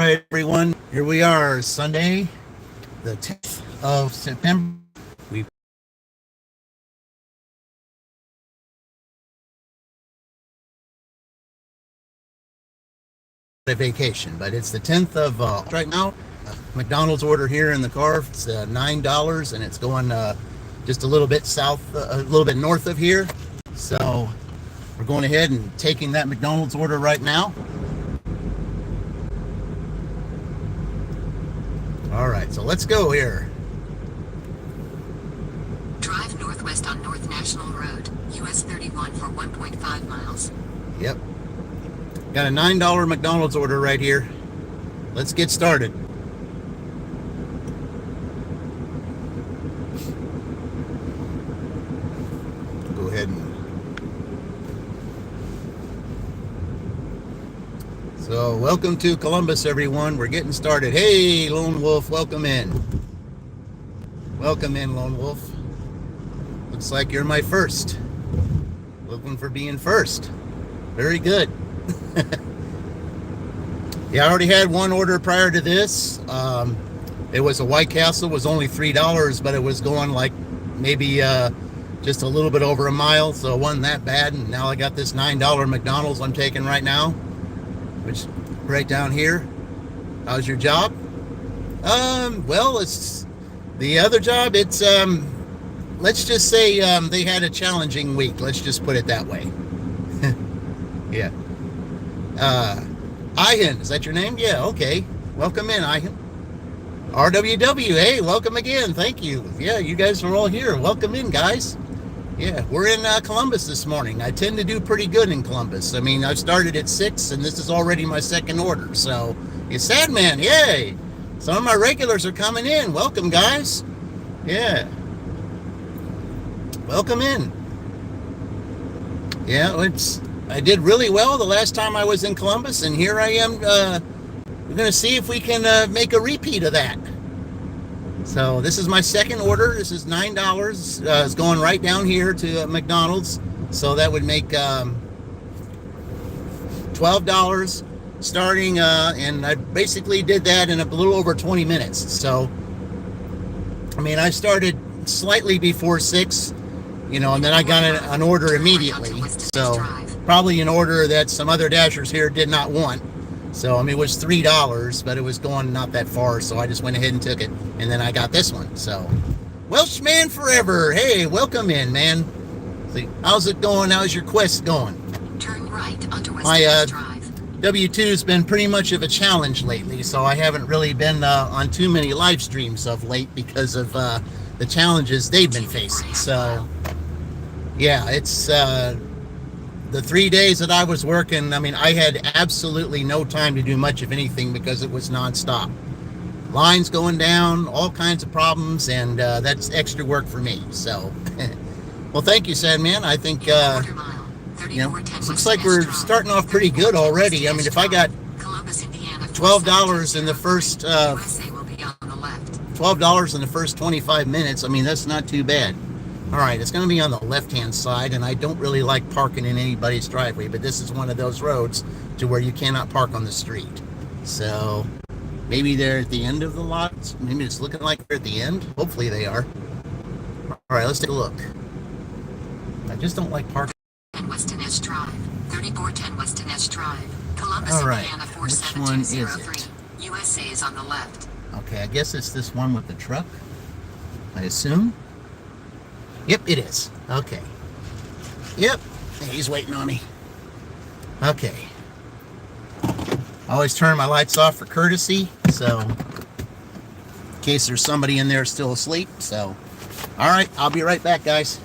right, everyone. Here we are, Sunday, the 10th of September. We've a vacation, but it's the 10th of right now. McDonald's order here in the car. It's $9, and it's going just a little bit south, a little bit north of here. So we're going ahead and taking that McDonald's order right now. All right, so let's go here. Drive northwest on North National Road, US 31 for 1.5 miles. Yep. Got a $9 McDonald's order right here. Let's get started. Go ahead and... So, welcome to Columbus, everyone. We're getting started. Hey, Lone Wolf, welcome in. Welcome in, Lone Wolf. Looks like you're my first. Looking for being first. Very good. Yeah, I already had one order prior to this. It was a White Castle. It was only $3, but it was going like maybe just a little bit over a mile, so it wasn't that bad. And now I got this $9 McDonald's I'm taking right now, which right down here. How's your job? Well, it's the other job. It's let's just say they had a challenging week. Let's just put it that way. Yeah. Ihan, is that your name? Yeah, okay. Welcome in, Ihan. RWW, hey, welcome again. Thank you. Yeah, you guys are all here. Welcome in, guys. Yeah, we're in Columbus this morning. I tend to do pretty good in Columbus. I mean, I started at 6, and this is already my second order. So, it's Sad Man, yay. Some of my regulars are coming in. Welcome, guys. Yeah. Welcome in. Yeah, I did really well the last time I was in Columbus, and here I am. We're going to see if we can make a repeat of that. So this is my second order. This is $9. It's going right down here to McDonald's. So that would make $12 starting, and I basically did that in a little over 20 minutes. So, I mean, I started slightly before 6, and then I got an order immediately. So probably an order that some other dashers here did not want. So, I mean, it was $3, but it was going not that far, so I just went ahead and took it, and then I got this one. So, Welshman forever. Hey, welcome in, man. See, how's it going? How's your quest going? Turn right onto West Drive. W2's been pretty much of a challenge lately, so I haven't really been on too many live streams of late because of the challenges they've been facing. So, yeah, it's... the 3 days that I was working, I mean, I had absolutely no time to do much of anything because it was nonstop. Lines going down, all kinds of problems, and that's extra work for me. So, well, thank you, Sad Man. I think, looks like we're starting off pretty good already. I mean, if I got $12 in the first, $12 in the first 25 minutes, I mean, that's not too bad. All right, it's going to be on the left-hand side, and I don't really like parking in anybody's driveway, but this is one of those roads to where you cannot park on the street. So maybe they're at the end of the lot. Maybe it's looking like they're at the end. Hopefully they are. All right, let's take a look. I just don't like parking. Weston Edge Drive, 3410 Weston Edge Drive, Columbus, all right, Indiana which one is 47203. it? USA is on the left. Okay, I guess it's this one with the truck, I assume. Yep, it is. Okay. Yep. He's waiting on me. Okay. I always turn my lights off for courtesy, so in case there's somebody in there still asleep. So, all right, I'll be right back, guys.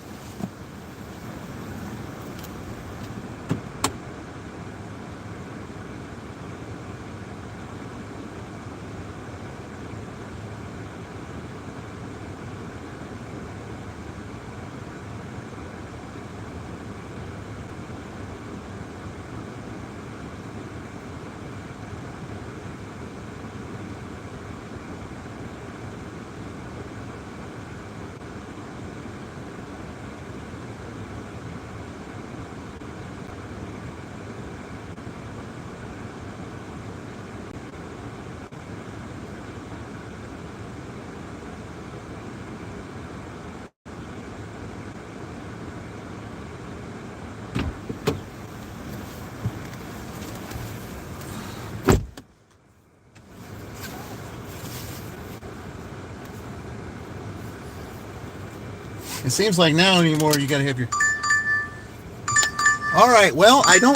It seems like now anymore you gotta have your... All right, well, I do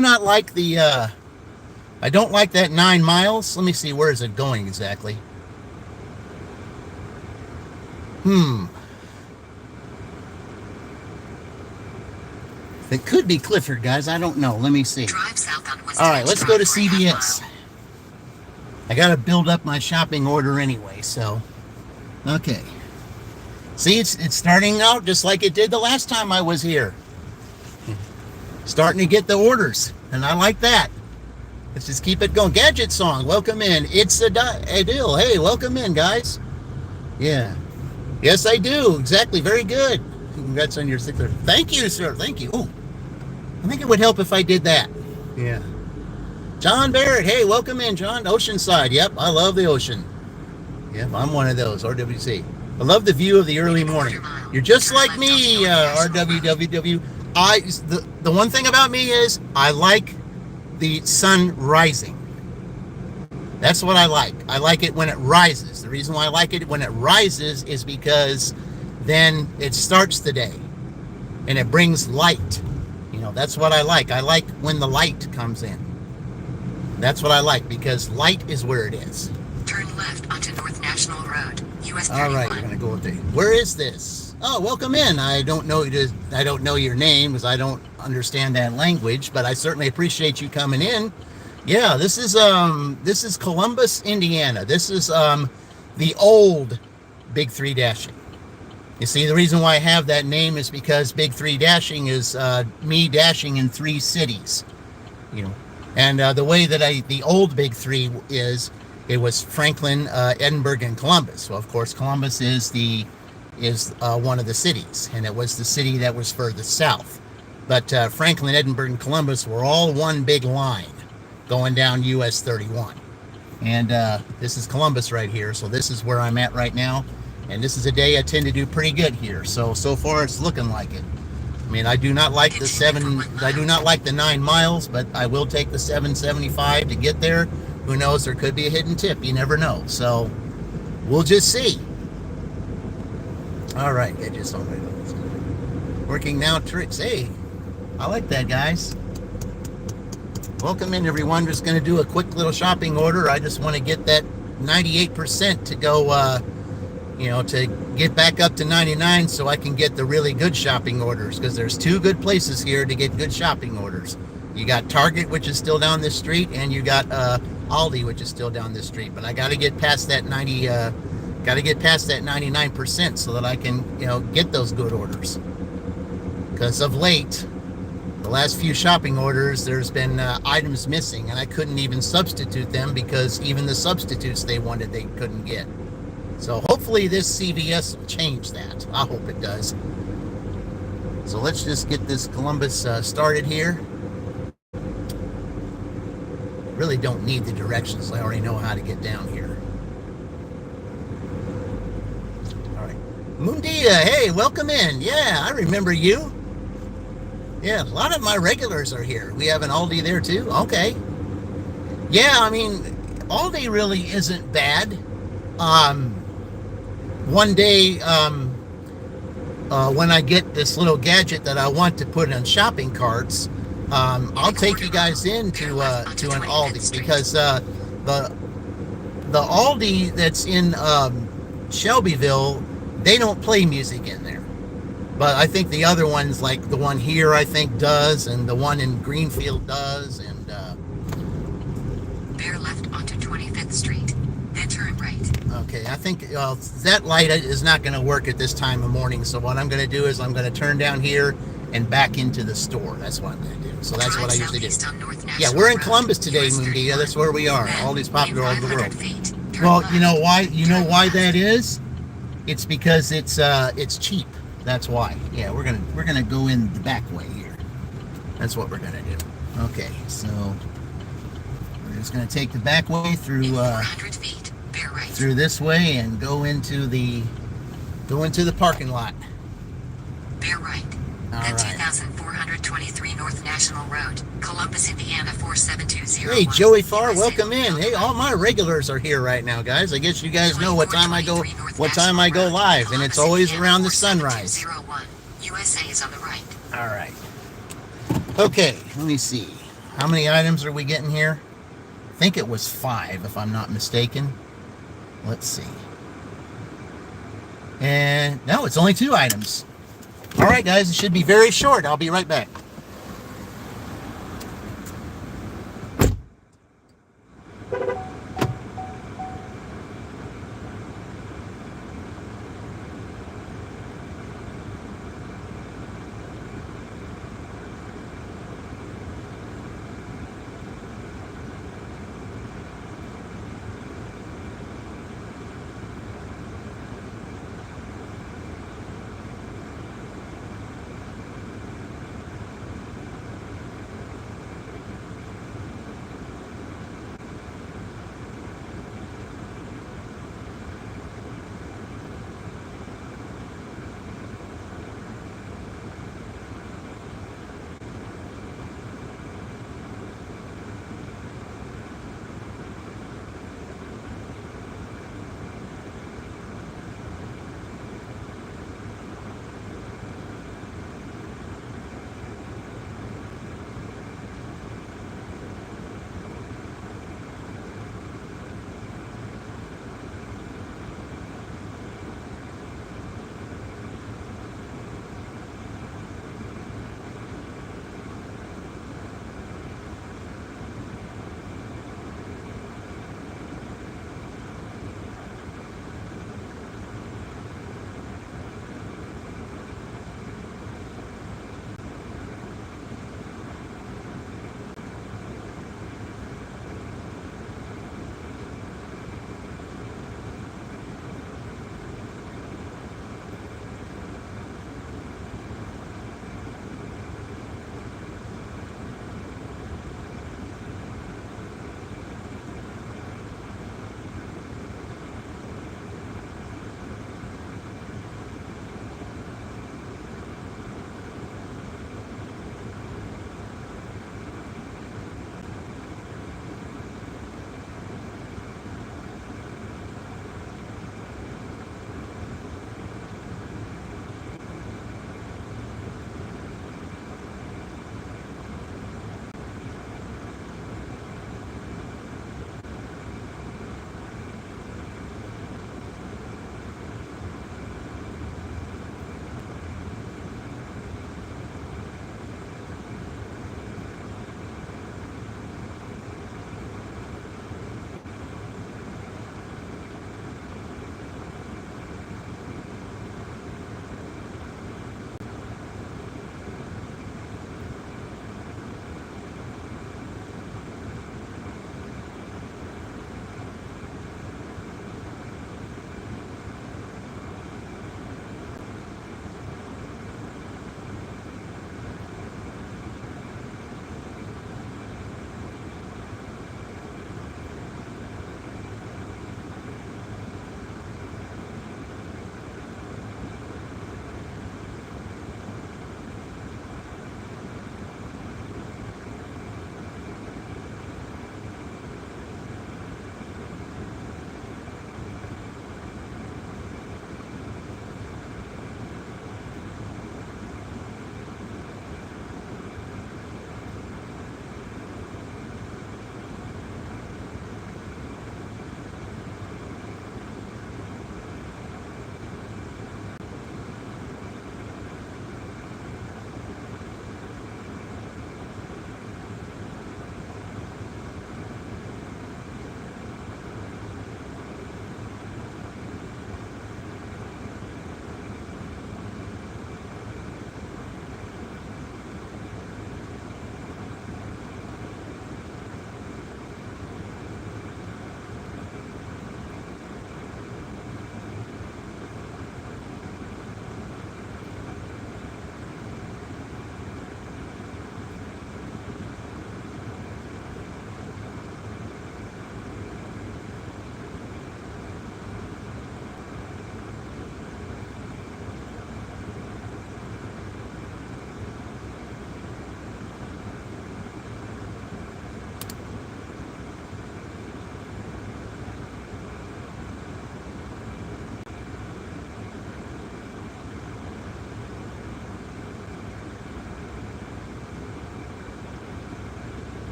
not like the, I don't like that 9 miles. Let me see, where is it going exactly? It could be Clifford, guys. I don't know. Let me see. Drive south on West All right, let's go to Drive for a half CVS. mile. I got to build up my shopping order anyway, so... Okay. See, it's starting out just like it did the last time I was here. Starting to get the orders, and I like that. Let's just keep it going. Gadget song, welcome in. It's a deal. Hey, welcome in, guys. Yeah. Yes, I do. Exactly. Very good. Congrats on your sticker. Thank you, sir. Thank you. Oh, I think it would help if I did that. Yeah. John Barrett. Hey, welcome in, John. Oceanside. Yep, I love the ocean. Yep, I'm one of those. RWC. I love the view of the early morning. You're just like me, RWWW. The one thing about me is I like the sun rising. That's what I like. I like it when it rises. The reason why I like it when it rises is because then it starts the day and it brings light. You know, that's what I like. I like when the light comes in. That's what I like because light is where it is. Turn left onto North National Road, US 31. All right, we're gonna go with it. Where is this? Oh, welcome in. I don't know your name because I don't understand that language, but I certainly appreciate you coming in. Yeah, this is Columbus, Indiana. This is the old Big 3 Dashing. You see, the reason why I have that name is because Big 3 Dashing is me dashing in 3 cities. You know, and the way that the old Big 3 is, it was Franklin, Edinburgh, and Columbus. So of course, Columbus is one of the cities, and it was the city that was furthest south. But Franklin, Edinburgh, and Columbus were all one big line going down US 31. And this is Columbus right here, so this is where I'm at right now. And this is a day I tend to do pretty good here. So far it's looking like it. I mean, I do not like the 9 miles, but I will take the 775 to get there. Who knows, there could be a hidden tip. You never know. So we'll just see. All right, I just working now tricks. Hey, I like that, guys. Welcome in, everyone. Just going to do a quick little shopping order. I just want to get that 98% to go, to get back up to 99 so I can get the really good shopping orders, because there's 2 good places here to get good shopping orders. You got Target, which is still down this street, and you got Aldi, which is still down this street. But I got to get past that 99% so that I can, get those good orders. Because of late, the last few shopping orders, there's been items missing, and I couldn't even substitute them because even the substitutes they wanted, they couldn't get. So hopefully this CVS will change that. I hope it does. So let's just get this Columbus started here. Really don't need the directions. I already know how to get down here. All right. Mundia, hey, welcome in. Yeah, I remember you. Yeah, a lot of my regulars are here. We have an Aldi there too? Okay. Yeah, I mean, Aldi really isn't bad. One day, when I get this little gadget that I want to put on shopping carts, I'll take you guys into an Aldi, because the Aldi that's in Shelbyville, they don't play music in there. But I think the other ones, like the one here, I think does, and the one in Greenfield does, and bear left onto 25th Street, then turn right. Okay, I think that light is not going to work at this time of morning. So what I'm going to do is I'm going to turn down here and back into the store. That's what I'm going to do. So that's what I usually do. Yeah, we're in Columbus today, Mundia. That's where we are. All these popular all over the world. Well, you know why? You know why that is? It's because it's cheap. That's why. Yeah, we're gonna go in the back way here. That's what we're gonna do. Okay, so we're just gonna take the back way through 400 feet, bear right. through this way and go into the parking lot. Bear right. All Then right. 2,400 23 North National Road, Columbus, Indiana 47201. Hey, Joey Farr, USA. welcome in. Hey, all my regulars are here right now, guys. I guess you guys know what time I go live, and it's always around the sunrise. USA is on the right. All right. Okay, let me see. How many items are we getting here? I think it was 5, if I'm not mistaken. Let's see. And no, it's only 2 items. All right, guys, it should be very short. I'll be right back.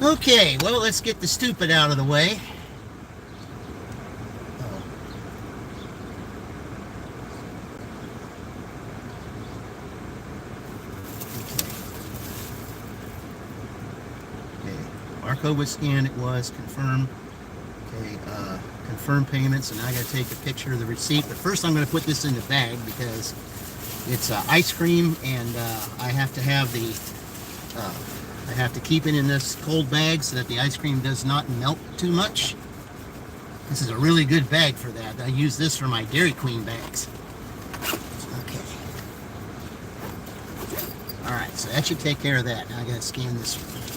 Okay, well, let's get the stupid out of the way. Oh. Okay, barcode was scanned, it was confirmed. Okay, confirm payments, and now I gotta take a picture of the receipt. But first I'm gonna put this in the bag because it's ice cream, and I have to have the I have to keep it in this cold bag so that the ice cream does not melt too much. This is a really good bag for that. I use this for my Dairy Queen bags. Okay. All right, so that should take care of that. Now I gotta scan this,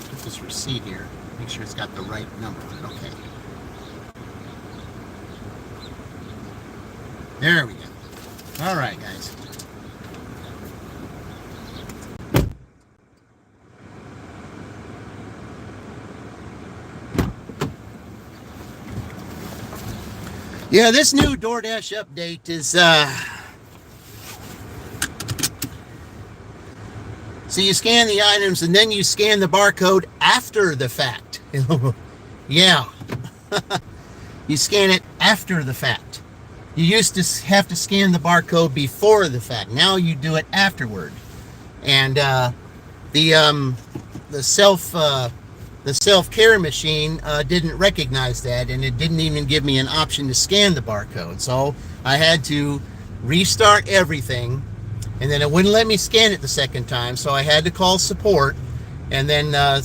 put this receipt here, make sure it's got the right number. Okay. There we go. All right, guys. Yeah, this new DoorDash update is, so you scan the items and then you scan the barcode after the fact. Yeah. You scan it after the fact. You used to have to scan the barcode before the fact. Now you do it afterward. And the self-care machine didn't recognize that, and it didn't even give me an option to scan the barcode. So I had to restart everything, and then it wouldn't let me scan it the second time. So I had to call support, and then that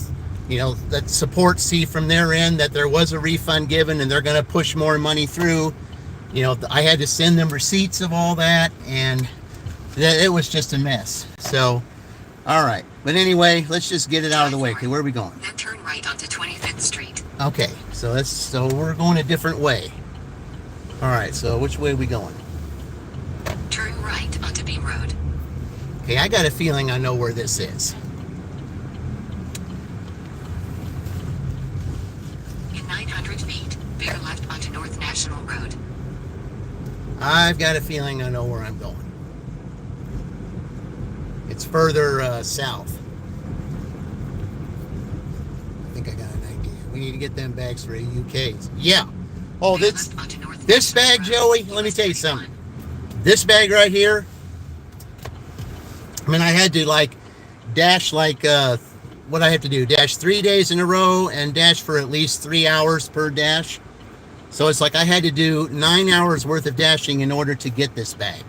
support see from their end that there was a refund given, and they're going to push more money through. I had to send them receipts of all that, and it was just a mess. So, all right. But anyway, let's just get it out of the way. Okay, where are we going? Then turn right onto 25th Street. Okay, so we're going a different way. All right, so which way are we going? Turn right onto Beam Road. Okay, I got a feeling I know where this is. In 900 feet, bear left onto North National Road. I've got a feeling I know where I'm going. It's further south. I think I got an idea. We need to get them bags for UKs. Yeah. Oh, this bag, Joey, let me tell you something. This bag right here, I mean, I had to dash what I have to do, dash 3 days in a row and dash for at least 3 hours per dash. So it's like I had to do 9 hours worth of dashing in order to get this bag.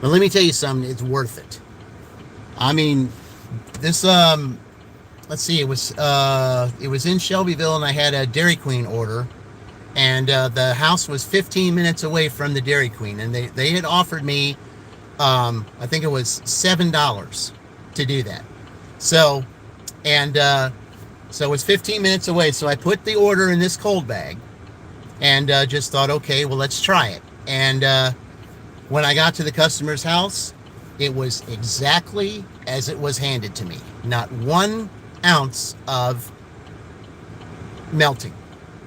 But let me tell you something, it's worth it. I mean, this, let's see, it was in Shelbyville, and I had a Dairy Queen order, and the house was 15 minutes away from the Dairy Queen, and they had offered me, I think it was $7 to do that. So it was 15 minutes away, so I put the order in this cold bag, and just thought, okay, well, let's try it. And when I got to the customer's house, it was exactly as it was handed to me. Not 1 ounce of melting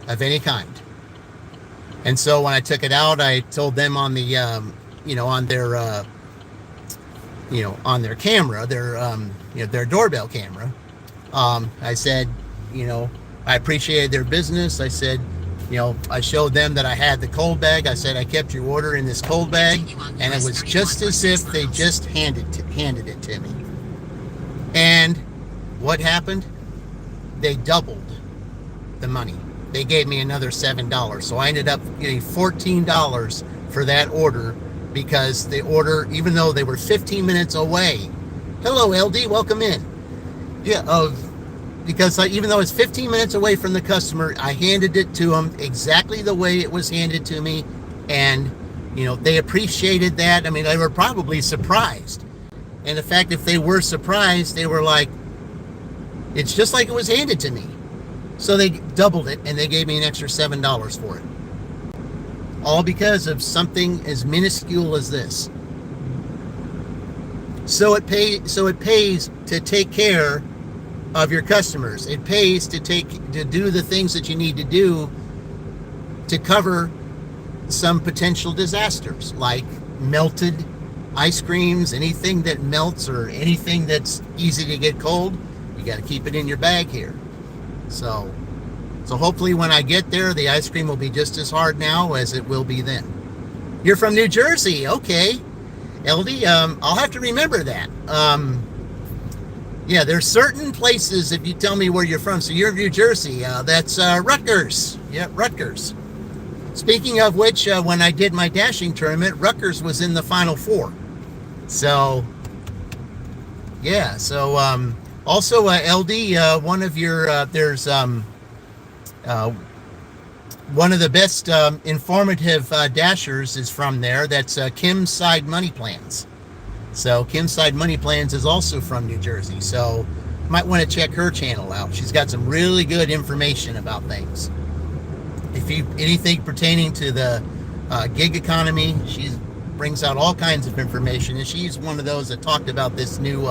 of any kind. And so when I took it out, I told them on the, on their camera, their doorbell camera, I said, I appreciated their business. I said, I showed them that I had the cold bag. I said, I kept your order in this cold bag, and it was just as if they just handed it to me. And what happened? They doubled the money. They gave me another $7. So I ended up getting $14 for that order, because the order, even though they were 15 minutes away. Hello, LD, welcome in. Yeah, because even though it's 15 minutes away from the customer, I handed it to them exactly the way it was handed to me. And, they appreciated that. I mean, they were probably surprised. And in fact, if they were surprised, they were like, it's just like it was handed to me. So they doubled it, and they gave me an extra $7 for it. All because of something as minuscule as this. So it pays to take care of your customers. It pays to do the things that you need to do to cover some potential disasters, like melted ice creams, anything that melts or anything that's easy to get cold. You got to keep it in your bag here. So hopefully when I get there, the ice cream will be just as hard now as it will be then. You're from New Jersey, okay, LD. I'll have to remember that. Yeah, there's certain places if you tell me where you're from. So you're New Jersey. That's Rutgers. Yeah, Rutgers. Speaking of which, when I did my dashing tournament, Rutgers was in the Final Four. So, yeah. So, also, LD, one of your, there's one of the best informative dashers is from there. That's Kim's Side Money Plans. So, Kim's Side Money Plans is also from New Jersey. So, might want to check her channel out. She's got some really good information about things. If you anything pertaining to the gig economy, she brings out all kinds of information, and she's one of those that talked about this new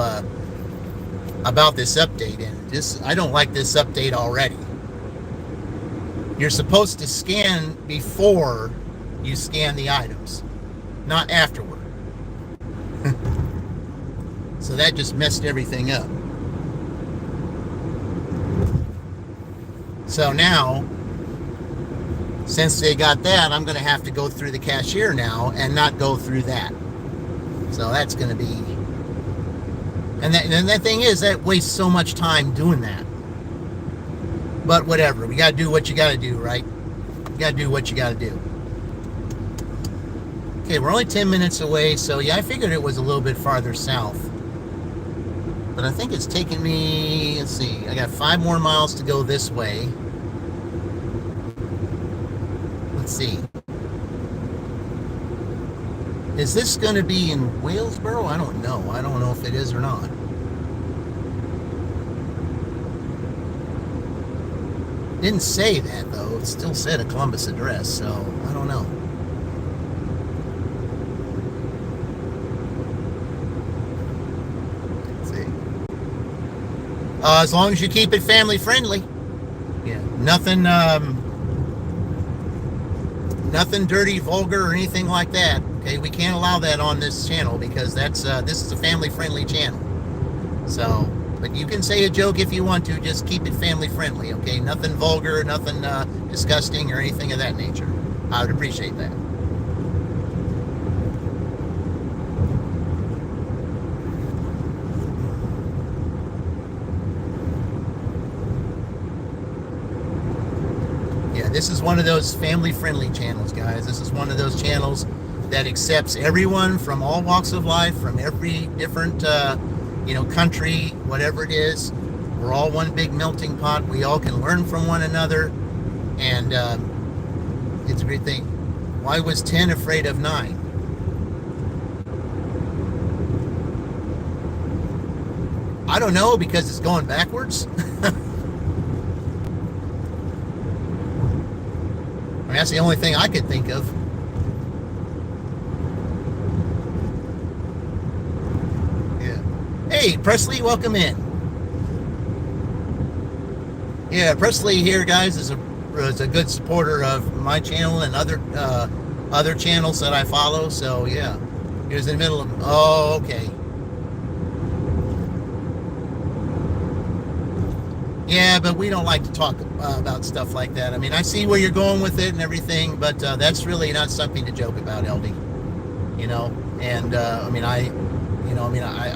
about this update. And this, I don't like this update already. You're supposed to scan before you scan the items, not afterward. So that just messed everything up. So now, since they got that, I'm going to have to go through the cashier now and not go through that. So that's going to be... And that thing is, that wastes so much time doing that. But whatever. We got to do what you got to do, right? You got to do what you got to do. Okay, we're only 10 minutes away. So, yeah, I figured it was a little bit farther south. But I think it's taking me... Let's see. I got 5 more miles to go this way. See, is this going to be in Walesboro? I don't know. I don't know if it is or not. Didn't say that though. It still said a Columbus address, so I don't know. Let's see. As long as you keep it family friendly. Yeah, nothing nothing dirty, vulgar, or anything like that. Okay, we can't allow that on this channel because that's this is a family-friendly channel. So, but you can say a joke if you want to. Just keep it family-friendly. Okay, nothing vulgar, nothing disgusting, or anything of that nature. I would appreciate that. This is one of those family-friendly channels, guys. This is one of those channels that accepts everyone from all walks of life, from every different, country, whatever it is. We're all one big melting pot. We all can learn from one another, and it's a great thing. Why was 10 afraid of 9? I don't know, because it's going backwards. I mean, that's the only thing I could think of. Yeah. Hey, Presley, welcome in. Yeah, Presley here, guys, is a good supporter of my channel and other channels that I follow. So yeah, he was in the middle of. Oh, okay. Yeah, but we don't like to talk about stuff like that. I mean, I see where you're going with it and everything, but that's really not something to joke about, LD. You know, and I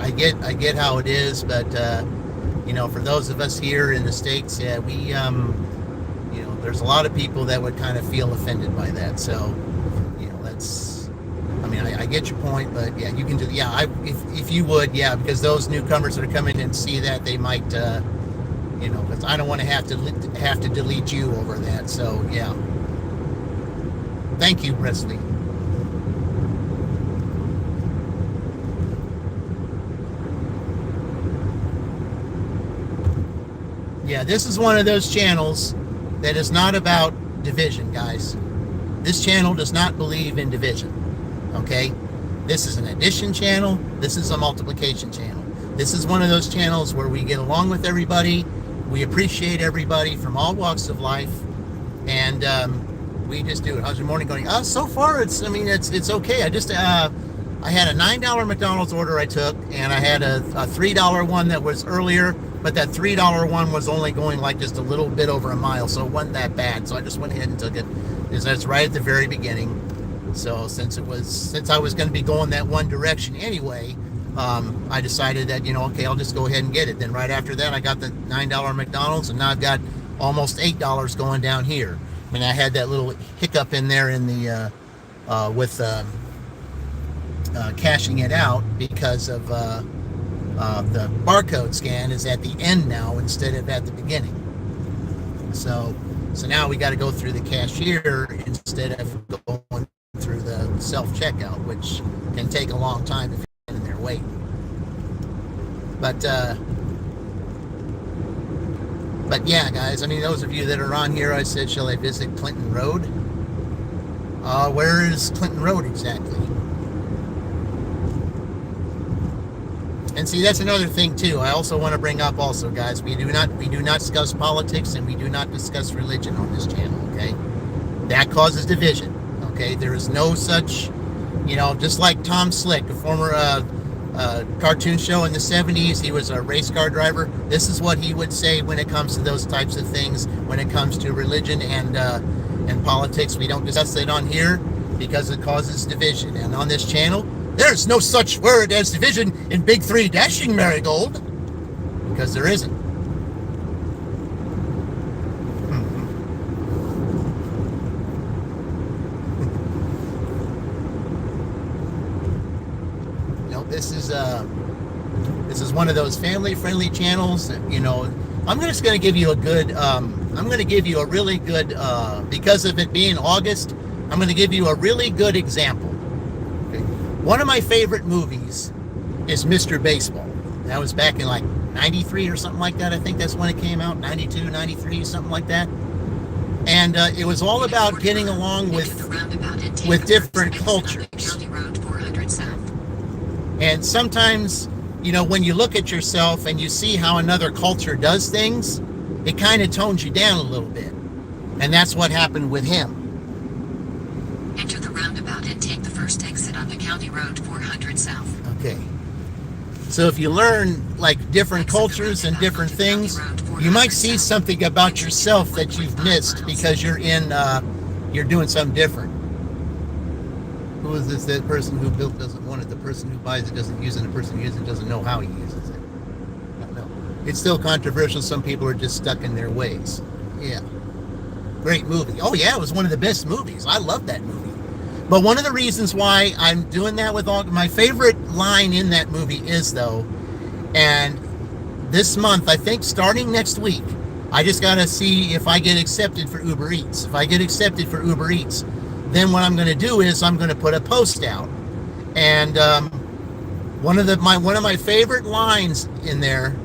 get how it is, but for those of us here in the States, yeah, we there's a lot of people that would kind of feel offended by that. So, that's. I mean, I get your point, but yeah, you can do. Yeah, if you would, yeah, because those newcomers that are coming in and see that, they might. Because I don't want to have to delete you over that. So yeah. Thank you, Presley. Yeah, this is one of those channels that is not about division, guys. This channel does not believe in division. Okay? This is an addition channel. This is a multiplication channel. This is one of those channels where we get along with everybody. We appreciate everybody from all walks of life, and we just do it. How's your morning going? So far, it's okay. I just I had a $9 McDonald's order I took, and I had a $3 one that was earlier, but that $3 one was only going like just a little bit over a mile, so it wasn't that bad. So I just went ahead and took it, because that's right at the very beginning. So since I was going to be going that one direction anyway, I decided that, okay, I'll just go ahead and get it. Then right after that, I got the $9 McDonald's, and now I've got almost $8 going down here. I mean, I had that little hiccup in there in the with cashing it out, because of the barcode scan is at the end now instead of at the beginning. So now we got to go through the cashier instead of going through the self-checkout, which can take a long time if you're in there waiting. But yeah, guys, I mean, those of you that are on here, I said, shall I visit Clinton Road? Where is Clinton Road exactly? And see, that's another thing too. I also want to bring up also, guys, we do not discuss politics, and we do not discuss religion on this channel, okay? That causes division, okay? There is no such, just like Tom Slick, a former cartoon show in the 70s, he was a race car driver. This is what he would say when it comes to those types of things, when it comes to religion and politics. We don't discuss it on here because it causes division. And on this channel, there's no such word as division in Big 3 Dashing Marigold, because there isn't. This is one of those family-friendly channels that, I'm just going to give you a good, really good, because of it being August, I'm going to give you a really good example. Okay? One of my favorite movies is Mr. Baseball. That was back in like 93 or something like that. I think that's when it came out, 92, 93, something like that. And it was all about getting along with different cultures. And sometimes, when you look at yourself and you see how another culture does things, it kind of tones you down a little bit. And that's what happened with him. Enter the roundabout and take the first exit onto County Road 400 South. Okay. So if you learn like different cultures and different things, you might see something about yourself that you've missed because you're doing something different. Who is this? That person who built doesn't want it. The person who buys it doesn't use it. The person who uses it doesn't know how he uses it. No. It's still controversial. Some people are just stuck in their ways. Yeah. Great movie. Oh yeah, it was one of the best movies. I love that movie. But one of the reasons why I'm doing that with all my favorite line in that movie is though, and this month, I think starting next week, I just got to see if I get accepted for Uber Eats. If I get accepted for Uber Eats, then what I'm going to do is I'm going to put a post out, and one of my favorite lines in there.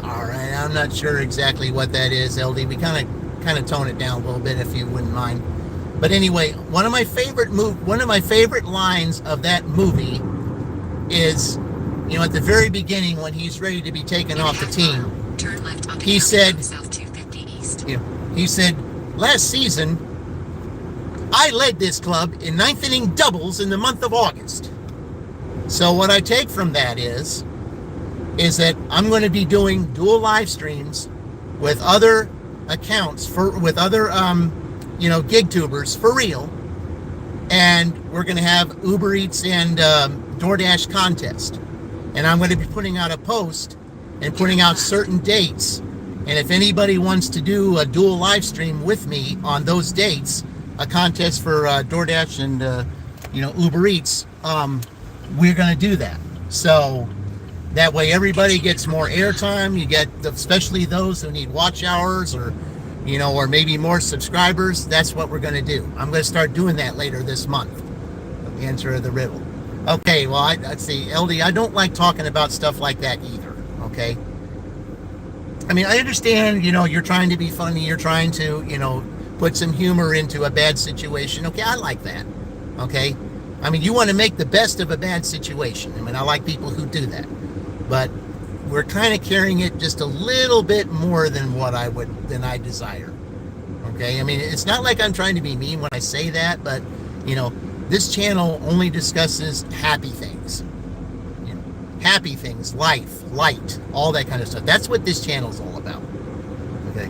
All right, I'm not sure exactly what that is, LD. We kind of tone it down a little bit if you wouldn't mind. But anyway, one of my favorite lines of that movie is, at the very beginning when he's ready to be taken off the team, he said, last season, I led this club in ninth inning doubles in the month of August. So what I take from that is that I'm going to be doing dual live streams with other accounts with other gig tubers for real, and we're going to have Uber Eats and DoorDash contest, and I'm going to be putting out a post and putting out certain dates. And if anybody wants to do a dual live stream with me on those dates, a contest for DoorDash and Uber Eats, we're going to do that. So that way everybody gets more airtime. You get, especially those who need watch hours or maybe more subscribers. That's what we're going to do. I'm going to start doing that later this month. The answer of the riddle. Okay, well, I'd say, LD, I don't like talking about stuff like that either. Okay. I mean, I understand, you're trying to be funny. You're trying to, put some humor into a bad situation. Okay, I like that. Okay. I mean, you want to make the best of a bad situation. I mean, I like people who do that. But we're kind of carrying it just a little bit more than than I desire. Okay. I mean, it's not like I'm trying to be mean when I say that, but, This channel only discusses happy things. You know, happy things, life, light, all that kind of stuff. That's what this channel is all about. Okay.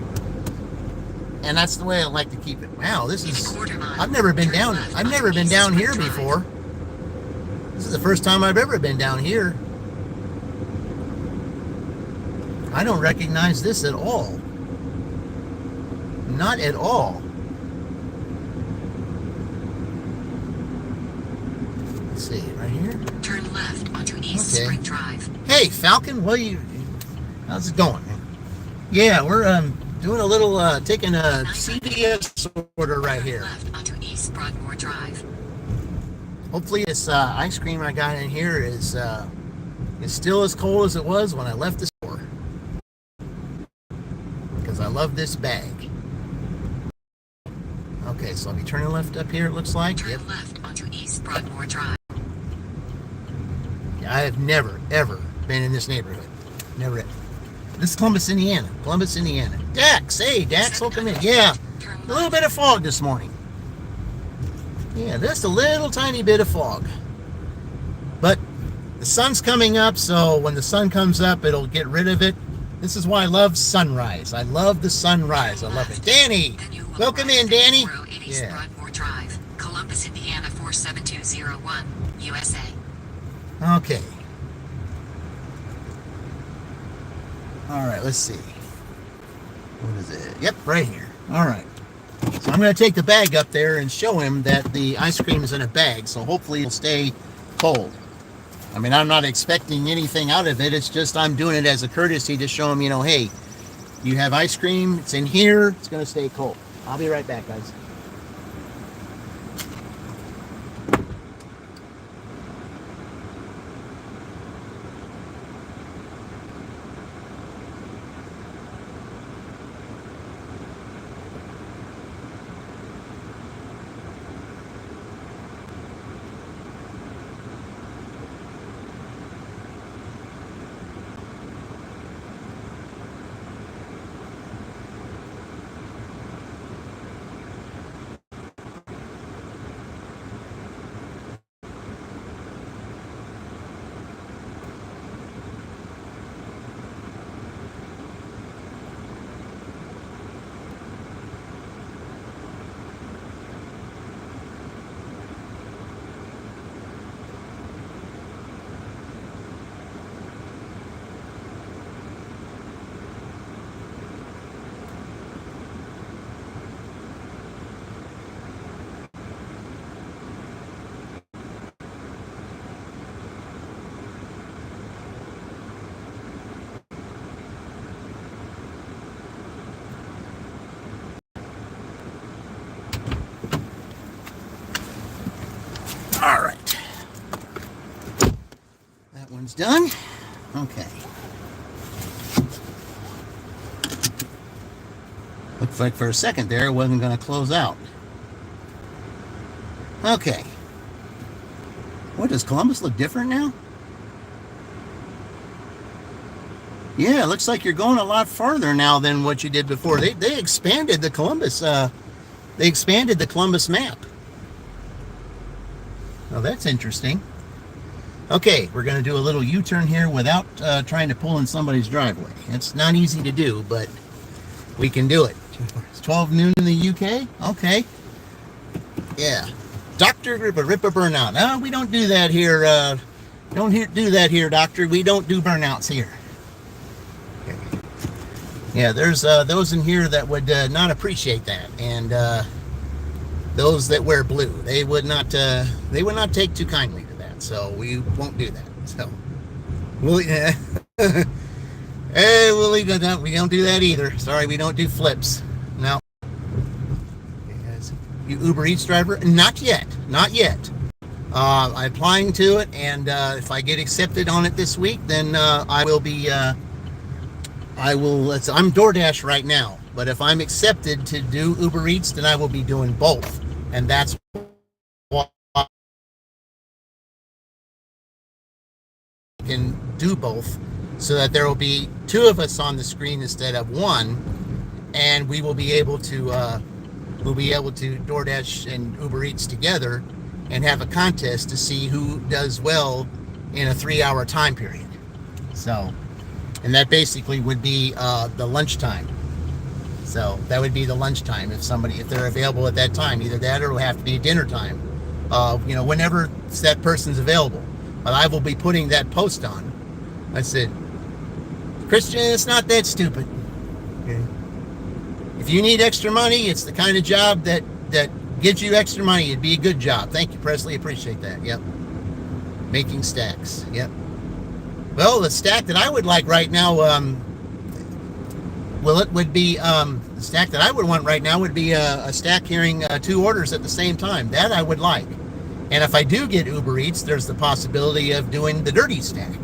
And that's the way I like to keep it. Wow, this is, I've never been down here before. This is the first time I've ever been down here. I don't recognize this at all. Not at all. Let's see, right here. Turn left onto East Spring Drive. Hey, Falcon, how's it going? Yeah, we're doing a little taking a CVS order right here. Left onto East Broadmoor Drive. Hopefully this ice cream I got in here is still as cold as it was when I left the store. Because I love this bag. Okay, so I'll be turning left up here, it looks like. Turn left onto East Broadmoor Drive. Yeah, I have never, ever been in this neighborhood. Never. This is Columbus, Indiana. Columbus, Indiana. Dax, hey, Dax, welcome in. Yeah, a little bit of fog this morning. Yeah, just a little tiny bit of fog. But the sun's coming up, so when the sun comes up, it'll get rid of it. This is why I love sunrise. I love the sunrise. I love it. Danny, welcome in, Danny. Yeah. Broadmoor Drive, Columbus, Indiana 47201, USA. Okay. All right, let's see. What is it? Yep, right here. All right. So I'm going to take the bag up there and show him that the ice cream is in a bag, so hopefully it'll stay cold. I mean, I'm not expecting anything out of it. It's just I'm doing it as a courtesy to show him, you know, hey, you have ice cream. It's in here. It's going to stay cold. I'll be right back, guys. All right. That one's done. Okay. Looks like for a second there it wasn't going to close out. Okay. What, does Columbus look different now? Yeah, it looks like you're going a lot farther now than what you did before. They expanded the Columbus map. Oh, that's interesting. Okay, we're going to do a little U-turn here without trying to pull in somebody's driveway. It's not easy to do, but we can do it. It's 12 noon in the UK? Okay. Yeah. Dr. Ripper burnout. No, we don't do that here. Do that here, Doctor. We don't do burnouts here. Okay. Yeah, there's those in here that would not appreciate that, and those that wear blue, they would not take too kindly to that. So we won't do that. So we don't do that either. Sorry, we don't do flips. No. You Uber Eats driver? Not yet. Not yet. I'm applying to it, and if I get accepted on it this week, then I will be. I'm DoorDash right now, but if I'm accepted to do Uber Eats, then I will be doing both, and that's why I can do both, so that there will be two of us on the screen instead of one, and we will be able to DoorDash and Uber Eats together, and have a contest to see who does well in a 3-hour time period. So, and that basically would be the lunchtime. So that would be the lunchtime if they're available at that time. Either that or it'll have to be dinner time. Whenever that person's available. But I will be putting that post on. I said, Christian, it's not that stupid. Okay. If you need extra money, it's the kind of job that gives you extra money. It'd be a good job. Thank you, Presley. Appreciate that. Yep. Making stacks. Yep. Well, the stack that I would like right now, it would be the stack that I would want right now would be a stack carrying 2 orders at the same time. That I would like. And if I do get Uber Eats, there's the possibility of doing the dirty stack.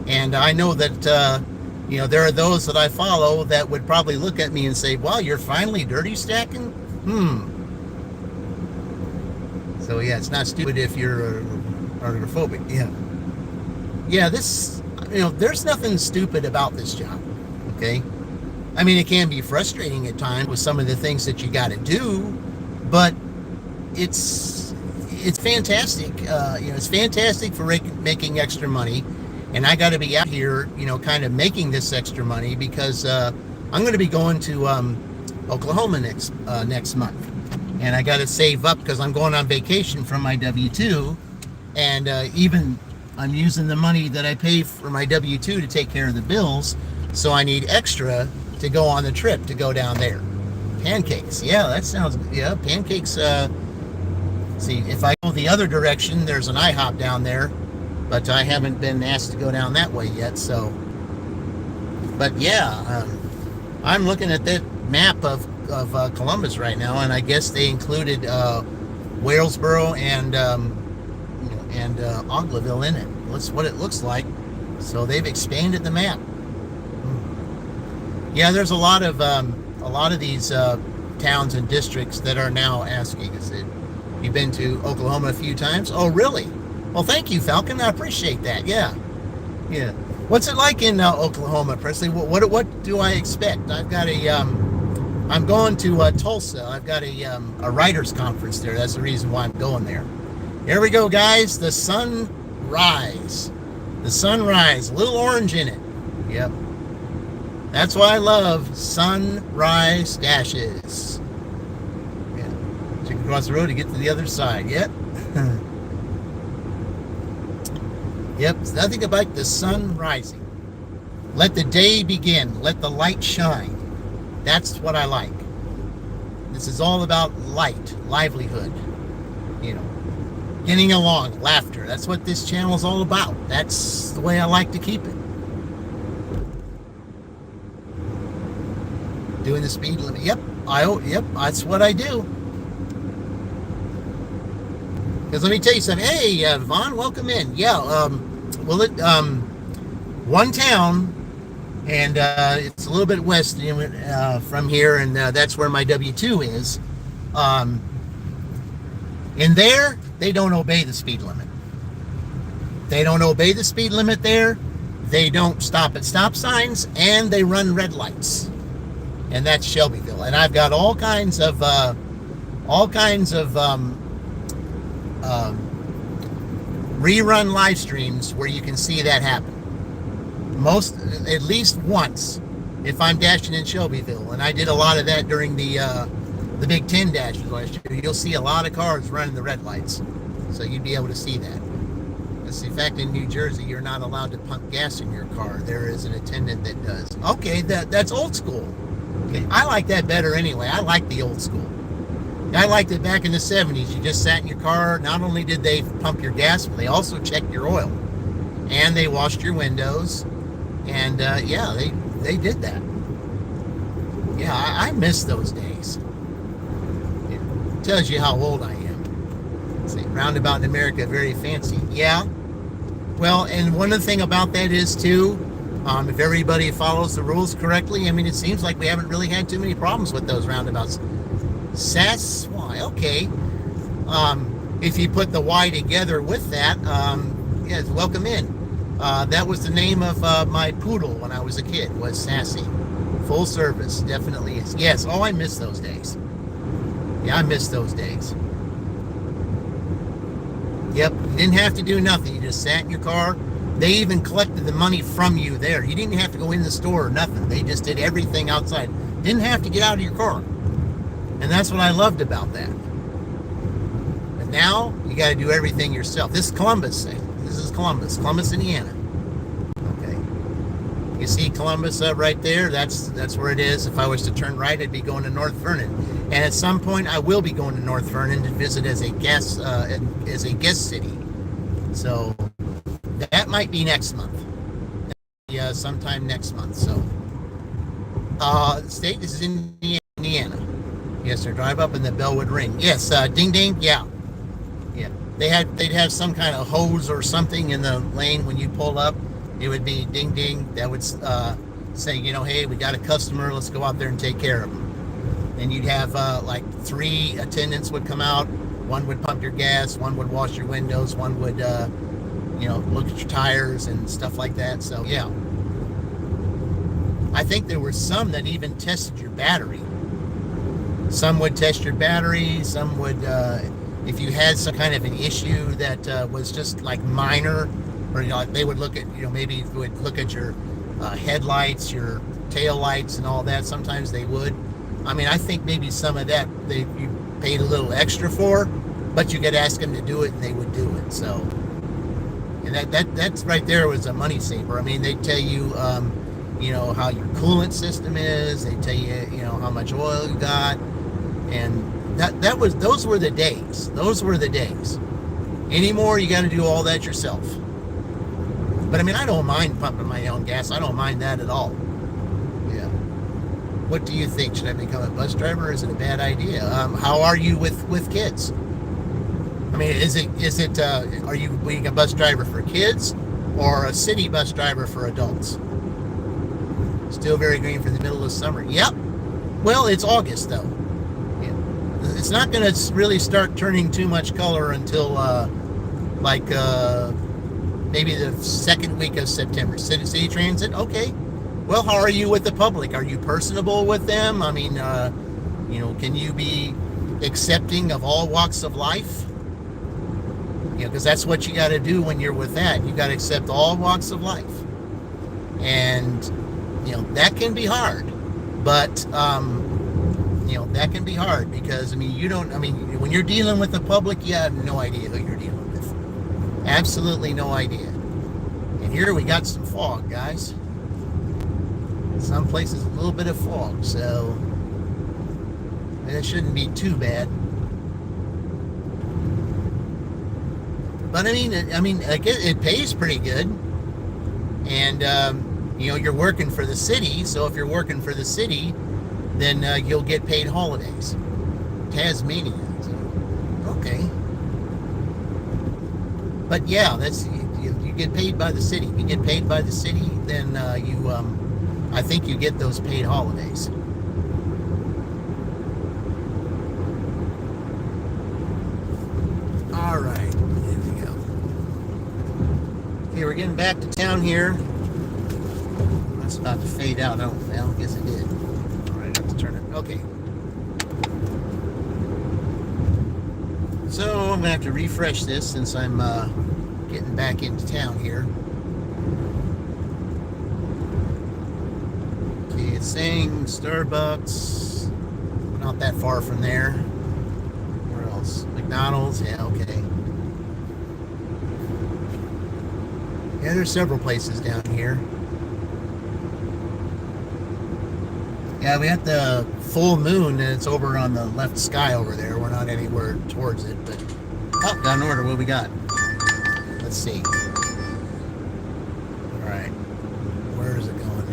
And I know that there are those that I follow that would probably look at me and say, "Wow, you're finally dirty stacking." So yeah, it's not stupid if you're agoraphobic. Yeah. There's nothing stupid about this job. Okay. I mean, it can be frustrating at times with some of the things that you got to do, but it's fantastic. It's fantastic for making extra money, and I got to be out here, kind of making this extra money because I'm going to be going to Oklahoma next month, and I got to save up because I'm going on vacation from my W-2, and even I'm using the money that I pay for my W-2 to take care of the bills, so I need extra to go on the trip to go down there. Pancakes, yeah, that sounds good. Yeah, pancakes. See, if I go the other direction, there's an IHOP down there, but I haven't been asked to go down that way yet. So, but yeah, I'm looking at that map of Columbus right now, and I guess they included Walesboro and Ogilville in it. That's what it looks like. So they've expanded the map. Yeah, there's a lot of these towns and districts that are now asking us. You've been to Oklahoma a few times? Oh, really? Well, thank you, Falcon. I appreciate that. Yeah. What's it like in Oklahoma, Presley? What do I expect? I've got I'm going to Tulsa. I've got a writers conference there. That's the reason why I'm going there. Here we go, guys. The sunrise. The sunrise. A little orange in it. Yep. That's why I love sunrise dashes. Yeah. So you can cross the road to get to the other side. Yep. Yep. It's nothing about the sun rising. Let the day begin. Let the light shine. That's what I like. This is all about light, livelihood. Getting along, laughter. That's what this channel is all about. That's the way I like to keep it. Doing the speed limit. Yep, that's what I do. Because let me tell you something. Hey, Vaughn, welcome in. Yeah, one town, and it's a little bit west from here, and that's where my W-2 is. In there, they don't obey the speed limit. They don't obey the speed limit there. They don't stop at stop signs, and they run red lights. And that's Shelbyville. And I've got all kinds of rerun live streams where you can see that happen. At least once, if I'm dashing in Shelbyville, and I did a lot of that during the Big Ten dashes last year. You'll see a lot of cars running the red lights, so you'd be able to see that. In fact, in New Jersey, you're not allowed to pump gas in your car. There is an attendant that does. Okay, that's old school. Okay, I like that better anyway. I like the old school. I liked it back in the 70s. You just sat in your car. Not only did they pump your gas, but they also checked your oil. And they washed your windows. And yeah, they did that. Yeah, I miss those days. It tells you how old I am. See, roundabout in America, very fancy. Yeah. Well, and one other thing about that is, too, if everybody follows the rules correctly, I mean, it seems like we haven't really had too many problems with those roundabouts. Sasswine, okay. If you put the Y together with that, yes, welcome in. That was the name of my poodle when I was a kid, was Sassy. Full service, definitely is. Yes, oh, I miss those days. Yeah, I miss those days. Yep, you didn't have to do nothing. You just sat in your car. They even collected the money from you there. You didn't have to go in the store or nothing. They just did everything outside. Didn't have to get out of your car. And that's what I loved about that. But now you got to do everything yourself. This is Columbus. This is Columbus, Indiana. Okay. You see Columbus right there? That's where it is. If I was to turn right, I'd be going to North Vernon. And at some point, I will be going to North Vernon to visit as a guest city. So that might be next month. Yeah, sometime next month. So, state, this is Indiana. Yes, sir. Drive up and the bell would ring. Yes, ding ding. Yeah, yeah. They'd have some kind of hose or something in the lane when you pull up. It would be ding ding. That would say, hey, we got a customer. Let's go out there and take care of them. And you'd have like 3 attendants would come out. One would pump your gas. One would wash your windows. One would look at your tires and stuff like that. So yeah, I think there were some that even tested your battery. Some would test your battery. Some would, if you had some kind of an issue that was just like minor, or they would look at, maybe would look at your headlights, your tail lights, and all that. Sometimes they would. I mean, I think maybe some of that you paid a little extra for, but you could ask them to do it, and they would do it. So. And that's right there was a money saver. I mean, they tell you, how your coolant system is. They tell you, how much oil you got, and those were the days. Those were the days. Anymore, you got to do all that yourself. But I mean, I don't mind pumping my own gas. I don't mind that at all. Yeah. What do you think? Should I become a bus driver? Or is it a bad idea? How are you with kids? I mean, are you being a bus driver for kids or a city bus driver for adults? Still very green for the middle of summer. Yep. Well, it's August though. Yeah. It's not going to really start turning too much color until maybe the second week of September. City transit. Okay. Well, how are you with the public? Are you personable with them? I mean, can you be accepting of all walks of life? Because that's what you got to do when you're with that. You got to accept all walks of life. And, that can be hard. But, that can be hard because, when you're dealing with the public, you have no idea who you're dealing with. Absolutely no idea. And here we got some fog, guys. Some places a little bit of fog, so it shouldn't be too bad. But it pays pretty good, and you're working for the city. So if you're working for the city, then you'll get paid holidays. Tasmania, so, okay. But yeah, you get paid by the city. If you get paid by the city, then I think you get those paid holidays. All right. Okay, we're getting back to town here. That's about to fade out. I guess it did. All right, I have to turn it. Okay. So I'm gonna have to refresh this since I'm getting back into town here. Okay, it's saying Starbucks. Not that far from there. Where else? McDonald's. Yeah. Okay. Yeah, there's several places down here. Yeah, we got the full moon, and it's over on the left sky over there. We're not anywhere towards it, but... Oh, got an order. What we got? Let's see. Alright. Where is it going?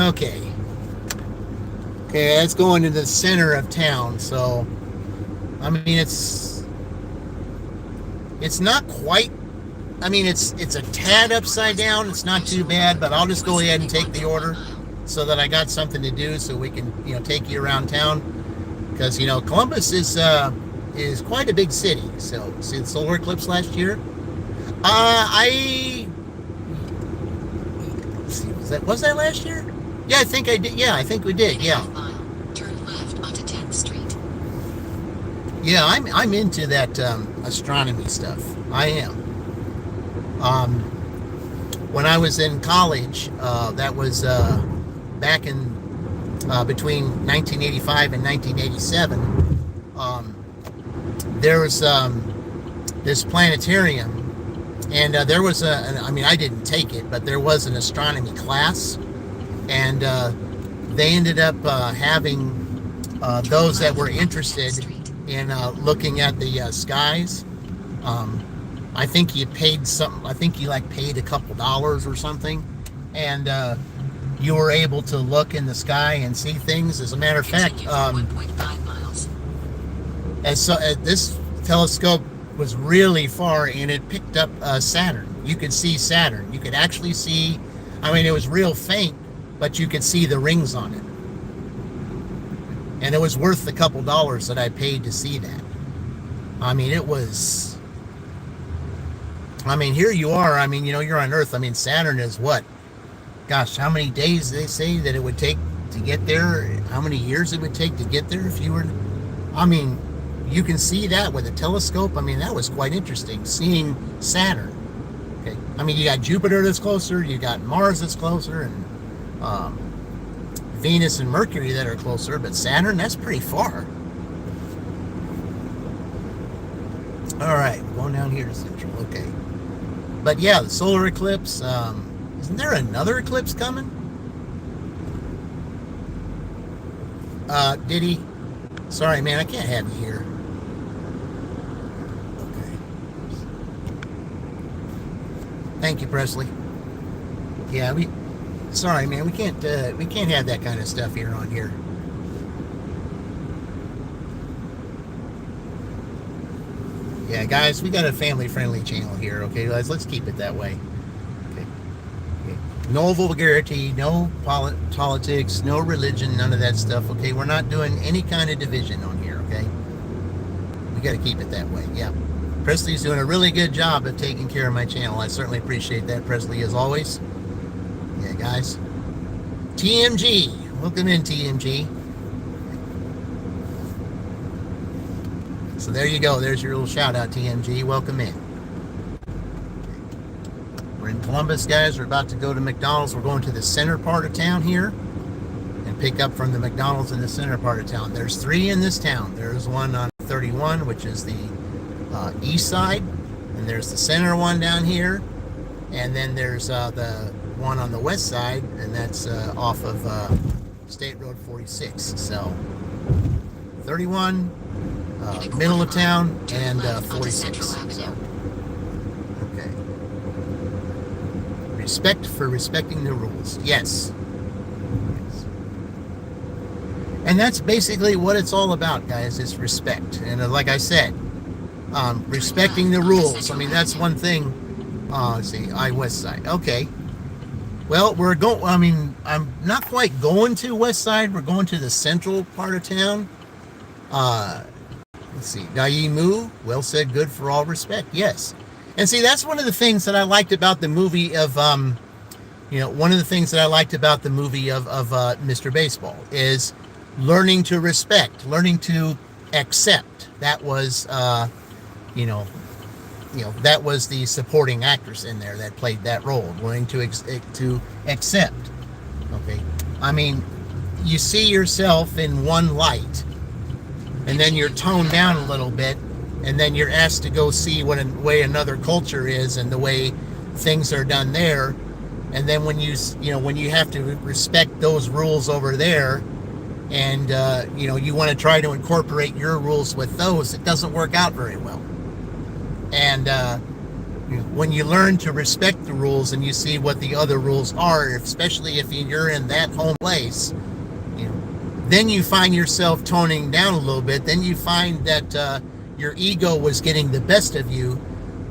Okay. Okay, it's going to the center of town, so... It's not quite... it's a tad upside down. It's not too bad, but I'll just go ahead and take the order so that I got something to do so we can, take you around town. Because, Columbus is quite a big city. So, see the solar eclipse last year? Let's see, was that last year? Yeah, I think I did. Yeah, I think we did. Yeah. Turn left onto 10th Street. Yeah, I'm into that astronomy stuff. I am. Um, when I was in college, that was back in between 1985 and 1987. Um, there was this planetarium, and there was I mean, I didn't take it, but there was an astronomy class, and they ended up having those that were interested in looking at the skies. I think you paid something. I think you like paid a couple dollars or something, and you were able to look in the sky and see things. As a matter of fact, this telescope was really far, and it picked up Saturn. You could see Saturn. You could actually see. I mean, it was real faint, but you could see the rings on it. And it was worth the couple dollars that I paid to see that. I mean, it was. I mean, here you are. I mean, you're on Earth. I mean, Saturn is what? Gosh, how many days they say that it would take to get there? How many years it would take to get there if you were. I mean, you can see that with a telescope. I mean, that was quite interesting, seeing Saturn. Okay. I mean, you got Jupiter that's closer, you got Mars that's closer, and Venus and Mercury that are closer, but Saturn, that's pretty far. All right, going down here to Central. Okay. But yeah, the solar eclipse. Isn't there another eclipse coming? Diddy? Sorry, man, I can't have you here. Okay. Thank you, Presley. Yeah, sorry, man, we can't have that kind of stuff here on here. Yeah, guys, we got a family-friendly channel here. Okay, guys, let's keep it that way. Okay. No vulgarity, no politics, no religion, none of that stuff. Okay, we're not doing any kind of division on here. Okay, we got to keep it that way. Yeah, Presley's doing a really good job of taking care of my channel. I certainly appreciate that, Presley, as always. Yeah, guys. TMG, welcome in, TMG. So there you go. There's your little shout out, TMG. Welcome in. We're in Columbus, guys. We're about to go to McDonald's. We're going to the center part of town here and pick up from the McDonald's in the center part of town. There's 3 in this town. There's one on 31, which is the east side, and there's the center one down here, and then there's the one on the west side, and that's off of State Road 46. So 31. Middle of town, and 46. So, okay. Respect for respecting the rules. Yes. And that's basically what it's all about, guys. It's respect. And like I said, respecting the rules. I mean, that's one thing. Let's see, west side. Okay. Well, we're going. I mean, I'm not quite going to west side. We're going to the central part of town. Let's see. Daimu, well said, good for all respect. Yes. And see, that's one of the things that I liked about the movie of, one of the things that I liked about the movie of Mr. Baseball is learning to respect, learning to accept. That was, that was the supporting actress in there that played that role, learning to accept. Okay. I mean, you see yourself in one light, and then you're toned down a little bit, and then you're asked to go see what a way another culture is and the way things are done there. And then when you have to respect those rules over there, and you want to try to incorporate your rules with those, it doesn't work out very well. And when you learn to respect the rules and you see what the other rules are, especially if you're in that home place, then you find yourself toning down a little bit. Then you find that your ego was getting the best of you.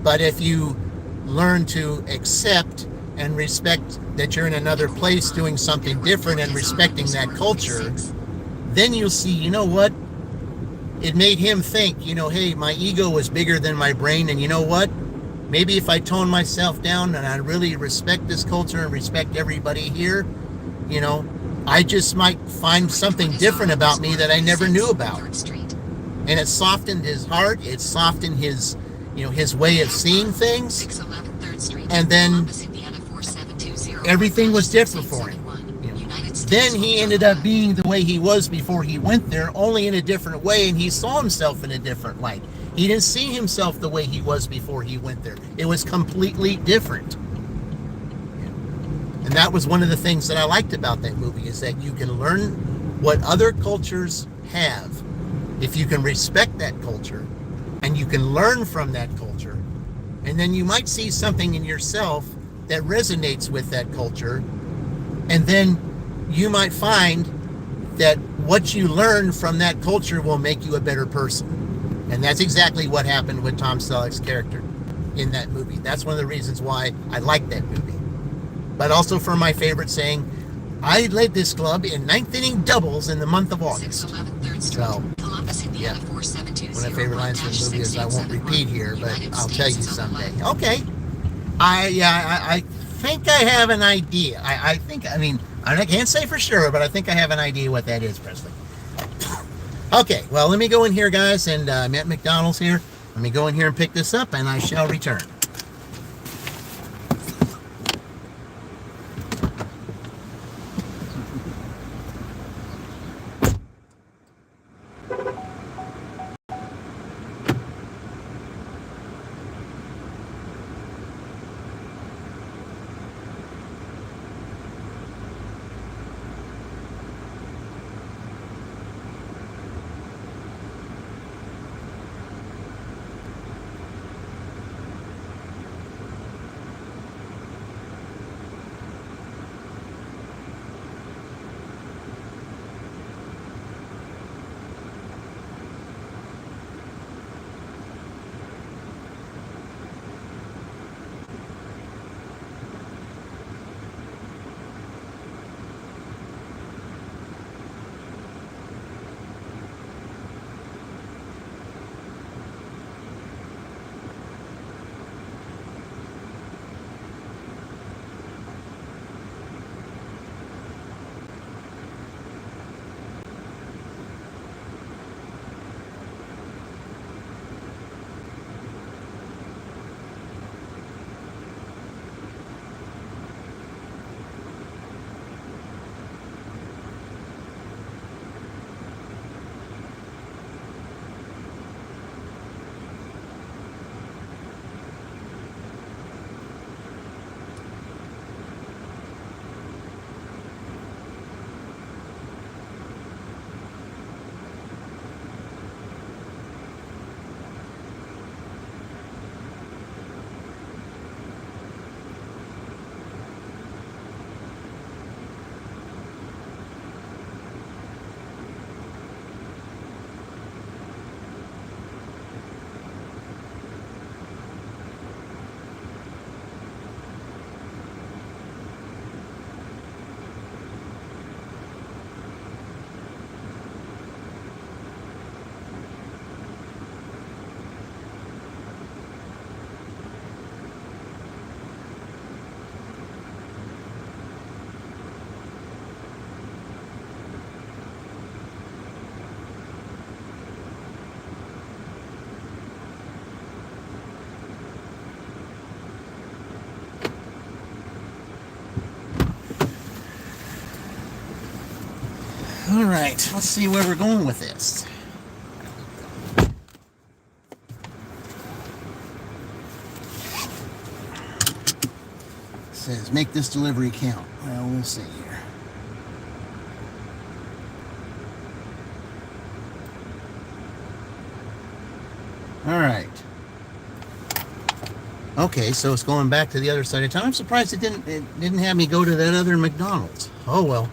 But if you learn to accept and respect that you're in another place doing something different and respecting that culture, then you'll see, you know what? It made him think, hey, my ego was bigger than my brain. And you know what? Maybe if I tone myself down and I really respect this culture and respect everybody here, I just might find something different about me that I never knew about. and it softened his heart. It softened his, his way of seeing things. 611 3rd Street. And then Columbus, Indiana 47220. everything was different for him. Then he ended up being the way he was before he went there, only in a different way, and he saw himself in a different light. He didn't see himself the way he was before he went there. It was completely different. And that was one of the things that I liked about that movie, is that you can learn what other cultures have if you can respect that culture, and you can learn from that culture, and then you might see something in yourself that resonates with that culture, and then you might find that what you learn from that culture will make you a better person. And that's exactly what happened with Tom Selleck's character in that movie. That's one of the reasons why I like that movie. But also for my favorite saying, I led this club in ninth inning doubles in the month of August. 611 3rd Street. So, Columbus, Indiana yeah. 47220. One of my favorite lines from the movie is, I won't repeat here, but I'll tell you someday. Okay. I think I have an idea. I can't say for sure, but I think I have an idea what that is, Presley. Okay, well, let me go in here, guys, and I'm at McDonald's here. Let me go in here and pick this up, and I shall return. All right, let's see where we're going with this. It says, make this delivery count. Well, we'll see here. All right. Okay, so it's going back to the other side of town. I'm surprised it didn't have me go to that other McDonald's. Oh, well.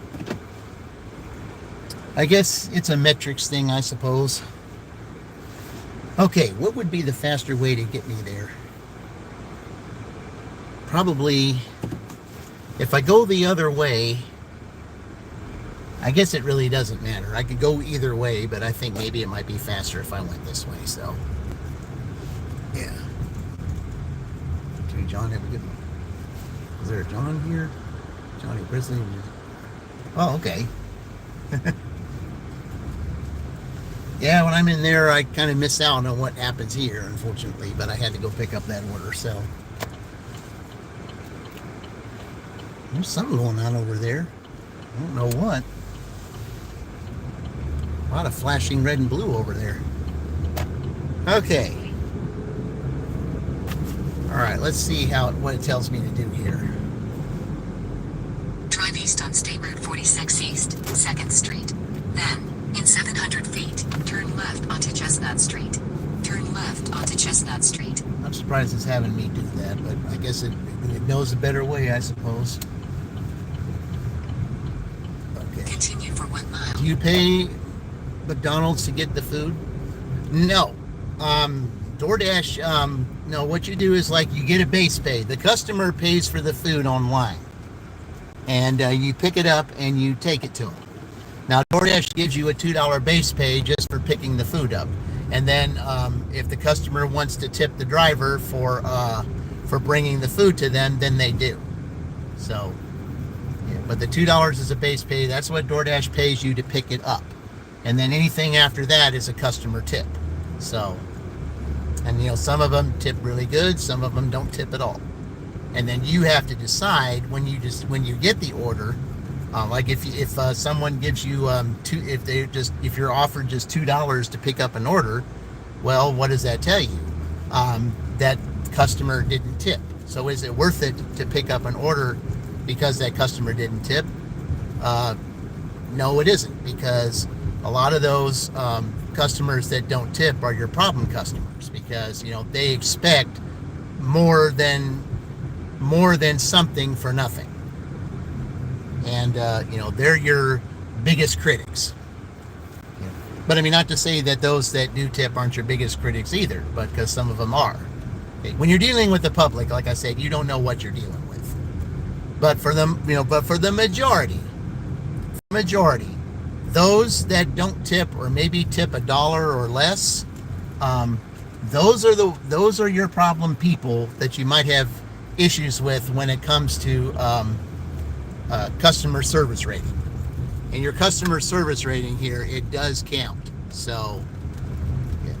I guess it's a metrics thing, I suppose. Okay, what would be the faster way to get me there? Probably, if I go the other way, I guess it really doesn't matter. I could go either way, but I think maybe it might be faster if I went this way, so. Yeah. Okay, John, have a good one. Is there a John here? Johnny Grizzly? Oh, okay. Yeah, when I'm in there, I kind of miss out on what happens here, unfortunately. But I had to go pick up that order, so there's something going on over there. I don't know what. A lot of flashing red and blue over there. Okay. All right, let's see what it tells me to do here. Drive east on State Route 46 East, 2nd Street. Then, in 700 feet, turn left onto Chestnut Street. Turn left onto Chestnut Street. I'm surprised it's having me do that, but I guess it knows a better way, I suppose. Okay. Continue for 1 mile. Do you pay McDonald's to get the food? No. DoorDash, no, what you do is like you get a base pay. The customer pays for the food online. And you pick it up and you take it to them. Now, DoorDash gives you a $2 base pay just for picking the food up. And then if the customer wants to tip the driver for bringing the food to them, then they do. So, yeah, but the $2 is a base pay. That's what DoorDash pays you to pick it up. And then anything after that is a customer tip. So, and you know, some of them tip really good, some of them don't tip at all. And then you have to decide when you get the order, like if someone gives you if you're offered just $2 to pick up an order, well, what does that tell you? That customer didn't tip. So is it worth it to pick up an order because that customer didn't tip? No, it isn't, because a lot of those customers that don't tip are your problem customers, because you know they expect more than something for nothing, and you know they're your biggest critics. But I mean, not to say that those that do tip aren't your biggest critics either, but because some of them are. Okay. When you're dealing with the public, like I said, you don't know what you're dealing with. But for them, you know, but for the majority, those that don't tip, or maybe tip $1 or less, those are your problem people that you might have issues with when it comes to customer service rating. And your customer service rating here, it does count. So yeah.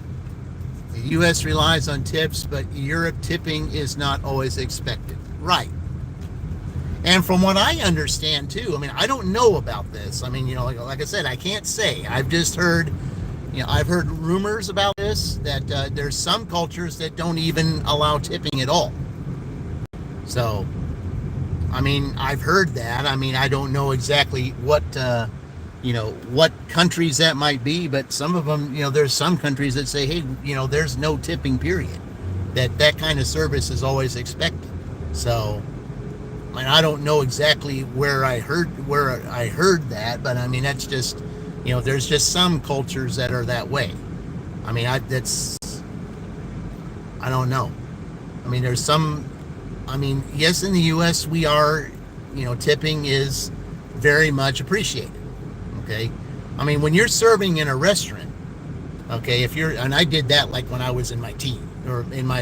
The U.S. relies on tips, but Europe tipping is not always expected. Right. And from what I understand too, I mean, I don't know about this. I mean, you know, like I said, I can't say. I've just heard, you know, I've heard rumors about this, that there's some cultures that don't even allow tipping at all. So, I mean, I've heard that. I mean, I don't know exactly what, you know, what countries that might be, but some of them, you know, there's some countries that say, hey, you know, there's no tipping period. That kind of service is always expected. So, I mean, I don't know exactly where I heard that, but I mean, that's just, you know, there's just some cultures that are that way. I mean, I don't know. I mean, there's some, I mean, yes, in the U.S. we are, you know, tipping is very much appreciated. Okay. I mean, when you're serving in a restaurant, okay, and I did that like when I was in my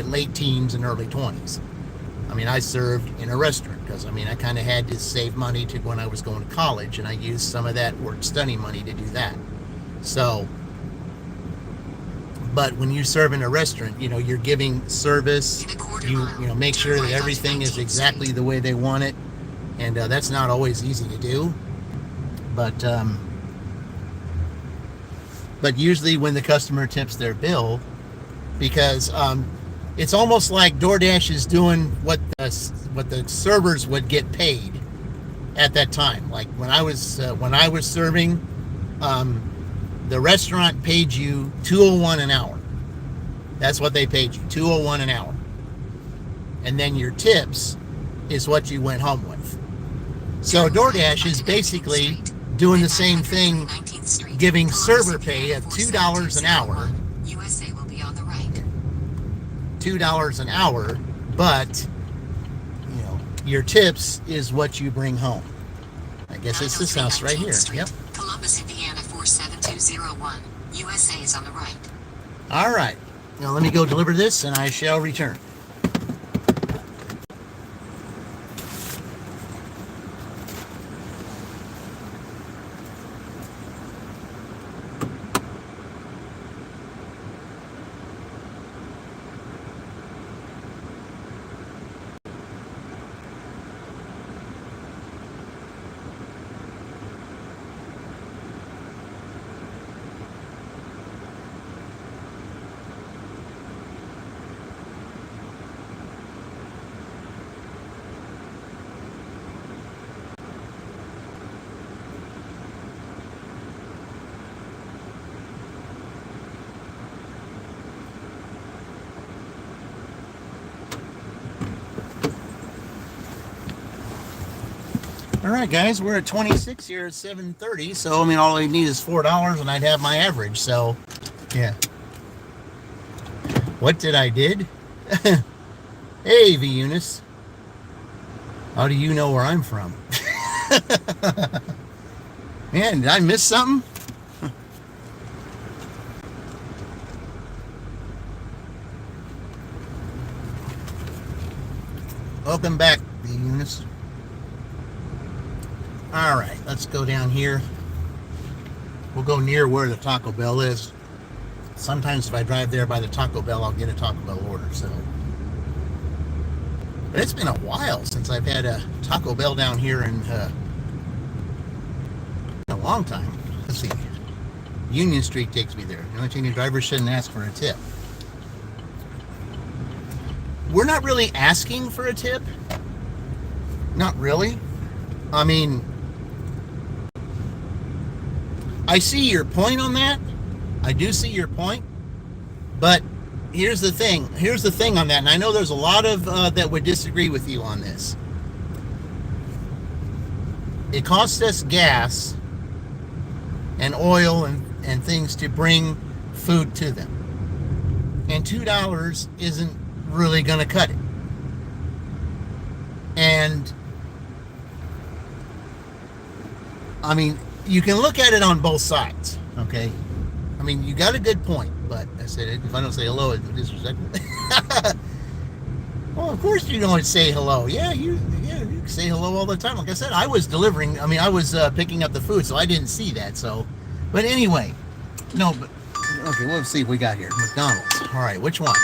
late teens and early 20s. I mean, I served in a restaurant because, I mean, I kind of had to save money to when I was going to college, and I used some of that work study money to do that. So, but when you serve in a restaurant, you know, you're giving service, you know, make sure that everything is exactly the way they want it, and that's not always easy to do. But usually when the customer tips their bill, because it's almost like DoorDash is doing what the servers would get paid at that time. Like when I was serving, the restaurant paid you $2.01 an hour. That's what they paid you, $2.01 an hour. And then your tips is what you went home with. So DoorDash is basically doing the same thing, giving server pay of $2 an hour. USA will be on the right. $2 an hour, but you know, your tips is what you bring home. I guess it's this house right here. Yep. Columbus, Indiana 47201. USA is on the right. All right. Now let me go deliver this, and I shall return. All right, guys, we're at 26 here at 7:30. So I mean, all I need is $4, and I'd have my average. So, yeah. What did I did? Hey, V Eunice. How do you know where I'm from? Man, did I miss something? Welcome back, V Eunice. All right, let's go down here. We'll go near where the Taco Bell is. Sometimes if I drive there by the Taco Bell, I'll get a Taco Bell order. So, but it's been a while since I've had a Taco Bell down here in a long time. Let's see. Union Street takes me there. The only thing, the driver shouldn't ask for a tip. We're not really asking for a tip. Not really. I mean, I see your point on that. I do see your point. But here's the thing. Here's the thing on that. And I know there's a lot of that would disagree with you on this. It costs us gas and oil and things to bring food to them. And $2 isn't really going to cut it. And I mean, you can look at it on both sides, okay? I mean, you got a good point, but I said, if I don't say hello, it's disrespectful. Well, of course you don't say hello. Yeah, you say hello all the time. Like I said, I was delivering. I mean, I was picking up the food, so I didn't see that. So, but anyway, no, but okay. We'll see what we got here. McDonald's. All right, which one?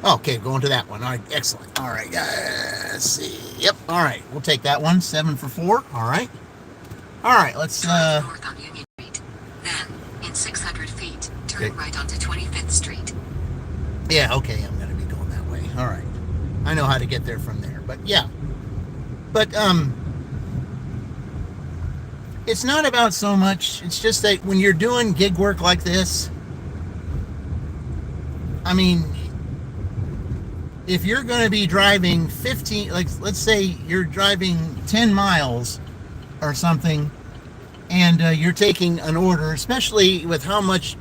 Okay, going to that one. All right, excellent. All right, let's see. Yep. All right, we'll take that one. 7 for $4. All right. All right, let's. North on Union Street. Then, in 600 feet, turn right onto 25th Street. Yeah. Okay, I'm gonna be going that way. All right. I know how to get there from there, but yeah. But it's not about so much. It's just that when you're doing gig work like this, I mean, if you're going to be driving 15, like let's say you're driving 10 miles or something, and you're taking an order, especially with how much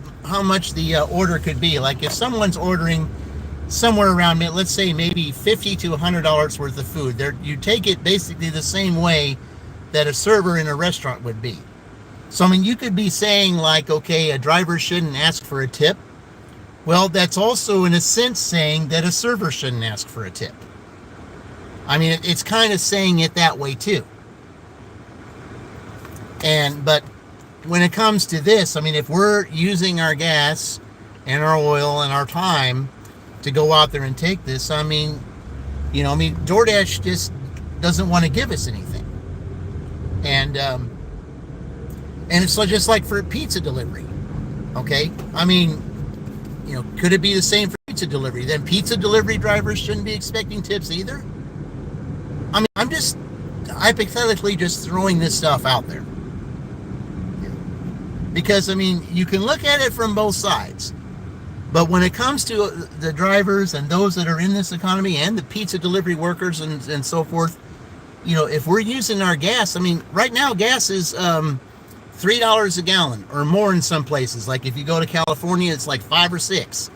the order could be. Like if someone's ordering somewhere around, let's say maybe $50 to $100 worth of food, you take it basically the same way that a server in a restaurant would be. So I mean, you could be saying like, okay, a driver shouldn't ask for a tip. Well, that's also in a sense saying that a server shouldn't ask for a tip. I mean, it's kind of saying it that way too. But when it comes to this, I mean, if we're using our gas and our oil and our time to go out there and take this, I mean, DoorDash just doesn't want to give us anything. And it's just like for pizza delivery. Okay? I mean, could it be the same for pizza delivery? Then pizza delivery drivers shouldn't be expecting tips either? I mean, I'm just hypothetically just throwing this stuff out there. Because, I mean, you can look at it from both sides. But when it comes to the drivers and those that are in this economy and the pizza delivery workers and so forth, if we're using our gas, I mean, right now gas is $3 a gallon or more in some places. Like if you go to California, it's like $5 or $6.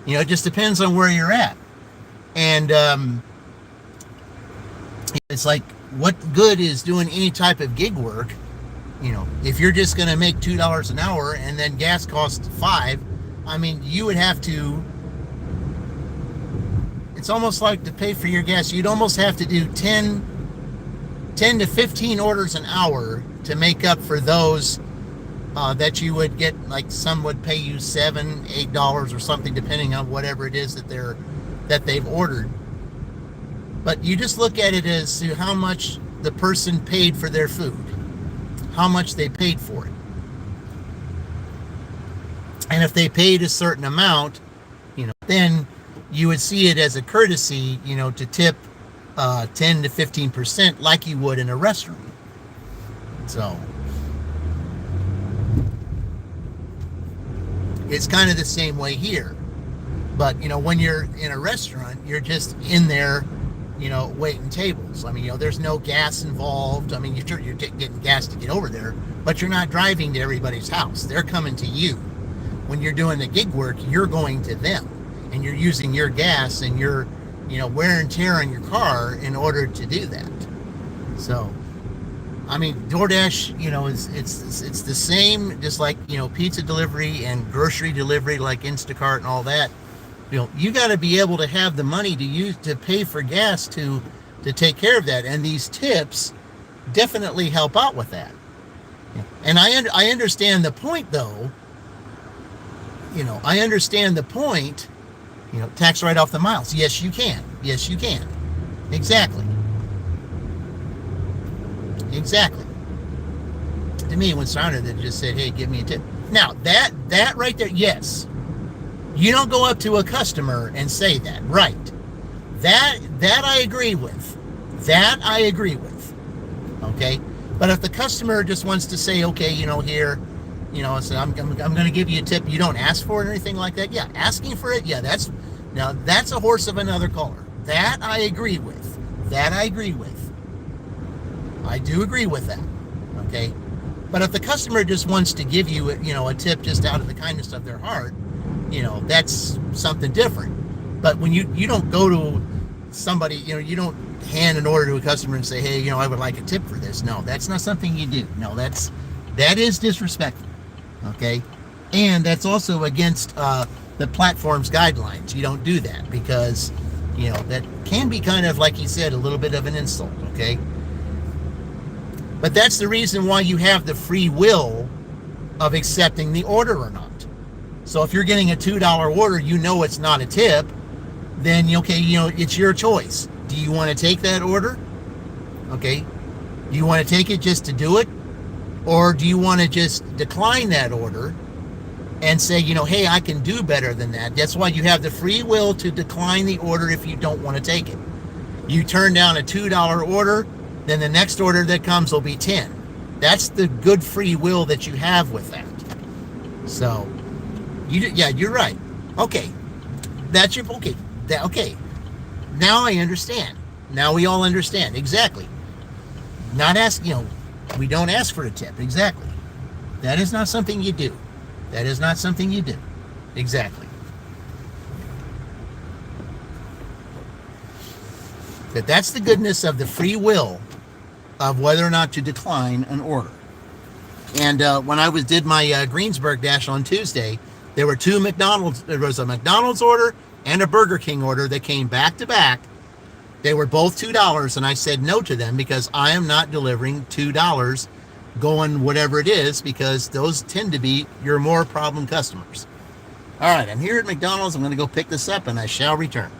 It just depends on where you're at. And it's like, what good is doing any type of gig work? If you're just going to make $2 an hour and then gas costs $5, I mean, you would have to. It's almost like to pay for your gas, you'd almost have to do 10 to 15 orders an hour to make up for those that you would get. Like some would pay you $7, $8 or something, depending on whatever it is that they've ordered. But you just look at it as to how much the person paid for their food, how much they paid for it. And if they paid a certain amount, then you would see it as a courtesy, to tip 10 to 15% like you would in a restaurant. So it's kind of the same way here. But when you're in a restaurant, you're just in there waiting tables. I mean, there's no gas involved. I mean, you're getting gas to get over there, but you're not driving to everybody's house. They're coming to you. When you're doing the gig work, you're going to them, and you're using your gas and your, wear and tear on your car in order to do that. So, I mean, DoorDash, it's the same, just like, pizza delivery and grocery delivery, like Instacart and all that. You got to be able to have the money to pay for gas to take care of that. And these tips definitely help out with that. And I understand the point, though. I understand the point. Tax right off the miles. Yes, you can. Yes, you can. Exactly. To me, when Sandra just said, "Hey, give me a tip." Now that right there, yes. You don't go up to a customer and say that, right? That I agree with. Okay, but if the customer just wants to say, okay, here, so I'm going to give you a tip. You don't ask for it or anything like that. Yeah, asking for it. Yeah, that's a horse of another color. That I agree with. I do agree with that. Okay, but if the customer just wants to give you, a tip just out of the kindness of their heart, that's something different. But when you don't go to somebody, you don't hand an order to a customer and say, hey, I would like a tip for this. No, that's not something you do. No, that is disrespectful. Okay, and that's also against the platform's guidelines. You don't do that because that can be kind of, like you said, a little bit of an insult. Okay, but that's the reason why you have the free will of accepting the order or not. So if you're getting a $2 order, it's not a tip, then it's your choice. Do you want to take that order? Okay. Do you want to take it just to do it? Or do you want to just decline that order and say, hey, I can do better than that? That's why you have the free will to decline the order if you don't want to take it. You turn down a $2 order, then the next order that comes will be 10. That's the good free will that you have with that. So, you're right. Okay. That's your, okay. Okay. Now I understand. Now we all understand. Exactly. Not ask, we don't ask for a tip. Exactly. That is not something you do. Exactly. But that's the goodness of the free will of whether or not to decline an order. And when I did my Greensburg Dash on Tuesday, there were two McDonald's. There was a McDonald's order and a Burger King order that came back to back. They were both $2, and I said no to them because I am not delivering $2 going whatever it is, because those tend to be your more problem customers. All right, I'm here at McDonald's. I'm going to go pick this up, and I shall return.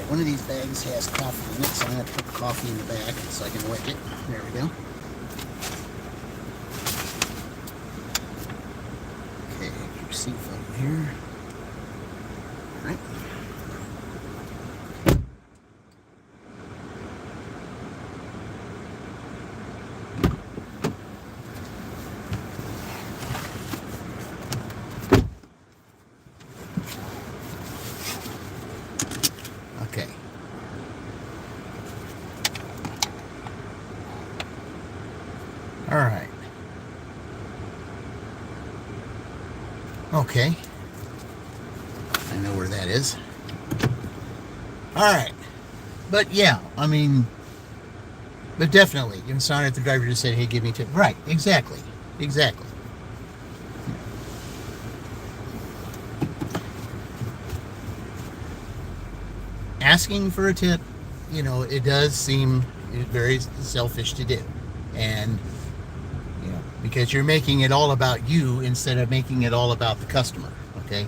one of these bags has coffee in it, so I'm going to put the coffee in the bag so I can wick it. There we go. Okay, receipt over here. All right. Okay. All right. Okay. I know where that is. All right. But yeah, I mean, but definitely, you can sign at the driver just said, hey, give me a tip. Right. Exactly. Exactly. Asking for a tip, you know, it does seem very selfish to do. And, you know, because you're making it all about you instead of making it all about the customer. Okay.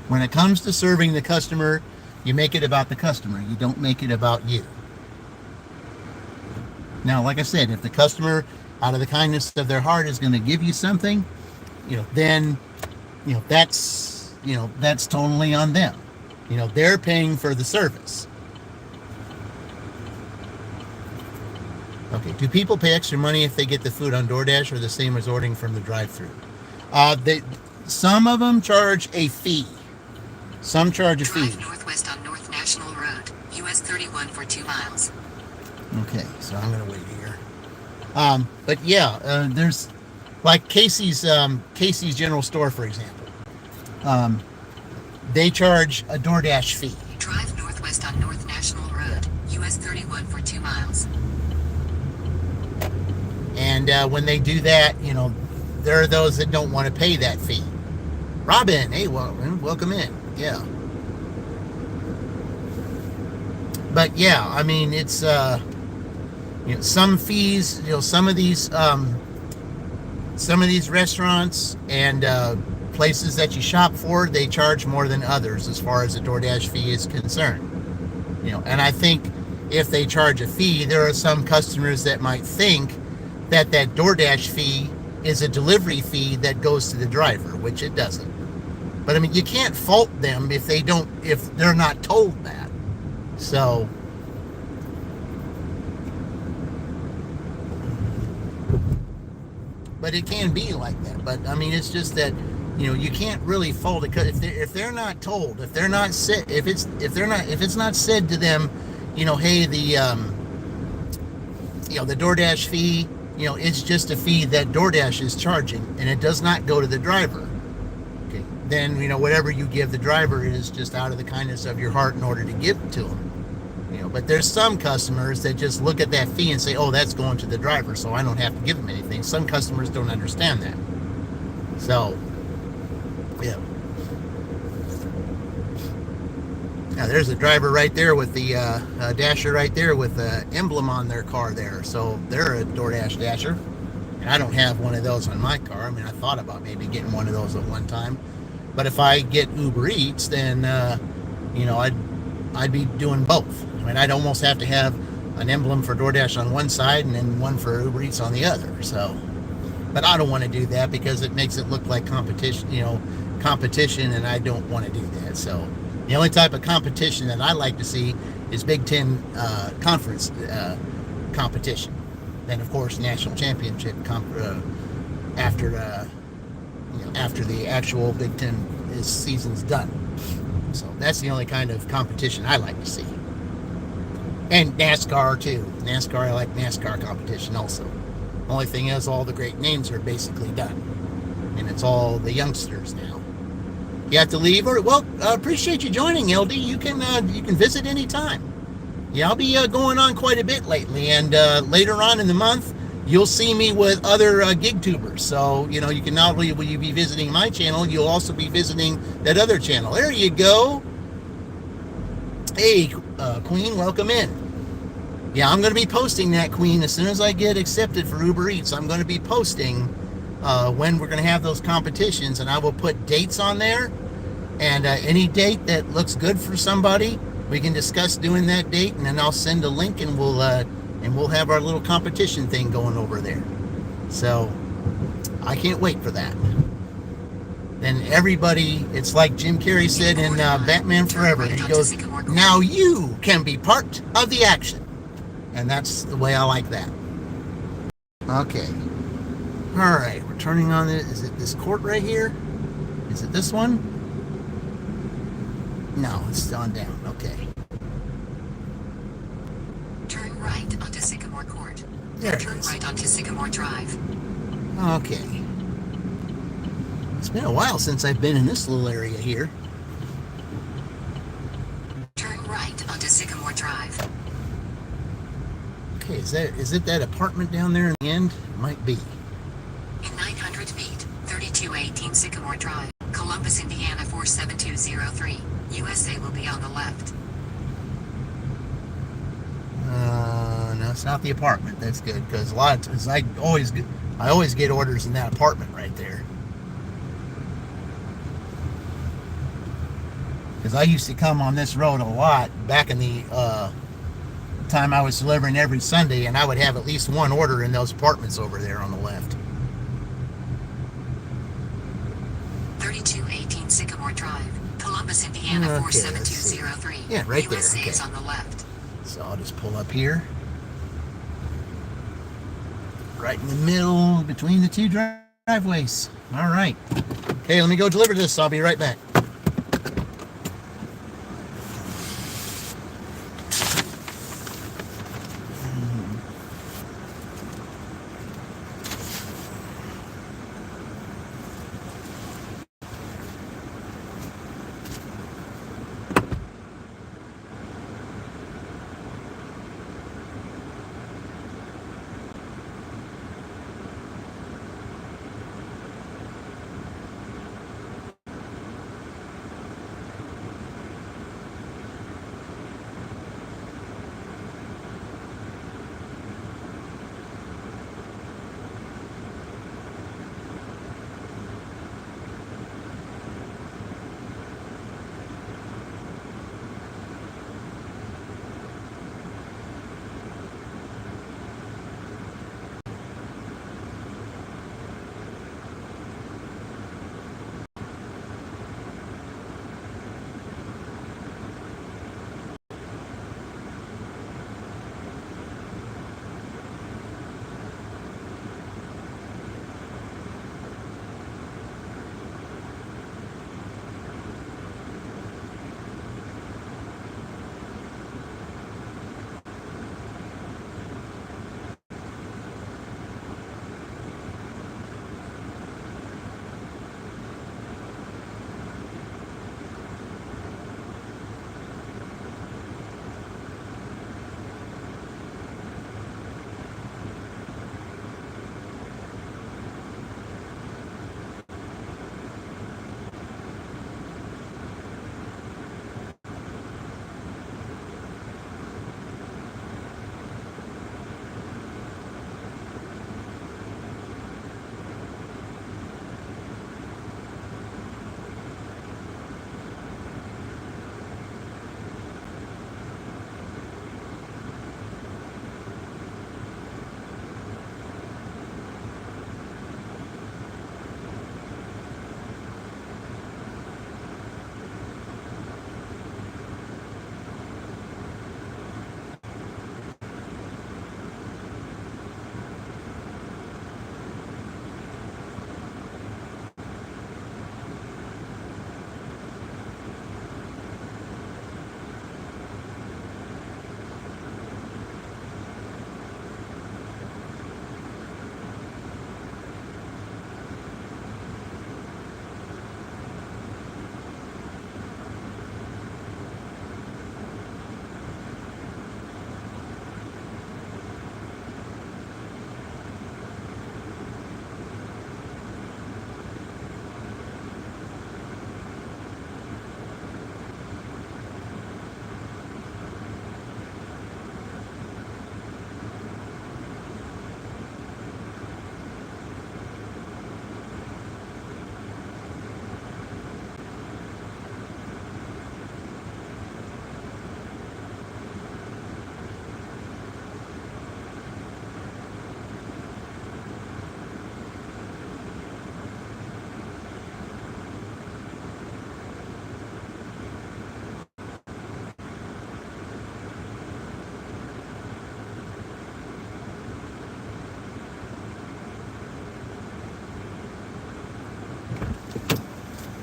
When it comes to serving the customer, you make it about the customer. You don't make it about you. Now, like I said, if the customer, out of the kindness of their heart, is going to give you something, you know, then, you know, that's totally on them. You know, they're paying for the service. Okay, do people pay extra money if they get the food on DoorDash or the same as ordering from the drive-thru? Some of them charge a fee. Some charge a fee. Drive northwest on North National Road, US 31 for 2 miles. Okay, so I'm going to wait here. But yeah, there's like Casey's General Store, for example. They charge a DoorDash fee. Drive northwest on North National Road, US 31 for 2 miles. And when they do that, you know, there are those that don't want to pay that fee. Robin, hey, welcome in. Yeah. But yeah, I mean, it's you know, some fees, you know, some of these restaurants and places that you shop for, they charge more than others as far as the DoorDash fee is concerned. You know, and I think if they charge a fee, there are some customers that might think that DoorDash fee is a delivery fee that goes to the driver, which it doesn't. But I mean, you can't fault them if they're not told that. So, but it can be like that. But I mean, it's just that, you know, you can't really fault it, because if they're not told, if it's not said to them, you know, hey, the DoorDash fee, you know, it's just a fee that DoorDash is charging, and it does not go to the driver. Okay, then, you know, whatever you give the driver is just out of the kindness of your heart in order to give it to them. You know, but there's some customers that just look at that fee and say, oh, that's going to the driver, so I don't have to give them anything. Some customers don't understand that. So, yeah. Now, there's a driver right there with the dasher right there with the emblem on their car there. So they're a DoorDash dasher. And I don't have one of those on my car. I mean, I thought about maybe getting one of those at one time. But if I get Uber Eats, then, you know, I'd be doing both. I mean, I'd almost have to have an emblem for DoorDash on one side and then one for Uber Eats on the other. So, but I don't want to do that because it makes it look like competition, and I don't want to do that. So the only type of competition that I like to see is Big Ten conference competition. Then, of course, national championship after the actual Big Ten season's done. So that's the only kind of competition I like to see. And NASCAR too. I like NASCAR competition also. Only thing is, all the great names are basically done, and it's all the youngsters now. You have to leave, or well, appreciate you joining, LD. You can visit anytime. Yeah, I'll be going on quite a bit lately, and later on in the month, you'll see me with other gig tubers. So, you know, you can not only will you be visiting my channel, you'll also be visiting that other channel. There you go. Hey, Queen, welcome in. Yeah, I'm going to be posting that, Queen, as soon as I get accepted for Uber Eats. I'm going to be posting when we're going to have those competitions, and I will put dates on there. And any date that looks good for somebody, we can discuss doing that date, and then I'll send a link, and we'll have our little competition thing going over there. So I can't wait for that. Then everybody, it's like Jim Carrey said in Batman Forever. He goes, "Now you can be part of the action," and that's the way I like that. Okay. All right, we're turning on it. Is it this court right here? Is it this one? No, it's on down. Okay. Turn right onto Sycamore Court. There it Turn is. right onto Sycamore Drive. Okay. It's been a while since I've been in this little area here. Turn right onto Sycamore Drive. Okay, is it that apartment down there in the end? Might be. In 900 feet, 3218 Sycamore Drive, Columbus, Indiana 47203. USA will be on the left. No, it's not the apartment. That's good, because a lot of times I always get orders in that apartment right there. Because I used to come on this road a lot back in the time I was delivering every Sunday, and I would have at least one order in those apartments over there on the left. 3218 Sycamore Drive, Columbus, Indiana Okay, 47203. Yeah, right there. USA is Okay. on the left. So I'll just pull up here. Right in the middle between the two driveways. All right. Okay, let me go deliver this. I'll be right back.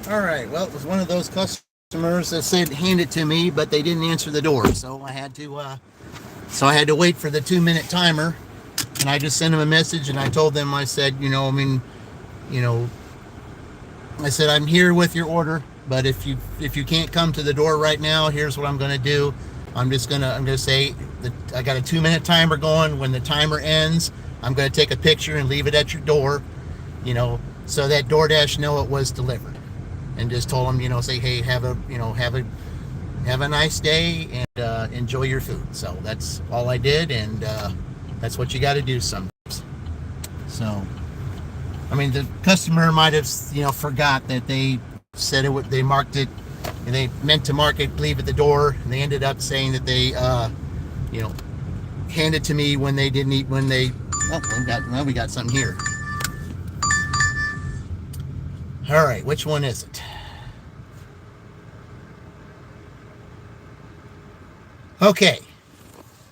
All right. Well, it was one of those customers that said hand it to me, but they didn't answer the door, so I had to wait for the 2-minute timer, and I just sent them a message and I told them, I said, you know, I said, I'm here with your order, but if you can't come to the door right now, here's what I'm going to do. I'm going to say that I got a 2-minute timer going. When the timer ends, I'm going to take a picture and leave it at your door, so that DoorDash know it was delivered. And just told them, say, hey, have a nice day and enjoy your food. So that's all I did, and that's what you got to do sometimes. So, I mean, the customer might have, forgot that they said they marked it, and they meant to mark it, leave at the door, and they ended up saying that they, handed to me when they didn't eat, we got something here. All right, which one is it? Okay,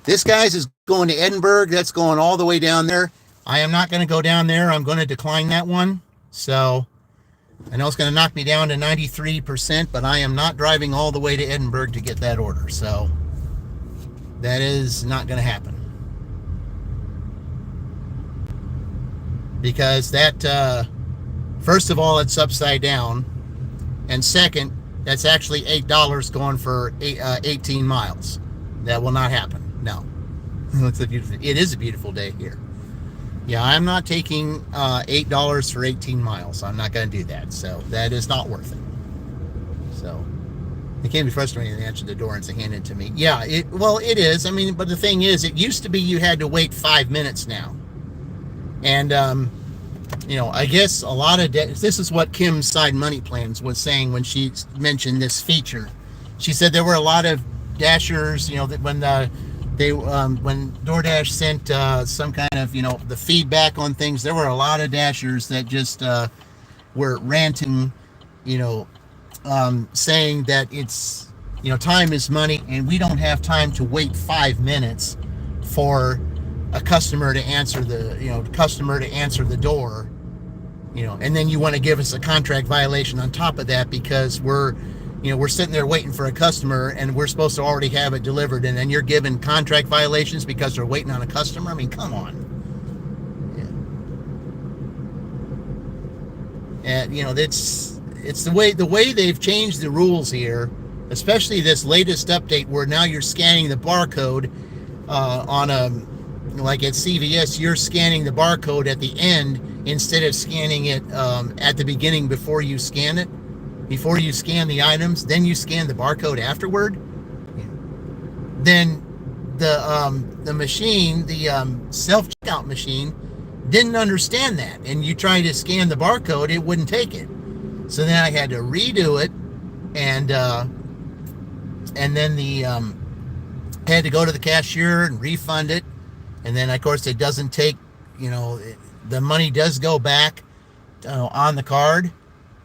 this guy's is going to Edinburgh. That's going all the way down there. I am not going to go down there. I'm going to decline that one. So I know it's going to knock me down to 93%, but I am not driving all the way to Edinburgh to get that order. So that is not going to happen. Because that, first of all, it's upside down. And second, that's actually $8 going for 18 miles. That will not happen. No. It is a beautiful day here. Yeah, I'm not taking $8 for 18 miles. I'm not going to do that. So that is not worth it. So it can be frustrating to answer the door and say, hand it to me. Yeah, it is. I mean, but the thing is, it used to be you had to wait 5 minutes now. And, I guess a lot of this is what Kim's Side Money Plans was saying when she mentioned this feature. She said there were a lot of dashers, that when when DoorDash sent some kind of, the feedback on things, there were a lot of dashers that just were ranting, saying that it's, time is money, and we don't have time to wait 5 minutes for a customer to answer the door, and then you want to give us a contract violation on top of that because we're sitting there waiting for a customer and we're supposed to already have it delivered, and then you're giving contract violations because they're waiting on a customer. I mean, come on. Yeah. And it's the way they've changed the rules here, especially this latest update where now you're scanning the barcode like at CVS, you're scanning the barcode at the end instead of scanning it at the beginning before you scan it. Before you scan the items, then you scan the barcode afterward. Then the machine, the self-checkout machine, didn't understand that, and you tried to scan the barcode, it wouldn't take it. So then I had to redo it, and then had to go to the cashier and refund it, and then of course it doesn't take, the money does go back on the card.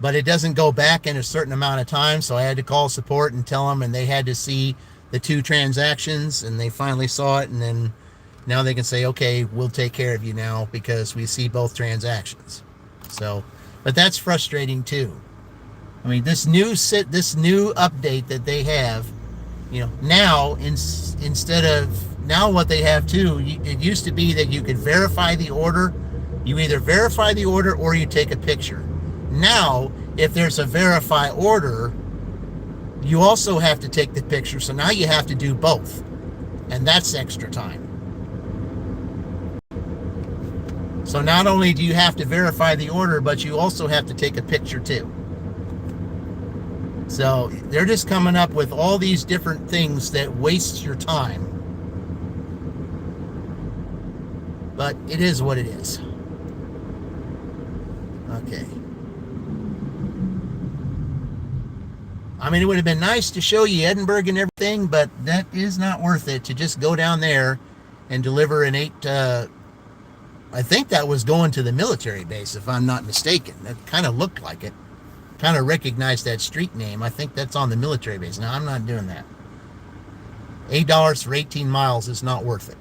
But it doesn't go back in a certain amount of time, so I had to call support and tell them, and they had to see the 2 transactions, and they finally saw it, and then now they can say, okay, we'll take care of you now because we see both transactions. So, but that's frustrating too. I mean, this new update that they have, now instead of now what they have too, it used to be that you could verify the order. You either verify the order or you take a picture. Now, if there's a verify order, you also have to take the picture. So now you have to do both. And that's extra time. So not only do you have to verify the order, but you also have to take a picture too. So they're just coming up with all these different things that waste your time. But it is what it is. Okay. I mean, it would have been nice to show you Edinburgh and everything, but that is not worth it to just go down there and deliver an 8, I think that was going to the military base, if I'm not mistaken. That kind of looked like it. Kind of recognized that street name. I think that's on the military base. Now, I'm not doing that. $8 for 18 miles is not worth it.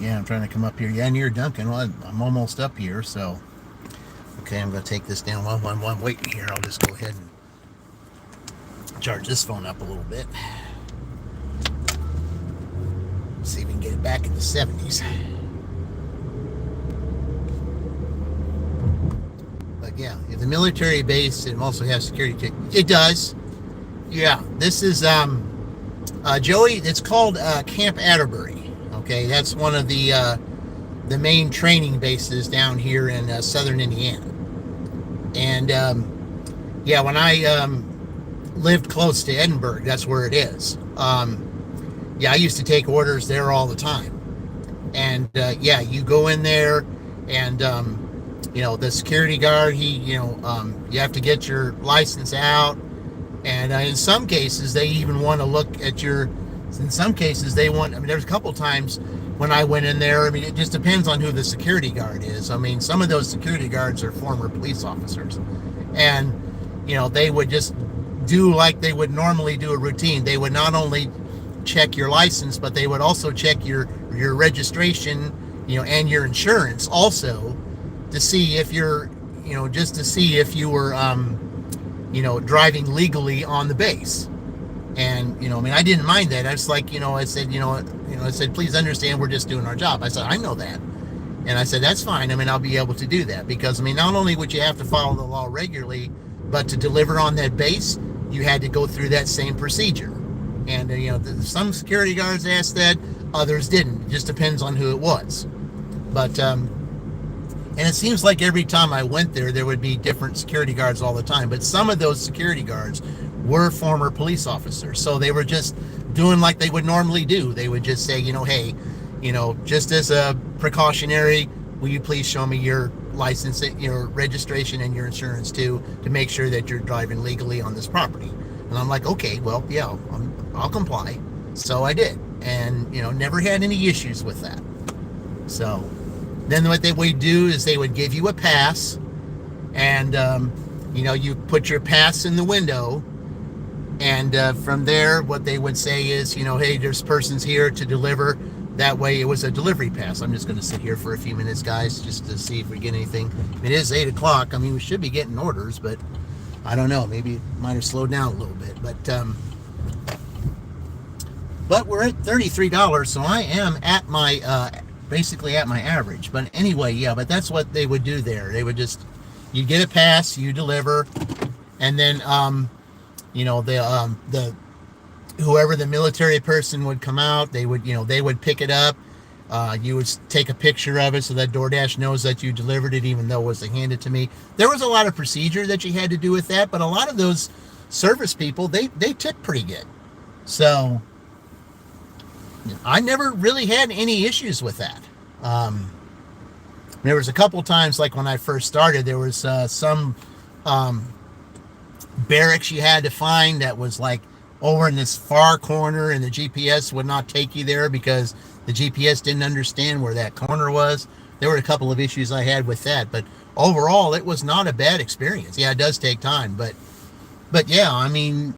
Yeah, I'm trying to come up here. Yeah, near Duncan. Well, I'm almost up here, so. Okay, I'm going to take this down. While I'm waiting here, I'll just go ahead and charge this phone up a little bit. See if we can get it back in the 70s. But yeah, if the military base, it also has security. It does. Yeah, this is Joey. It's called Camp Atterbury. Okay, that's one of the main training bases down here in southern Indiana. And yeah, when I lived close to Edinburgh, that's where it is. Yeah, I used to take orders there all the time. And yeah, you go in there, and the security guard, you have to get your license out. And in some cases, they even want to look at your. In some cases, they want. I mean, there's a couple times when I went in there. I mean, it just depends on who the security guard is. I mean, some of those security guards are former police officers, and they would just do like they would normally do a routine. They would not only check your license, but they would also check your registration, and your insurance also, to see if you're, just to see if you were, driving legally on the base. And, I mean, I didn't mind that. I was like, I said, please understand, we're just doing our job. I said, I know that. And I said, that's fine. I mean, I'll be able to do that because, I mean, not only would you have to follow the law regularly, but to deliver on that base, you had to go through that same procedure. And, some security guards asked that, others didn't. It just depends on who it was. But, and it seems like every time I went there would be different security guards all the time. But some of those security guards were former police officers. So they were just doing like they would normally do. They would just say, hey, just as a precautionary, will you please show me your license, your registration and your insurance too, to make sure that you're driving legally on this property. And I'm like, okay, well, yeah, I'll comply. So I did. And, never had any issues with that. So then what they would do is they would give you a pass, and, you put your pass in the window, and from there, what they would say is, hey, there's persons here to deliver. That way it was a delivery pass. I'm just going to sit here for a few minutes, guys, just to see if we get anything. It is 8 o'clock. I mean, we should be getting orders, but I don't know. Maybe it might have slowed down a little bit. But we're at $33, so I am at my, basically at my average. But anyway, yeah, but that's what they would do there. They would just, you get a pass, you deliver, and then, whoever the military person would come out, they would pick it up. You would take a picture of it so that DoorDash knows that you delivered it, even though it was handed to me. There was a lot of procedure that you had to do with that, but a lot of those service people, they tip pretty good. So I never really had any issues with that. There was a couple times, like when I first started, there was some barracks you had to find that was like over in this far corner, and the GPS would not take you there because the GPS didn't understand where that corner was. There were a couple of issues I had with that, but overall it was not a bad experience. Yeah, it does take time, but yeah, I mean,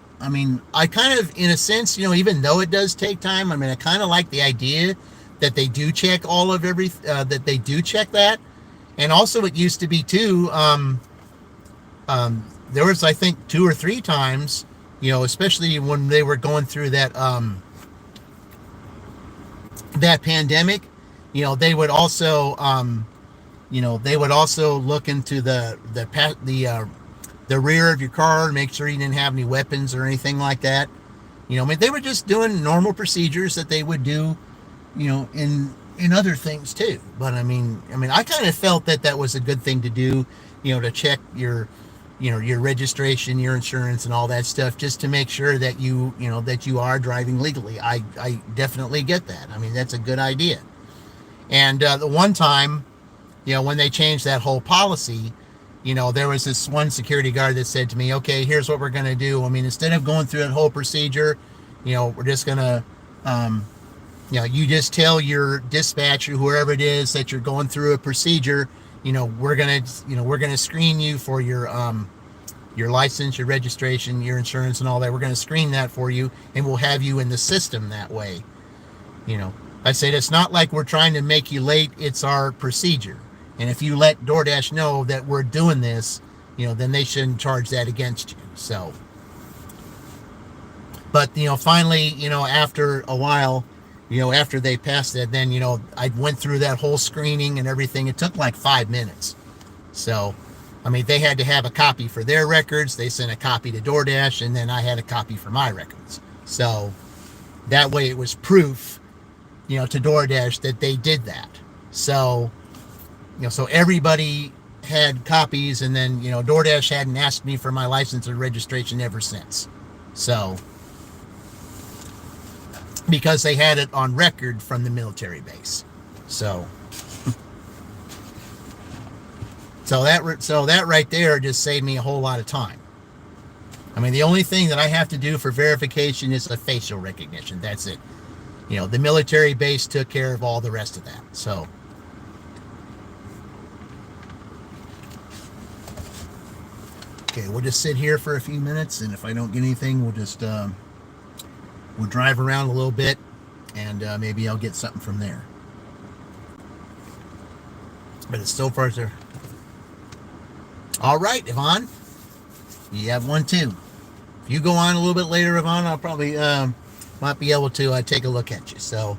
I kind of, in a sense, even though it does take time, I mean, I kind of like the idea that they do check all of that they do check that. And also it used to be too, there was, I think, 2 or 3 times, especially when they were going through that that pandemic, they would also, look into the rear of your car and make sure you didn't have any weapons or anything like that. I mean, they were just doing normal procedures that they would do, in other things too. But I mean, I kind of felt that was a good thing to do, to check your registration, your insurance, and all that stuff, just to make sure that that you are driving legally. I definitely get that. I mean, that's a good idea. And the one time, when they changed that whole policy, there was this one security guard that said to me, okay, here's what we're going to do. I mean, instead of going through that whole procedure, we're just going to, you just tell your dispatcher, whoever it is, that you're going through a procedure. We're going to screen you for your license, your registration, your insurance, and all that. We're going to screen that for you, and we'll have you in the system that way. I said, it's not like we're trying to make you late. It's our procedure. And if you let DoorDash know that we're doing this, then they shouldn't charge that against you. So, but, finally, after a while, after they passed it, then, I went through that whole screening and everything. It took like 5 minutes. So, I mean, they had to have a copy for their records. They sent a copy to DoorDash, and then I had a copy for my records. So that way it was proof, to DoorDash that they did that. So, so everybody had copies, and then, DoorDash hadn't asked me for my license or registration ever since. So, because they had it on record from the military base. So that right there just saved me a whole lot of time. I mean, the only thing that I have to do for verification is a facial recognition. That's it. The military base took care of all the rest of that. So, okay, we'll just sit here for a few minutes, and if I don't get anything, we'll just we'll drive around a little bit, and maybe I'll get something from there. But it's so far there. All right, Yvonne, you have one too. If you go on a little bit later, Yvonne, I'll probably might be able to take a look at you. So,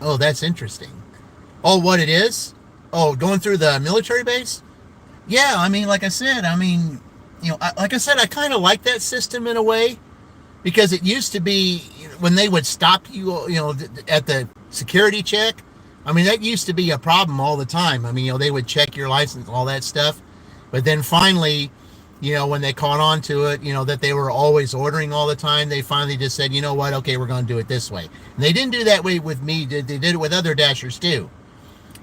oh, that's interesting. Oh, what it is? Oh, going through the military base? Yeah, I mean, like I said, I kind of like that system in a way, because it used to be when they would stop you, at the security check. I mean, that used to be a problem all the time. I mean, they would check your license, all that stuff. But then finally, when they caught on to it, that they were always ordering all the time, they finally just said, you know what, okay, we're going to do it this way. And they didn't do that way with me. They did it with other Dashers too.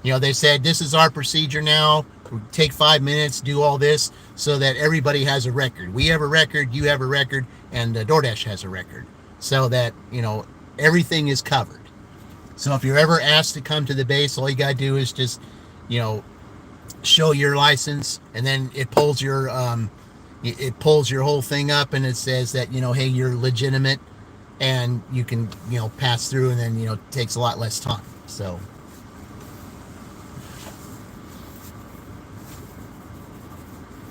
They said, this is our procedure now. Take 5 minutes, do all this, so that everybody has a record. We have a record, you have a record, and DoorDash has a record. So that, everything is covered. So if you're ever asked to come to the base, all you got to do is just, show your license, and then it pulls your whole thing up, and it says that, hey, you're legitimate, and you can, pass through, and then, it takes a lot less time. So,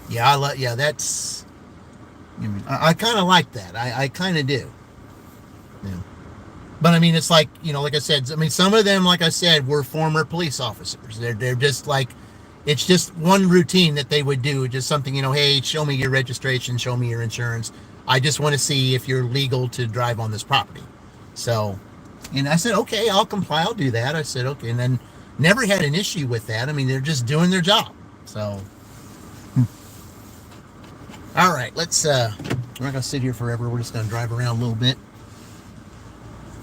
yeah, that's, I kind of like that. I kind of do. Yeah. But I mean, it's like, like I said, I mean, some of them, like I said, were former police officers. They're just like, it's just one routine that they would do, just something, hey, show me your registration, show me your insurance. I just want to see if you're legal to drive on this property. So, and I said, okay, I'll comply, I'll do that. I said, okay, and then never had an issue with that. I mean, they're just doing their job. So, all right, we're not going to sit here forever. We're just going to drive around a little bit.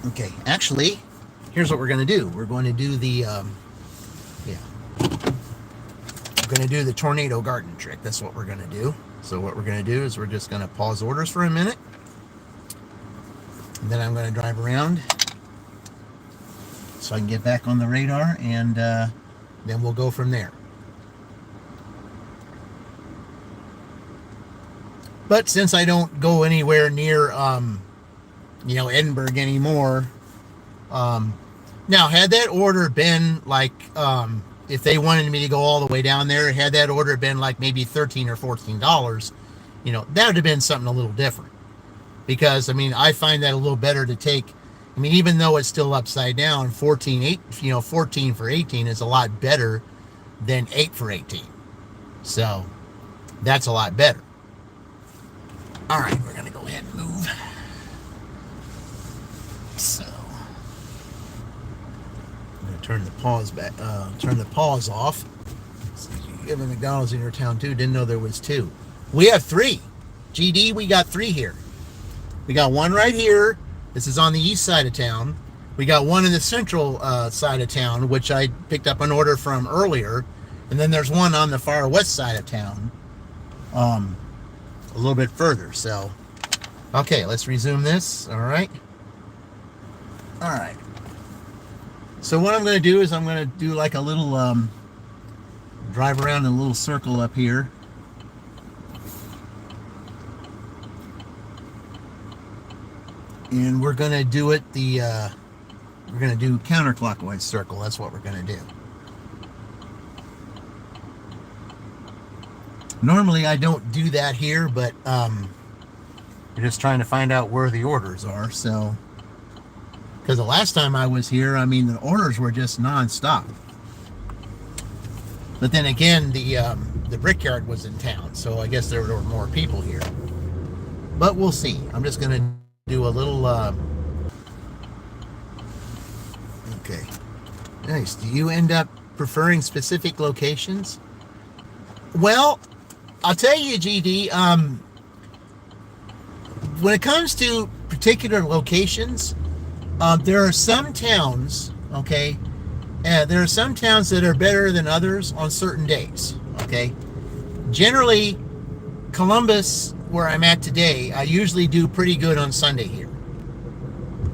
Okay, actually, here's what we're going to do. We're going to do the, we're going to do the tornado garden trick. That's what we're going to do. So what we're going to do is we're just going to pause orders for a minute. And then I'm going to drive around so I can get back on the radar, and then we'll go from there. But since I don't go anywhere near, Edinburgh anymore. Now, had that order been like, if they wanted me to go all the way down there, had that order been like maybe $13 or $14, that would have been something a little different. Because, I mean, I find that a little better to take. I mean, even though it's still upside down, 14 for 18 is a lot better than 8 for 18. So, that's a lot better. All right, we're going to go ahead and move. So, I'm going to turn the pause off. So you have a McDonald's in your town too. Didn't know there was 2. We have 3. GD, we got 3 here. We got one right here. This is on the east side of town. We got one in the central side of town, which I picked up an order from earlier. And then there's one on the far west side of town, a little bit further. So, okay, let's resume this. All right. All right. So what I'm going to do is I'm going to do like a little drive around in a little circle up here. And we're going to do it we're going to do counterclockwise circle. That's what we're going to do. Normally I don't do that here, but we're just trying to find out where the orders are. So, because the last time I was here, I mean, the orders were just nonstop. But then again, the brickyard was in town, so I guess there were more people here. But we'll see. I'm just going to do a little. Okay. Nice. Do you end up preferring specific locations? Well, I'll tell you, GD. When it comes to particular locations, there are some towns. Okay. There are some towns that are better than others on certain days. Okay. Generally, Columbus, where I'm at today, I usually do pretty good on Sunday here.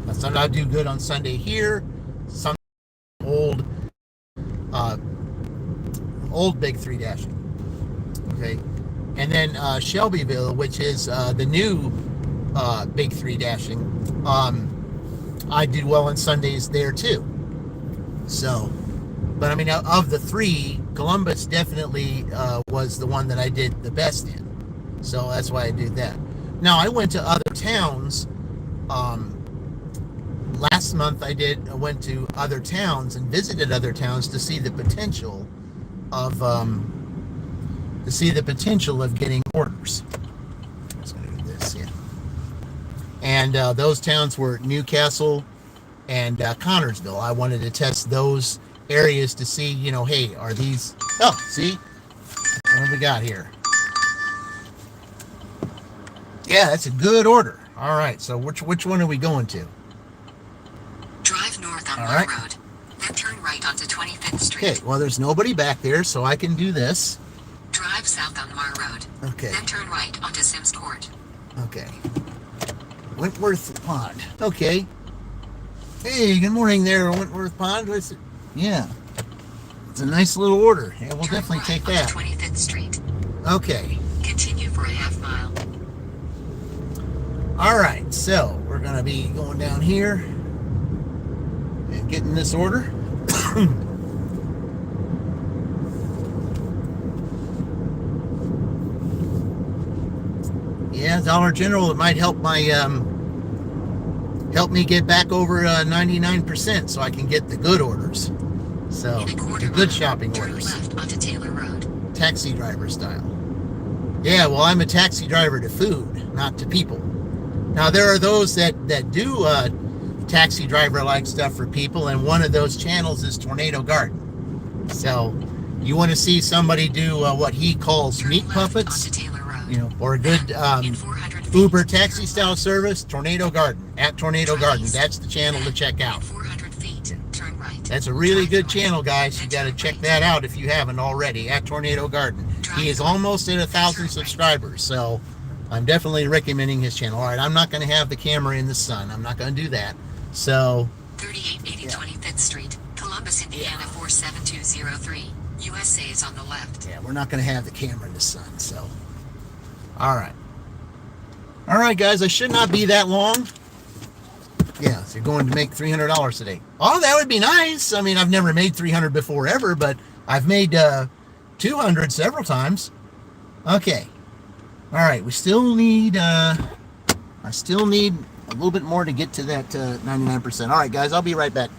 Sometimes I do good on Sunday here. Some old Big 3 dashing. Okay. And then Shelbyville, which is the new Big 3 dashing, I did well on Sundays there too. So, but I mean, of the three, Columbus definitely was the one that I did the best in. So that's why I did that. Now, I went to other towns. Last month I went to other towns and visited other towns to see the potential of getting orders. I'm just going to do this, yeah. And those towns were Newcastle and Connorsville. I wanted to test those areas to see, hey, are these... Oh, see? What have we got here? Yeah, that's a good order. All right, so which one are we going to? Drive north on Mile Road, then turn right onto 25th Street. Okay, well, there's nobody back there, so I can do this. Drive south on Mile Road. Okay. Then turn right onto Sims Court. Okay. Wentworth Pond. Okay. Hey, good morning there, Wentworth Pond. Yeah. It's a nice little order. Yeah, we'll turn definitely right take that. 25th Street. Okay. Continue for a half mile. All right, so we're going to be going down here and getting this order. Yeah, Dollar General, it might help my help me get back over 99% so I can get the good orders. So the good shopping orders. Turn left onto Taylor Road. Taxi driver style. Yeah, well, I'm a taxi driver to food, not to people. Now there are those that do taxi driver like stuff for people, and one of those channels is Tornado Garden. So you want to see somebody do what he calls meat puppets, or a good Uber taxi style service, Tornado Garden, at Tornado Garden. That's the channel to check out. 400 feet, turn right. That's a really good channel, guys. You got to check that out if you haven't already, at Tornado Garden. He is almost at 1,000 subscribers, so I'm definitely recommending his channel. All right, I'm not going to have the camera in the sun. I'm not going to do that. So 3880 25th Street, Columbus, Indiana 47203. USA is on the left. Yeah, we're not going to have the camera in the sun. So, all right, guys. I should not be that long. Yeah, so you're going to make $300 today. Oh, that would be nice. I mean, I've never made $300 before ever, but I've made $200 several times. Okay. All right, we still need, I still need a little bit more to get to that 99%. All right, guys, I'll be right back.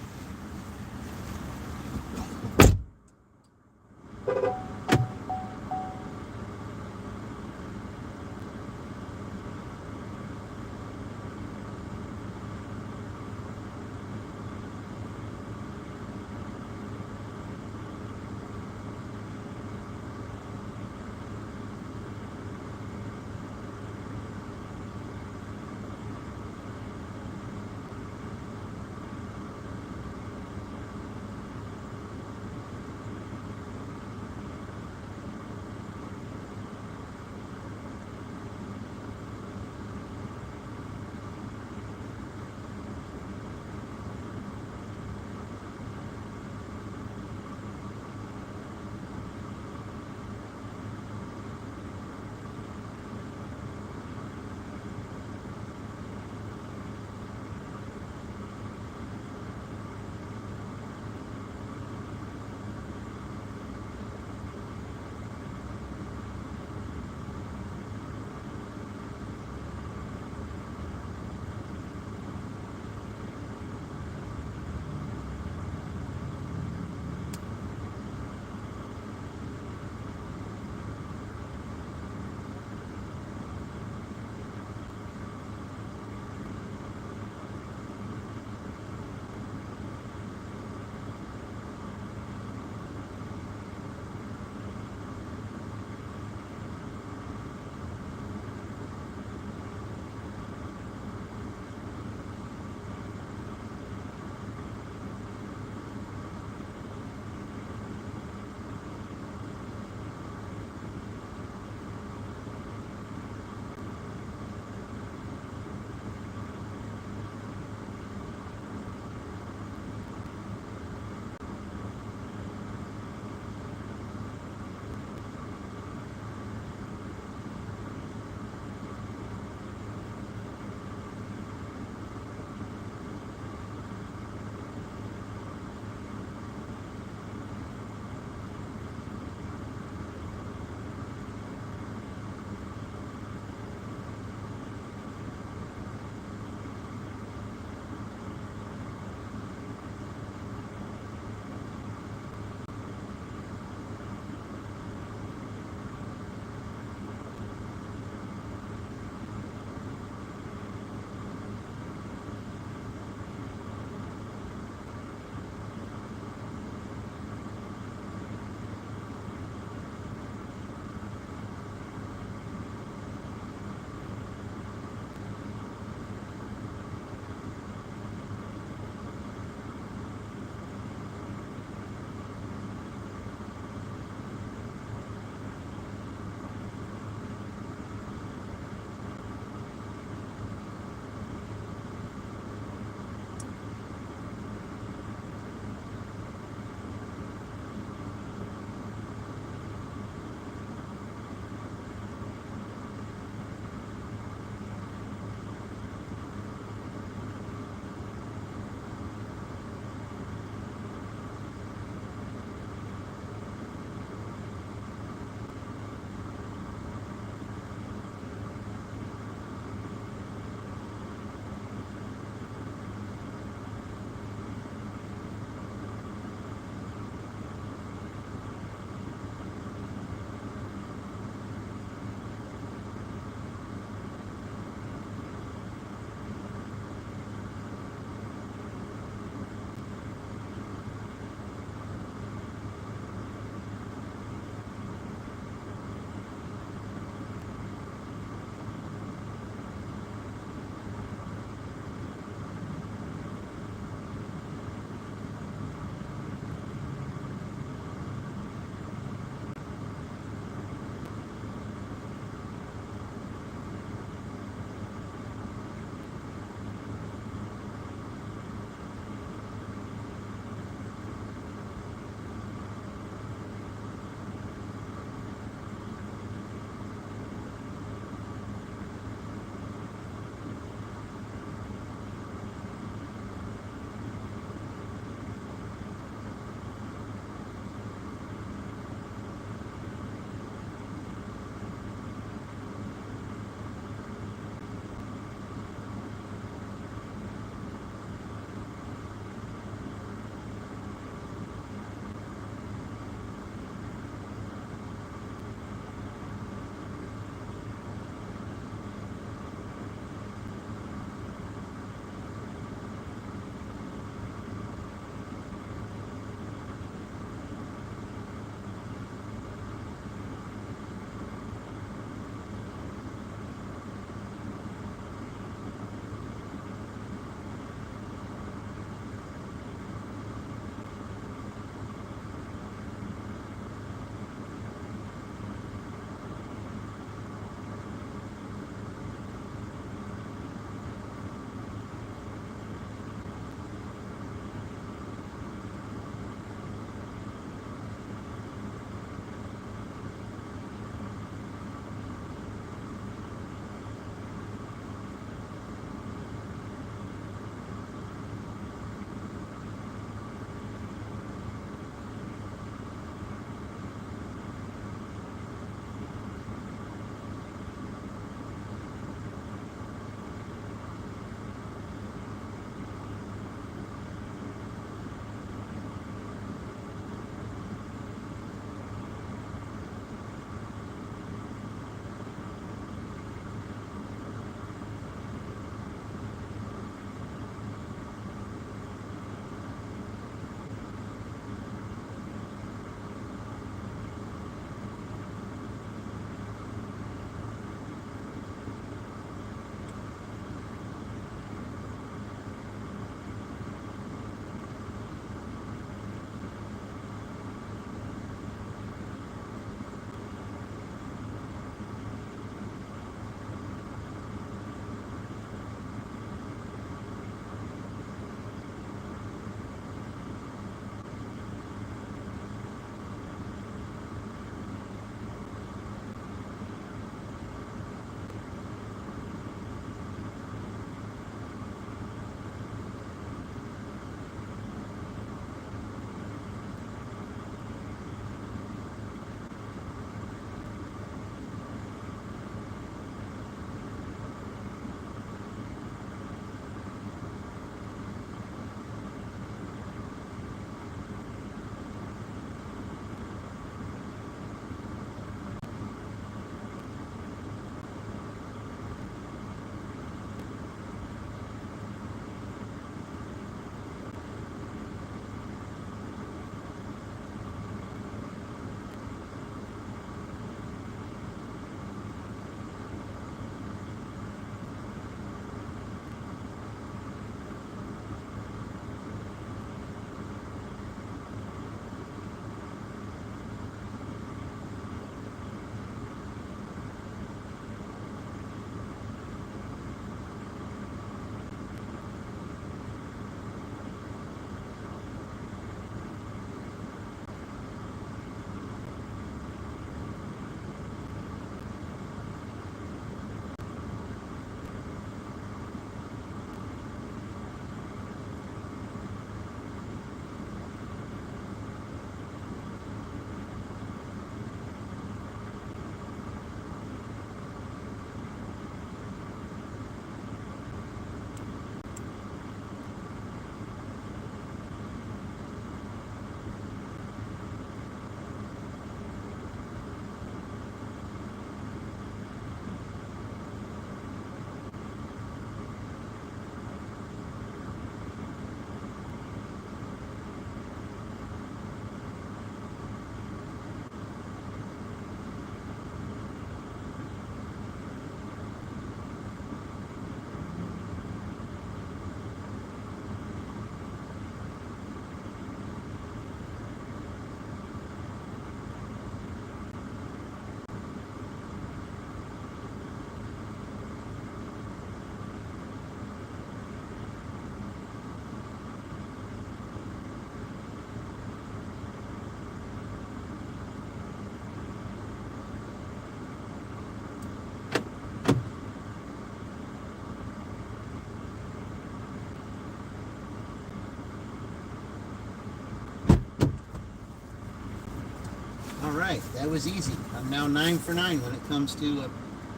right, that was easy. I'm now 9 for 9 when it comes to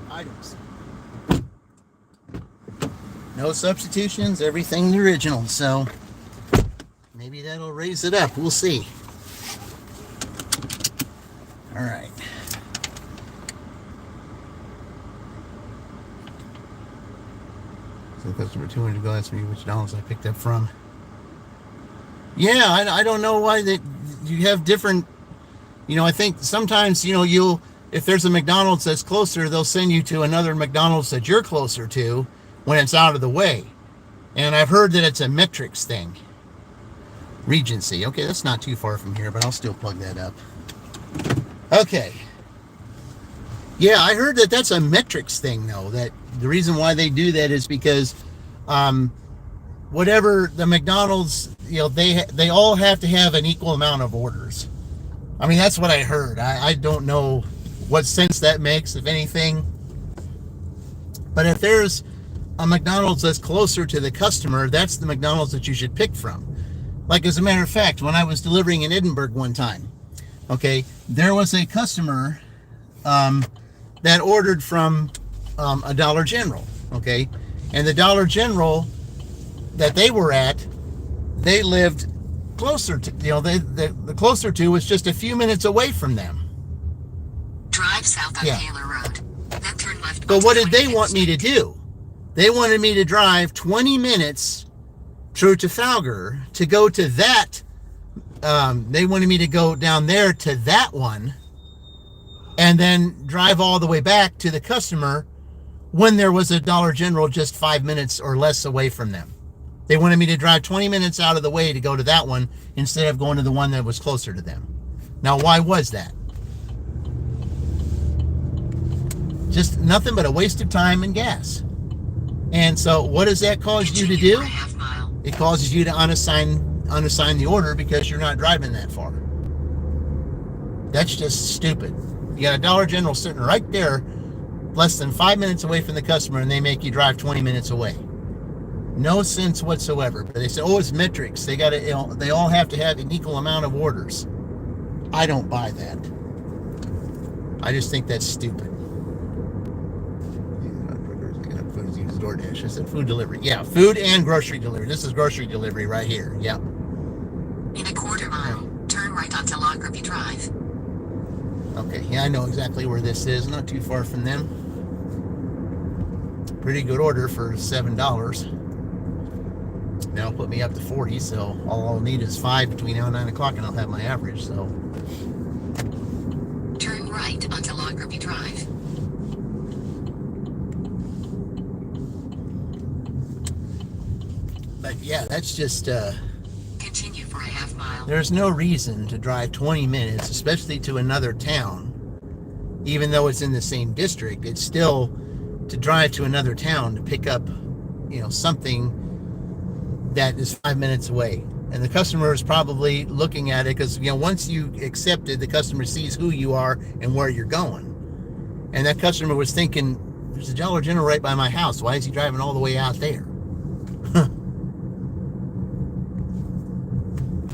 items. No substitutions, everything the original. So maybe that'll raise it up. We'll see. All right. So customer 200 go ask me which dollars I picked up from. Yeah, I don't know why you have different. I think sometimes if there's a McDonald's that's closer, they'll send you to another McDonald's that you're closer to when it's out of the way. And I've heard that it's a metrics thing. Regency. Okay, that's not too far from here, but I'll still plug that up. Okay. Yeah, I heard that that's a metrics thing, though. That the reason why they do that is because whatever the McDonald's, they all have to have an equal amount of orders. I mean, that's what I heard. I don't know what sense that makes, if anything. But if there's a McDonald's that's closer to the customer, that's the McDonald's that you should pick from. Like, as a matter of fact, when I was delivering in Edinburgh one time, okay, there was a customer that ordered from a Dollar General, okay? And the Dollar General that they were at, they lived closer to, the closer to was just a few minutes away from them. Drive south on Taylor Road, then turn left. But what did they want me to do? They wanted me to drive 20 minutes through Trafalgar to go to that. They wanted me to go down there to that one and then drive all the way back to the customer when there was a Dollar General just 5 minutes or less away from them. They wanted me to drive 20 minutes out of the way to go to that one instead of going to the one that was closer to them. Now, why was that? Just nothing but a waste of time and gas. And so what does that cause you to do? It causes you to unassign the order because you're not driving that far. That's just stupid. You got a Dollar General sitting right there, less than 5 minutes away from the customer, and they make you drive 20 minutes away. No sense whatsoever. But they say, oh, it's metrics. They all have to have an equal amount of orders. I don't buy that. I just think that's stupid. DoorDash. I said food delivery. Yeah, food and grocery delivery. This is grocery delivery right here. Yep. In a quarter mile, turn right onto Lockerbie Drive. Okay, yeah, I know exactly where this is. Not too far from them. Pretty good order for $7. That'll put me up to 40, so all I'll need is 5 between now and 9 o'clock, and I'll have my average, so. Turn right onto Lockerbie Drive. But yeah, that's just, continue for a half mile. There's no reason to drive 20 minutes, especially to another town, even though it's in the same district. It's still to drive to another town to pick up, something that is 5 minutes away. And the customer is probably looking at it because, once you accept it, the customer sees who you are and where you're going. And that customer was thinking, there's a Dollar General right by my house. Why is he driving all the way out there?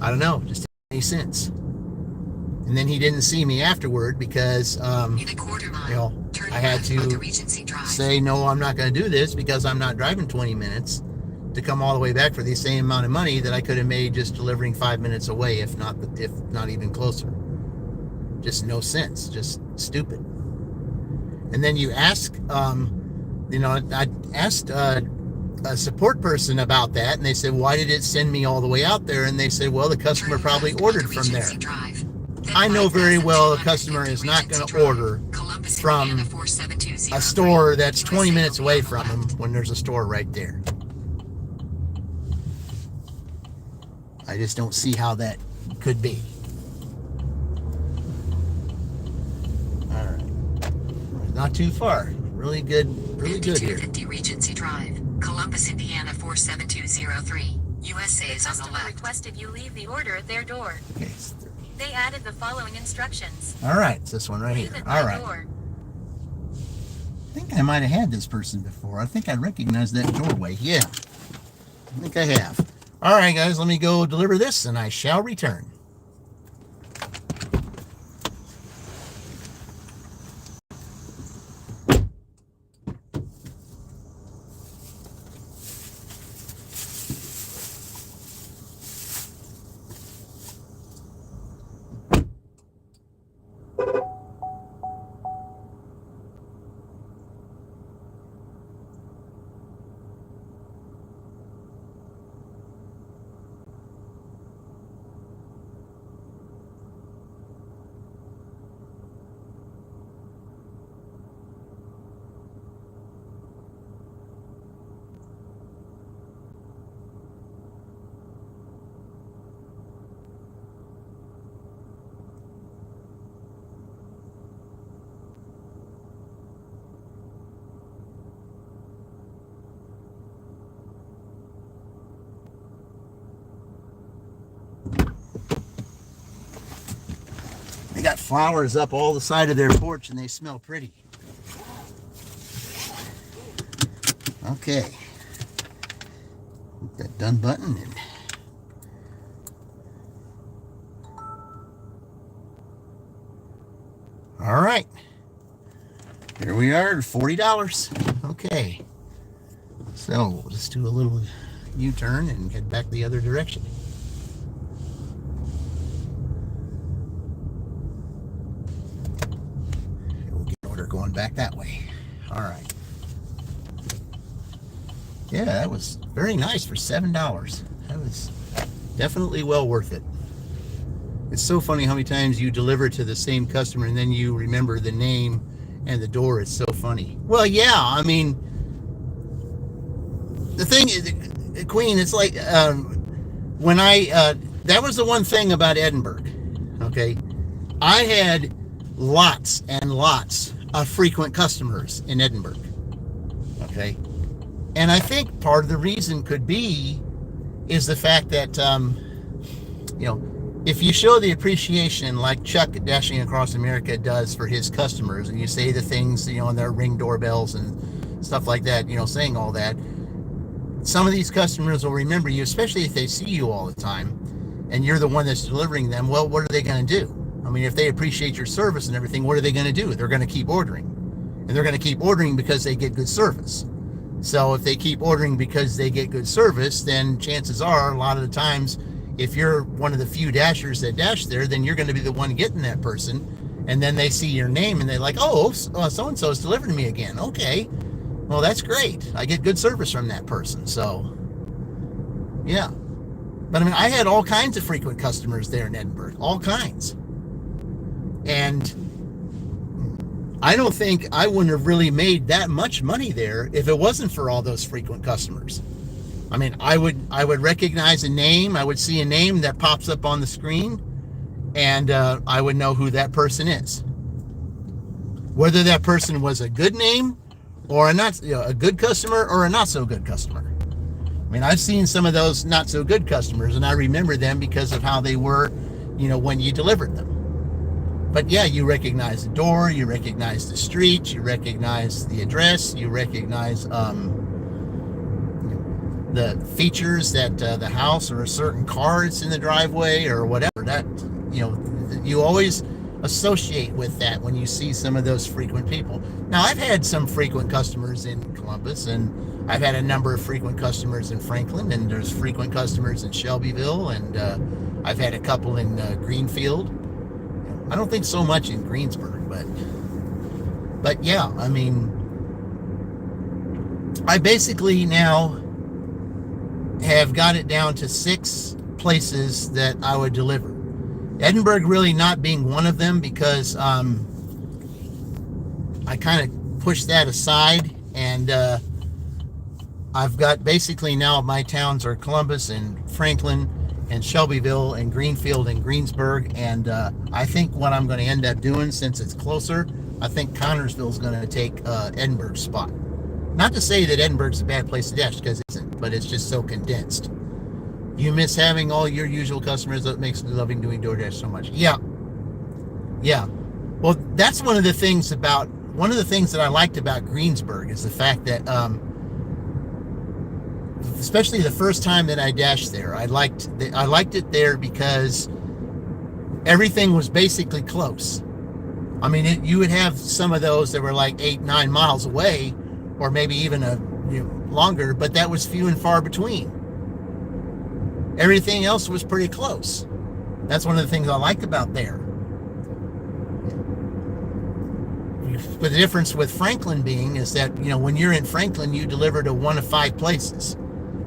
I don't know, just didn't make any sense. And then he didn't see me afterward because, I had to say, no, I'm not going to do this because I'm not driving 20 minutes to come all the way back for the same amount of money that I could have made just delivering 5 minutes away, if not even closer. Just no sense, just stupid. And then you ask, I asked a support person about that, and they said, why did it send me all the way out there? And they said, well, the customer probably ordered from there. I know very well a customer is not going to order from a store that's 20 minutes away from them when there's a store right there. I just don't see how that could be. All right. Not too far. Really good here. 5250 Regency Drive, Columbus, Indiana 47203. USA is on the left. Requested you leave the order at their door. Okay. They added the following instructions. All right, it's this one right here. All right. Door. I think I might have had this person before. I think I recognize that doorway. Yeah, I think I have. All right, guys, let me go deliver this, and I shall return. got flowers up all the side of their porch and they smell pretty. Okay. Hit that done button and all right. Here we are, $40. Okay. So we'll just do a little U-turn and head back the other direction. We'll get an order going back that way. All right. Yeah, that was very nice for $7. That was definitely well worth it. It's so funny how many times you deliver to the same customer and then you remember the name and the door. It's so funny. Well, yeah, I mean, the thing is, Queen, it's like when that was the one thing about Edinburgh, okay? I had lots and lots of frequent customers in Edinburgh, okay? And I think part of the reason could be is the fact that, you know, if you show the appreciation like Chuck Dashing Across America does for his customers, and you say the things, you know, on their Ring doorbells and stuff like that, you know, saying all that, some of these customers will remember you, especially if they see you all the time and you're the one that's delivering them. Well, what are they going to do? I mean, if they appreciate your service and everything, what are they going to do? They're going to keep ordering. And they're going to keep ordering because they get good service. So if they keep ordering because they get good service, then chances are a lot of the times, if you're one of the few dashers that dash there, then you're going to be the one getting that person. And then they see your name and they're like, oh, so-and-so is delivering to me again. Okay. Well, that's great. I get good service from that person. So, yeah. But I mean, I had all kinds of frequent customers there in Edinburgh. All kinds. And I don't think I wouldn't have really made that much money there if it wasn't for all those frequent customers. I mean, I would recognize a name. I would see a name that pops up on the screen, and I would know who that person is. Whether that person was a good name or a good customer or a not so good customer. I mean, I've seen some of those not so good customers, and I remember them because of how they were, you know, when you delivered them. But yeah, you recognize the door, you recognize the street, you recognize the address, you recognize the features that the house or a certain car that's in the driveway or whatever. That, you know, you always associate with that when you see some of those frequent people. Now, I've had some frequent customers in Columbus, and I've had a number of frequent customers in Franklin, and there's frequent customers in Shelbyville, and I've had a couple in Greenfield. I don't think so much in Greensburg, but yeah, I mean, I basically now have got it down to 6 places that I would deliver. Edinburgh really not being one of them, because I kind of pushed that aside, and I've got basically now my towns are Columbus and Franklin and Shelbyville and Greenfield and Greensburg, and I think what I'm going to end up doing, since it's closer, I think Connorsville is going to take Edinburgh's spot. Not to say that Edinburgh's a bad place to dash, because it isn't, but it's just so condensed. You miss having all your usual customers. That makes loving doing DoorDash so much. Yeah. Well, that's one of the things that I liked about Greensburg is the fact that, especially the first time that I dashed there, I liked it there because everything was basically close. I mean, you would have some of those that were like 8-9 miles away, or maybe even longer, but that was few and far between. Everything else was pretty close. That's one of the things I liked about there. But the difference with Franklin being is that, you know, when you're in Franklin, you deliver to one of 5 places.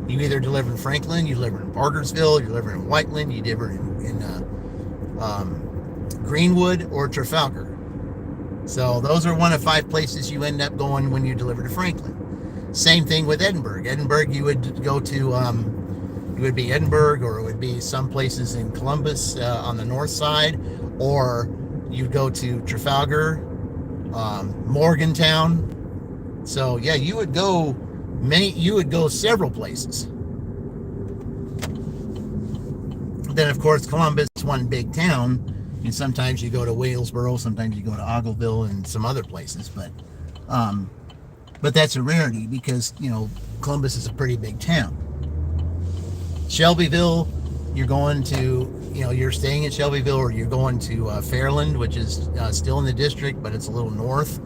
You either deliver in Franklin, you deliver in Bargersville, you deliver in Whiteland, you deliver in Greenwood or Trafalgar. So those are one of 5 places you end up going when you deliver to Franklin. Same thing with Edinburgh. Edinburgh, you would go to, it would be Edinburgh, or it would be some places in Columbus on the north side, or you'd go to Trafalgar, Morgantown. So yeah, you would go several places. Then of course Columbus is one big town, And sometimes you go to Walesboro, sometimes you go to Ogilville and some other places, but that's a rarity because, Columbus is a pretty big town. Shelbyville, you're going to, you're staying in Shelbyville, or you're going to Fairland, which is still in the district, but it's a little north.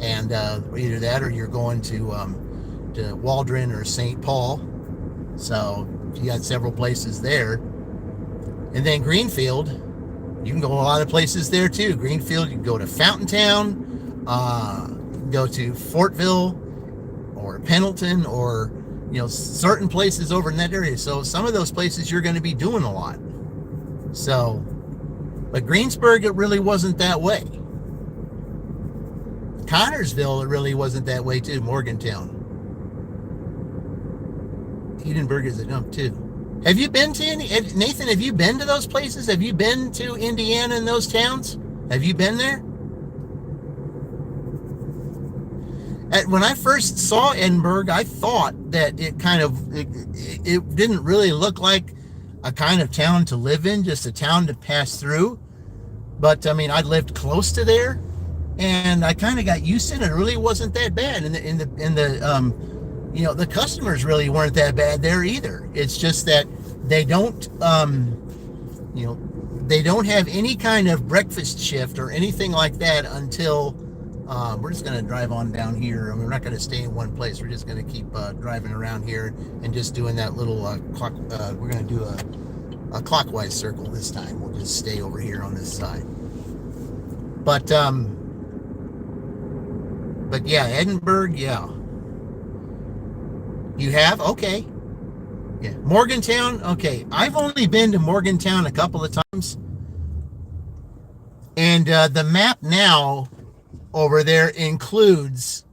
And either that, or you're going to Waldron or St. Paul. So you got several places there. And then Greenfield, you can go a lot of places there too. Greenfield, you can go to Fountaintown, go to Fortville or Pendleton, or certain places over in that area. So some of those places you're going to be doing a lot. So, but Greensburg, it really wasn't that way. Connorsville, it really wasn't that way too. Morgantown. Edinburgh is a dump too. Have you been to Nathan, have you been to those places? Have you been to Indiana and those towns? Have you been there? When I first saw Edinburgh, I thought that it didn't really look like a kind of town to live in, just a town to pass through. But I mean, I lived close to there, and I kind of got used to it. It really wasn't that bad, and the customers really weren't that bad there either. It's just that they don't have any kind of breakfast shift or anything like that until we're just going to drive on down here. We're not going to stay in one place. We're just going to keep driving around here and just doing that little clock. We're going to do a clockwise circle this time. We'll just stay over here on this side. But yeah, Edinburgh, yeah. You have? Okay. Yeah. Morgantown? Okay. I've only been to Morgantown a couple of times. And the map over there includes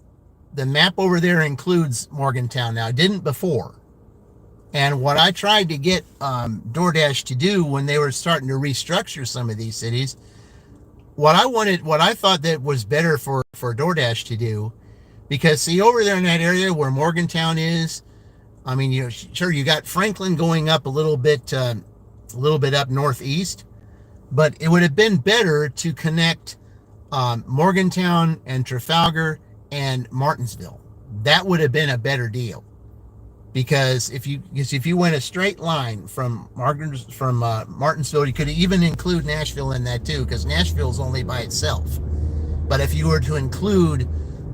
Morgantown now. It didn't before. And what I tried to get DoorDash to do when they were starting to restructure some of these cities, what I thought that was better for DoorDash to do, because see, over there in that area where Morgantown is, I mean, sure, you got Franklin going up a little bit up northeast, but it would have been better to connect Morgantown and Trafalgar and Martinsville. That would have been a better deal, because if you went a straight line from Martinsville, you could even include Nashville in that too, because Nashville is only by itself. But if you were to include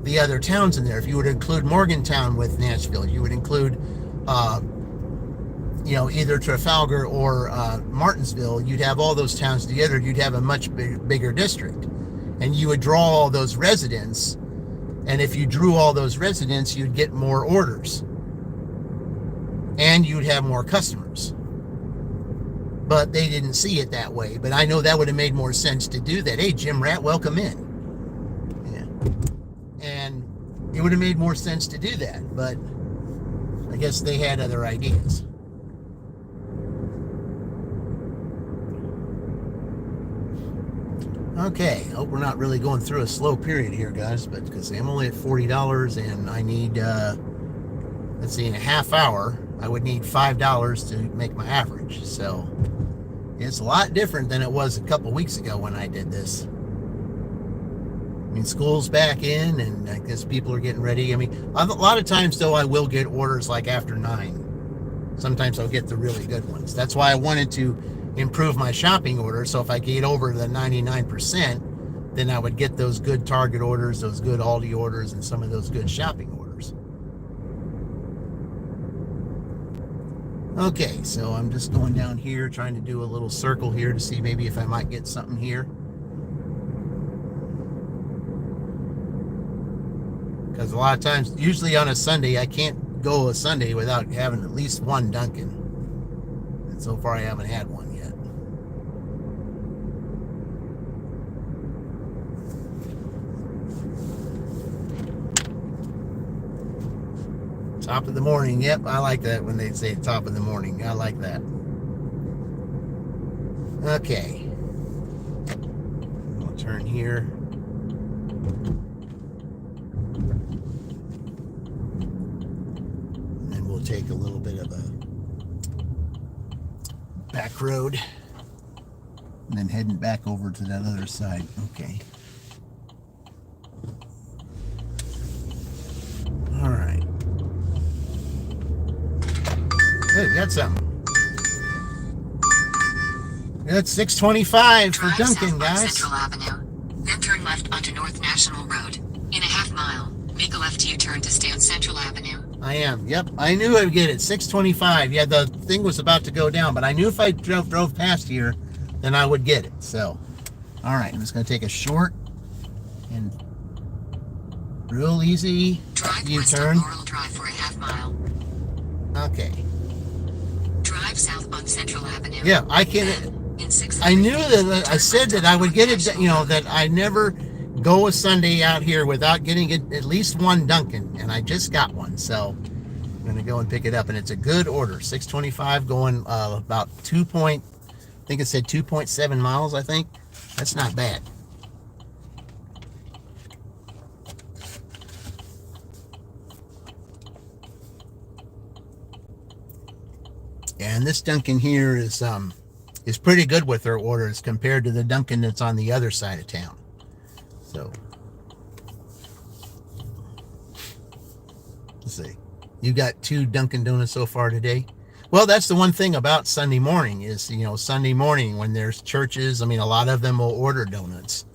the other towns in there, if you were to include Morgantown with Nashville, you would include either Trafalgar or Martinsville, you'd have all those towns together. You'd have a much bigger district, and you would draw all those residents. And if you drew all those residents, you'd get more orders, and you'd have more customers. But they didn't see it that way. But I know that would have made more sense to do that. Hey, Jim Rat, welcome in. Yeah. And it would have made more sense to do that, but I guess they had other ideas. Okay, hope we're not really going through a slow period here, guys, but because I'm only at $40 and I need, let's see, in a half hour, I would need $5 to make my average. So it's a lot different than it was a couple weeks ago when I did this. I mean, school's back in, and I guess people are getting ready. I mean, a lot of times, though, I will get orders like after 9. Sometimes I'll get the really good ones. That's why I wanted to improve my shopping order. So if I get over the 99%, then I would get those good Target orders, those good Aldi orders, and some of those good shopping orders. Okay, so I'm just going down here, trying to do a little circle here to see maybe if I might get something here. Because a lot of times, usually on a Sunday, I can't go a Sunday without having at least one Dunkin'. And so far I haven't had one yet. Top of the morning, yep, I like that when they say top of the morning. I like that. Okay. I'll turn here. And we'll take a little bit of a back road. And then heading back over to that other side. Okay. All right. Hey, we got something. It's 625 for Drive Duncan, south on guys. Central Avenue. Then turn left onto North National Road. In a half mile, make a left U-turn to stay on Central Avenue. I am. Yep. I knew I'd get it. 625. Yeah, the thing was about to go down, but I knew if I drove past here, then I would get it. So, all right. I'm just going to take a short and real easy Drive west U-turn. on Laurel Drive for a half mile. Okay. Drive south on Central Avenue. Yeah, I can. Then, in 600 I knew feet, that I turn said left that onto I would North get it. National You know Road. that I never go a Sunday out here without getting it, at least one Dunkin', and I just got one. So I'm gonna go and pick it up, and it's a good order. 625 going about 2 point. I think it said 2.7 miles. I think that's not bad. And this Dunkin' here is pretty good with their orders compared to the Dunkin' that's on the other side of town. So let's see. You got 2 Dunkin' Donuts so far today. Well, that's the one thing about Sunday morning is, you know, Sunday morning when there's churches, I mean, a lot of them will order donuts.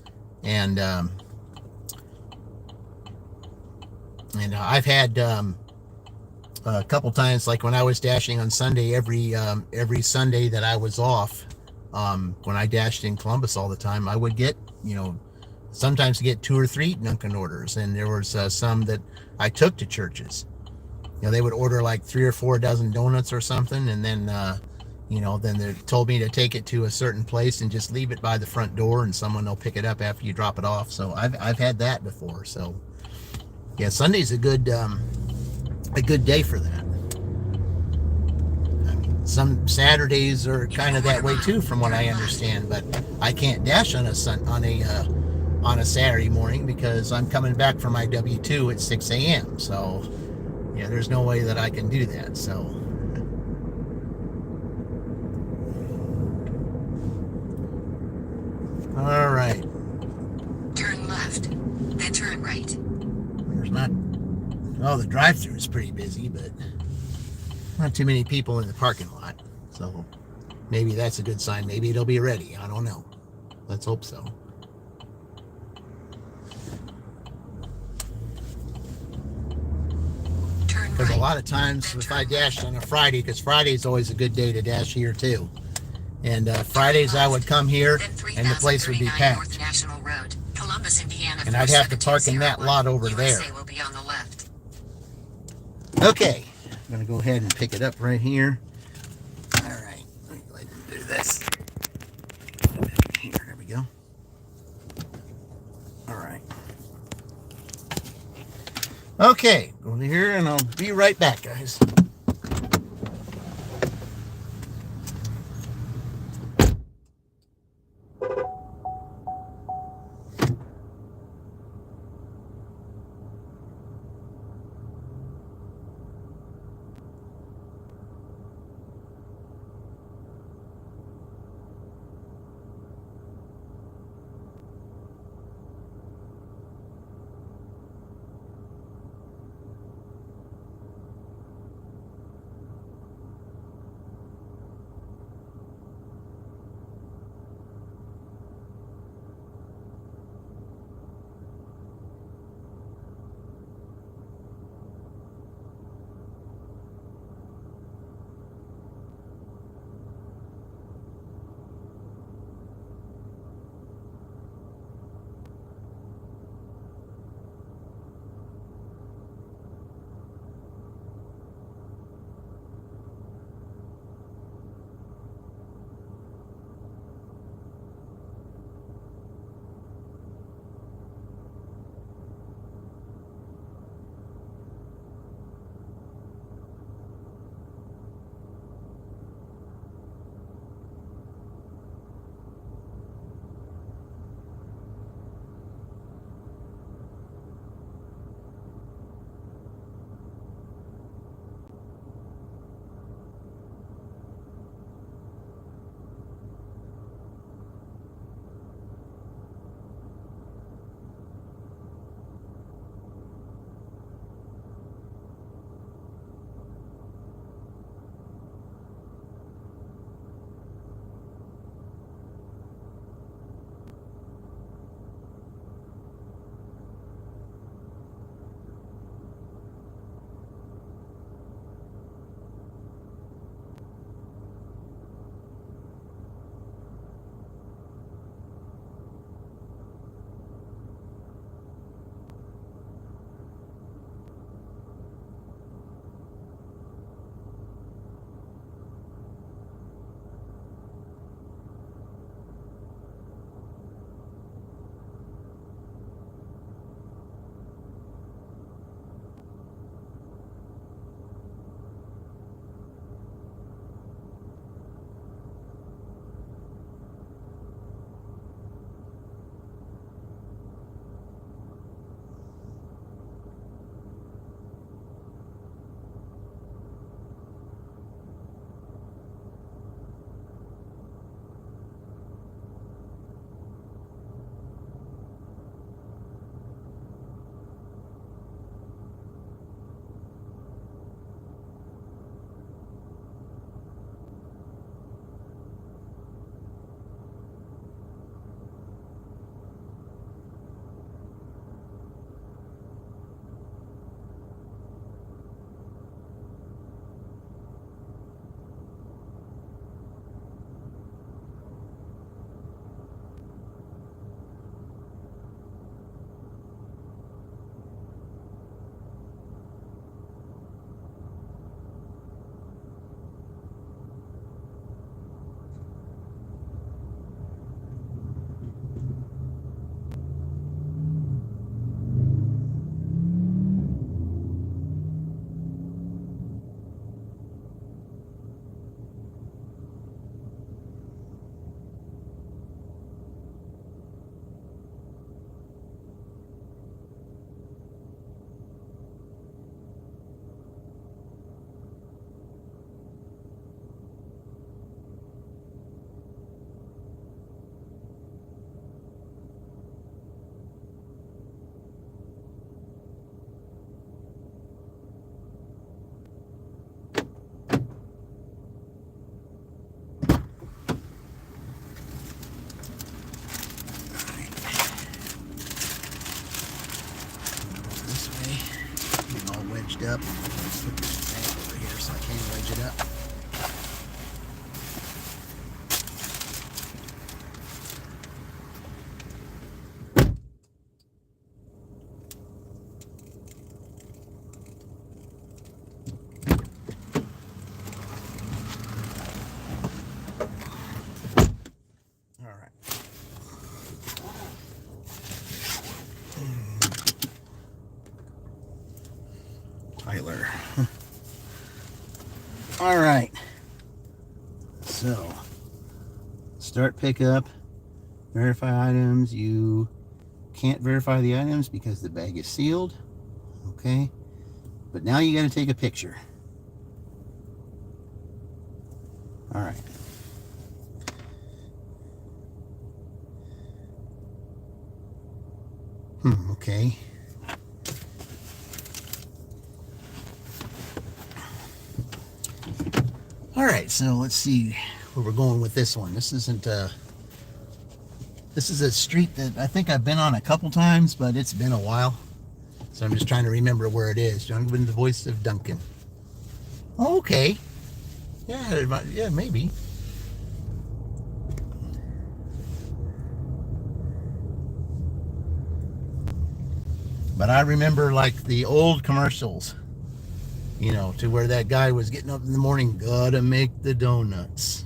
And I've had a couple times, like when I was dashing on Sunday, every Sunday that I was off, when I dashed in Columbus all the time, I would get, you know, sometimes get 2 or 3 Dunkin' orders. And there was some that I took to churches. You know, they would order like 3 or 4 dozen donuts or something, and then you know, then they told me to take it to a certain place and just leave it by the front door, and someone will pick it up after you drop it off. So I've had that before. So yeah, Sunday's a good day for that. I mean, some Saturdays are kind of that way too, from what I understand. But I can't dash on a Saturday morning because I'm coming back from my W-2 at 6 a.m. So yeah, there's no way that I can do that. So all right. Turn left, then turn right. There's not. Oh, the drive-thru is pretty busy, but not too many people in the parking lot. So maybe that's a good sign. Maybe it'll be ready. I don't know. Let's hope so. Because a lot of times if I dashed on a Friday, because Friday is always a good day to dash here too. And Fridays I would come here and the place would be packed. North National Road, Columbus, Indiana, And I'd have to park in that lot over there. USA will be on the left. Okay, I'm going to go ahead and pick it up right here. All right, let me go ahead and do this. Here, there we go. All right. Okay, go over here and I'll be right back, guys. wedged up. Put this thing over here so I can wedge it up. Tyler. All right. So, start pickup, verify items. You can't verify the items because the bag is sealed. Okay. But now you got to take a picture. All right. Okay. All right, so let's see where we're going with this one. This isn't this is a street that I think I've been on a couple times, but it's been a while. So I'm just trying to remember where it is. John Goodwin, the voice of Duncan. Okay. Yeah, maybe. But I remember like the old commercials, you know, to where that guy was getting up in the morning, gotta make the donuts.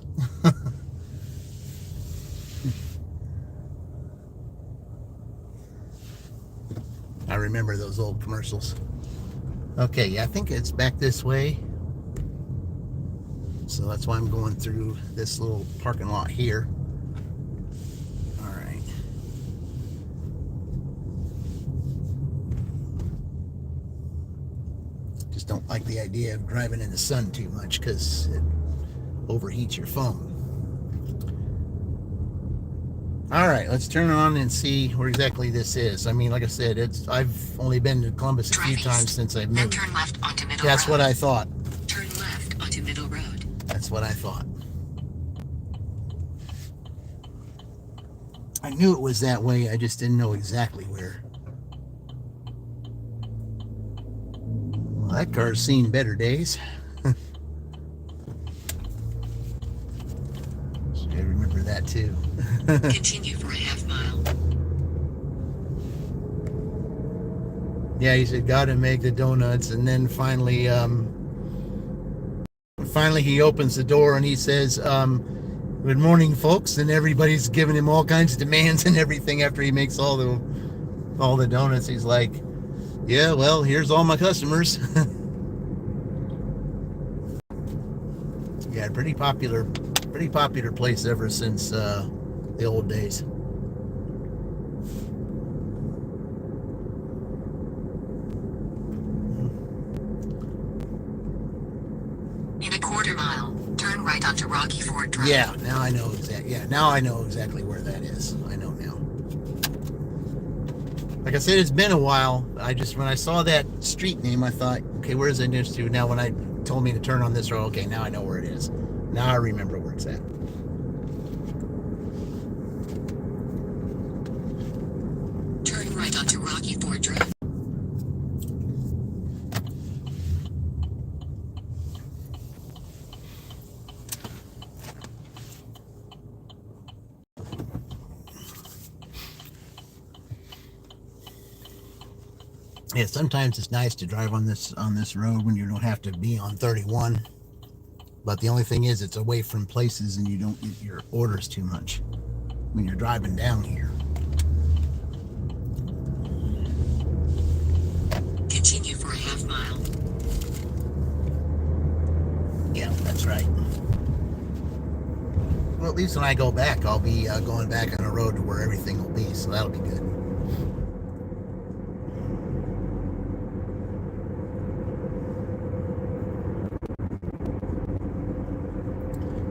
I remember those old commercials. Okay, yeah, I think it's back this way. So that's why I'm going through this little parking lot here. All right. Just don't like the idea of driving in the sun too much because it overheats your phone. All right, let's turn it on and see where exactly this is. I mean, like I said, I've only been to Columbus a few times since I've moved. Turn left onto Middle That's Road. what I thought. Turn left onto Middle Road. That's what I thought. I knew it was that way. I just didn't know exactly where. Well, that car's seen better days. Should I remember that too? Continue for a half mile. Yeah, he said, gotta make the donuts. And then finally he opens the door and he says, good morning, folks. And everybody's giving him all kinds of demands and everything after he makes all the donuts. He's like, yeah, well, here's all my customers. Yeah, pretty popular place ever since the old days. In a quarter mile, turn right onto Rocky Ford Drive. Yeah, now I know exactly where that is. I know now. Like I said, it's been a while. When I saw that street name, I thought, okay, where is it next to? Now when I told me to turn on this road, okay, now I know where it is. Now I remember where it's at. Turn right onto Rocky Ford Drive. Yeah, sometimes it's nice to drive on this road when you don't have to be on 31. But the only thing is, it's away from places and you don't get your orders too much when you're driving down here. Continue for a half mile. Yeah, that's right. Well, at least when I go back, I'll be going back on a road to where everything will be, so that'll be good.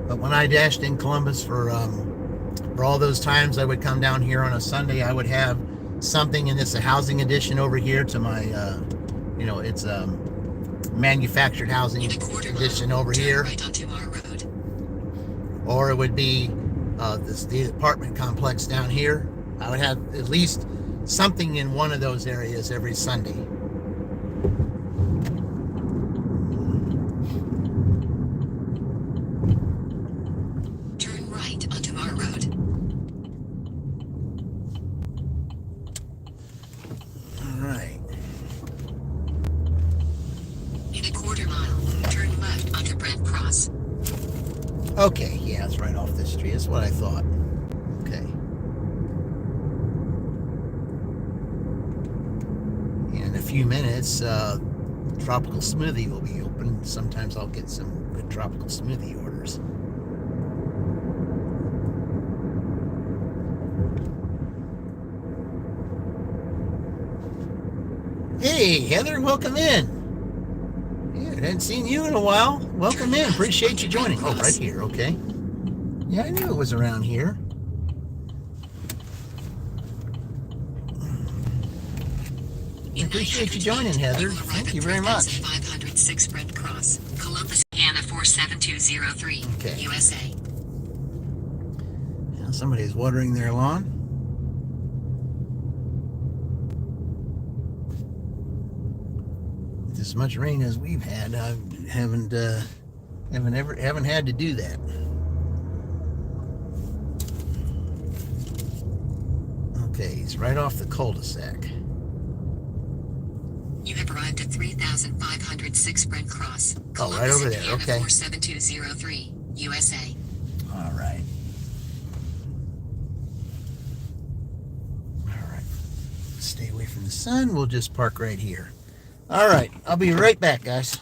But when I dashed in Columbus for all those times I would come down here on a Sunday, I would have something in this housing addition over here to my, it's manufactured housing addition over here. Right onto our road. Or it would be the apartment complex down here. I would have at least something in one of those areas every Sunday. Okay, yeah, it's right off the street. That's what I thought. Okay. In a few minutes, tropical smoothie will be open. Sometimes I'll get some good tropical smoothie orders. Hey, Heather, welcome in. Yeah, I hadn't seen you in a while. Welcome in. Appreciate you joining. Oh, right here. Okay. Yeah, I knew it was around here. Appreciate you joining, Heather. Thank you very much. 506 Red Cross, Columbus, Indiana 47203, Okay. USA. Now somebody's watering their lawn. With as much rain as we've had, I haven't had to do that. Okay, he's right off the cul-de-sac. You have arrived at 3506 Red Cross, Columbus, right over there, Indiana okay. 47203, USA. All right. Stay away from the sun. We'll just park right here. All right. I'll be right back, guys.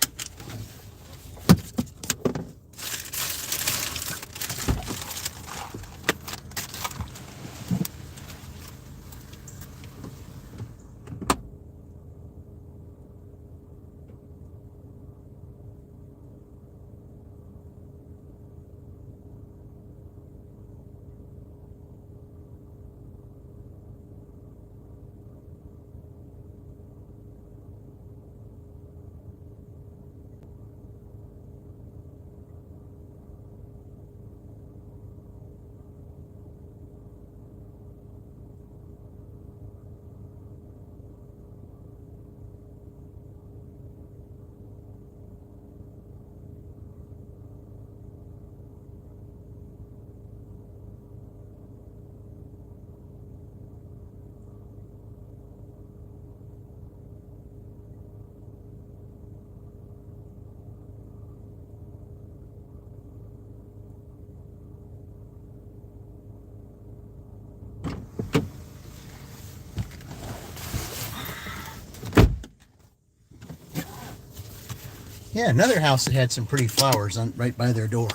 Yeah, another house that had some pretty flowers right by their door.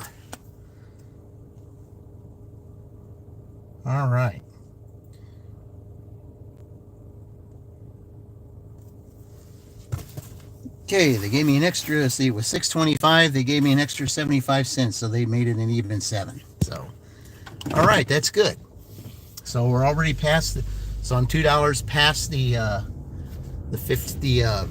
All right. Okay, they gave me an extra, let's see, it was $6.25. They gave me an extra 75 cents, so they made it an even 7. So, all right, that's good. So we're already past so I'm $2 past the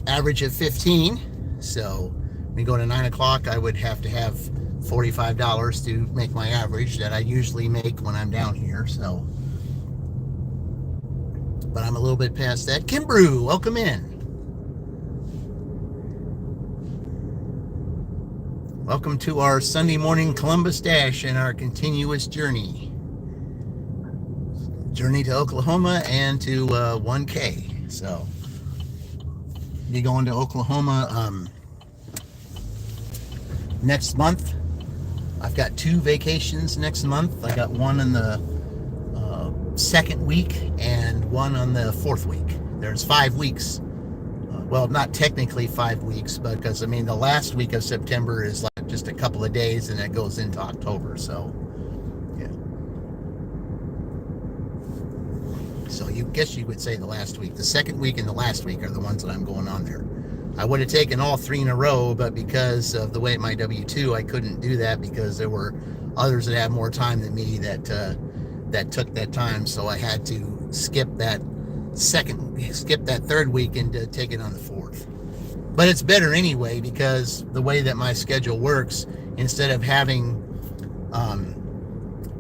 average of 15. So when we go to 9 o'clock, I would have to have $45 to make my average that I usually make when I'm down here. So, but I'm a little bit past that. Kimbrew, welcome in. Welcome to our Sunday morning Columbus Dash and our continuous journey to Oklahoma and to 1K. So be going to Oklahoma next month. I've got 2 vacations next month. I got one in the second week and one on the 4th week. There's 5 weeks. Well, not technically 5 weeks, but because I mean the last week of September is like just a couple of days and it goes into October. So yeah. So you guess you would say the last week. The second week and the last week are the ones that I'm going on there. I would have taken all 3 in a row, but because of the way my W-2, I couldn't do that because there were others that had more time than me that took that time. So I had to skip that 3rd week and take it on the 4th. But it's better anyway because the way that my schedule works, instead of having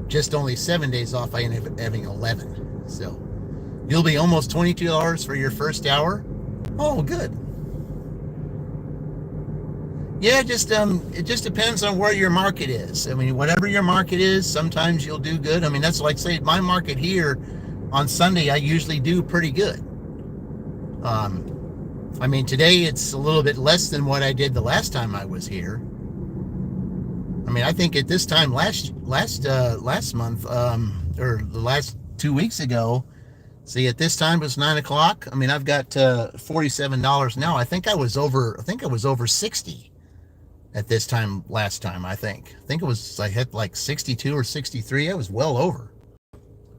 just only 7 days off, I end up having 11. So you'll be almost $22 for your first hour. Oh, good. Yeah, it just depends on where your market is. I mean, whatever your market is, sometimes you'll do good. I mean, that's like, say, my market here on Sunday, I usually do pretty good. I mean, today it's a little bit less than what I did the last time I was here. I I think at this time last month, or the last 2 weeks ago, see, at this time it was 9 o'clock. I've got $47 now. I think I was over 60 at this time last time. I think I hit like 62 or 63. I was well over.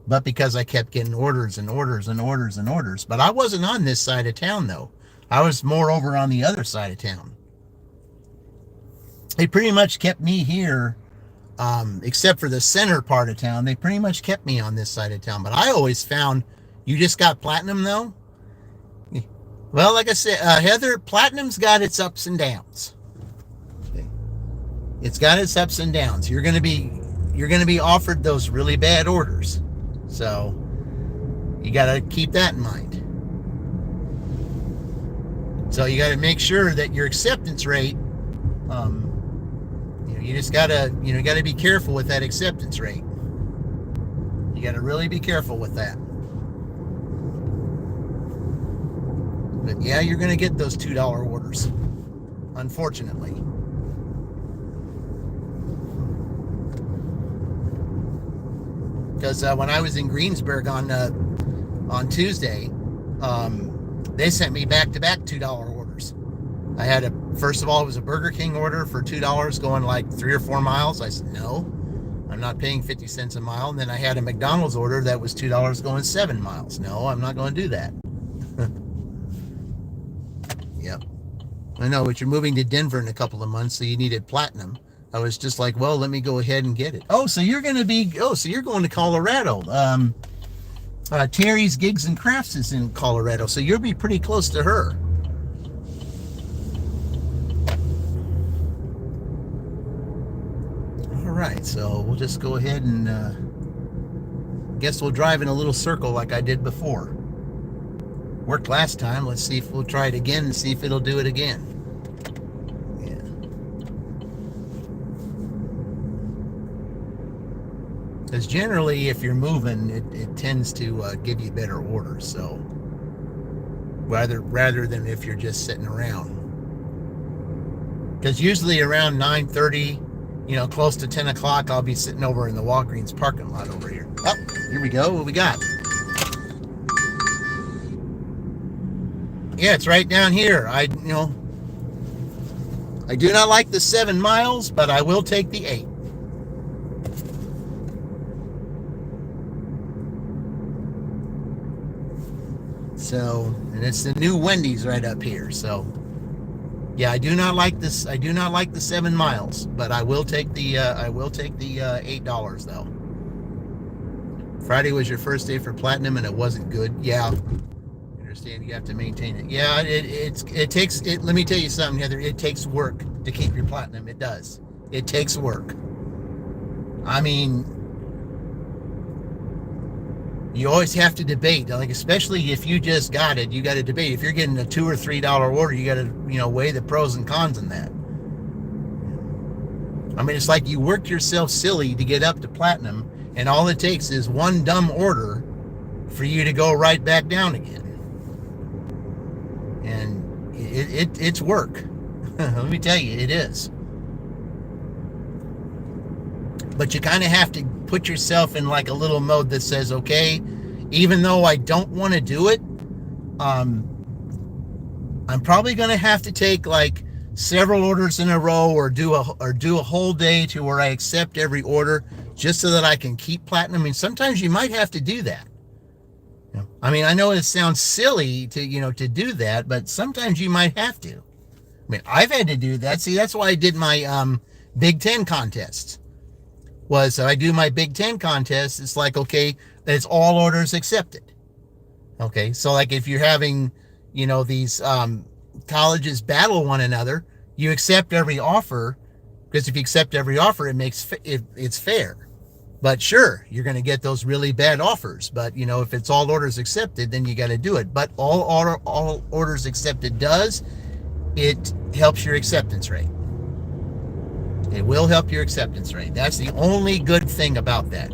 But because I kept getting orders and orders and orders and orders. But I wasn't on this side of town, though. I was more over on the other side of town. They pretty much kept me here, except for the center part of town. They pretty much kept me on this side of town. But I always found, you just got platinum, though? Well, like I said, Heather, platinum's got its ups and downs. It's got its ups and downs. You're gonna be offered those really bad orders. So you got to keep that in mind. So you got to make sure that your acceptance rate, you just got to be careful with that acceptance rate. You got to really be careful with that. But yeah, you're going to get those $2 orders, unfortunately. Because when I was in Greensburg on Tuesday, they sent me back-to-back $2 orders. I had first of all, it was a Burger King order for $2 going like 3 or 4 miles. I said, no, I'm not paying 50 cents a mile. And then I had a McDonald's order that was $2 going 7 miles. No, I'm not going to do that. Yep. I know, but you're moving to Denver in a couple of months, so you needed platinum. I was just like, well, let me go ahead and get it. So you're going to Colorado. Terry's Gigs and Crafts is in Colorado, so you'll be pretty close to her. All right, so we'll just go ahead and guess we'll drive in a little circle like I did before. Worked last time. Let's see if we'll try it again and see if it'll do it again. Because generally, if you're moving, it tends to give you better orders. So rather than if you're just sitting around. Because usually around 9:30, close to 10 o'clock, I'll be sitting over in the Walgreens parking lot over here. Oh, here we go. What we got? Yeah, it's right down here. I do not like the 7 miles, but I will take the 8. So, and it's the new Wendy's right up here. So, yeah, I do not like this. I do not like the 7 miles, but I will take the $8 though. Friday was your first day for platinum, and it wasn't good. Yeah, I understand. You have to maintain it. Yeah, it takes. Let me tell you something, Heather. It takes work to keep your platinum. It does. It takes work. You always have to debate, like especially if you just got it, you got to debate. If you're getting a $2 or $3 order, you got to weigh the pros and cons in that. It's like you worked yourself silly to get up to platinum, and all it takes is one dumb order for you to go right back down again. And it's work. Let me tell you, it is. But you kind of have to put yourself in like a little mode that says, okay, even though I don't want to do it, I'm probably going to have to take like several orders in a row or do a whole day to where I accept every order just so that I can keep platinum. Sometimes you might have to do that. I know it sounds silly to do that, but sometimes you might have to. I've had to do that. See, that's why I did my Big Ten contests. I do my Big Ten contest, it's like, okay, it's all orders accepted. Okay, so like if you're having, these colleges battle one another, you accept every offer, because if you accept every offer, it's fair. But sure, you're going to get those really bad offers. But, if it's all orders accepted, then you got to do it. But all orders accepted it helps your acceptance rate. It will help your acceptance rate. That's the only good thing about that.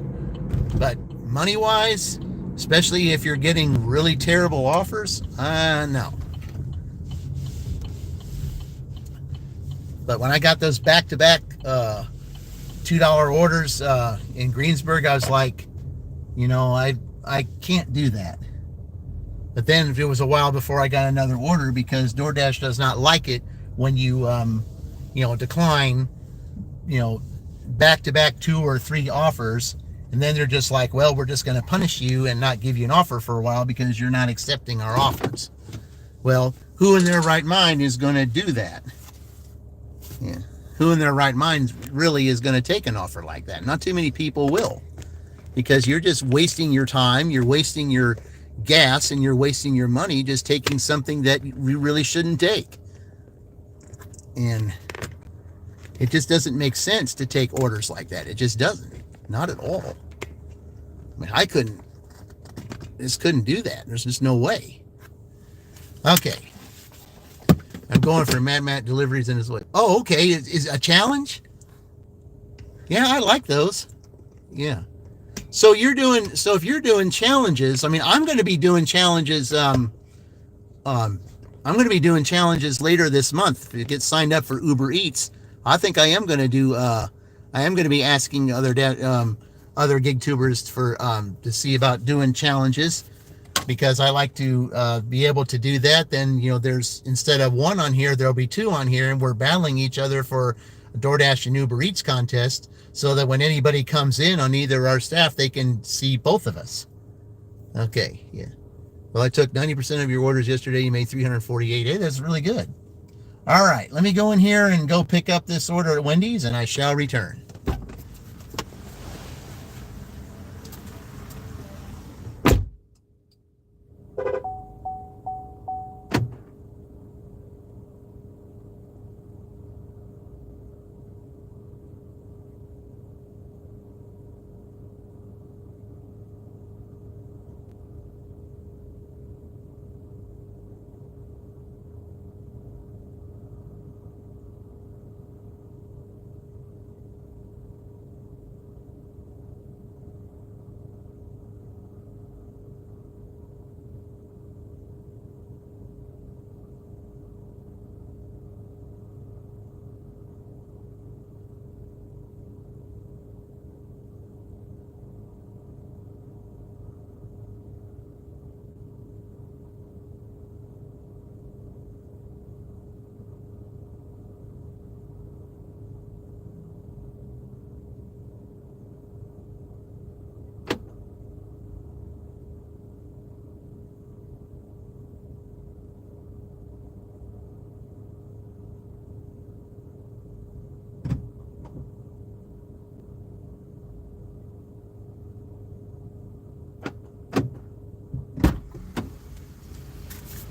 But money-wise, especially if you're getting really terrible offers, no. But when I got those back-to-back $2 orders in Greensburg, I was like, I can't do that. But then it was a while before I got another order, because DoorDash does not like it when you decline back-to-back 2 or 3 offers, and then they're just like, well, we're just going to punish you and not give you an offer for a while because you're not accepting our offers. Well, who in their right mind is going to do that? Yeah. Who in their right mind really is going to take an offer like that? Not too many people will, because you're just wasting your time, you're wasting your gas, and you're wasting your money just taking something that you really shouldn't take. And it just doesn't make sense to take orders like that. It just doesn't. Not at all. I mean, I couldn't do that. There's just no way. Okay. I'm going for Matt deliveries in his way. Oh, okay. Is a challenge? Yeah, I like those. Yeah. So if you're doing challenges, I mean, I'm going to be doing challenges. I'm going to be doing challenges later this month to get signed up for Uber Eats. I think I am going to do. I am going to be asking other gig tubers for to see about doing challenges, because I like to be able to do that. Then there's, instead of 1 on here, there'll be 2 on here, and we're battling each other for a DoorDash and Uber Eats contest, so that when anybody comes in on either our staff, they can see both of us. Okay, yeah. Well, I took 90% of your orders yesterday. You made 348. Hey, that's really good. All right, let me go in here and go pick up this order at Wendy's, and I shall return.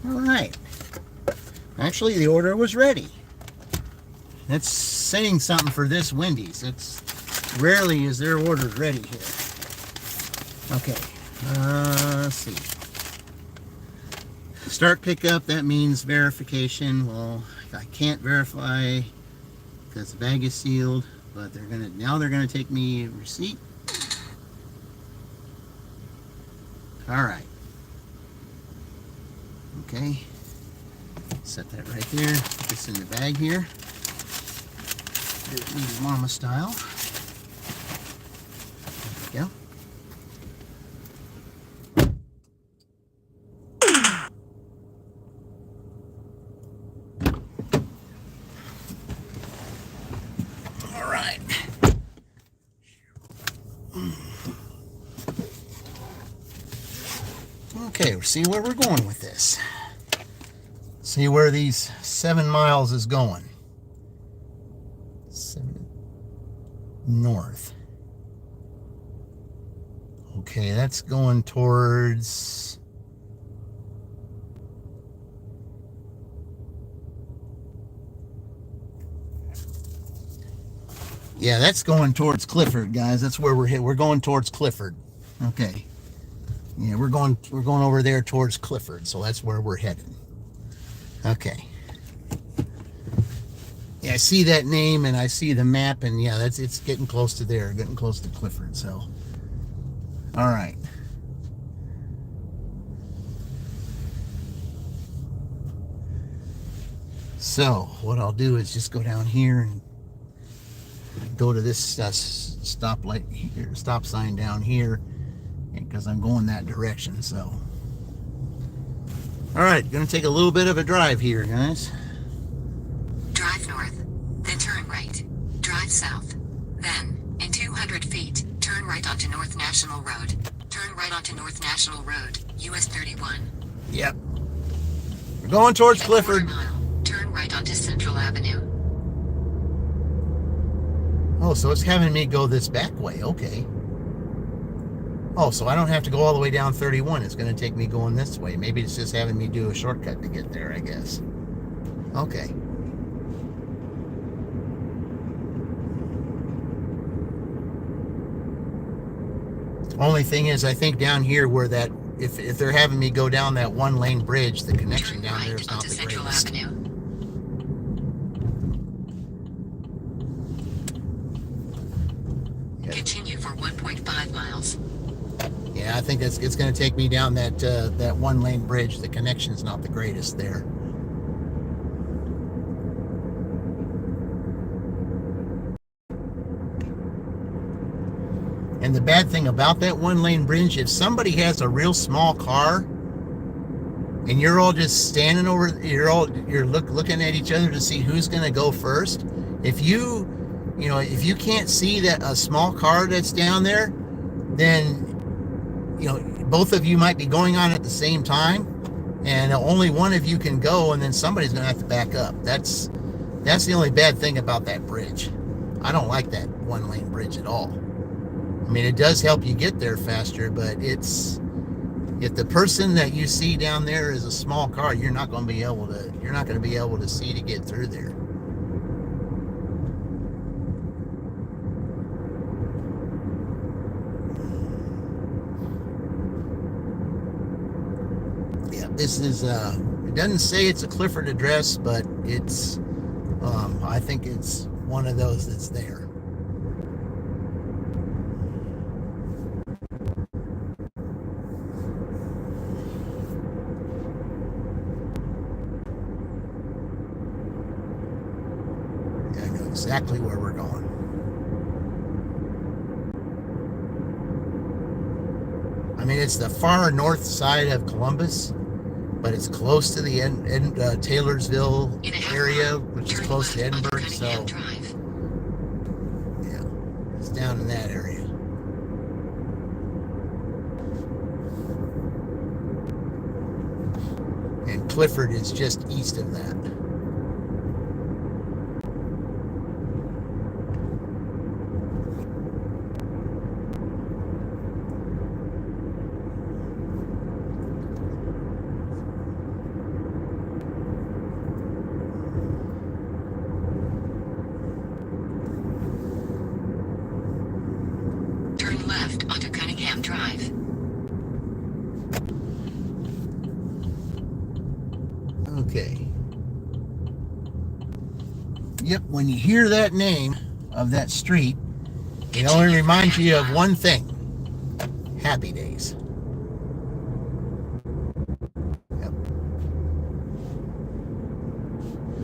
All right. Actually, the order was ready. That's saying something for this Wendy's. It's rarely is their order ready here. Okay. Let's see. Start pickup, that means verification. Well, I can't verify because the bag is sealed, but they're gonna take me receipt. All right. Okay, set that right there. Put this in the bag here. Do it neat mama style. There we go. All right. Okay, we'll see where we're going with this. See where these 7 miles is going. 7 north. Okay, that's going towards... Yeah, that's going towards Clifford, guys. That's where we're hit. We're going towards Clifford. Okay. Yeah, we're going over there towards Clifford, so that's where we're headed. Okay. Yeah, I see that name and I see the map, and yeah, it's getting close to there, getting close to Clifford. So, all right. So what I'll do is just go down here and go to this stoplight here, stop sign down here, because I'm going that direction. So, all right, gonna take a little bit of a drive here, guys. Drive north, then turn right. Drive south. Then, in 200 feet, turn right onto North National Road. Turn right onto North National Road, US 31. Yep. We're going towards Clifford. Mile, turn right onto Central Avenue. Oh, so it's having me go this back way. Okay. Oh, so I don't have to go all the way down 31. It's going to take me going this way. Maybe it's just having me do a shortcut to get there, I guess. Okay. Only thing is, I think down here where that, if they're having me go down that one lane bridge, the connection down there is not the greatest. Avenue. Yeah. Continue for 1.5 miles. Yeah, I think it's going to take me down that one lane bridge. The connection's not the greatest there. And the bad thing about that one lane bridge, if somebody has a real small car and you're all just standing over, you're looking at each other to see who's going to go first. If you can't see that a small car that's down there, then both of you might be going on at the same time, and only one of you can go, and then somebody's going to have to back up. That's the only bad thing about that bridge. I don't like that one lane bridge at all. I mean, it does help you get there faster, but if the person that you see down there is a small car, you're not going to be able to see to get through there. Yeah, this is it doesn't say it's a Clifford address, but it's I think it's one of those that's there. Exactly where we're going. I mean, it's the far north side of Columbus, but it's close to the Taylorsville area, which is close to Edinburgh. So, yeah, it's down in that area. And Clifford is just east of that. Okay. Yep, when you hear that name of that street, it only reminds you of one thing. Happy Days. Yep.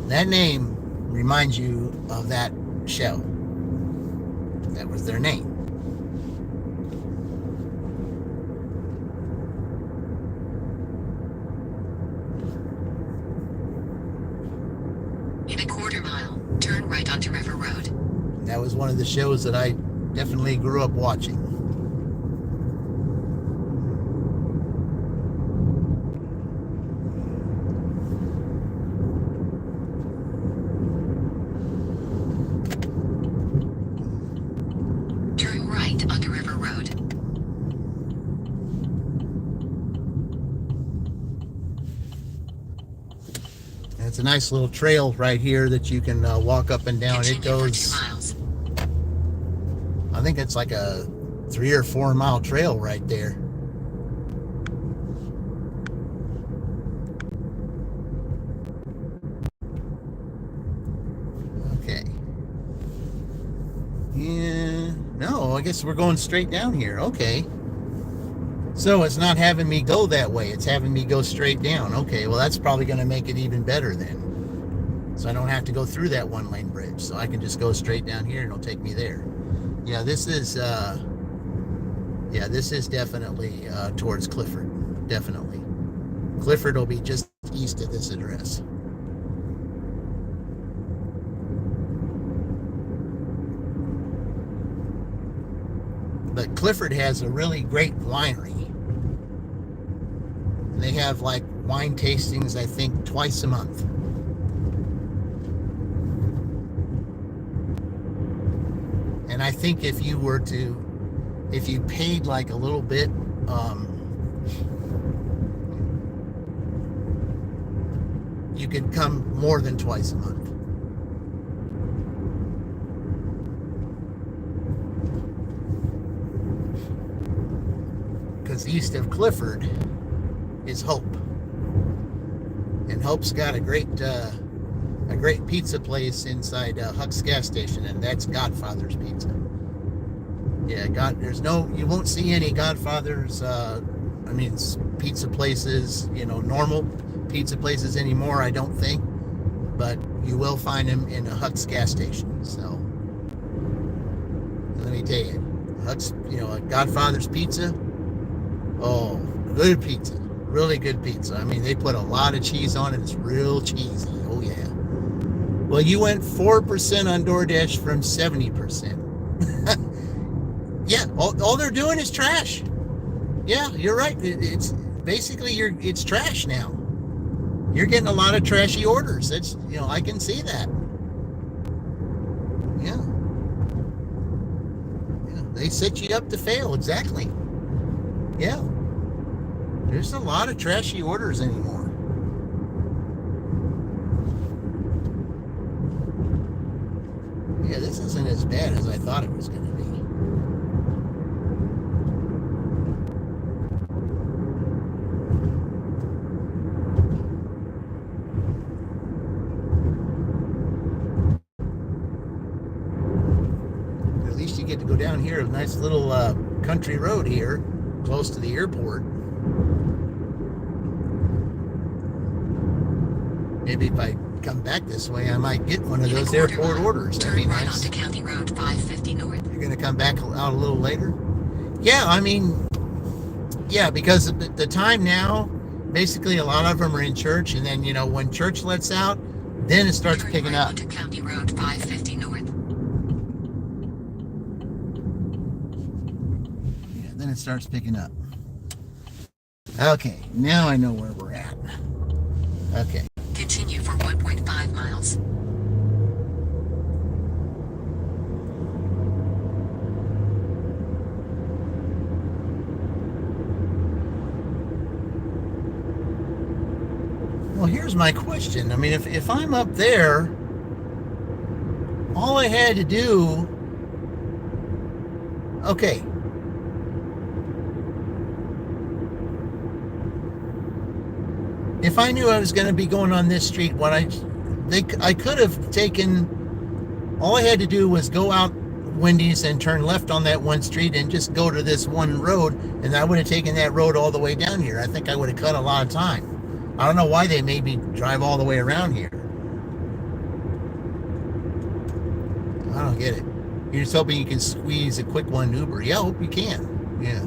That name reminds you of that show. That was their name. In a quarter mile, turn right onto River Road. That was one of the shows that I definitely grew up watching. Turn right onto River Road. It's a nice little trail right here that you can walk up and down. It goes, I think it's like a 3 or 4 mile trail right there. Okay. Yeah, no, I guess we're going straight down here. Okay. So it's not having me go that way. It's having me go straight down. Okay, well, that's probably going to make it even better then. So I don't have to go through that 1-lane bridge. So I can just go straight down here and it'll take me there. Yeah, this is definitely towards Clifford. Definitely. Clifford will be just east of this address. But Clifford has a really great winery. And they have like wine tastings, I think, twice a month. And I think if you paid like a little bit, you could come more than twice a month. Because east of Clifford is Hope, and Hope's got a great pizza place inside Huck's gas station, and that's Godfather's Pizza. Yeah, you won't see any Godfather's, pizza places, normal pizza places anymore, I don't think, but you will find them in a Huck's gas station. So let me tell you, Huck's, Godfather's Pizza, oh, good pizza, really good pizza. I mean, they put a lot of cheese on it. It's real cheesy. Oh yeah. Well, you went 4% on DoorDash from 70%. Yeah, all they're doing is trash. Yeah, you're right. It's basically it's trash now. You're getting a lot of trashy orders. That's, I can see that. Yeah. Yeah, they set you up to fail. Exactly. Yeah. There's a lot of trashy orders anymore. Yeah, this isn't as bad as I thought it was going to be. At least you get to go down here, a nice little country road here, close to the airport. Maybe if I come back this way, I might get one of those airport orders. That'd be nice. Turn right onto County Road 550 North. You're going to come back out a little later? Yeah, because the time now, basically a lot of them are in church, and then, when church lets out, then it starts picking up. Turn right onto County Road 550 North. Yeah, then it starts picking up. Okay, now I know where we're at. Okay. Continue for 1.5 miles. Well, here's my question. I mean, if I'm up there, all I had to do, okay. If I knew I was going to be going on this street, I could have taken, all I had to do was go out Wendy's and turn left on that one street and just go to this one road, and I would have taken that road all the way down here. I think I would have cut a lot of time. I don't know why they made me drive all the way around here. I don't get it. You're just hoping you can squeeze a quick one Uber. Yeah, I hope you can. Yeah.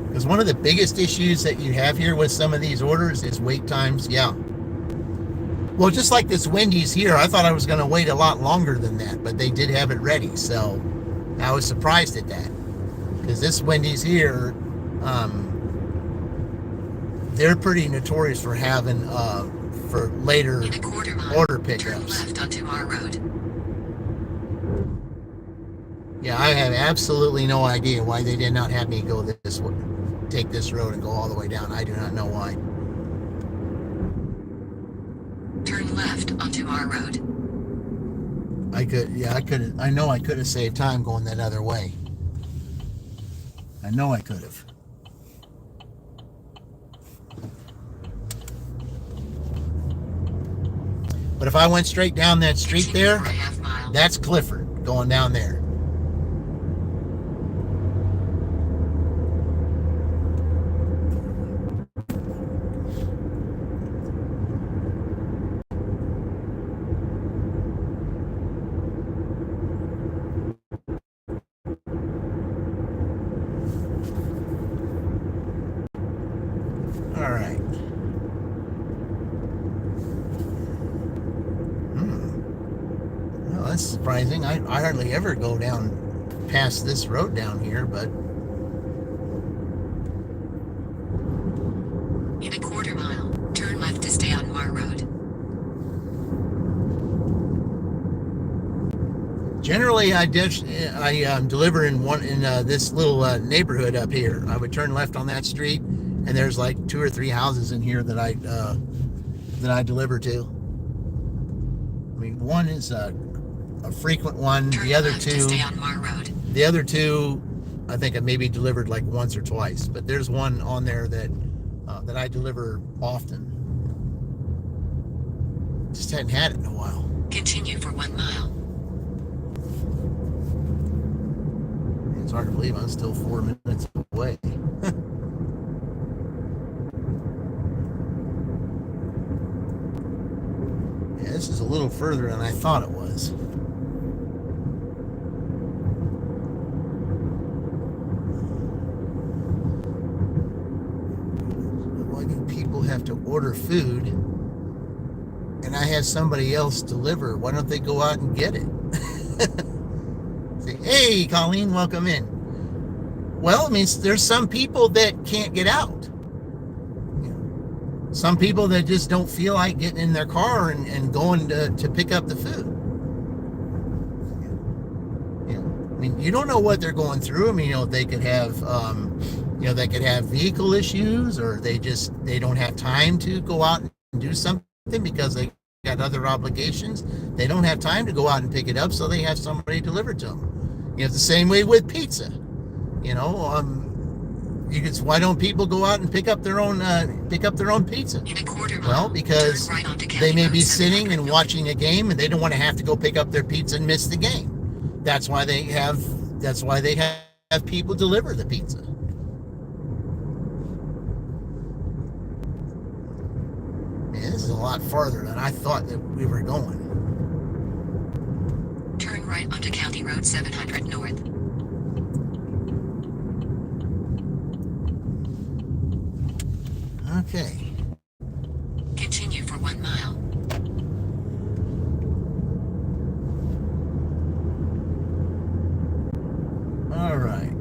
Because one of the biggest issues that you have here with some of these orders is wait times. Yeah. Well, just like this Wendy's here, I thought I was going to wait a lot longer than that, but they did have it ready. So I was surprised at that. Because this Wendy's here, they're pretty notorious for having for later order pickups. Turn left onto our road. Yeah, I have absolutely no idea why they did not have me go this way, take this road and go all the way down. I do not know why. Turn left onto our road. I know I could have saved time going that other way. I know I could have. But if I went straight down that street there, that's Clifford going down there. right. Well, that's surprising. I hardly ever go down past this road down here, but In a quarter mile, turn left to stay on Mar Road. generally I deliver in this little neighborhood up here. I would turn left on that street, and there's like 2 or 3 houses in here that I deliver to. I mean, one is a frequent one. Turn The other left to two, stay on Mar Road. I think I maybe delivered like once or twice. But there's one on there that I deliver often. Just hadn't had it in a while. Continue for 1 mile. It's hard to believe I'm still 4 minutes away. Yeah, this is a little further than I thought it was. Why do people have to order food and I have somebody else deliver? Why don't they go out and get it? Say, hey, Colleen, welcome in. Well, I mean, there's some people that can't get out. Some people that just don't feel like getting in their car and going to pick up the food. I mean, you don't know what they're going through. I mean, they could have, they could have vehicle issues, or they don't have time to go out and do something because they got other obligations. They don't have time to go out and pick it up, so they have somebody deliver to them. It's the same way with pizza. Why don't people go out and pick up their own pizza? In a quarter mile, Well, because turn right onto County they may Road be sitting 700 and watching a game, and they don't want to have to go pick up their pizza and miss the game. That's why they have people deliver the pizza. Man, this is a lot farther than I thought that we were going. Turn right onto County Road 700 North. Okay. Continue for 1 mile. All right.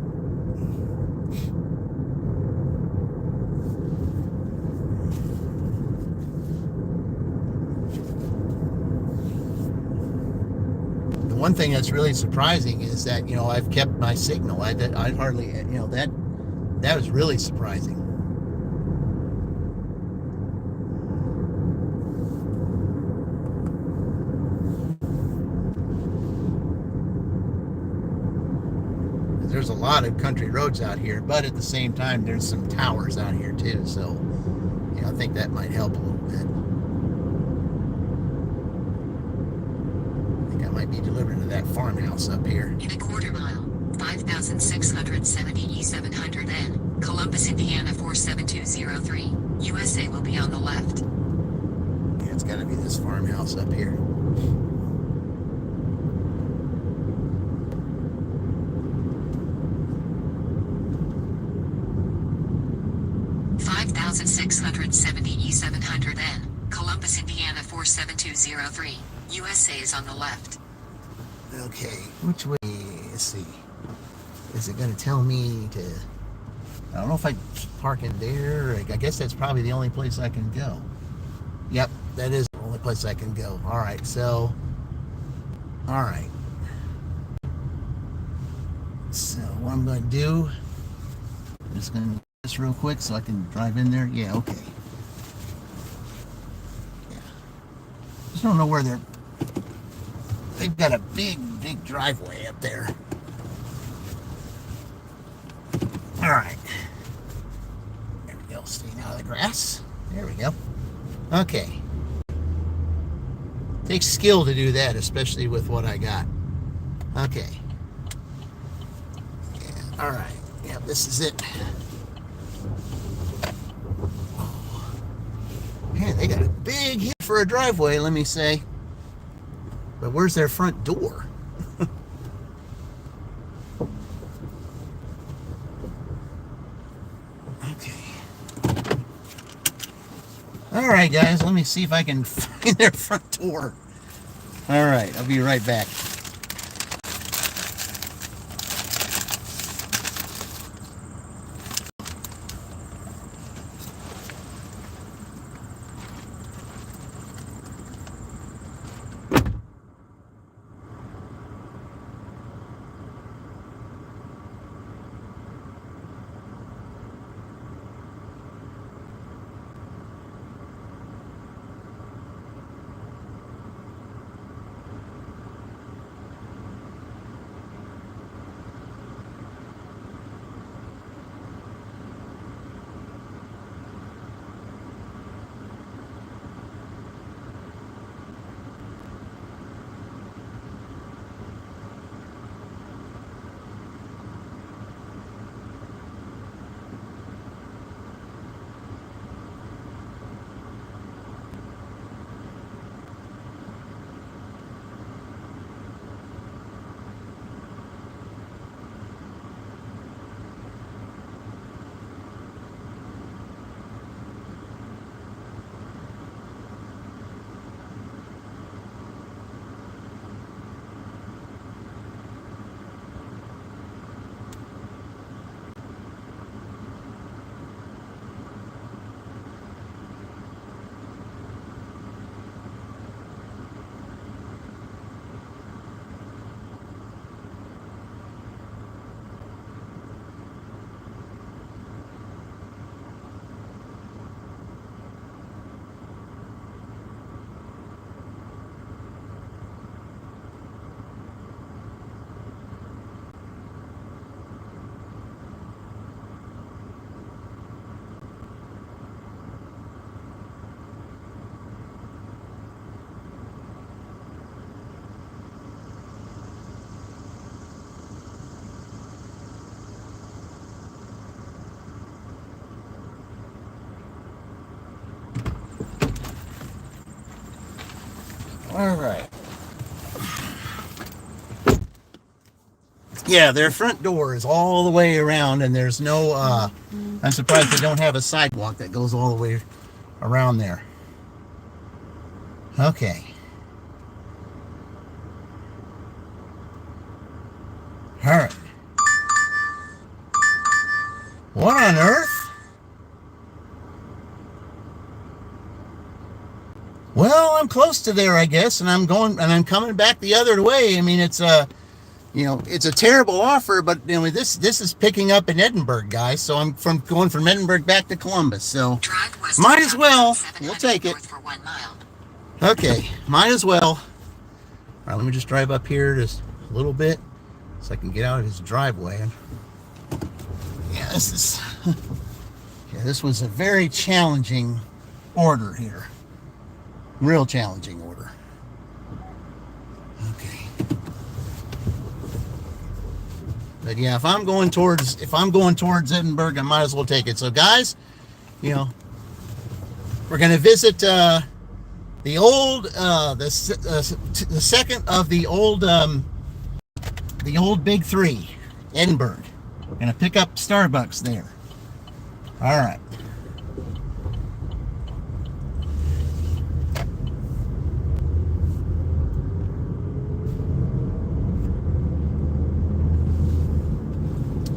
The one thing that's really surprising is that, I've kept my signal. I hardly, that was really surprising. There's a lot of country roads out here, but at the same time, there's some towers out here too. So, I think that might help a little bit. I think I might be delivering to that farmhouse up here. In a quarter mile, 5,670 E700N, Columbus, Indiana 47203. USA will be on the left. Yeah, it's got to be this farmhouse up here. 5,670 E700N, Columbus, Indiana 47203. USA is on the left. Okay, which way? Let's see. Is it going to tell me to... I don't know if I park in there. I guess that's probably the only place I can go. Yep, that is the only place I can go. All right, so... All right. So what I'm going to do... I'm just going to do this real quick so I can drive in there. Yeah, okay. Yeah. Just don't know where they're... They've got a big driveway up there. All right. There we go. Staying out of the grass. There we go. Okay. Takes skill to do that, especially with what I got. Okay. Yeah. All right. Yeah, this is it. Man, they got a big hit for a driveway, let me say. But where's their front door? Okay. All right, guys, let me see if I can find their front door. All right, I'll be right back. All right. Yeah, their front door is all the way around, and there's no, I'm surprised they don't have a sidewalk that goes all the way around there. Okay. All right. What on earth? Well, I'm close to there, I guess, and I'm coming back the other way. I mean, it's it's a terrible offer, but this is picking up in Edinburgh, guys. So I'm going from Edinburgh back to Columbus. So might as well. We'll take it. For 1 mile. Okay, might as well. All right, let me just drive up here just a little bit so I can get out of his driveway. Yeah, this was a very challenging order here. Real challenging order. Okay. But yeah, if I'm going towards Edinburgh, I might as well take it. So guys, we're going to visit the second of the old big three, Edinburgh. We're going to pick up Starbucks there. All right.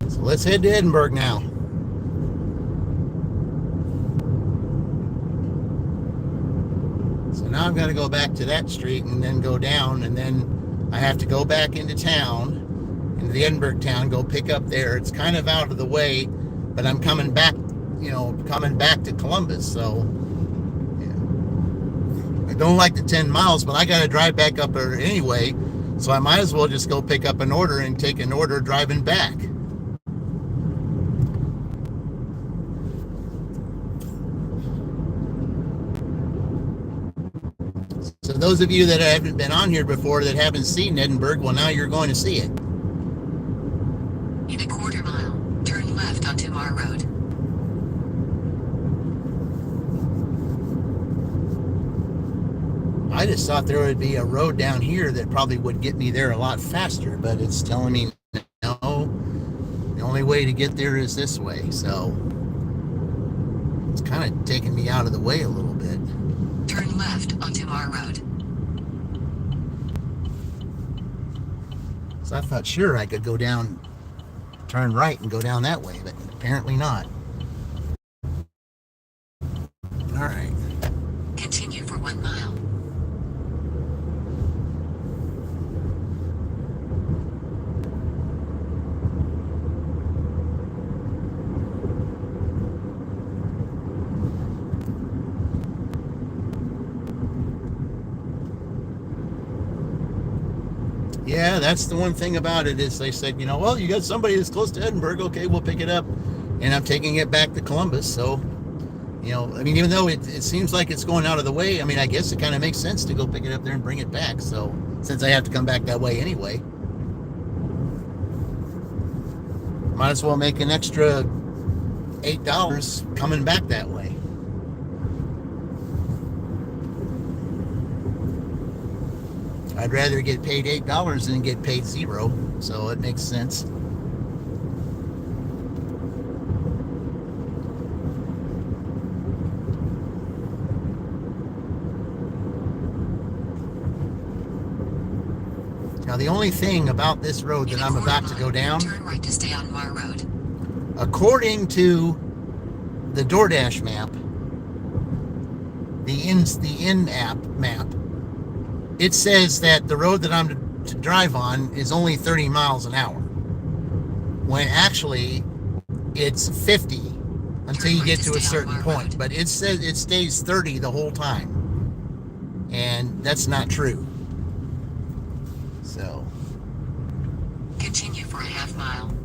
So let's head to Edinburgh now. So now I've got to go back to that street and then go down, and then I have to go back into town, into the Edinburgh town, go pick up there. It's kind of out of the way, but I'm coming back, to Columbus. So yeah. I don't like the 10 miles, but I got to drive back up there anyway. So I might as well just go pick up an order and take an order driving back. So those of you that haven't been on here before, that haven't seen Edinburgh, well, now you're going to see it. In a quarter mile, turn left onto Mar Road. I just thought there would be a road down here that probably would get me there a lot faster, but it's telling me no, the only way to get there is this way. So it's kind of taking me out of the way a little bit. Turn left onto Mar Road. So I thought, sure, I could go down, turn right and go down that way, but apparently not. All right. Continue for 1 mile. Yeah, that's the one thing about it is they said, well, you got somebody that's close to Edinburgh. Okay, we'll pick it up. And I'm taking it back to Columbus. So, even though it seems like it's going out of the way, I guess it kind of makes sense to go pick it up there and bring it back. So, since I have to come back that way anyway, might as well make an extra $8 coming back that way. I'd rather get paid $8 than get paid $0, so it makes sense. Now, the only thing about this road that I'm about to go down, turn right to stay on Mar Road. According to the DoorDash map, the in-app map, it says that the road that I'm to drive on is only 30 miles an hour, when actually it's 50 until you get to a certain point. But it says it stays 30 the whole time, and that's not true. So continue for a half mile.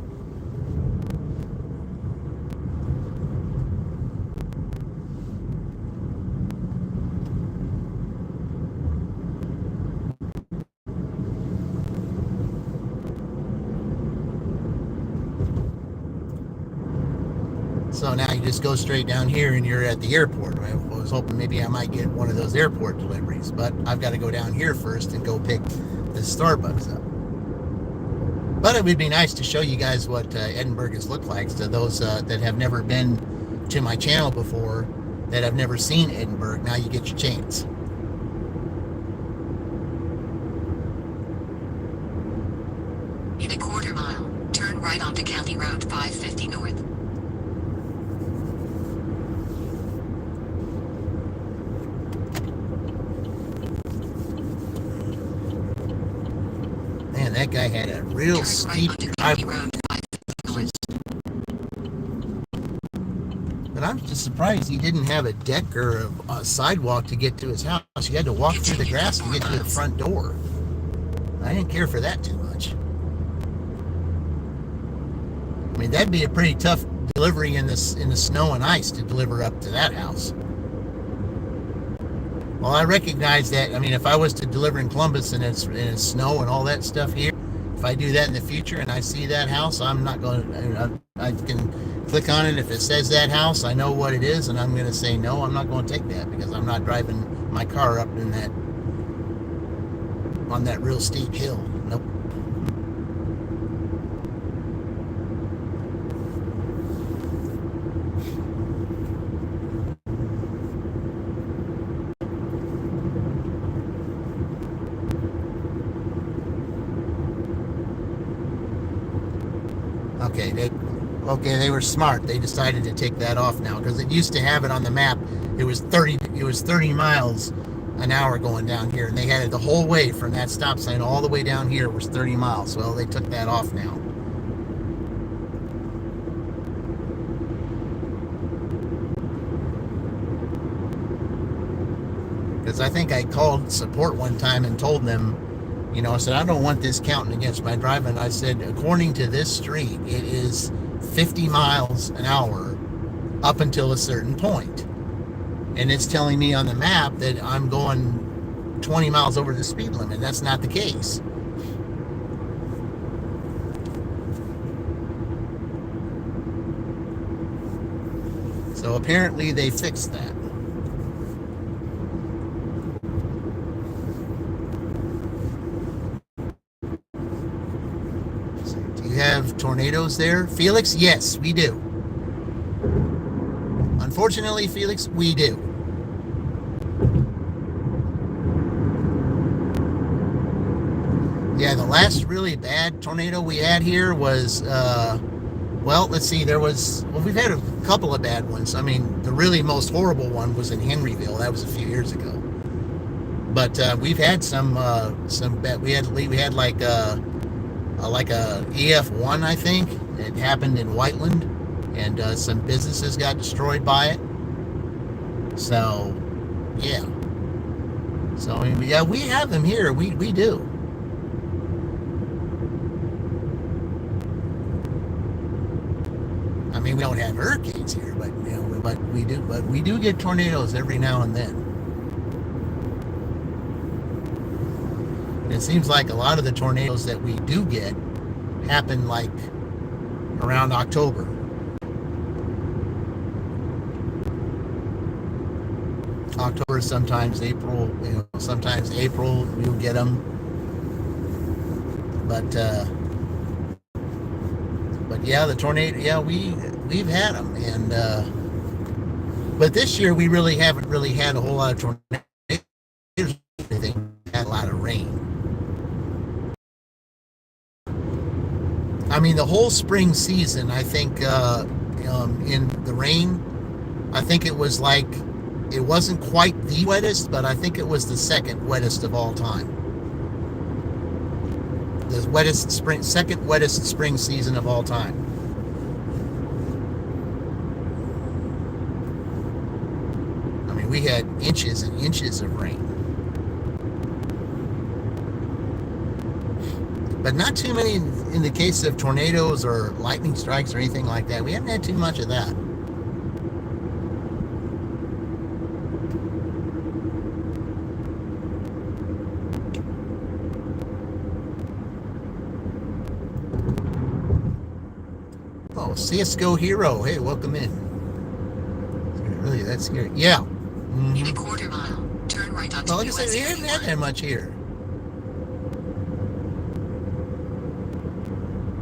So now you just go straight down here and you're at the airport. I was hoping maybe I might get one of those airport deliveries, but I've got to go down here first and go pick the Starbucks up. But it would be nice to show you guys what Edinburgh has looked like to those that have never been to my channel before, that have never seen Edinburgh. Now you get your chance. In a quarter mile, turn right onto County Road 550 North. Man, that guy had a real steep driveway. But I'm just surprised he didn't have a deck or a sidewalk to get to his house. You had to walk through the grass to get to the front door. I didn't care for that too much. That'd be a pretty tough delivery in the snow and ice to deliver up to that house. Well, I recognize that. If I was to deliver in Columbus and it's snow and all that stuff here, if I do that in the future and I see that house, I'm not going to, I can click on it. If it says that house, I know what it is, and I'm going to say, no, I'm not going to take that, because I'm not driving my car up in that, on that real steep hill. Nope. They were smart. They decided to take that off now, because it used to have it on the map. It was 30 miles an hour going down here, and they had it the whole way from that stop sign all the way down here was 30 miles. Well, they took that off now. Because I think I called support one time and told them, I said, I don't want this counting against my driving. I said, according to this street, it is 50 miles an hour up until a certain point. And it's telling me on the map that I'm going 20 miles over the speed limit. That's not the case. So apparently they fixed that. Have tornadoes there, Felix? Yes, we do. Unfortunately, Felix, we do. Yeah, the last really bad tornado we had here was, well, let's see, we've had a couple of bad ones. I mean, the really most horrible one was in Henryville. That was a few years ago. But we've had some bad. We had like a EF1, I think. It happened in Whiteland, and some businesses got destroyed by it. So, yeah. So, I mean, yeah, we have them here. We do. I mean, we don't have hurricanes here, but we do get tornadoes every now and then. And it seems like a lot of the tornadoes that we do get happen like around October. October, sometimes April, sometimes April we'll get them. But yeah, the tornado, yeah, we've had them, and but this year we really haven't really had a whole lot of tornadoes. Had a lot of rain. I mean, the whole spring season, I think, in the rain, I think it was like, it wasn't quite the wettest, but I think it was the second wettest of all time. The second wettest spring season of all time. I mean, we had inches and inches of rain. But not too many in the case of tornadoes or lightning strikes or anything like that. We haven't had too much of that. Oh, CSGO Hero. Hey, welcome in. Really, that's scary. Yeah. Mm-hmm. In a quarter mile, turn right onto well, like I said, we haven't had that much here.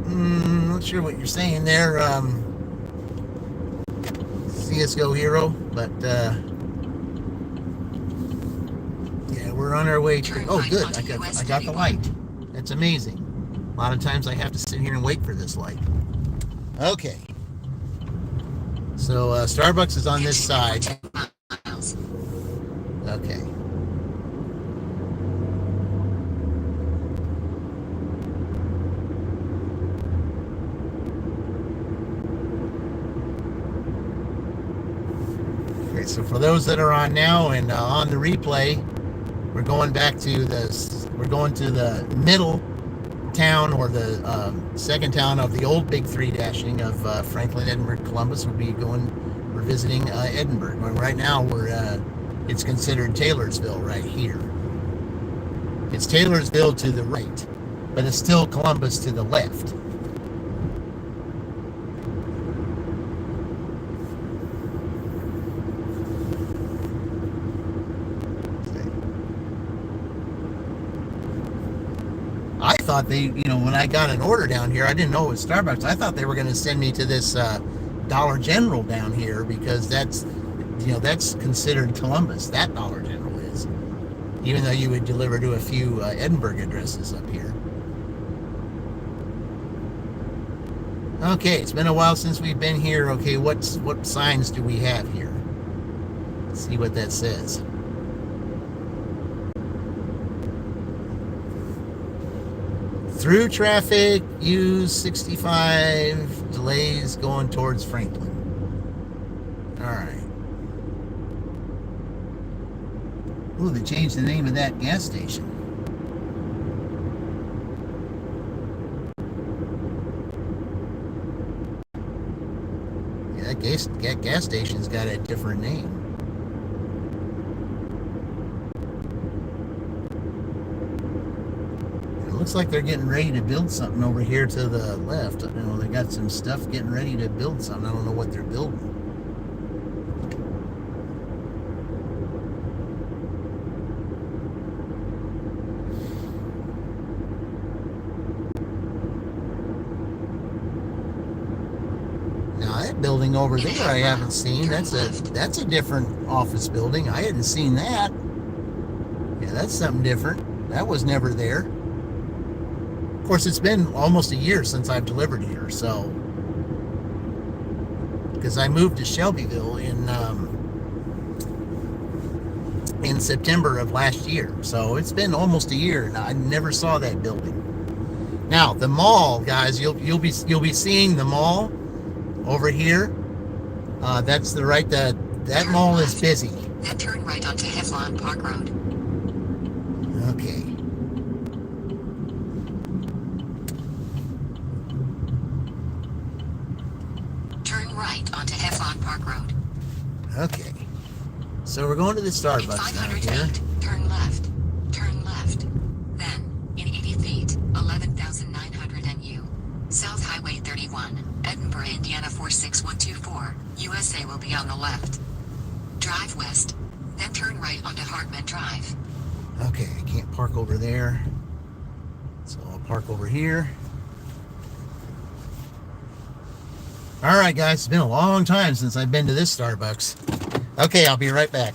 Not sure what you're saying there, CSGO Hero, but yeah, we're on our way to. Oh, good! I got the light. That's amazing. A lot of times I have to sit here and wait for this light. Okay. So Starbucks is on this side. Okay. So for those that are on now and on the replay, we're going to the middle town, or the second town of the old big three dashing of Franklin, Edinburgh, Columbus. We're visiting Edinburgh. Right now it's considered Taylorsville right here. It's Taylorsville to the right, but it's still Columbus to the left. I thought when I got an order down here, I didn't know it was Starbucks. I thought they were going to send me to this Dollar General down here, because that's considered Columbus. That Dollar General is, even though you would deliver to a few Edinburgh addresses up here. Okay, it's been a while since we've been here. Okay, what signs do we have here? Let's see what that says. Through traffic, use 65, delays going towards Franklin. All right. Ooh, they changed the name of that gas station. Yeah, that gas station's got a different name. Looks like they're getting ready to build something over here to the left. They got some stuff getting ready to build something. I don't know what they're building. Now building over there I haven't seen. That's a different office building. I hadn't seen that. Yeah, that's something different. That was never there. Of course, it's been almost a year since I've delivered here, so because I moved to Shelbyville in September of last year, so it's been almost a year, and I never saw that building. Now the mall, guys, you'll be seeing the mall over here. That's the right that mall is busy. Then turn right onto Heflon Park Road. Okay. Turn right onto Heflon Park Road. Okay. So we're going to the In Starbucks now 500 here. feet, turn left. Turn left. Then, in 80 feet, 11,900 NU. South Highway 31, Edinburgh, Indiana 46124, USA will be on the left. Drive west. Then turn right onto Hartman Drive. Okay, I can't park over there. So I'll park over here. All right, guys, it's been a long time since I've been to this Starbucks. Okay, I'll be right back.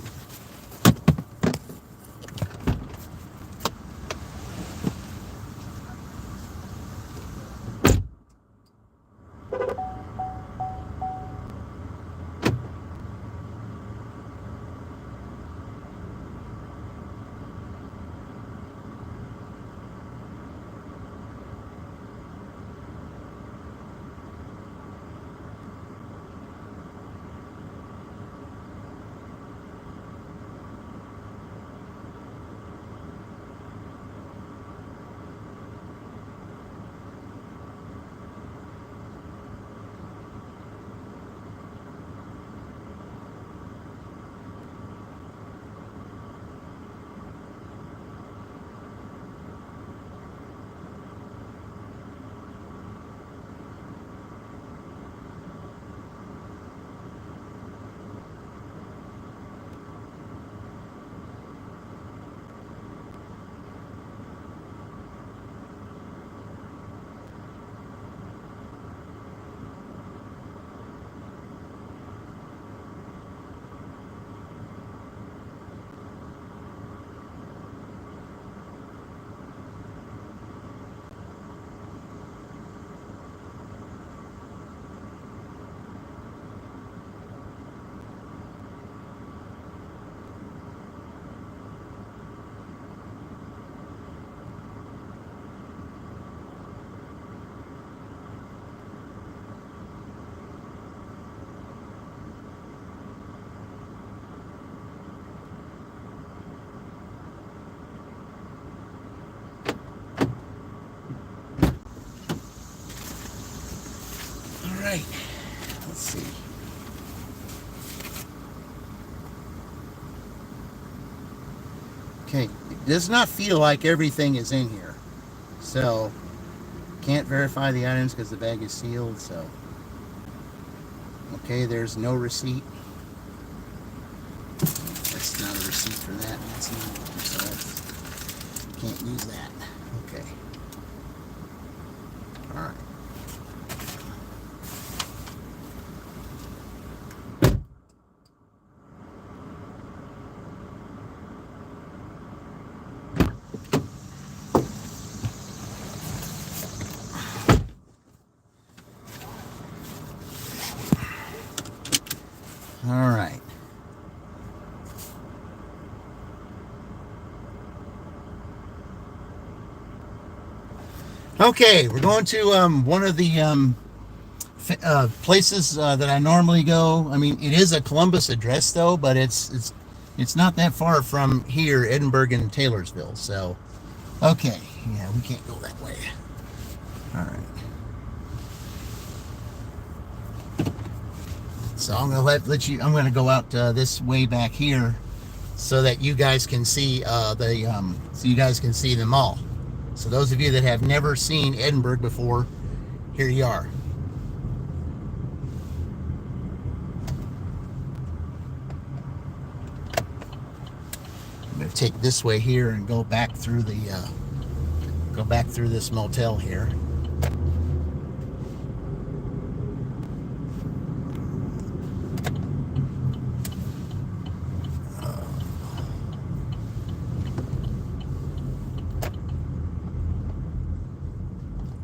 All right, let's see. Okay, it does not feel like everything is in here. So, can't verify the items because the bag is sealed, so. Okay, there's no receipt. That's not a receipt for that. That's not, so that's, can't use that. Okay. All right. All right. Okay, we're going to one of the places that I normally go. I mean, it is a Columbus address though, but it's not that far from here, Edinburgh and Taylorsville. So, okay, yeah, we can't go that way. All right. So I'm gonna let you. I'm gonna go out this way back here, so that you guys can see the mall. So those of you that have never seen Edinburgh before, here you are. I'm gonna take this way here and go back through this motel here.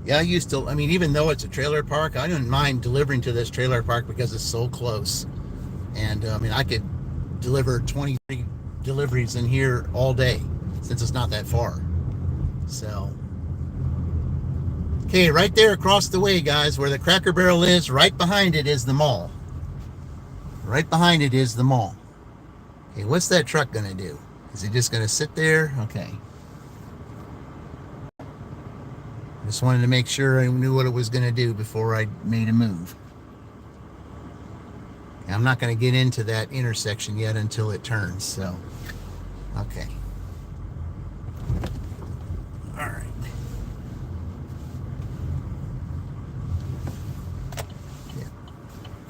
Yeah, I used to, I mean, even though it's a trailer park, I didn't mind delivering to this trailer park because it's so close. And I mean, I could deliver 23 deliveries in here all day since it's not that far. So, okay, right there across the way, guys, where the Cracker Barrel is, right behind it is the mall. Right behind it is the mall. Okay, what's that truck going to do? Is it just going to sit there? Okay. Just wanted to make sure I knew what it was going to do before I made a move. I'm not going to get into that intersection yet until it turns, so, okay. All right. Yeah.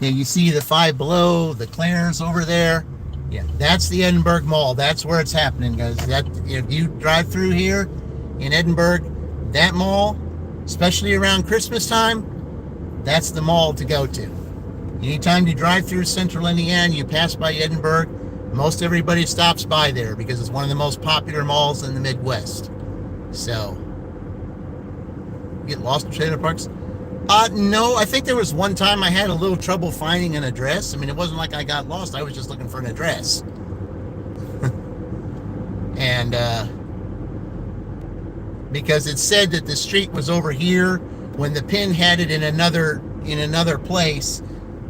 Yeah, you see the Five Below, the Clarence over there. Yeah, that's the Edinburgh Mall. That's where it's happening, guys. That, if you drive through here in Edinburgh, that mall, especially around Christmas time, that's the mall to go to. Anytime you drive through central Indiana, you pass by Edinburgh, most everybody stops by there because it's one of the most popular malls in the Midwest. So, get lost in trailer parks? No, I think there was one time I had a little trouble finding an address. I mean, it wasn't like I got lost. I was just looking for an address. And, because it said that the street was over here when the pin had it in another place,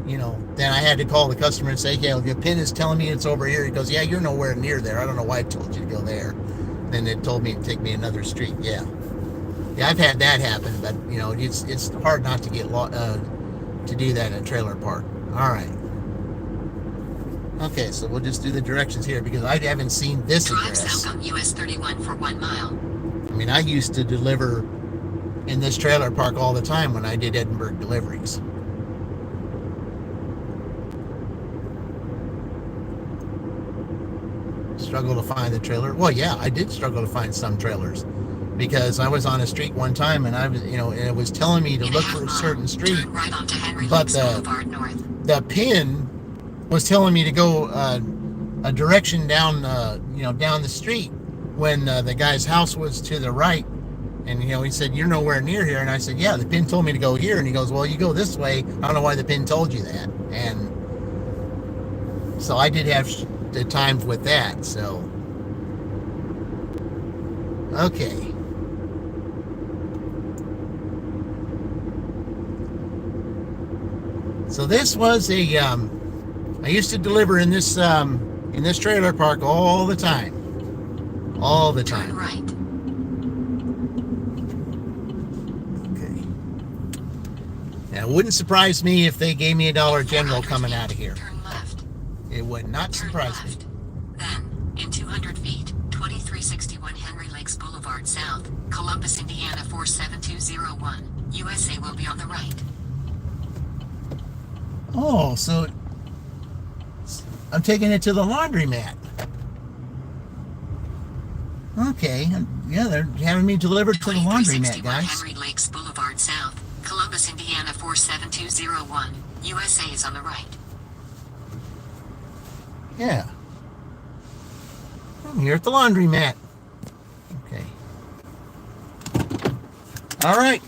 you know, then I had to call the customer and say, yeah, the pin is telling me it's over here. He goes, yeah, you're nowhere near there. I don't know why I told you to go there. Then it told me to take me another street. Yeah, I've had that happen, but you know, it's hard not to get to do that in a trailer park. All right. Okay, so we'll just do the directions here because I haven't seen this address. Drive south on US 31 for 1 mile. I mean, I used to deliver in this trailer park all the time when I did Edinburgh deliveries. Struggle to find the trailer. Well, yeah, I did struggle to find some trailers because I was on a street one time and I was, you know, and it was telling me to look for a certain street, right onto Henry but the pin was telling me to go a direction down, you know, down the street when the guy's house was to the right. And, you know, he said, you're nowhere near here. And I said, yeah, the pin told me to go here. And he goes, well, you go this way. I don't know why the pin told you that. And so I did have the times with that. So, okay. So this was a, I used to deliver in this trailer park all the time. All the time. Turn right. Now, it wouldn't surprise me if they gave me a Dollar General coming out of here. Turn left. It would not Turn surprise me. left. Then, in 200 feet, 2361 Henry Lakes Boulevard South, Columbus, Indiana 47201, USA will be on the right. Oh, so I'm taking it to the laundromat. Okay, yeah, they're having me delivered to the laundromat, 2361 guys. Henry Lakes Boulevard South, Columbus, Indiana 47201, USA is on the right. Yeah. I'm here at the laundromat. Okay. All right.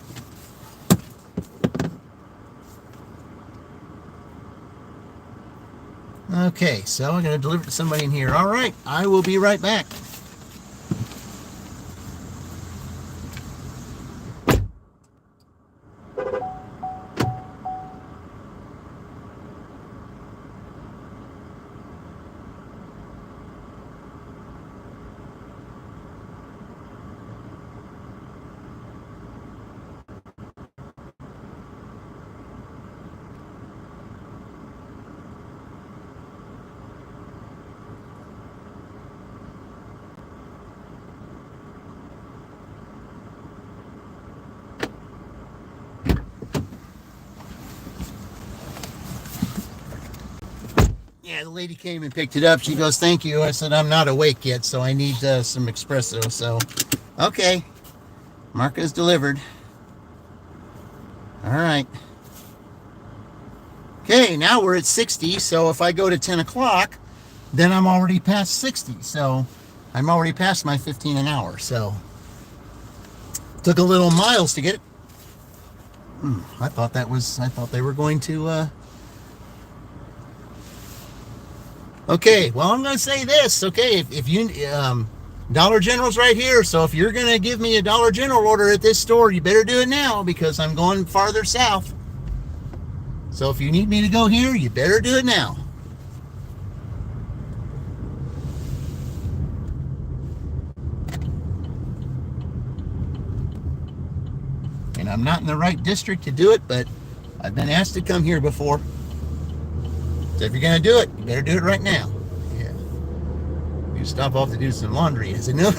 Okay, so I'm going to deliver it to somebody in here. All right, I will be right back. Yeah, the lady came and picked it up. She goes, thank you. I said, I'm not awake yet, so I need some espresso. So, okay. Marca's delivered. All right. Okay, now we're at 60. So if I go to 10 o'clock, then I'm already past 60. So I'm already past my 15 an hour. So took a little miles to get it. I thought they were going to, okay, well, I'm going to say this. Okay, if you, Dollar General's right here. So if you're going to give me a Dollar General order at this store, you better do it now because I'm going farther south. So if you need me to go here, you better do it now. And I'm not in the right district to do it, but I've been asked to come here before. So if you're going to do it, you better do it right now. Yeah. You stop off to do some laundry, is it? No?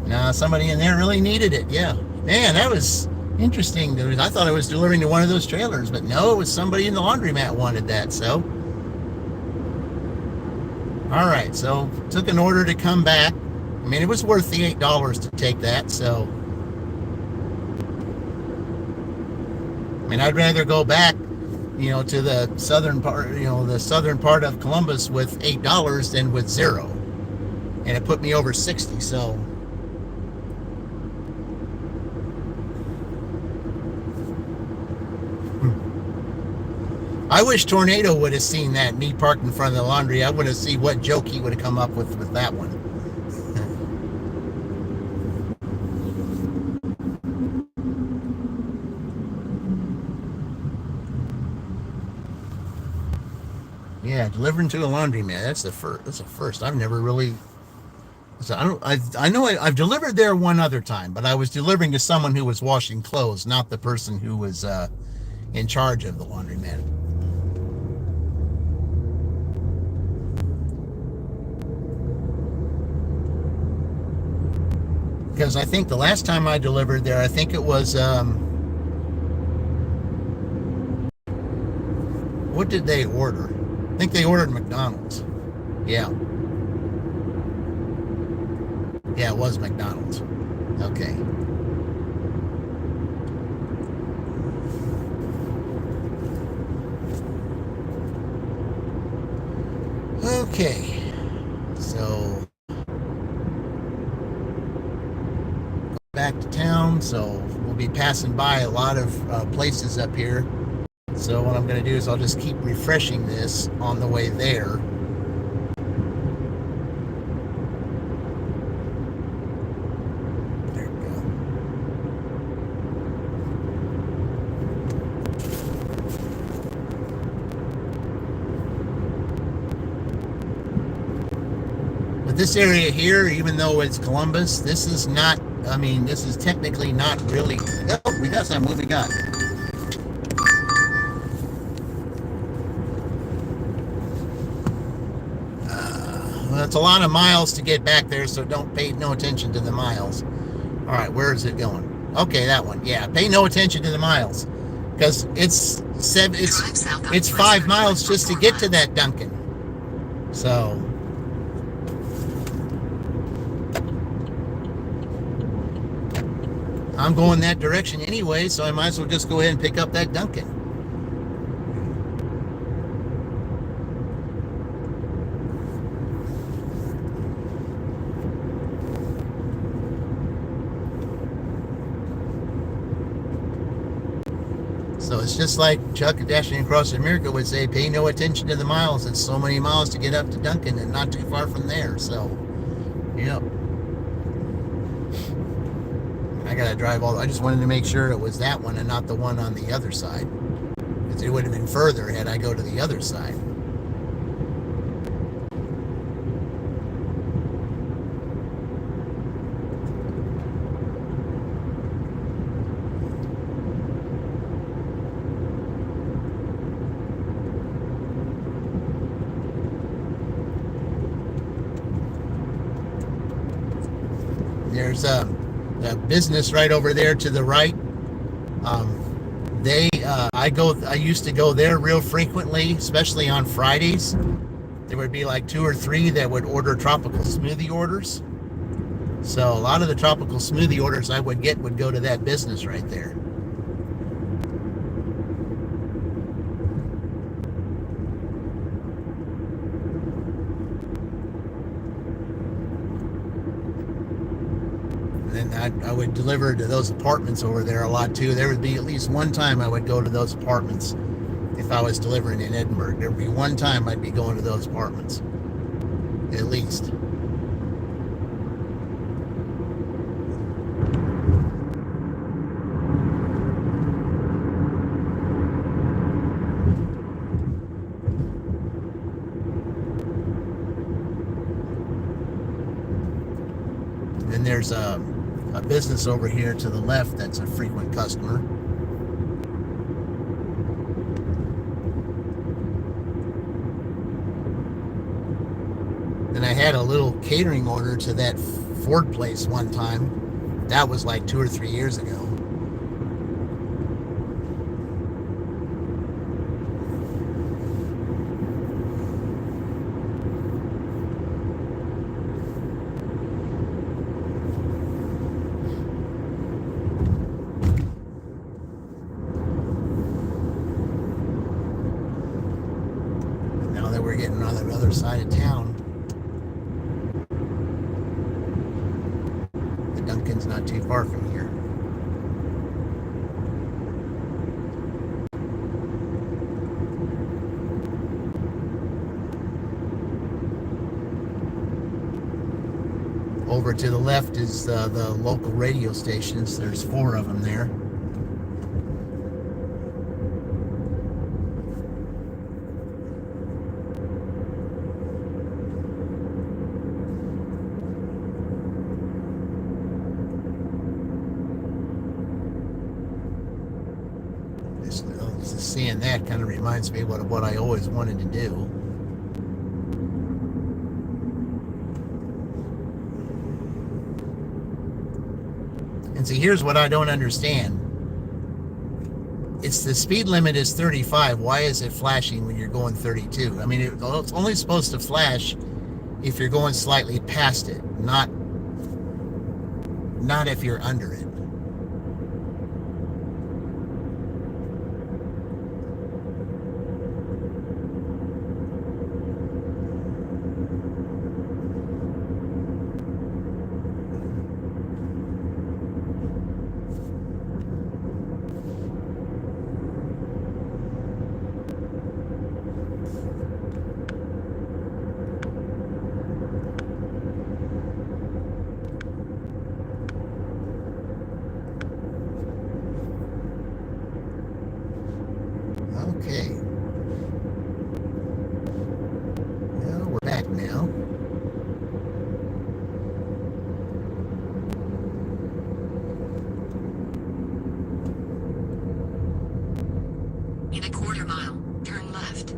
Nah, somebody in there really needed it. Yeah. Man, that was interesting. I thought I was delivering to one of those trailers, but no, it was somebody in the laundromat wanted that. So, all right. So took an order to come back. I mean, it was worth the $8 to take that. So, I mean, I'd rather go back, to the southern part of Columbus with $8 than with $0. And it put me over 60. So, I wish Tornado would have seen that, me parked in front of the laundry. I would have seen what joke he would have come up with that one. Yeah, delivering to a laundromat. That's the first. That's a first. I've never really. So I know I've delivered there one other time, but I was delivering to someone who was washing clothes, not the person who was in charge of the laundromat. Because I think the last time I delivered there, I think it was what did they order? I think they ordered McDonald's. Yeah. Yeah, it was McDonald's. Okay. Okay. So back to town. So we'll be passing by a lot of places up here. So what I'm going to do is I'll just keep refreshing this on the way there. There we go. But this area here, even though it's Columbus, this is not, I mean, this is technically not really, oh, we got some, what we got? Well, it's a lot of miles to get back there, so don't pay no attention to the miles. All right, where is it going? Okay, that one. Yeah, pay no attention to the miles, because it's 5 miles just to get to that Dunkin'. So I'm going that direction anyway, so I might as well just go ahead and pick up that Dunkin'. So it's just like Chuck Dashing Across America would say, pay no attention to the miles. It's so many miles to get up to Dunkin' and not too far from there. So, yep. I got to drive I just wanted to make sure it was that one and not the one on the other side. Because it would have been further had I go to the other side. There's a business right over there to the right. I used to go there real frequently, especially on Fridays. There would be like 2 or 3 that would order tropical smoothie orders. So a lot of the tropical smoothie orders I would get would go to that business right there. And I would deliver to those apartments over there a lot too. There would be at least one time I would go to those apartments if I was delivering in Edinburgh. There would be one time I'd be going to those apartments, at least. And there's a business over here to the left that's a frequent customer. And I had a little catering order to that Ford place one time. That was like 2 or 3 years ago. Now that we're getting on the other side of town, the Dunkin's not too far from here. Over to the left is the local radio stations. There's 4 of them there. Seeing that kind of reminds me of what I always wanted to do. And see, here's what I don't understand. It's the speed limit is 35. Why is it flashing when you're going 32? I mean, it's only supposed to flash if you're going slightly past it, not if you're under it. Okay. Well, we're back now. In a quarter mile, turn left.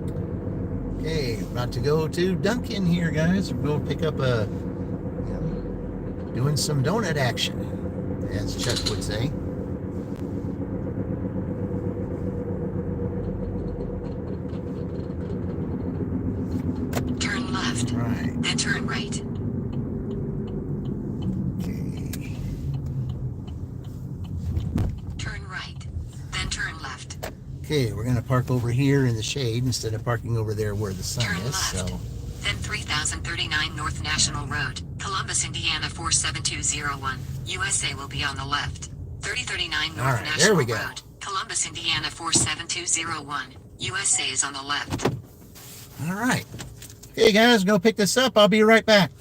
Okay, about to go to Dunkin' here, guys. We're going to pick up doing some donut action, as Chuck would say. Turn left. Right. Then turn right. Okay. Turn right. Then turn left. Okay, we're going to park over here in the shade instead of parking over there where the sun Turn is. left. So, Then 3039 North National Road, Columbus, Indiana 47201. USA will be on the left. 3039 North All right, National there we go. Road, Columbus, Indiana 47201. USA is on the left. all right. Okay, guys, go pick this up. I'll be right back.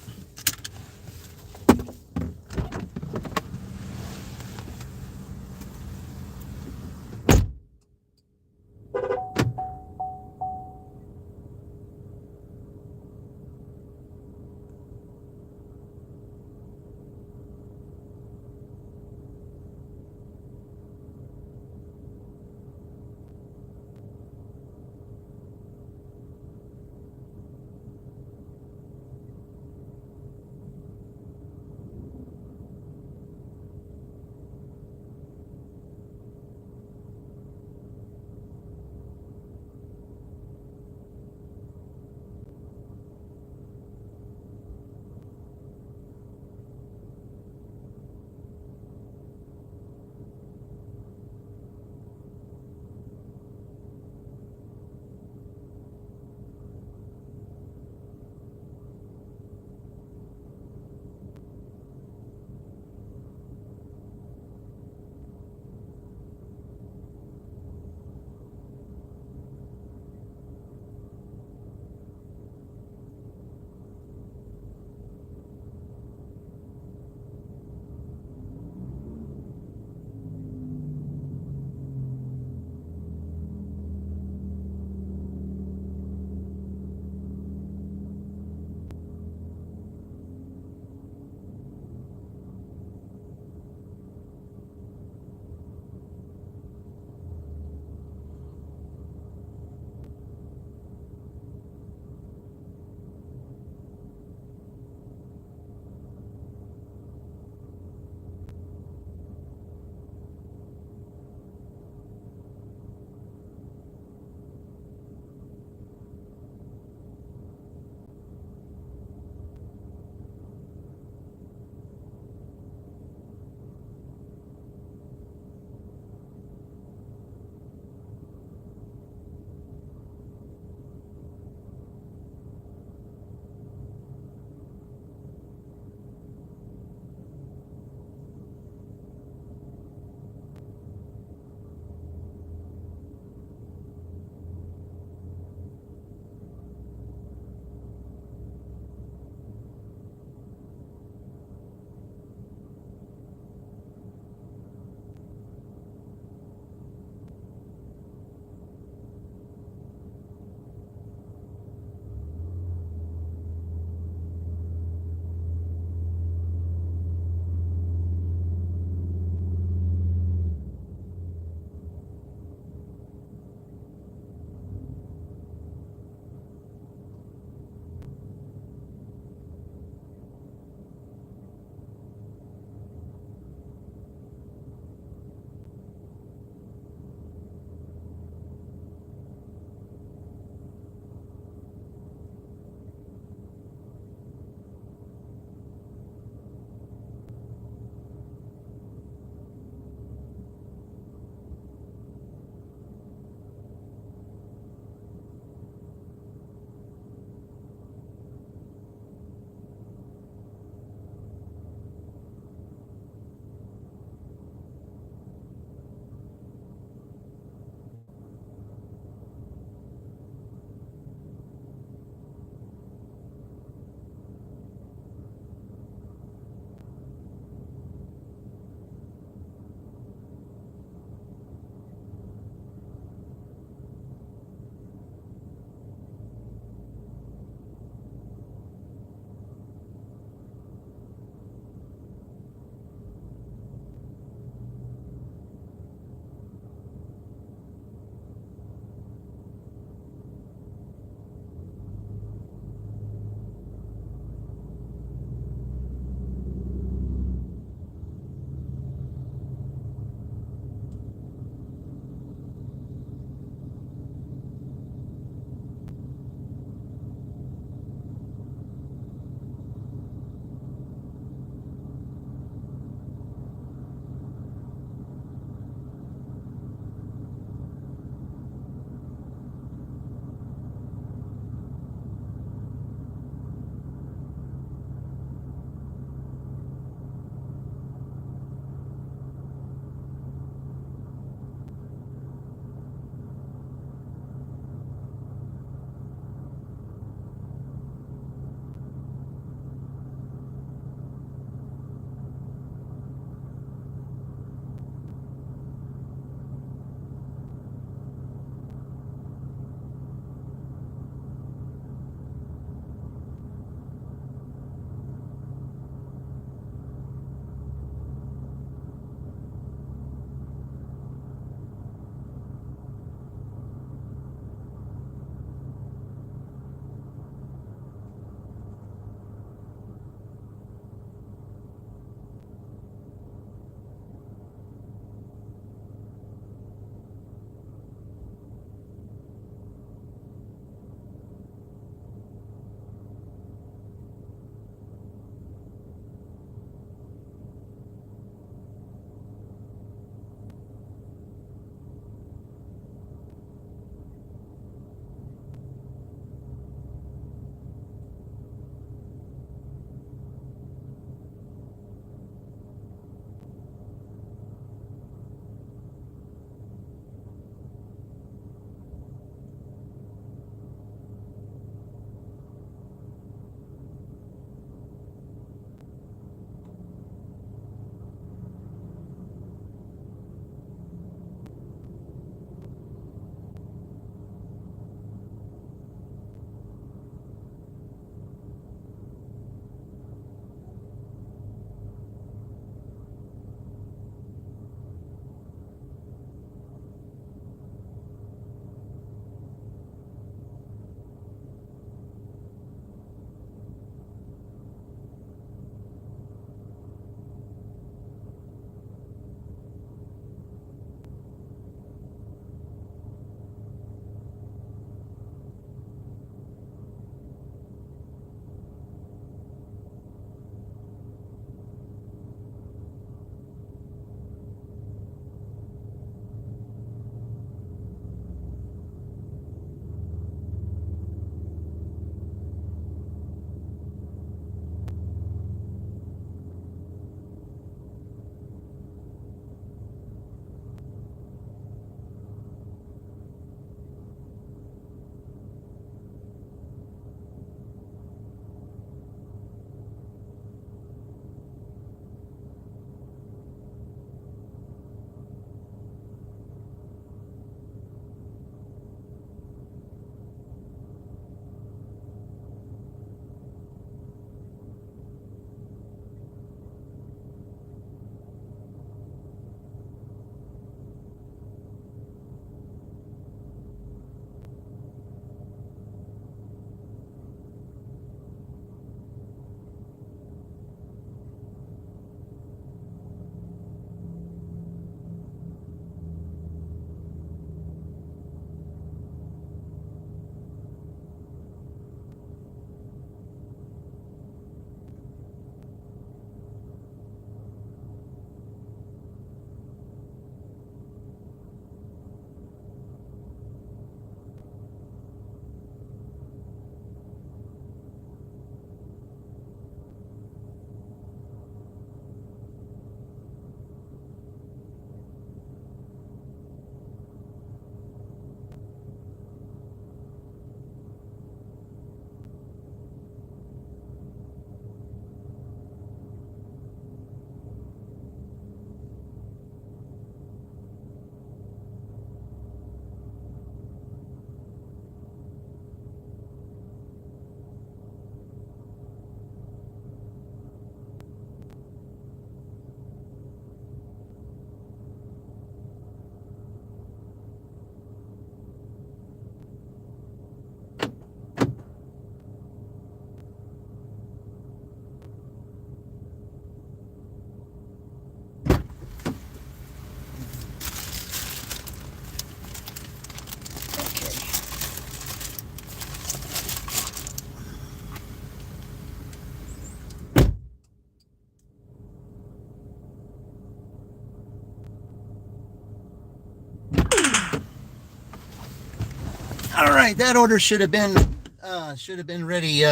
right, that order should have been ready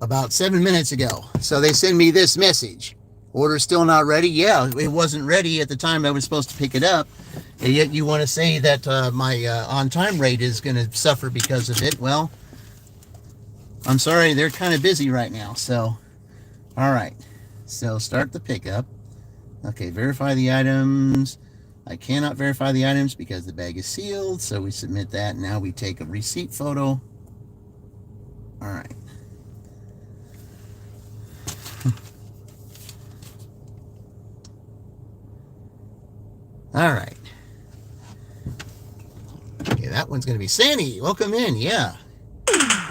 about 7 minutes ago. So they send me this message. Order still not ready? Yeah, it wasn't ready at the time I was supposed to pick it up. And yet you want to say that my on-time rate is going to suffer because of it. Well, I'm sorry, they're kind of busy right now. So, all right. So start the pickup. Okay, verify the items. I cannot verify the items because the bag is sealed. So we submit that. Now we take a receipt photo. All right. All right. Okay, that one's going to be Sandy. Welcome in. Yeah.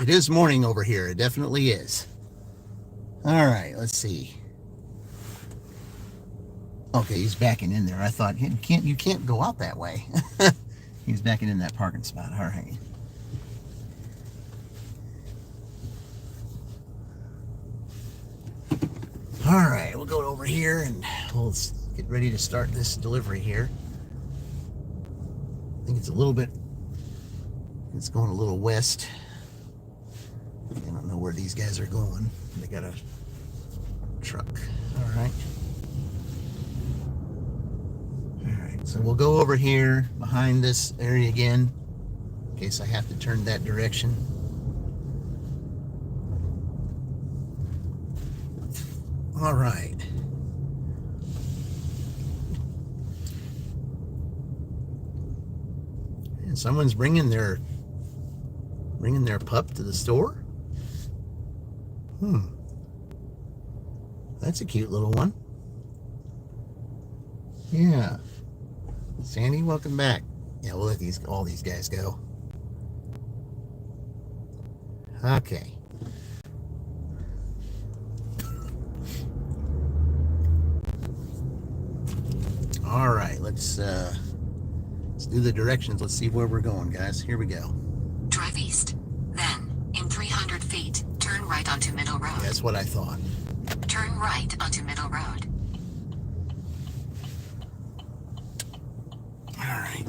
It is morning over here. It definitely is. All right, let's see. Okay, he's backing in there. I thought you can't go out that way. He's backing in that parking spot. All right. All right, we'll go over here and we'll get ready to start this delivery here. I think it's going a little west. I don't know where these guys are going. They got a truck. All right. All right, so we'll go over here behind this area again in case I have to turn that direction. All right. And someone's bringing their pup to the store. That's a cute little one. Yeah. Sandy, welcome back. Yeah, we'll let all these guys go. Okay. All right, let's do the directions. Let's see where we're going, guys. Here we go. Drive east. Then, in 300 feet, turn right onto Middle Road. That's what I thought. Turn right onto Middle Road. All right.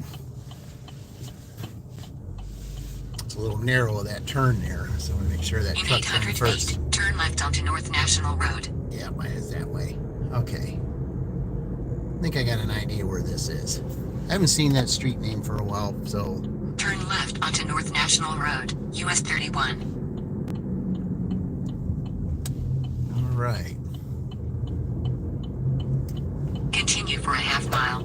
It's a little narrow, that turn there, so I'm going to make sure that In truck's in 800 first. feet, turn left onto North National Road. Yeah, mine is that way. Okay. I think I got an idea where this is. I haven't seen that street name for a while, so... Turn left onto North National Road, US 31. All right. Continue for a half mile.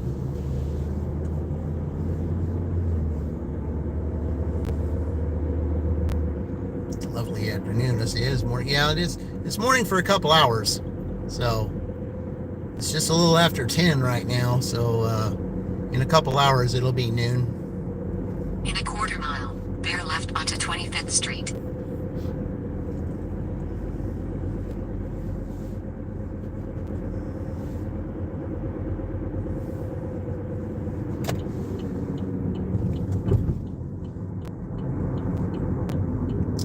It's a lovely afternoon. This is morning. Yeah, it is. It's morning for a couple hours. So, it's just a little after 10 right now. So, in a couple hours, it'll be noon. In a quarter mile, bear left onto 25th Street.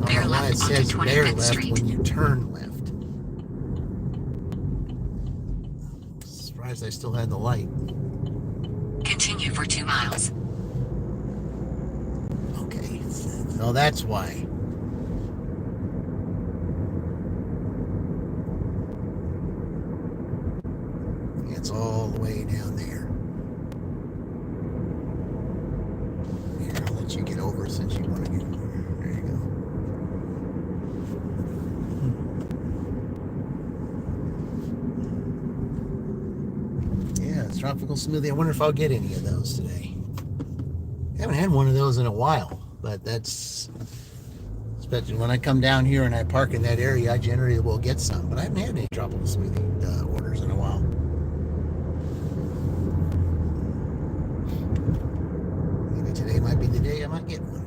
Bear left it says onto bear 25th left Street. when you turn left. Surprised I still had the light. Continue for 2 miles. Okay, so that's why. It's all the way down there. Here, I'll let you get over since you want to get over. There you go. Yeah, it's tropical smoothie. I wonder if I'll get any of those today. I haven't had one of those in a while, but that's, especially when I come down here and I park in that area, I generally will get some, but I haven't had any tropical smoothie orders in a while. Maybe today might be the day I might get one.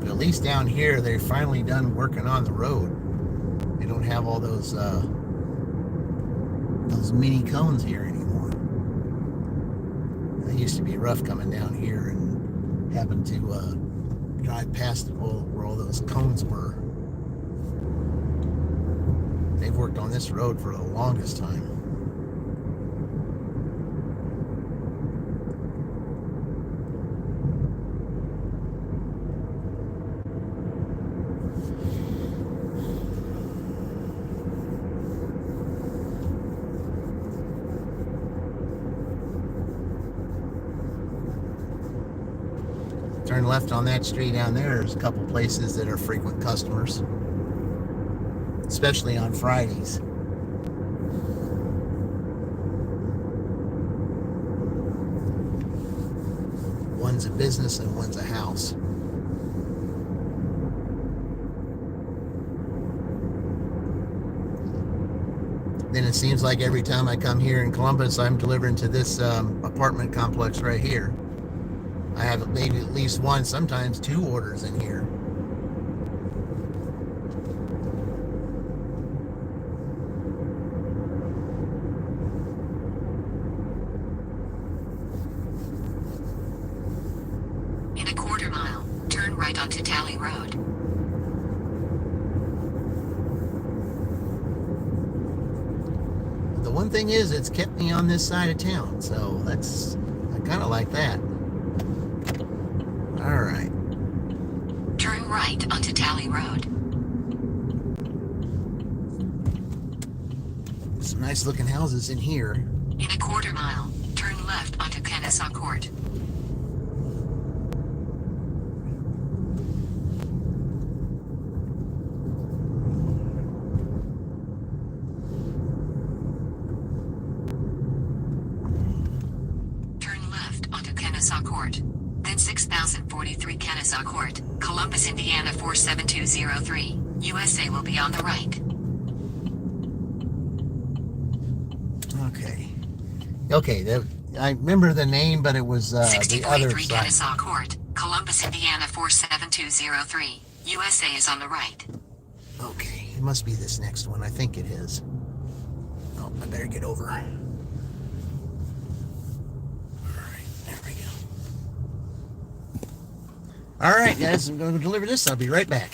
At least down here, they're finally done working on the road. They don't have all those mini cones here anymore. It used to be rough coming down here and having to drive past where all those cones were. They've worked on this road for the longest time. Turn left on that street down there. There's a couple places that are frequent customers, especially on Fridays. One's a business and one's a house. Then it seems like every time I come here in Columbus, I'm delivering to this apartment complex right here. I have maybe at least one, sometimes two orders in here. In a quarter mile, turn right onto Tally Road. The one thing is, it's kept me on this side of town, so I kind of like that. All right. Turn right onto Tally Road. Some nice looking houses in here. In a quarter mile, turn left onto Kennesaw Court. Turn left onto Kennesaw Court. Then 6043 Kennesaw Court, Columbus, Indiana 47203. USA will be on the right. Okay, I remember the name, but it was the other 6043 side. Kennesaw Court, Columbus, Indiana 47203. USA is on the right. Okay, it must be this next one. I think it is. Oh, I better get over. All right, there we go. All right, guys, I'm going to deliver this. I'll be right back.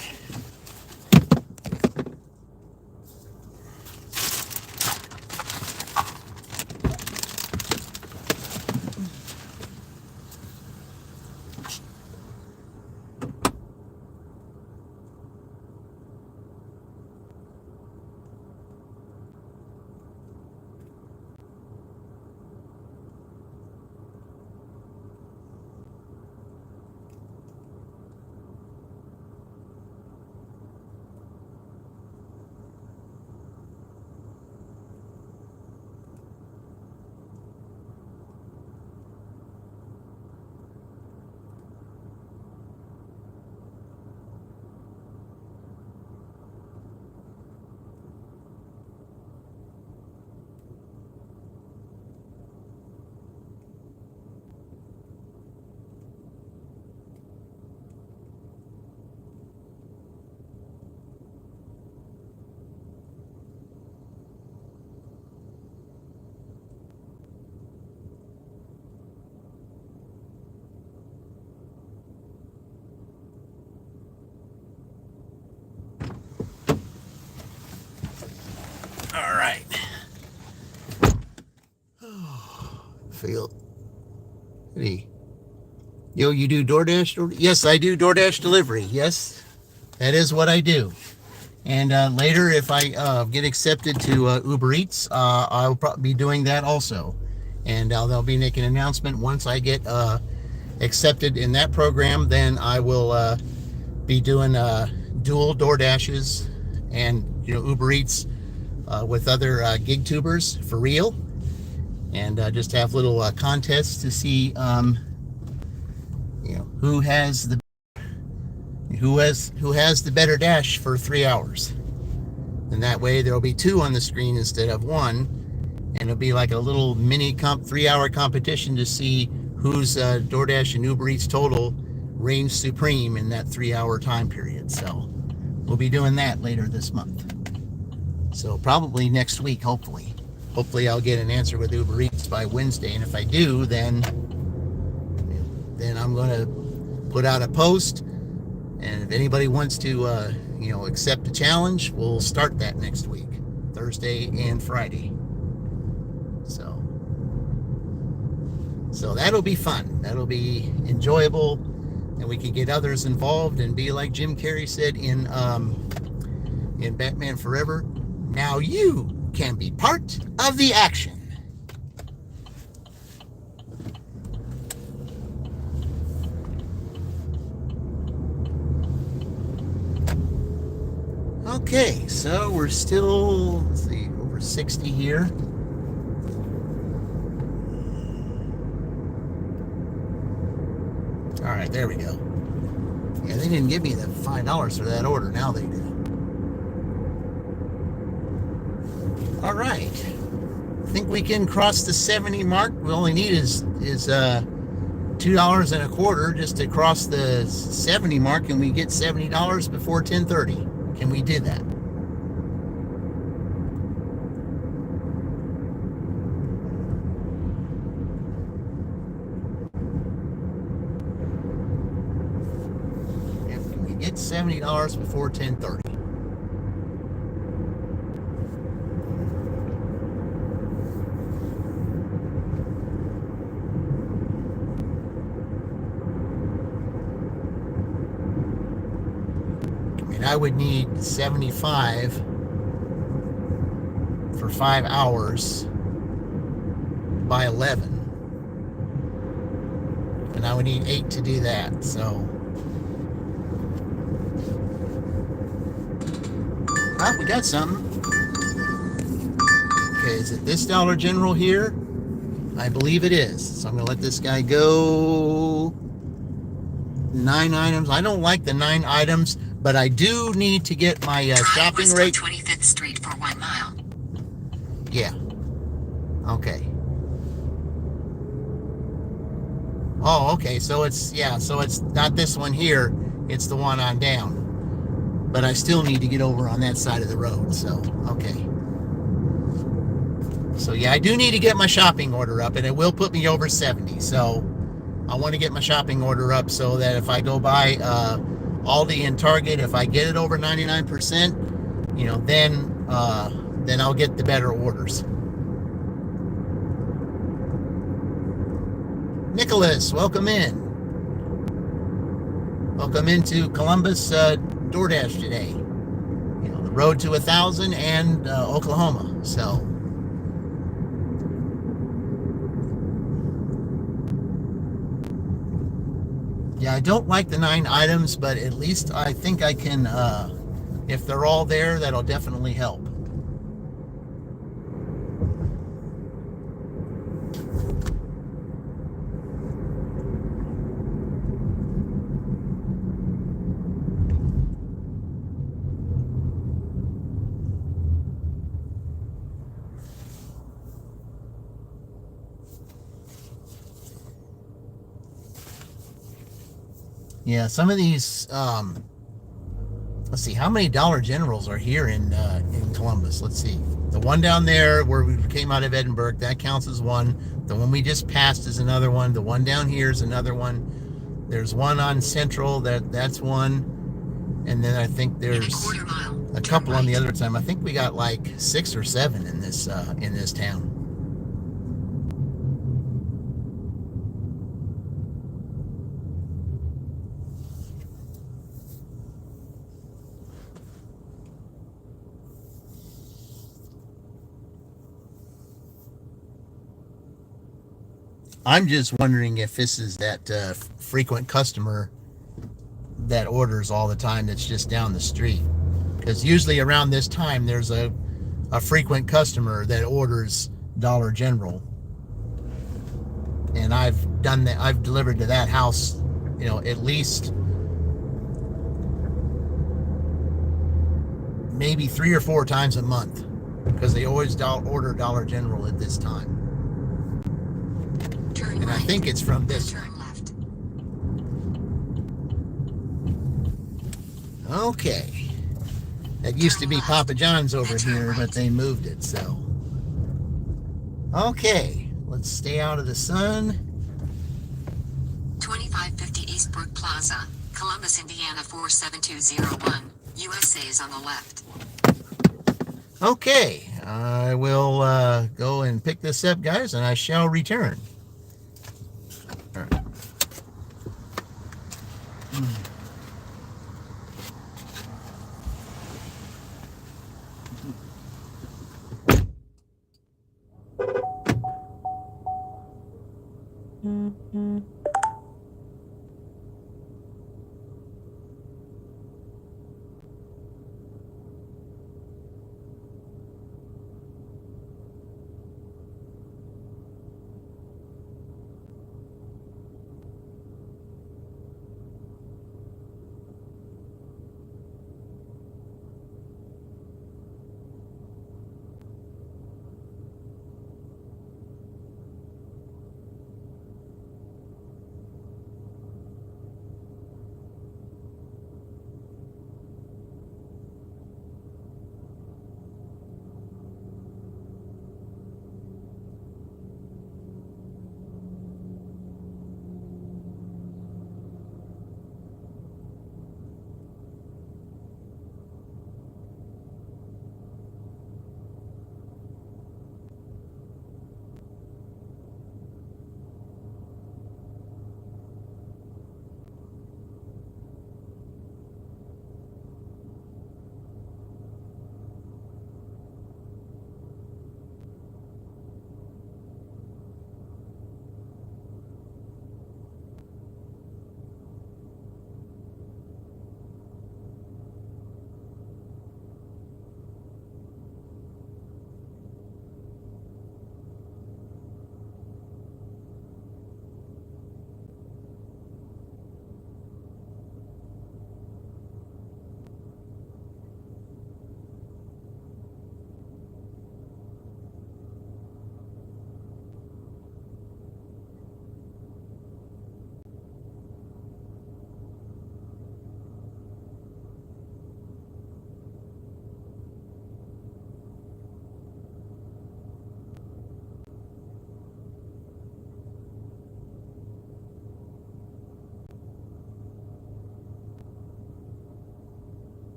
All right. Feel. Hey. Yo, you do DoorDash? Yes, I do DoorDash delivery. Yes, that is what I do. And later, if I get accepted to Uber Eats, I'll probably be doing that also. And they'll be making an announcement once I get accepted in that program. Then I will be doing dual DoorDashes and Uber Eats with other gig tubers for real, and just have little contests to see who has the better dash for 3 hours. And that way there'll be two on the screen instead of one, and it'll be like a little mini 3-hour competition to see whose DoorDash and Uber Eats total reigns supreme in that 3-hour time period. So we'll be doing that later this month. So probably next week, hopefully. Hopefully I'll get an answer with Uber Eats by Wednesday, and if I do, then I'm going to put out a post, and if anybody wants to accept the challenge, we'll start that next week, Thursday and Friday. So that'll be fun. That'll be enjoyable, and we can get others involved and be like Jim Carrey said in Batman Forever. Now you can be part of the action. Okay, so we're still, let's see, over 60 here. All right, there we go. Yeah, they didn't give me the $5 for that order. Now they do. All right. I think we can cross the 70 mark. We only need is $2.25 just to cross the 70 mark, and we get $70 before 10:30. Can we do that? Can we get $70 before 10:30? I would need 75 for 5 hours by 11. And I would need 8 to do that, so. Oh, we got something. Okay, is it this Dollar General here? I believe it is. So I'm going to let this guy go. 9 items. I don't like the 9 items, but I do need to get my shopping rate. 25th Street for 1 mile. Yeah. Okay. Oh, okay. So it's not this one here. It's the one on down. But I still need to get over on that side of the road. So, okay. So yeah, I do need to get my shopping order up, and it will put me over 70. So I want to get my shopping order up so that if I go by Aldi and Target, if I get it over 99%, then I'll get the better orders. Nicholas, welcome in. Welcome into Columbus DoorDash today. The road to 1,000 and Oklahoma. So. Yeah, I don't like the 9 items, but at least I think I can, if they're all there, that'll definitely help. Yeah, some of these, let's see, how many Dollar Generals are here in Columbus? Let's see. The one down there where we came out of Edinburgh, that counts as one. The one we just passed is another one. The one down here is another one. There's one on Central, that's one. And then I think there's a couple on the other side. I think we got like 6 or 7 in this town. I'm just wondering if this is that frequent customer that orders all the time that's just down the street. Because usually around this time, there's a frequent customer that orders Dollar General. And I've done that. I've delivered to that house, at least maybe 3 or 4 times a month. Because they always order Dollar General at this time. And I think it's from this one. Okay. It used to be Turn Papa left. John's over Then turn here, right. but they moved it, so. Okay, let's stay out of the sun. 2550 Eastbrook Plaza, Columbus, Indiana 47201. USA is on the left. Okay, I will go and pick this up, guys, and I shall return. All right.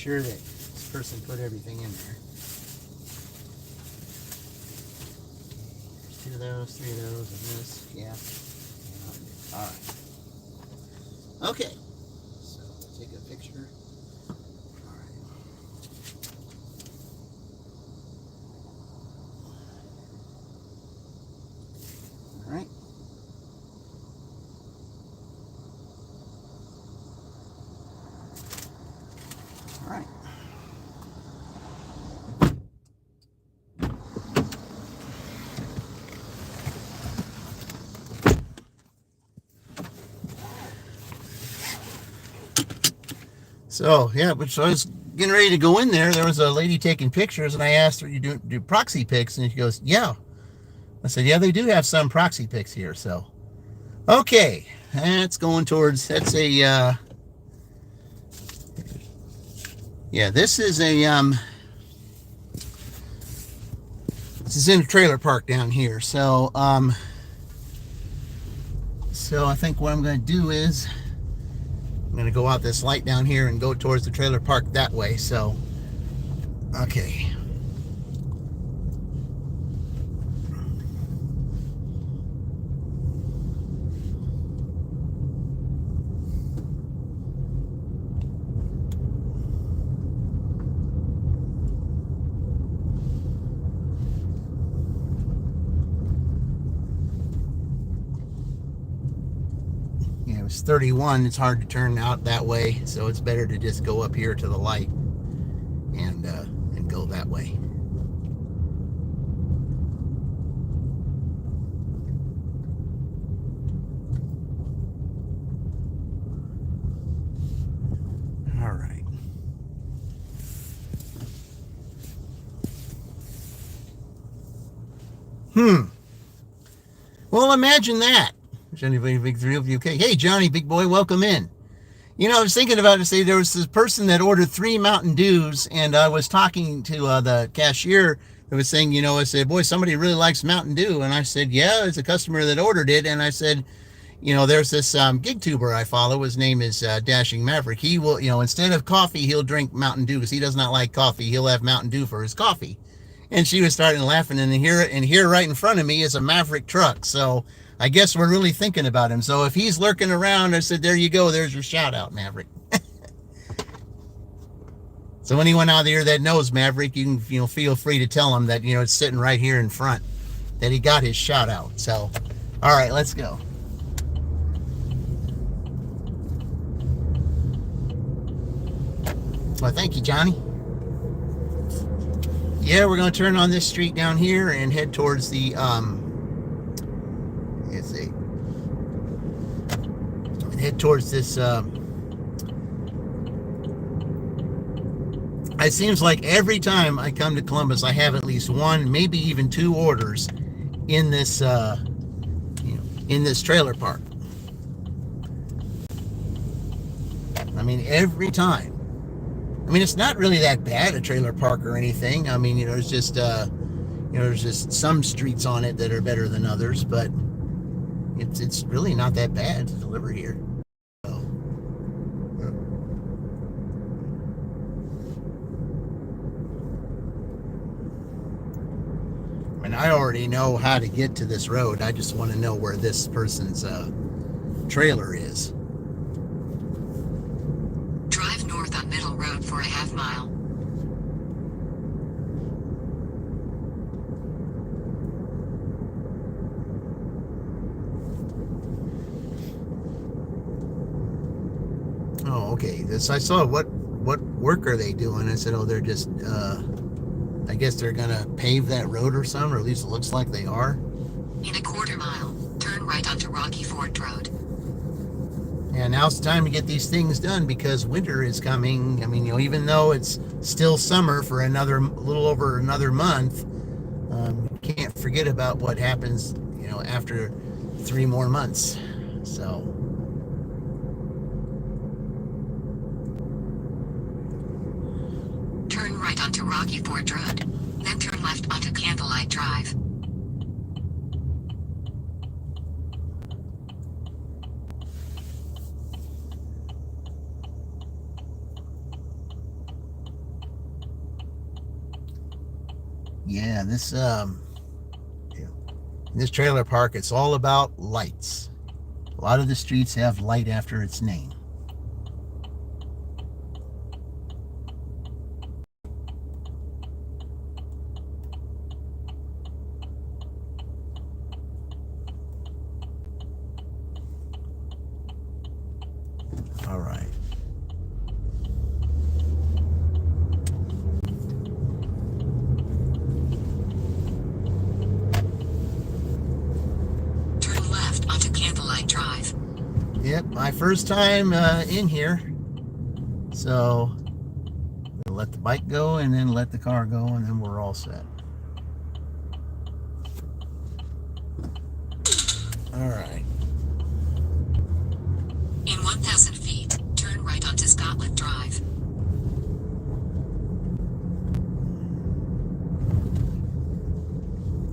sure that this person put everything in there. There's 2 of those, 3 of those, and this. Yeah. All right. Okay. So we'll take a picture. All right. All right. All right. So yeah, but so I was getting ready to go in there. There was a lady taking pictures, and I asked her, "You do proxy pics?" And she goes, "Yeah." I said, "Yeah, they do have some proxy pics here." So okay, that's going towards. That's a yeah. This is a this is in a trailer park down here. So so I think what I'm going to do is I'm going to go out this light down here and go towards the trailer park that way. So, okay. Yeah, it was 31. It's hard to turn out that way, so it's better to just go up here to the light and go that way. All right. Well, imagine that. Is anybody big 3 of you? Okay. Hey, Johnny, big boy, welcome in. You know, I was thinking about it. Say there was this person that ordered 3 Mountain Dews, and I was talking to the cashier that was saying, you know, I said, boy, somebody really likes Mountain Dew, and I said, yeah, it's a customer that ordered it, and I said, you know, there's this gig tuber I follow. His name is Dashing Maverick. He will, you know, instead of coffee, he'll drink Mountain Dew because he does not like coffee. He'll have Mountain Dew for his coffee. And she was starting laughing, and here right in front of me is a Maverick truck. So I guess we're really thinking about him. So if he's lurking around, I said, there you go. There's your shout out, Maverick. So anyone out there that knows Maverick, you can, you know, feel free to tell him that, you know, it's sitting right here in front, that he got his shout out. So, all right, let's go. Well, thank you, Johnny. Yeah, we're going to turn on this street down here and head towards the, let's see, head towards this, it seems like every time I come to Columbus, I have at least 1, maybe even 2 orders in this, you know, in this trailer park. I mean, every time. I mean, it's not really that bad, a trailer park or anything. I mean, you know, there's just, you know, there's just some streets on it that are better than others, but it's really not that bad to deliver here. So, I mean, I already know how to get to this road. I just want to know where this person's trailer is. Drive north on Middle Road for a half mile. Oh, okay. This I saw. What work are they doing? I said, oh, they're just. I guess they're gonna pave that road or something, or at least it looks like they are. In a quarter mile, turn right onto Rocky Ford Road. Yeah, now it's time to get these things done because winter is coming. I mean, you know, even though it's still summer for a little over another month, you can't forget about what happens, you know, after 3 more months. So. Turn right onto Rocky Ford Road, then turn left onto Candlelight Drive. Yeah, this trailer park, it's all about lights. A lot of the streets have light after its name. All right. Turn left onto Candlelight Drive. Yep, my first time in here. So we'll let the bike go and then let the car go, and then we're all set. All right. In 1,000 feet, turn right onto Scotland Drive.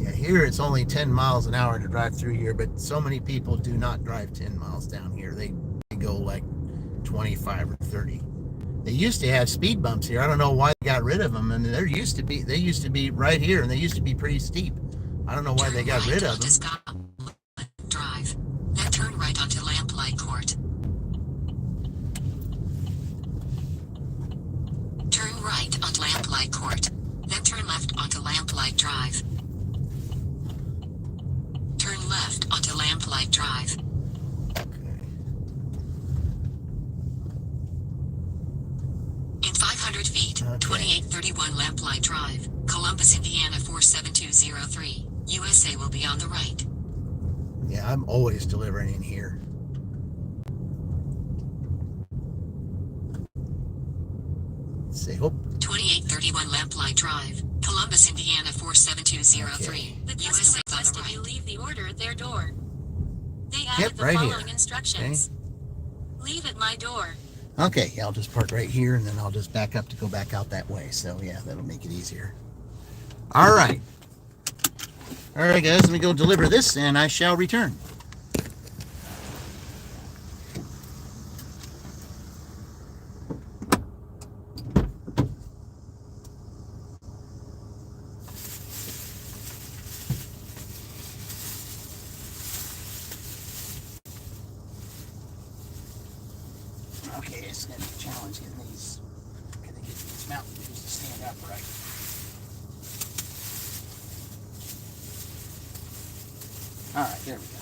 Yeah, here it's only 10 miles an hour to drive through here, but so many people do not drive 10 miles down here. They go like 25 or 30. They used to have speed bumps here. I don't know why they got rid of them. And they used to be right here, and they used to be pretty steep. I don't know why they got rid of them. Scotland Drive. Then turn right onto Lamplight Court. Turn right onto Lamplight Court. Then turn left onto Lamplight Drive. Turn left onto Lamplight Drive. In 500 feet, 2831 Lamplight Drive, Columbus, Indiana 47203. USA will be on the right. Yeah, I'm always delivering in here. Let's see, hope. 2831 Lamplight Drive, Columbus, Indiana 47203. Okay. The customer USA on the requested you right. leave the order at their door. They added Yep, the right following here. instructions. Leave at my door. Okay, I'll just park right here, and then I'll just back up to go back out that way. So yeah, that'll make it easier. All right. All right, guys, let me go deliver this, and I shall return. Okay, it's gonna be a challenge getting these. Gotta get these mountain views to stand upright. All right, there we go.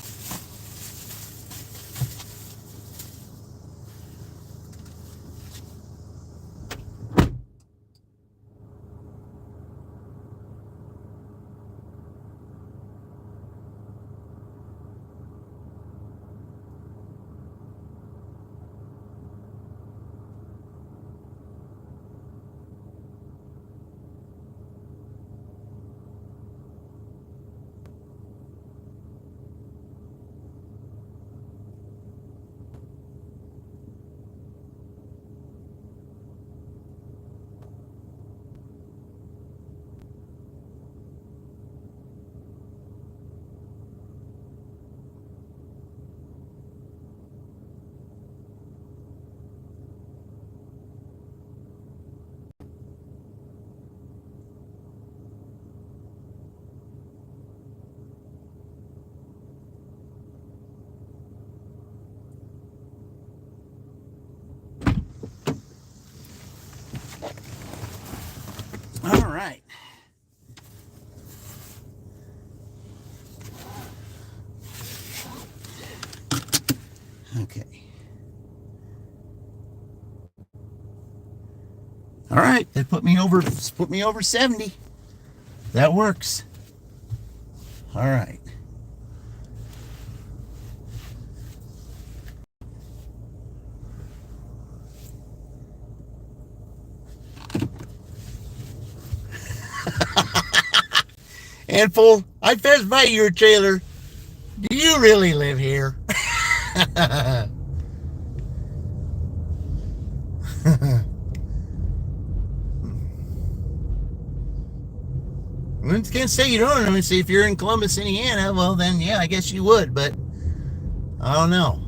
All right. Okay. All right, that put me over 70. That works. All right. Handful, I passed by your trailer. Do you really live here? I can't say you don't. I mean, see, if you're in Columbus, Indiana, well, then, yeah, I guess you would, but I don't know.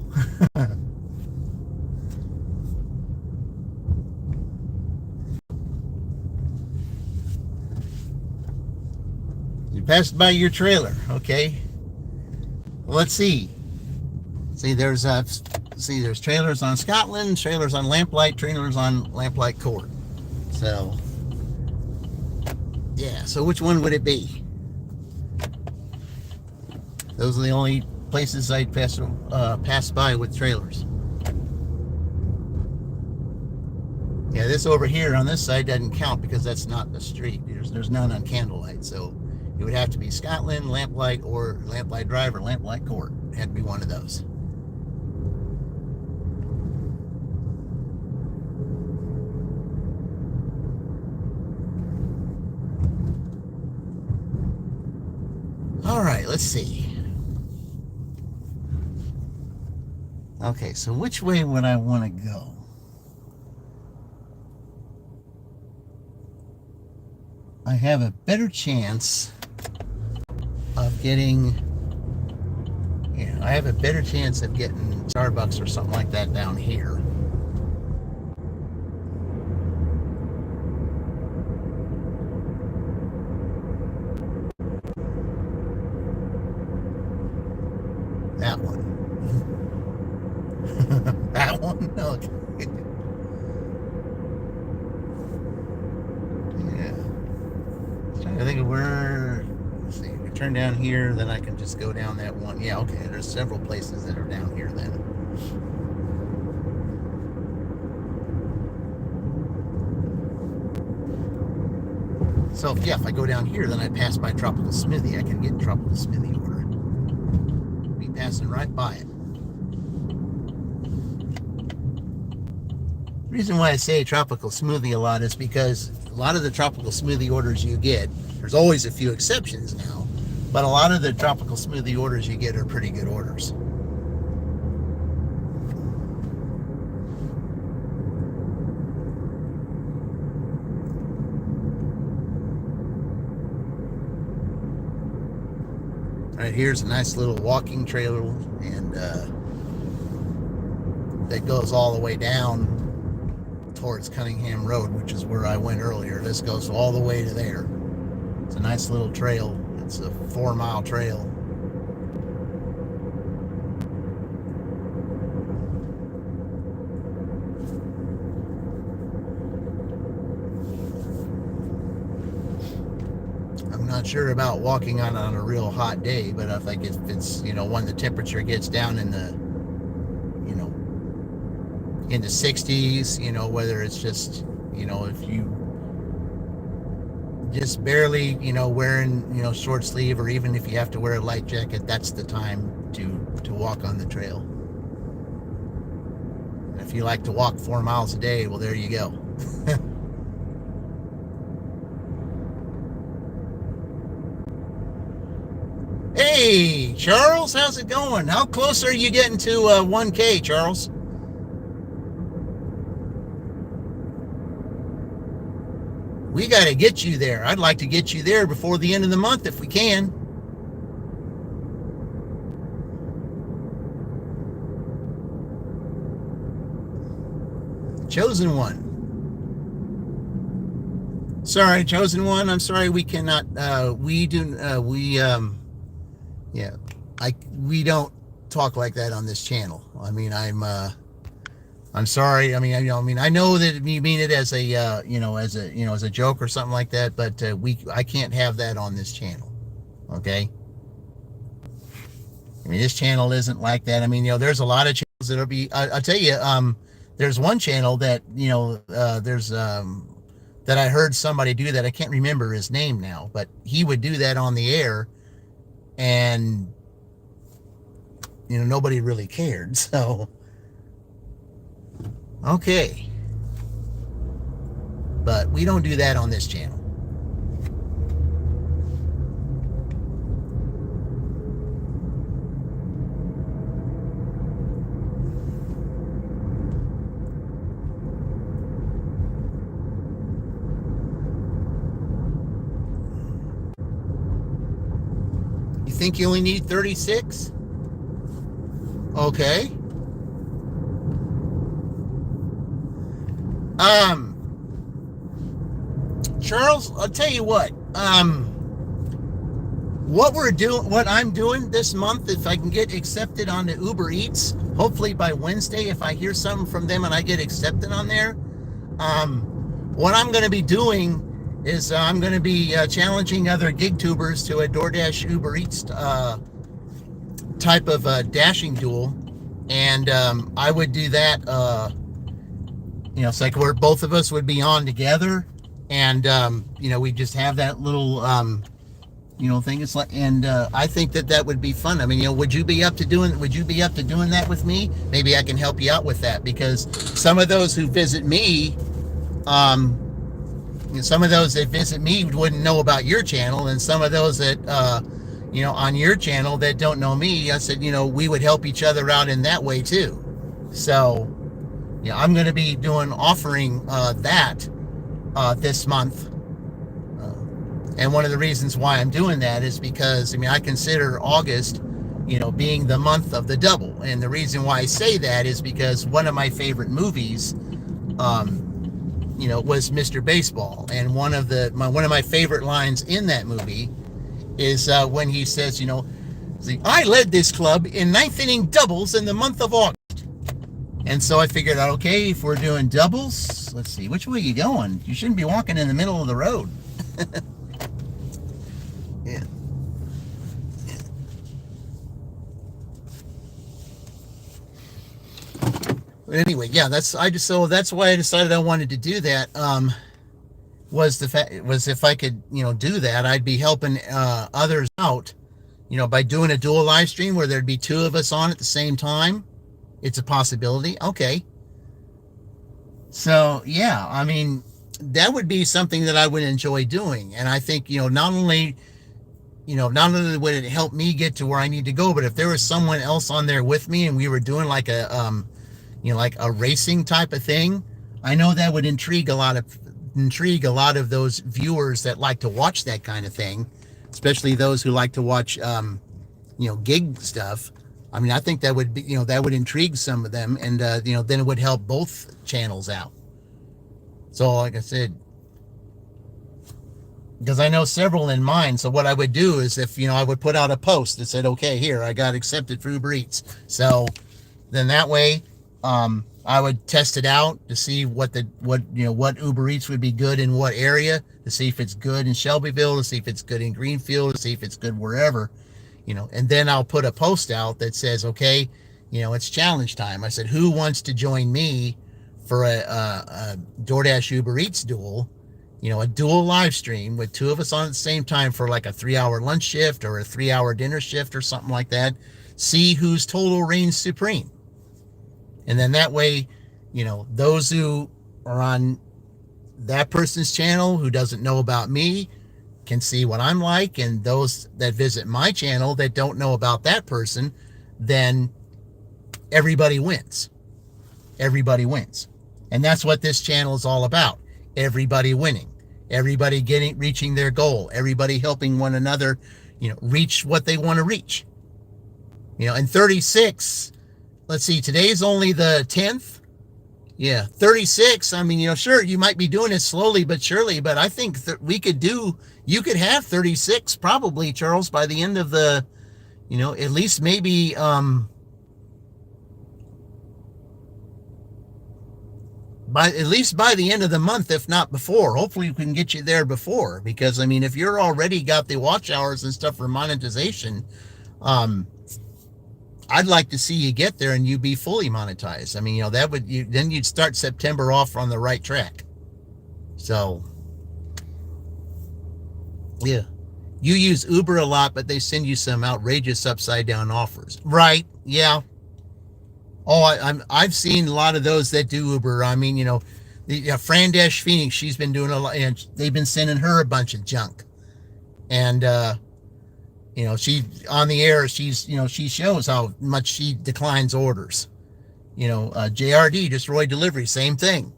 You passed by your trailer. Okay. Well, let's see. There's trailers on Scotland, trailers on Lamplight, trailers on Lamplight Court. So, yeah. So which one would it be? Those are the only places I'd pass by with trailers. Yeah, this over here on this side doesn't count because that's not the street. There's none on Candlelight, so it would have to be Scotland, Lamplight, or Lamplight Drive, or Lamplight Court. It had to be one of those. All right, let's see. Okay, so which way would I want to go? I have a better chance of getting, I have a better chance of getting Starbucks or something like that down here. That one. That one? Okay. I think where, let's see, if we turn down here, then I can just go down that one. Yeah, okay, there's several places that are down here then. So, yeah, if I go down here, then I pass by Tropical Smithy. I can get Tropical Smithy order. Be passing right by it. The reason why I say Tropical Smoothie a lot is because a lot of the Tropical Smoothie orders you get, there's always a few exceptions now, but a lot of the Tropical Smoothie orders you get are pretty good orders. All right, here's a nice little walking trailer, and that goes all the way down towards Cunningham Road, which is where I went earlier. This goes all the way to there. It's a nice little trail. It's a 4-mile trail. I'm not sure about walking on a real hot day, but I think if it's, when the temperature gets down in the, in the 60s, whether it's just, if you just barely, wearing, short sleeve, or even if you have to wear a light jacket, that's the time to walk on the trail. And if you like to walk 4 miles a day, well, there you go. Hey, Charles, how's it going? How close are you getting to 1K, Charles? We got to get you there. I'd like to get you there before the end of the month if we can. Chosen One. Sorry, Chosen One. I'm sorry we cannot. We don't talk like that on this channel. I mean, I'm sorry. I mean, I know that you mean it as a, as a joke or something like that, but I can't have that on this channel. Okay. I mean, this channel isn't like that. I mean, there's a lot of channels that'll be. I'll tell you. There's one channel that that I heard somebody do that. I can't remember his name now, but he would do that on the air, and nobody really cared. So. Okay. But we don't do that on this channel. You think you only need 36? Okay. Charles, I'll tell you what. what I'm doing this month, if I can get accepted on the Uber Eats, hopefully by Wednesday, if I hear something from them and I get accepted on there, what I'm going to be doing is I'm going to be challenging other gig tubers to a DoorDash Uber Eats type of dashing duel, and I would do that. It's like where both of us would be on together, and we just have that little thing. It's like, and I think that would be fun. I mean, would you be up to doing that with me? Maybe I can help you out with that, because some of those who visit me, some of those that visit me wouldn't know about your channel, and some of those that on your channel that don't know me, I said, we would help each other out in that way too. So I'm going to be offering that this month. And one of the reasons why I'm doing that is because, I consider August, being the month of the double. And the reason why I say that is because one of my favorite movies, was Mr. Baseball. And one of my favorite lines in that movie is when he says, I led this club in ninth inning doubles in the month of August. And so I figured out, okay, if we're doing doubles, let's see, which way are you going? You shouldn't be walking in the middle of the road. Yeah. But anyway, yeah, that's why I decided I wanted to do that. Was if I could, do that, I'd be helping others out, by doing a dual live stream where there'd be two of us on at the same time. It's a possibility. Okay. So yeah, that would be something that I would enjoy doing. And I think, not only would it help me get to where I need to go, but if there was someone else on there with me and we were doing like a racing type of thing, I know that would intrigue a lot of those viewers that like to watch that kind of thing, especially those who like to watch, gig stuff. I think that would be, that would intrigue some of them, and then it would help both channels out. So like I said, because I know several in mind. So what I would do is, if I would put out a post that said, okay, here, I got accepted for Uber Eats. So then that way, I would test it out to see what Uber Eats would be good in what area, to see if it's good in Shelbyville, to see if it's good in Greenfield, to see if it's good wherever, and then I'll put a post out that says, okay, it's challenge time. I said, who wants to join me for a DoorDash Uber Eats duel, a dual live stream with two of us on at the same time for like a 3-hour lunch shift or a 3-hour dinner shift or something like that. See whose total reigns supreme. And then that way, those who are on that person's channel who doesn't know about me can see what I'm like, and those that visit my channel that don't know about that person, then everybody wins. Everybody wins. And that's what this channel is all about. Everybody winning. Everybody reaching their goal. Everybody helping one another, reach what they want to reach. And 36, let's see, today's only the 10th. Yeah, 36. Sure, you might be doing it slowly but surely, but I think that you could have 36 probably, Charles, by the end of the, at least maybe, by the end of the month, if not before. Hopefully we can get you there before, because if you're already got the watch hours and stuff for monetization, I'd like to see you get there and you be fully monetized. Then you'd start September off on the right track. So yeah, you use Uber a lot, but they send you some outrageous upside down offers, right? Yeah. Oh, I've seen a lot of those that do Uber. Fran Dash Phoenix, she's been doing a lot, and they've been sending her a bunch of junk. And she on the air, she shows how much she declines orders. JRD, Destroyed Delivery, same thing.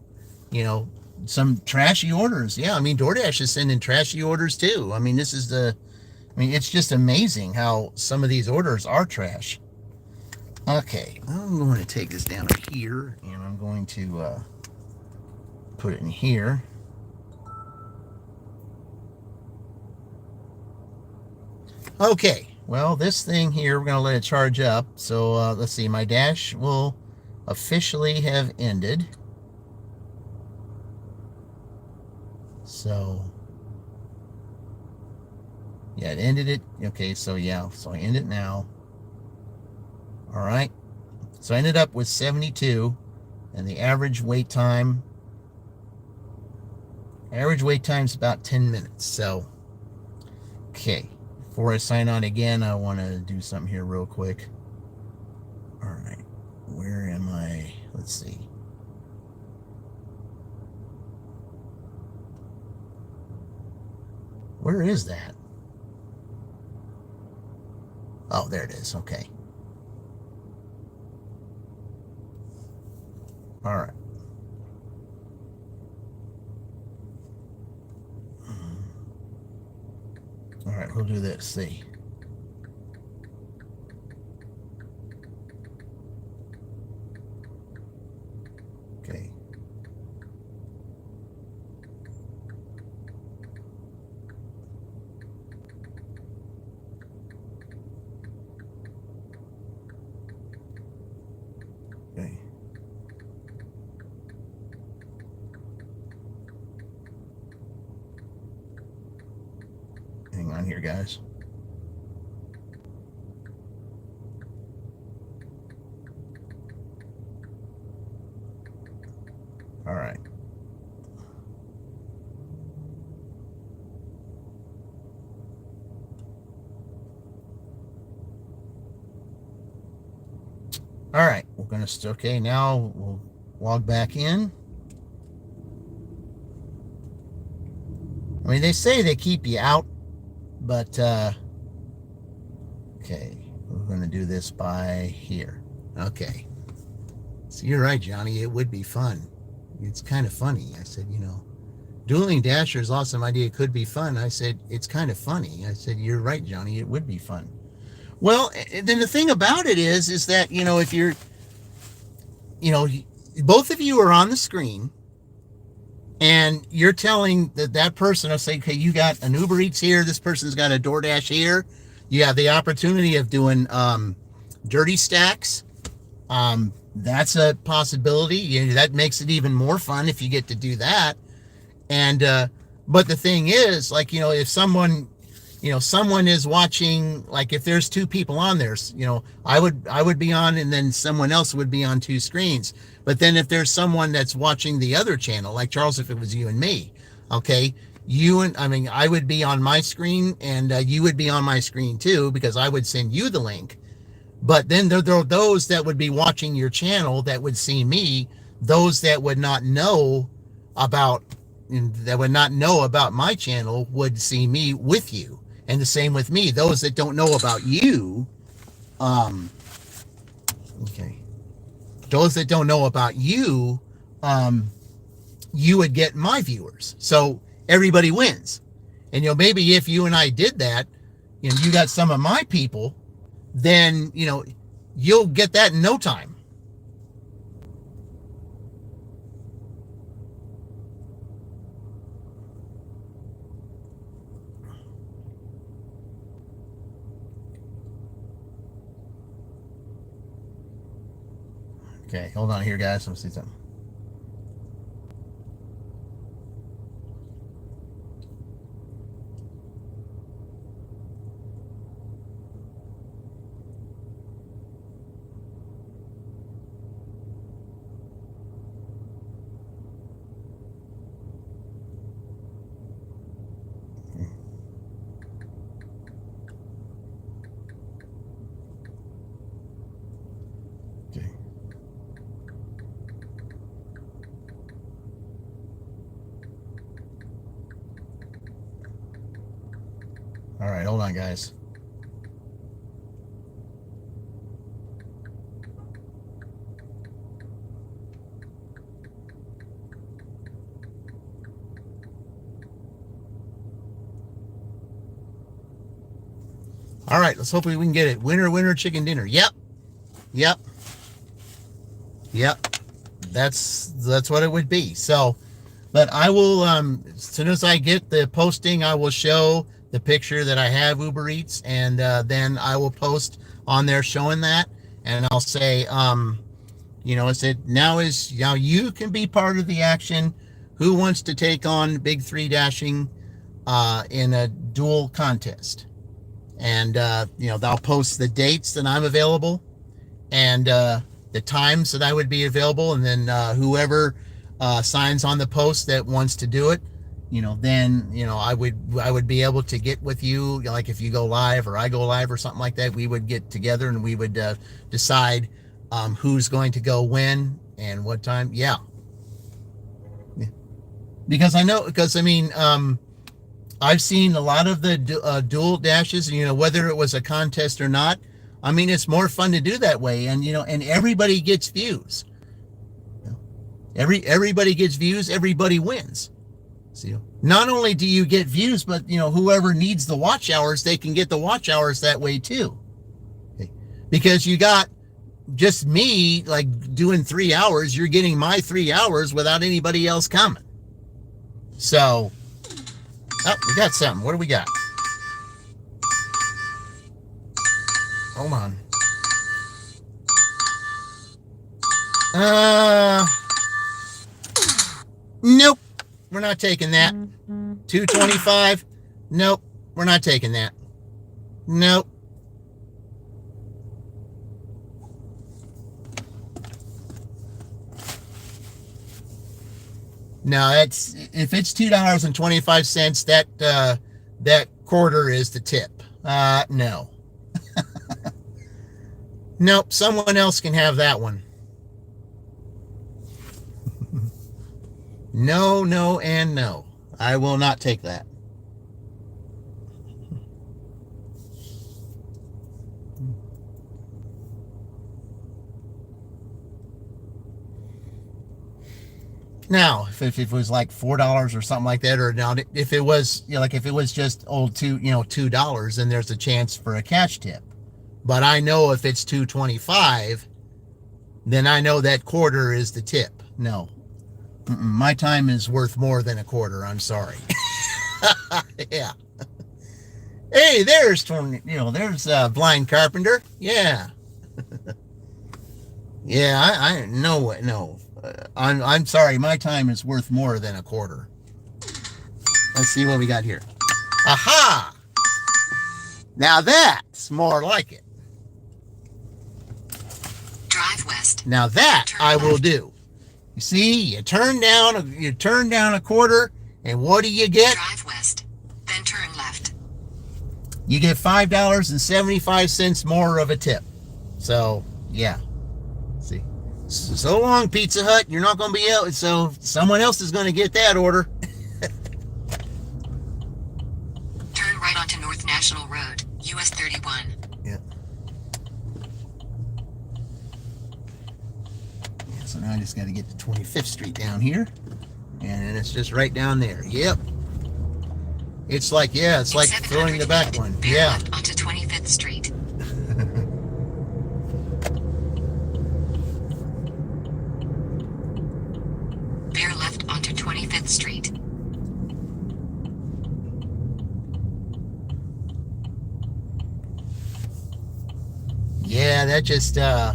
Some trashy orders. Yeah, DoorDash is sending trashy orders too. It's just amazing how some of these orders are trash. Okay, I'm going to take this down here, and I'm going to put it in here. Okay, well, this thing here, we're going to let it charge up. So let's see, my dash will officially have ended. So, yeah, it ended it. Okay, so yeah, so I end it now. All right, so I ended up with 72, and the average wait time is about 10 minutes. So, okay, before I sign on again, I want to do something here real quick. All right, where am I? Let's see. Where is that? Oh, there it is. Okay. All right. All right, we'll do this. See. Okay. Okay. Hang on here, guys. All right. All right, we're going to, okay, now we'll log back in. I mean, they say they keep you out, but, okay, we're going to do this by here. Okay. So you're right, Johnny, it would be fun. It's kind of funny. I said, dueling dashers, awesome idea. It could be fun. I said, it's kind of funny. I said, you're right, Johnny, it would be fun. Well, then the thing about it is that, if you're, both of you are on the screen and you're telling that person, I'll say, okay, you got an Uber Eats here. This person's got a DoorDash here. You have the opportunity of doing dirty stacks. That's a possibility. That makes it even more fun if you get to do that. And, but the thing is, like, if someone is watching, like if there's two people on there, I would be on and then someone else would be on two screens. But then if there's someone that's watching the other channel, like Charles, if it was you and me, okay, I would be on my screen and you would be on my screen too, because I would send you the link. But then there are those that would be watching your channel that would see me, those that would not know about my channel would see me with you. And the same with me. Those that don't know about you, okay. Those that don't know about you, you would get my viewers. So everybody wins. And maybe if you and I did that, you got some of my people, then you'll get that in no time. Okay, hold on here, guys. Let me see something. Okay. All right, hold on, guys. All right, let's hopefully we can get it. Winner, chicken dinner. Yep. That's what it would be. So, but I will, as soon as I get the posting, I will show the picture that I have Uber Eats, and then I will post on there showing that, and I'll say, I said, now you can be part of the action. Who wants to take on Big Three Dashing in a dual contest? And I'll post the dates that I'm available and the times that I would be available, and then whoever signs on the post that wants to do it, then I would be able to get with you, like if you go live or I go live or something like that. We would get together and we would decide who's going to go when and what time. Yeah. Because I've seen a lot of the dual dashes, and whether it was a contest or not, it's more fun to do that way, and and everybody gets views. Everybody gets views, everybody wins. So not only do you get views, but whoever needs the watch hours, they can get the watch hours that way too. Okay. Because you got just me like doing 3 hours, you're getting my 3 hours without anybody else coming. So, we got something. What do we got? Hold on. Nope. We're not taking that. 225. Nope. We're not taking that. Nope. No, if it's $2.25, that quarter is the tip. No. Nope, someone else can have that one. No, and no. I will not take that. Now, if it was like $4 or something like that, or now if it was if it was just $2, then there's a chance for a cash tip. But I know if it's $2.25, then I know that quarter is the tip. No, my time is worth more than a quarter. I'm sorry. Yeah. Hey, there's there's Blind Carpenter. Yeah. Yeah, I no. I'm sorry, my time is worth more than a quarter. Let's see what we got here. Aha! Now that's more like it. Drive west. Now that I will do. You see, you turn down a quarter, and what do you get? Drive west, then turn left. You get $5.75 more of a tip. So, yeah. See. So long, Pizza Hut. You're not going to be able, so someone else is going to get that order. Turn right onto North National Road, US 31. Yeah. So now I just got to get to 25th Street down here. And it's just right down there. Yep. It's like throwing the back one. Yeah. Left onto 25th Street. Bear left onto 25th Street. Yeah, that just, I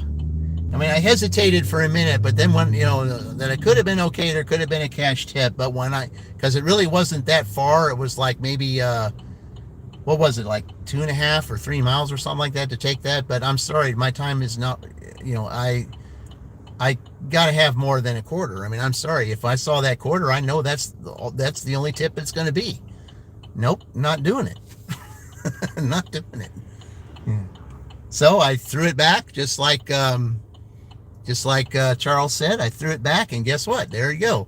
hesitated for a minute, but then when, that it could have been okay, there could have been a cash tip, but because it really wasn't that far, it was like maybe, what was it, like 2.5 or 3 miles or something like that to take that, but I'm sorry, my time is not, I got to have more than a quarter. I'm sorry, if I saw that quarter, I know that's the only tip it's going to be. Nope, not doing it. Not doing it. Yeah. So I threw it back, just like Charles said. I threw it back, and guess what? There you go.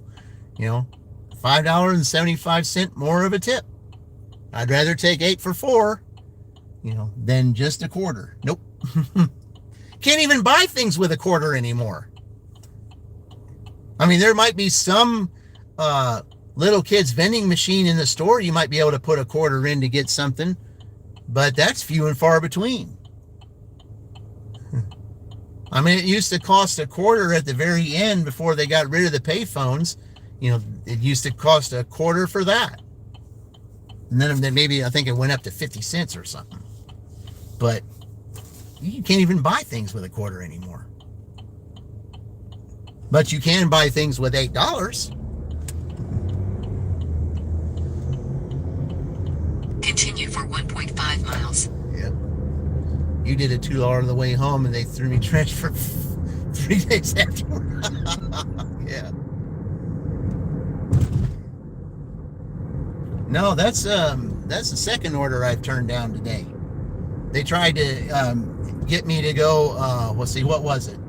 $5.75 more of a tip. I'd rather take 8 for 4, than just a quarter. Nope. Can't even buy things with a quarter anymore. There might be some little kid's vending machine in the store. You might be able to put a quarter in to get something, but that's few and far between. It used to cost a quarter at the very end before they got rid of the pay phones. It used to cost a quarter for that. And then maybe I think it went up to 50 cents or something. But you can't even buy things with a quarter anymore. But you can buy things with $8. Continue for 1.5 miles. Yep. You did a $2 on the way home, and they threw me trash for 3 days afterward. Yeah. No, that's the second order I've turned down today. They tried to get me to go. Let's see, what was it?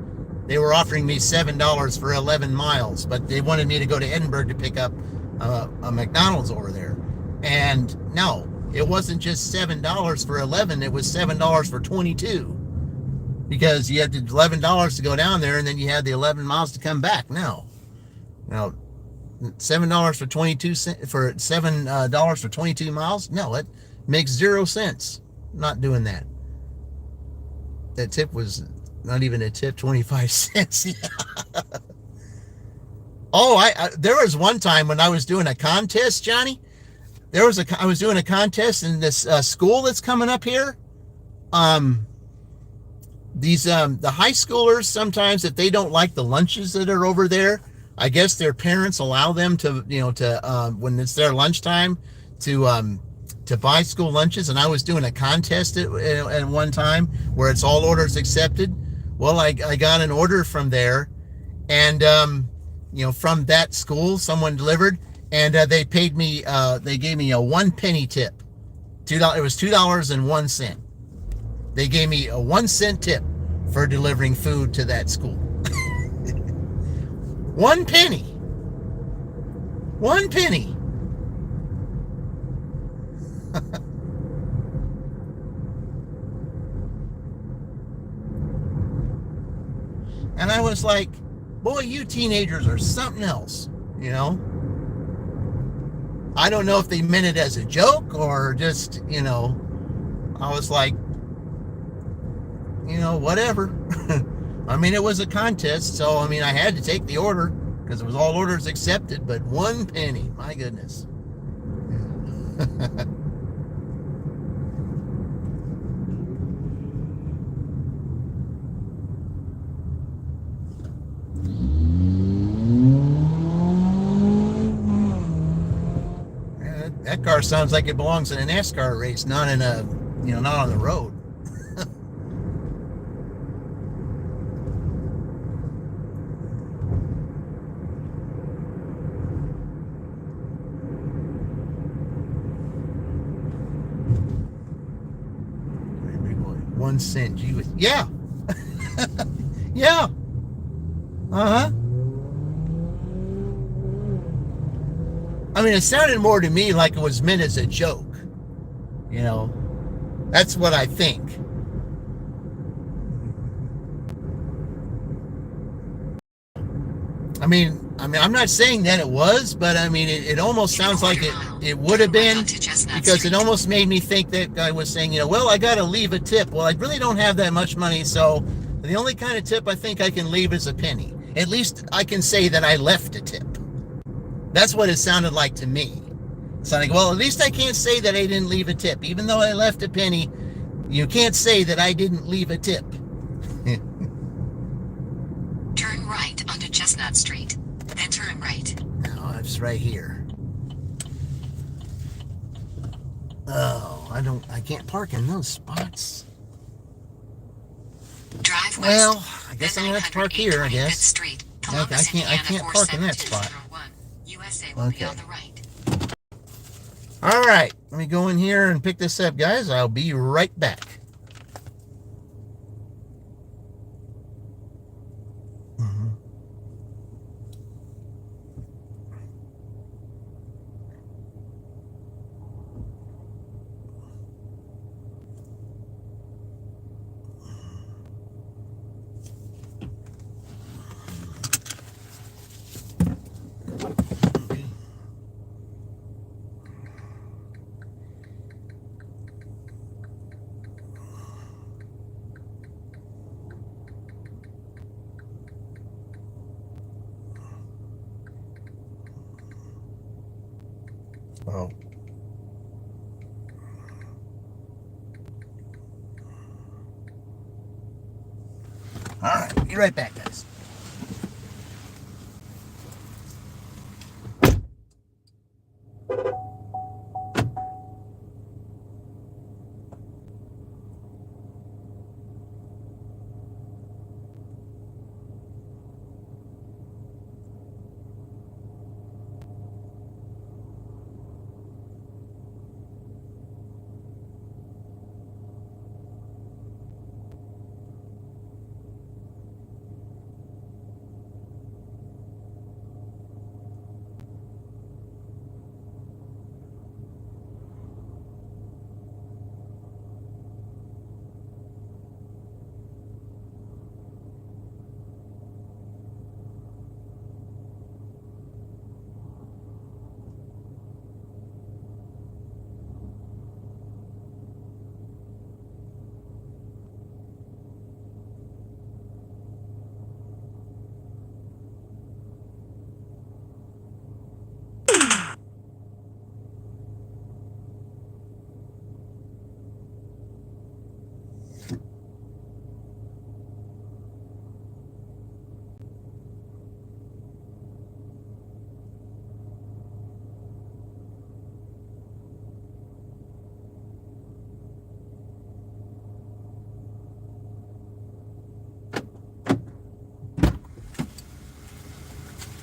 They were offering me $7 for 11 miles, but they wanted me to go to Edinburgh to pick up a McDonald's over there. And no, it wasn't just $7 for 11. It was $7 for 22, because you had the $11 to go down there, and then you had the 11 miles to come back. No, $7 for 22 cents for $7 for 22 miles. No, it makes 0 sense. I'm not doing that. That tip was not even a tip, 25 cents. Yeah. Oh, I there was one time when I was doing a contest, Johnny. I was doing a contest in this school that's coming up here. These the high schoolers, sometimes if they don't like the lunches that are over there, I guess their parents allow them to, when it's their lunchtime, to buy school lunches. And I was doing a contest at one time where it's all orders accepted. Well, I got an order from there, and from that school, someone delivered, and they paid me. They gave me a 1 penny tip. $2. It was $2.01. They gave me a 1 cent tip for delivering food to that school. 1 penny. 1 penny. And I was like, boy, you teenagers are something else, I don't know if they meant it as a joke or just, I was like, whatever. I mean, it was a contest, so, I had to take the order because it was all orders accepted, but 1 penny, my goodness. That car sounds like it belongs in a NASCAR race, not in not on the road. $1 cent. Yeah. Yeah. Uh-huh. It sounded more to me like it was meant as a joke. That's what I think. I'm not saying that it was, but it almost sounds like it would have been, because it almost made me think that guy was saying, well, I got to leave a tip. Well, I really don't have that much money, so the only kind of tip I think I can leave is a penny. At least I can say that I left a tip. That's what it sounded like to me. It's like, well, at least I can't say that I didn't leave a tip. Even though I left a penny, you can't say that I didn't leave a tip. Turn right onto Chestnut Street, then turn right. No, it's right here. Oh, I can't park in those spots. Drive west. Well, I guess I'm gonna have to park here, I guess. Street, I can't park in that spot. USA will be on the right. All right, let me go in here and pick this up, guys. I'll be right back. Oh. All right, be right back, guys.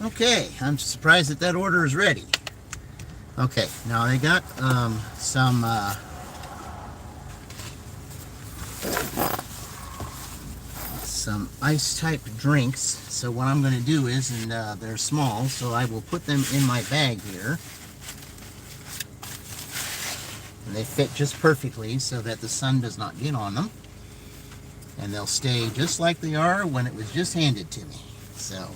Okay, I'm surprised that order is ready. Okay, now they got some ice type drinks. So what I'm going to do is, and they're small, so I will put them in my bag here. And they fit just perfectly so that the sun does not get on them. And they'll stay just like they are when it was just handed to me. So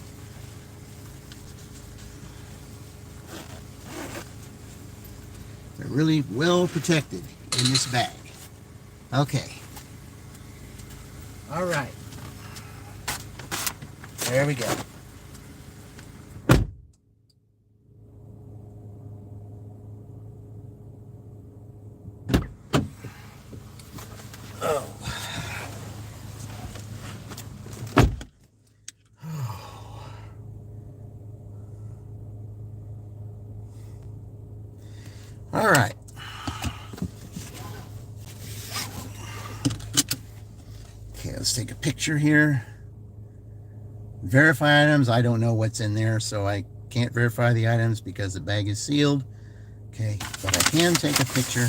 they're really well protected in this bag. Okay. All right. There we go. Oh. All right. Okay, let's take a picture here. Verify items. I don't know what's in there, so I can't verify the items because the bag is sealed. Okay, but I can take a picture.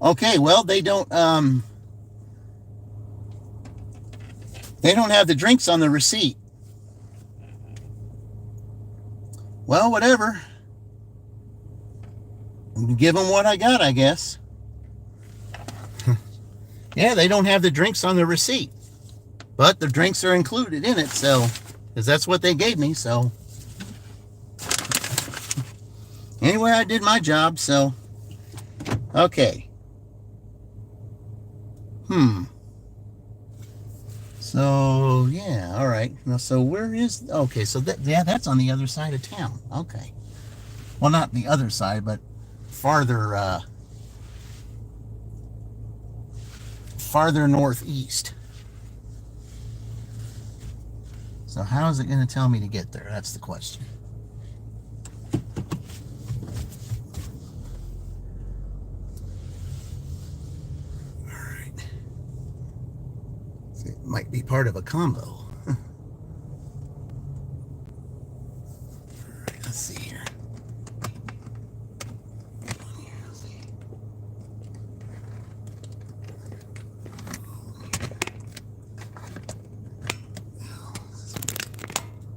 Okay, well, they don't have the drinks on the receipt. Well, whatever. I'm gonna give them what I got, I guess. Yeah, they don't have the drinks on the receipt, but the drinks are included in it, so, because that's what they gave me, so. Anyway, I did my job, so. Okay. So, yeah, all right. Now, so where is, okay, so yeah, that's on the other side of town. Okay. Well, not the other side, but farther northeast. So how is it going to tell me to get there? That's the question. All right. So it might be part of a combo. All right, let's see here.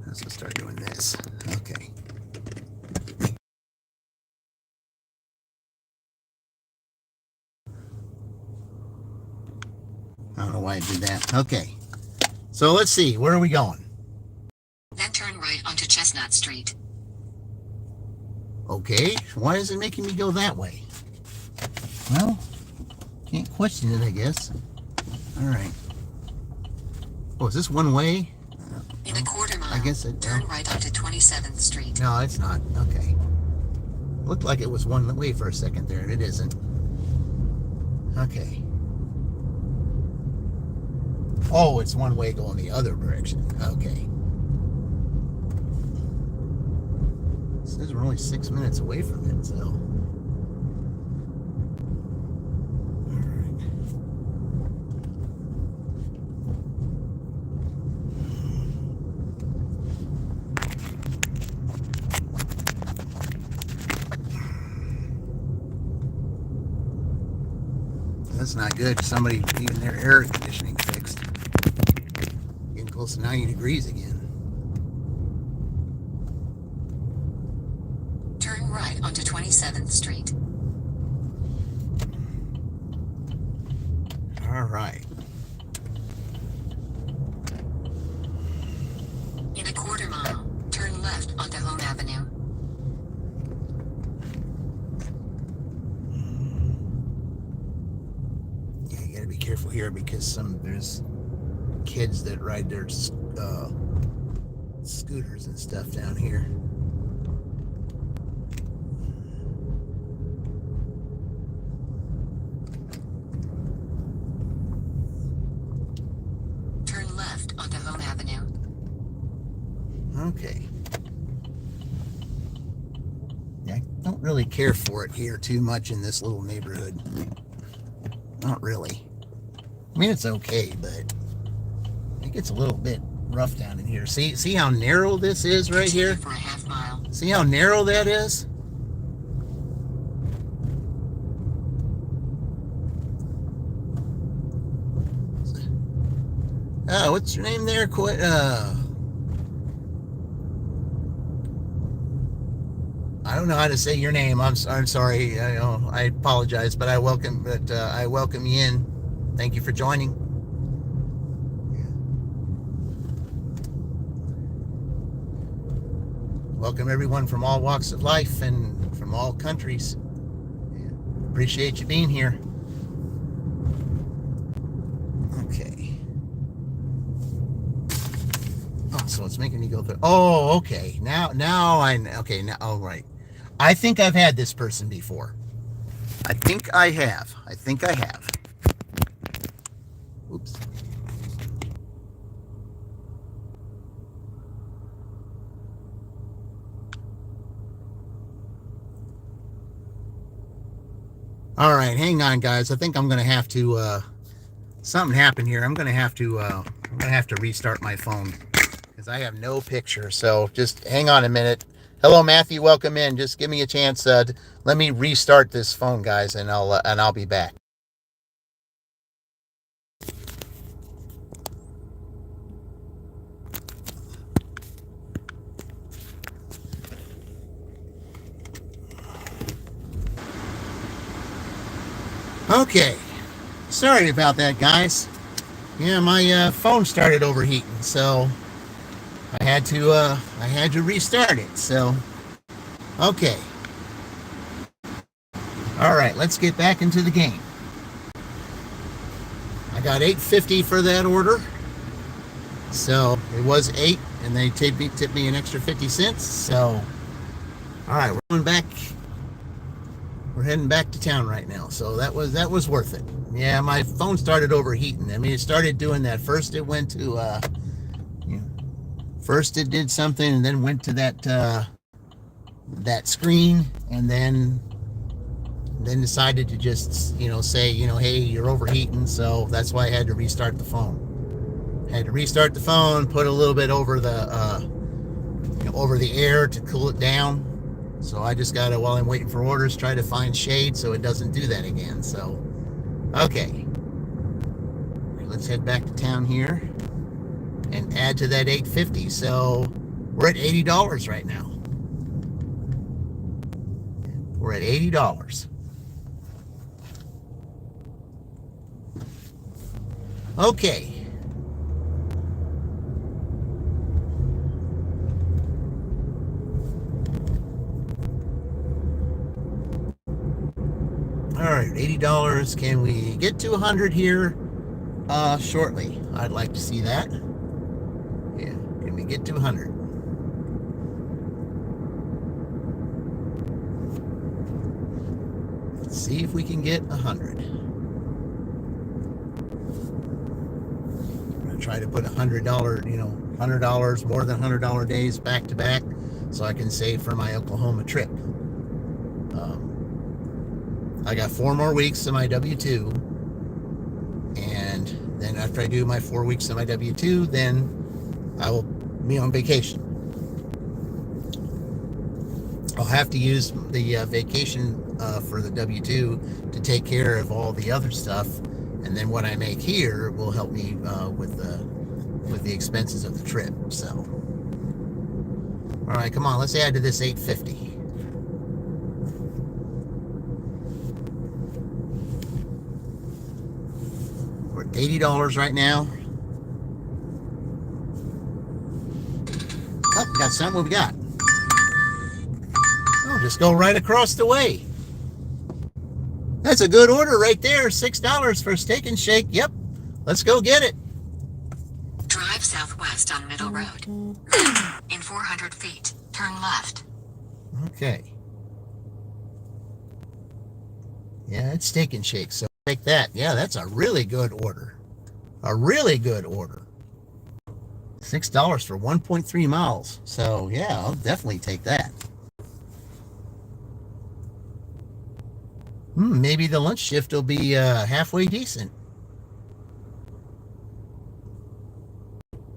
Let's start doing this. Okay. I don't know why I did that. Okay. So let's see. Where are we going? Then turn right onto Chestnut Street. Okay. Why is it making me go that way? Well, can't question it, I guess. All right. Oh, is this one way? In a quarter mile, I guess it, turn right onto 27th Street. No, it's not. Okay. Looked like it was one way for a second there, and it isn't. Okay. Oh, it's one way going the other direction. Okay. It says we're only 6 minutes away from it, so. Alright. That's not good. Somebody even their air conditioning fixed. Getting close to 90 degrees again. Turn right onto 27th Street. All right. In a quarter mile, turn left onto Home Avenue. Yeah, you gotta be careful here because there's kids that ride their scooters and stuff down here. Turn left onto Home Avenue. Okay. Yeah, I don't really care for it here too much in this little neighborhood. Not really. I mean, it's okay, but it gets a little bit rough down in here. See how narrow this is right Continue here? for a half mile. See how narrow that is? What's your name there? I don't know how to say your name. I'm sorry. I apologize, but I welcome you in. Thank you for joining. Welcome everyone from all walks of life and from all countries. Appreciate you being here. Okay. Oh, so it's making me go through. Oh, okay. Now all right. I think I've had this person before. I think I have. Oops. All right, hang on, guys. I think I'm gonna have to. Something happened here. I'm gonna have to restart my phone because I have no picture. So just hang on a minute. Hello, Matthew. Welcome in. Just give me a chance. Let me restart this phone, guys, and I'll be back. Okay. Sorry about that, guys. Yeah, my phone started overheating, so I had to restart it. So, okay. All right, let's get back into the game. I got $8.50 for that order. So it was $8, and they tipped me an extra 50 cents. So, all right, we're going back. We're heading back to town right now. So that was worth it. Yeah, my phone started overheating. I mean, it started doing that. First, it went to first it did something, and then went to that screen, and then decided to just say hey, you're overheating. So that's why I had to restart the phone. Put a little bit over the air to cool it down. So I just gotta, while I'm waiting for orders, try to find shade so it doesn't do that again. So okay, let's head back to town here and add to that $8.50. So we're at $80 right now. We're at $80. Okay. All right, $80. Can we get to 100 here shortly? I'd like to see that. Yeah, can we get to 100? Let's see if we can get 100. try to put $100, $100, more than $100 days back to back, so I can save for my Oklahoma trip. I got 4 more weeks of my W-2, and then after I do my 4 weeks of my W-2, then I will be on vacation. I'll have to use the vacation for the W-2 to take care of all the other stuff, and then what I make here will help me with the expenses of the trip. So, all right, come on, let's add to this $850. We're at $80 right now. Oh, we got some. What we got? Oh, just go right across the way. That's a good order right there. $6 for a steak and shake. Yep, let's go get it. Drive southwest on Middle Road. Then, in 400 feet, turn left. Okay. Yeah, it's steak and shake, so take that. Yeah, that's a really good order. A really good order. $6 for 1.3 miles. So, yeah, I'll definitely take that. Maybe the lunch shift will be halfway decent.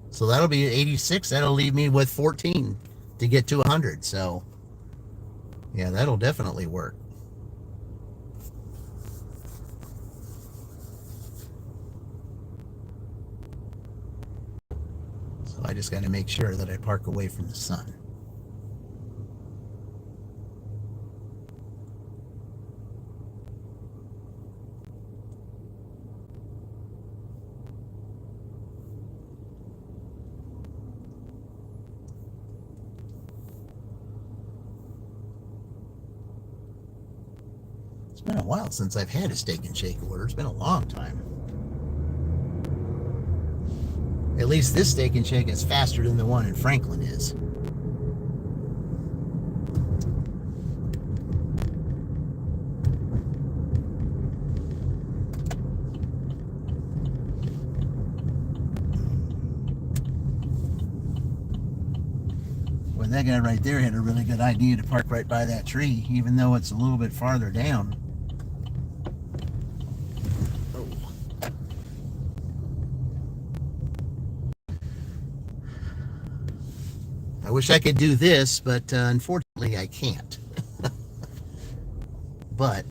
So that'll be 86. That'll leave me with 14 to get to 100. So, yeah, that'll definitely work. So I just got to make sure that I park away from the sun. It's been a while since I've had a steak and shake order. It's been a long time. At least this steak and shake is faster than the one in Franklin is. Well, that guy right there had a really good idea to park right by that tree, even though it's a little bit farther down. I wish I could do this, but unfortunately I can't. But,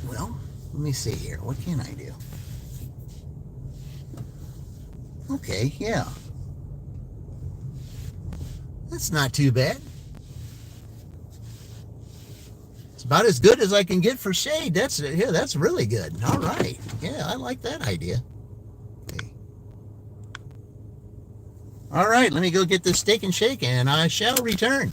well, let me see here. What can I do? Okay, yeah. That's not too bad. It's about as good as I can get for shade. That's really good. All right. Yeah, I like that idea. Okay. All right, let me go get this steak and shake, and I shall return.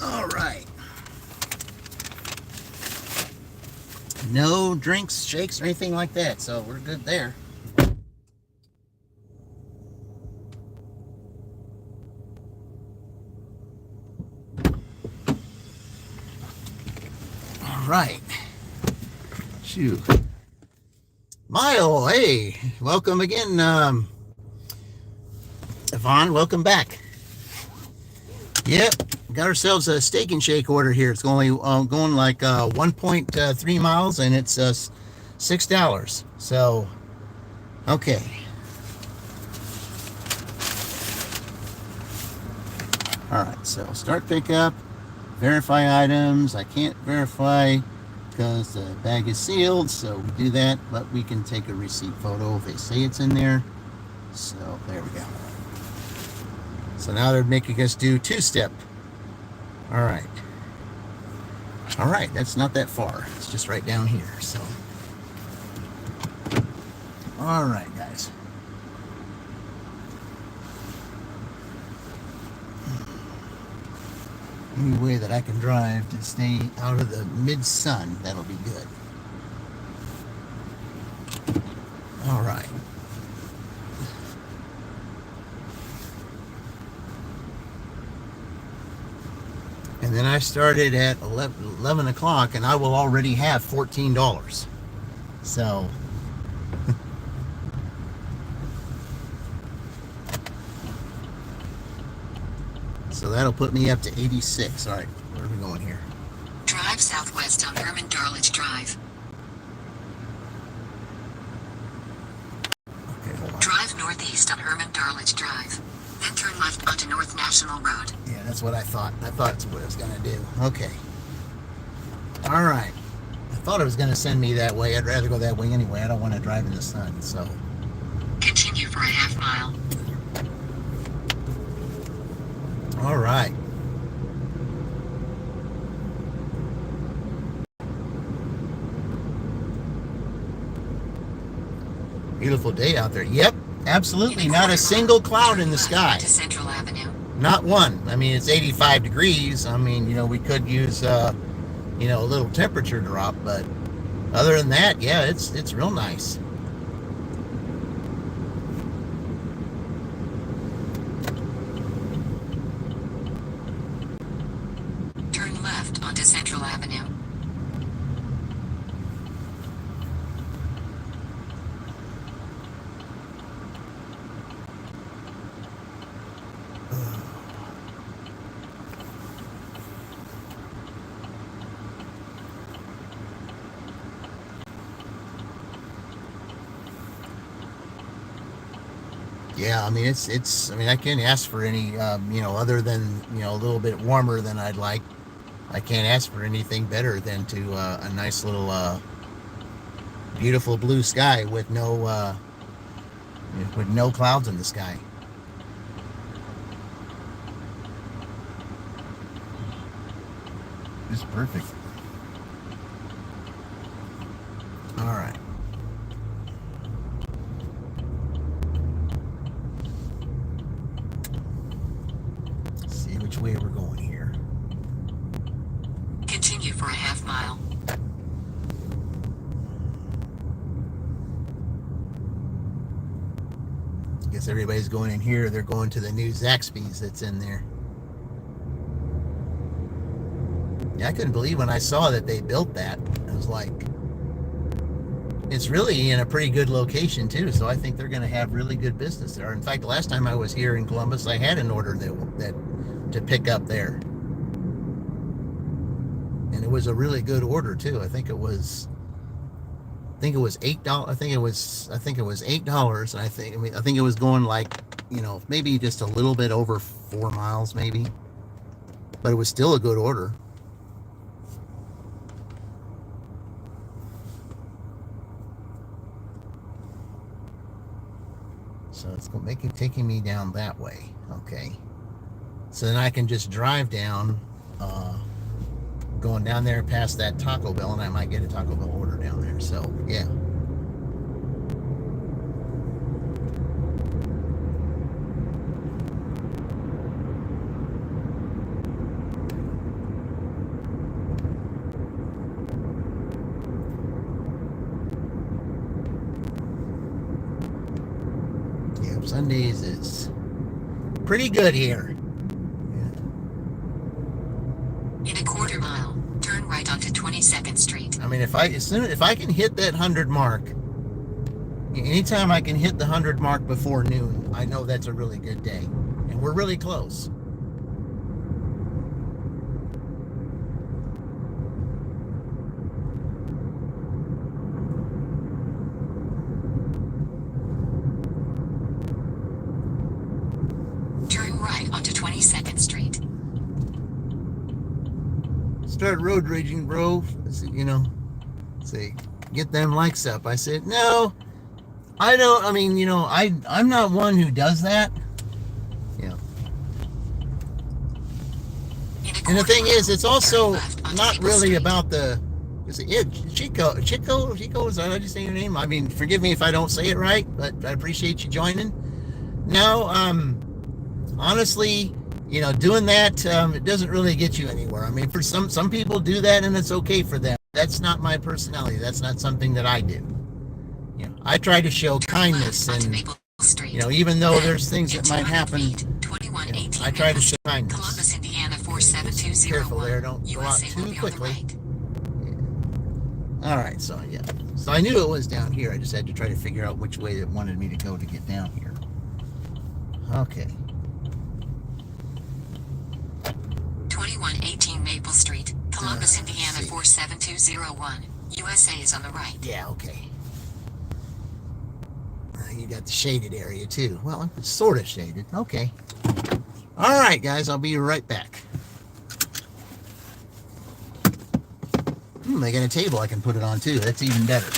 All right. No drinks, shakes, or anything like that, so we're good there. All right. Shoo. Mile, hey, welcome again. Yvonne, welcome back. Yep, got ourselves a steak and shake order here. It's only going like 1.3 miles, and it's $6. So, okay. All right, so start pickup, verify items. I can't verify because the bag is sealed, so we do that, but we can take a receipt photo if they say it's in there. So there we go. So now they're making us do two-step. All right. All right, that's not that far. It's just right down here, so. All right, guys. Any way that I can drive to stay out of the mid-sun, that'll be good. All right. And then I started at 11 o'clock, and I will already have $14. So, so that'll put me up to 86. All right, where are we going here? Drive southwest on Herman Darlage Drive. Okay, hold on. Drive northeast on Herman Darlage Drive. Then turn left onto North National Road. Yeah, that's what I thought. I thought that's what I was going to do. Okay. All right. I thought it was going to send me that way. I'd rather go that way anyway. I don't want to drive in the sun, so. Continue for a half mile. All right. Beautiful day out there. Yep, absolutely. Not a single cloud in the sky. To Central Avenue. Not one. I mean, it's 85 degrees. I mean, you know, we could use, a little temperature drop, but other than that, yeah, it's real nice. Turn left onto Central Avenue. Yeah, I mean, I mean, I can't ask for any, other than, a little bit warmer than I'd like. I can't ask for anything better than to a nice little, beautiful blue sky with no clouds in the sky. It's perfect. All right. See which way we're going here. Continue for a half mile. Guess everybody's going in here. They're going to the new Zaxby's that's in there. Yeah, I couldn't believe when I saw that they built that. I was like, it's really in a pretty good location too. So I think they're going to have really good business there. In fact, the last time I was here in Columbus, I had an order that to pick up there, and it was a really good order too. I think it was $8. I think it was $8, and I think it was going like, maybe just a little bit over 4 miles maybe, but it was still a good order. So it's going to taking me down that way. Okay. So then I can just drive down, going down there past that Taco Bell, and I might get a Taco Bell order down there. So, yeah. Sundays is pretty good here. In a quarter mile, turn right onto 22nd Street. I mean, if I can hit that 100 mark, anytime I can hit the 100 mark before noon, I know that's a really good day. And we're really close. Turn right onto 22nd Street. Start road raging, bro. Say, get them likes up. I said, no, I don't. I mean, I'm not one who does that. And the thing is, it's also not really about the. Is it Chico? Is that how you say your name? I mean, forgive me if I don't say it right, but I appreciate you joining. No, honestly, doing that, it doesn't really get you anywhere. I mean, for some people do that and it's okay for them. That's not my personality. That's not something that I do. I try to show kindness, and even though there's things that might happen, I try to show kindness. Columbus, Indiana 47201. Careful there, don't go out too quickly. All right, so I knew it was down here. I just had to try to figure out which way it wanted me to go to get down here. Okay. 2118 Maple Street, Columbus, Indiana 47201. USA is on the right. Yeah, okay. You got the shaded area too. Well, it's sort of shaded. Okay. All right, guys, I'll be right back. They got a table I can put it on too. That's even better.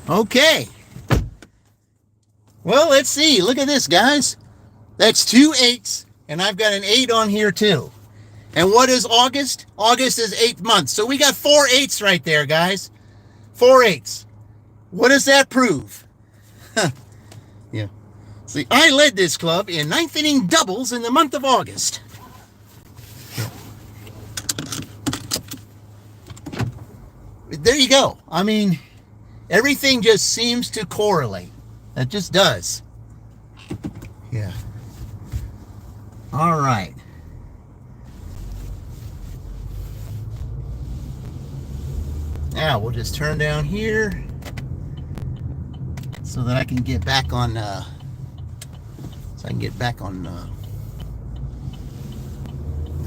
Okay. Well, let's see. Look at this, guys. That's 2 8s, and I've got an 8 on here too. And what is August? August is 8th month. So we got 4 8s right there, guys. 4 8s. What does that prove? Yeah. See, I led this club in 9th inning doubles in the month of August. There you go. I mean, everything just seems to correlate. It just does. Yeah. All right. Now we'll just turn down here so that I can get back on the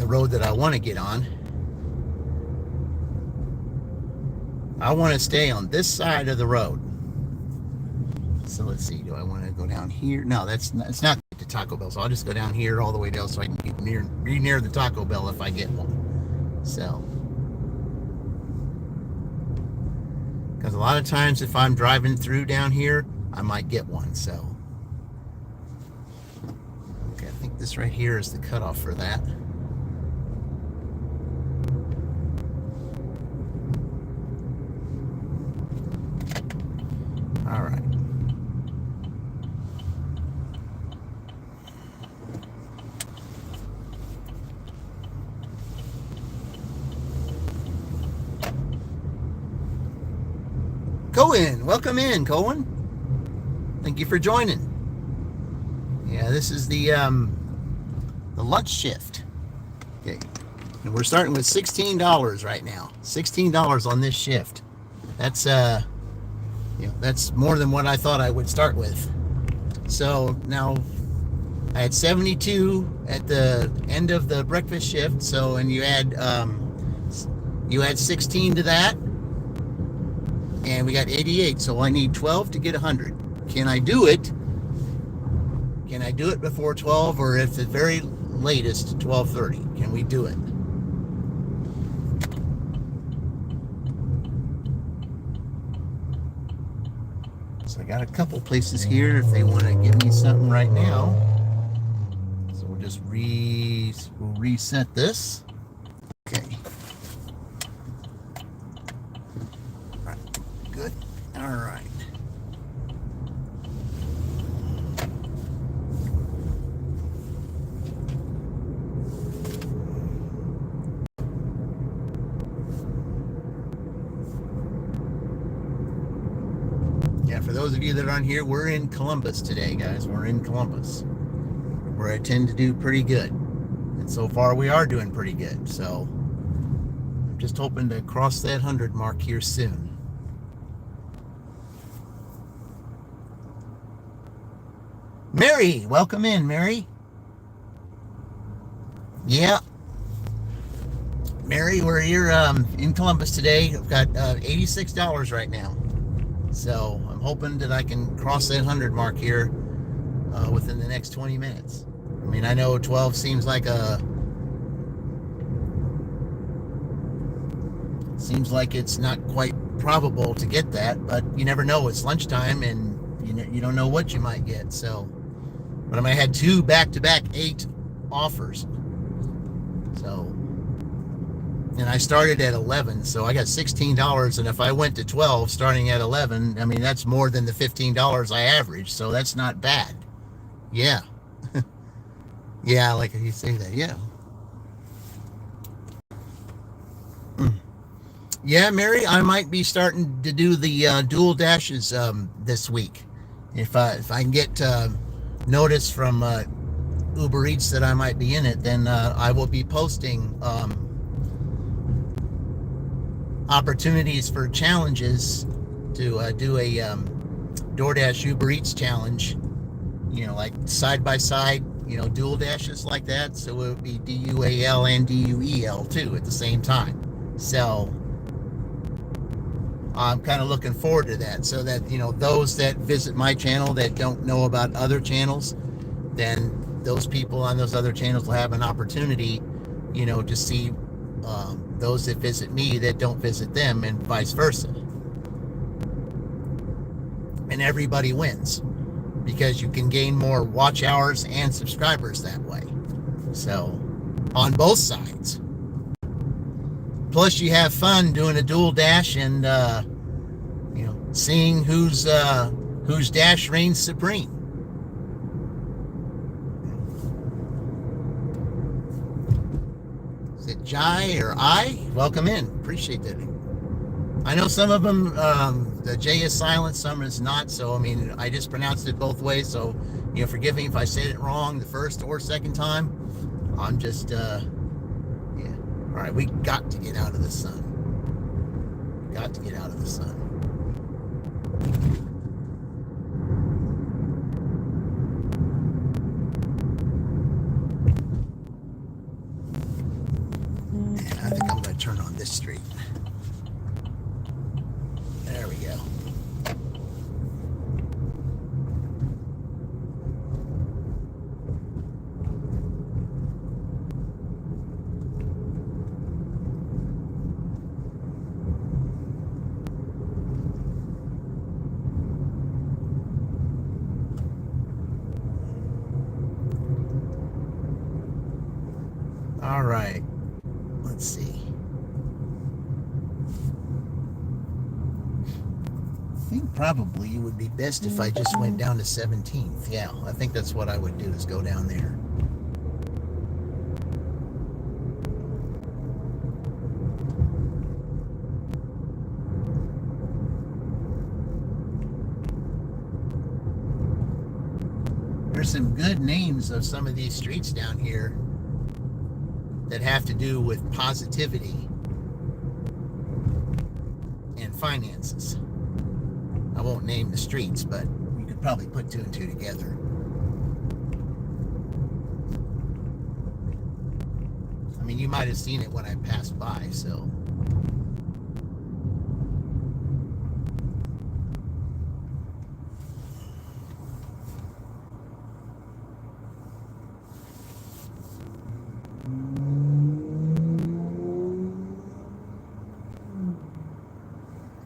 road that I want to get on. I want to stay on this side of the road. So let's see, do I want to go down here? No, it's not the Taco Bell, so I'll just go down here all the way down so I can get near the Taco Bell if I get one. So, because a lot of times if I'm driving through down here, I might get one. So, okay, I think this right here is the cutoff for that. All right. Cohen, welcome in, Cohen. Thank you for joining. Yeah, this is the lunch shift. Okay, and we're starting with $16 right now. $16 on this shift. That's that's more than what I thought I would start with. So now I had 72 at the end of the breakfast shift. So, and you add 16 to that, and we got 88. So I need 12 to get 100. Can I do it? Can I do it before 12, or at the very latest 12:30? Can we do it? So I got a couple places here if they want to give me something right now. So we'll just we'll reset this. Okay. All right. Good. All right. Yeah, for those of you that aren't here, we're in Columbus today, guys. We're in Columbus, where I tend to do pretty good. And so far, we are doing pretty good. So I'm just hoping to cross that 100 mark here soon. Mary, welcome in, Mary. Yeah. Mary, we're here in Columbus today. I've got $86 right now. So I'm hoping that I can cross that 100 mark here within the next 20 minutes. I mean, I know 12 seems like it's not quite probable to get that, but you never know. It's lunchtime, and you don't know what you might get. So, but I had 2 back-to-back 8 offers. So. And I started at 11, so I got $16. And if I went to 12 starting at 11, I mean, that's more than the $15 I averaged. So that's not bad. Yeah. Yeah, like you say that. Yeah. Yeah, Mary, I might be starting to do the dual dashes this week. If I can get notice from Uber Eats that I might be in it, then I will be posting opportunities for challenges to do a DoorDash Uber Eats challenge, like side by side, dual dashes like that. So it would be DUAL and DUEL too at the same time. So I'm kind of looking forward to that, so that those that visit my channel that don't know about other channels, then those people on those other channels will have an opportunity to see those that visit me that don't visit them, and vice versa. And everybody wins, because you can gain more watch hours and subscribers that way. So on both sides. Plus you have fun doing a dual dash and seeing whose dash reigns supreme. Is it Jai or I? Welcome in. Appreciate that. I know some of them, the J is silent, some is not. So, I mean, I just pronounced it both ways. So, forgive me if I said it wrong the first or second time. I'm just, yeah. All right, we got to get out of the sun. Got to get out of the sun. I think I'm going to turn on this street. There we go. All right. Let's see. I think probably it would be best if I just went down to 17th. Yeah, I think that's what I would do, is go down there. There's some good names of some of these streets down here that have to do with positivity and finances. I won't name the streets, but you could probably put 2 and 2 together. mean, you might have seen it when I passed by, so.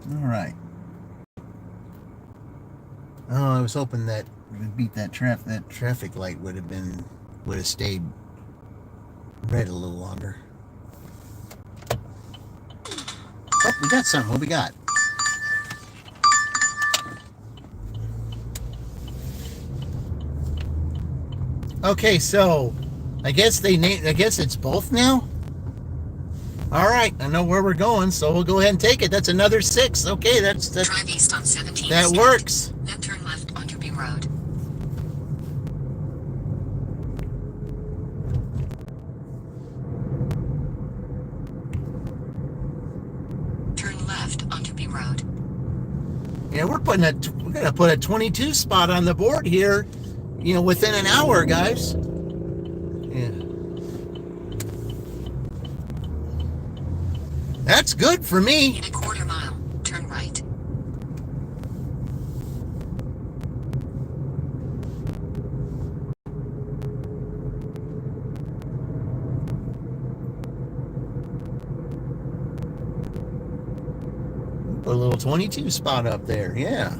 All right. Oh, I was hoping that we beat that traffic light would have stayed red a little longer. Oh, we got something. What we got? Okay, so I guess it's both now. All right, I know where we're going, so we'll go ahead and take it. That's another 6. Okay, that's Drive east on 17th that Street. works. Then turn left onto B Road. Turn left onto B Road. Yeah, we're gonna put a 22 spot on the board here, within an hour, guys. Yeah. That's good for me. In a quarter mile, turn right. Put a little 22 spot up there, yeah.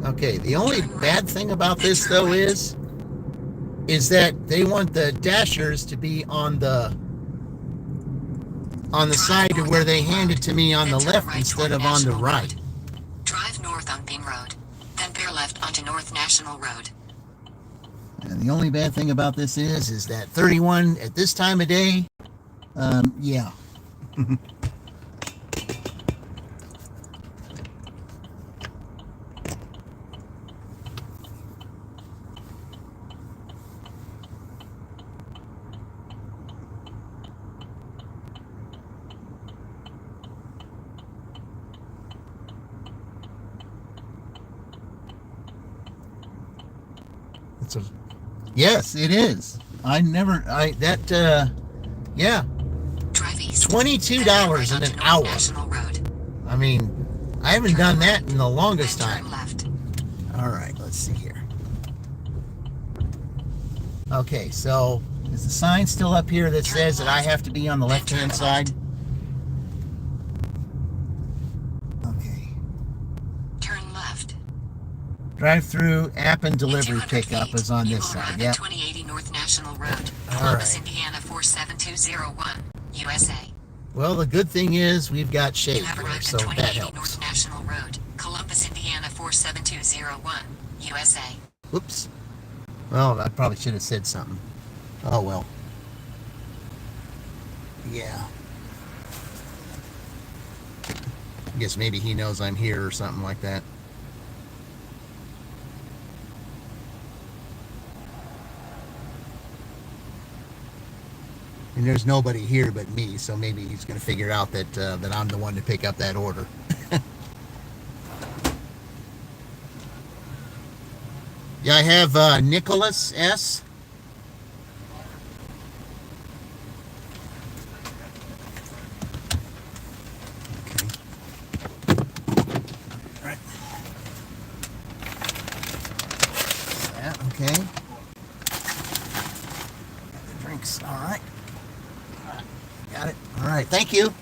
Okay, the only bad thing about this though is that they want the dashers to be on the side of where they hand it to me on the left instead of on the right. Drive north on Beam Road, then bear left onto North National Road. And the only bad thing about this is that 31 at this time of day, yeah. Yes, it is. Yeah. Drive east. $22 in an hour. National Road. I mean, I haven't done that in the longest Then time. turn left. All right, let's see here. Okay, so is the sign still up here that says that I have to be on the left-hand side? Okay. Turn left. Drive-through app and delivery 200 pickup feet, is on you this will side. arrive Yep. at 2080 North National Road, All Columbus, right. Indiana 47201, USA. Well, the good thing is we've got You shade have here, arrived so at that 2080 helps. North National Road, Columbus, Indiana 47201, USA. Whoops. Well, I probably should have said something. Oh, well. Yeah. I guess maybe he knows I'm here or something like that. And there's nobody here but me, so maybe he's going to figure out that I'm the one to pick up that order. Yeah, I have Nicholas S. Okay. All right. That, okay. The drinks, all right. Got it. All right, thank you.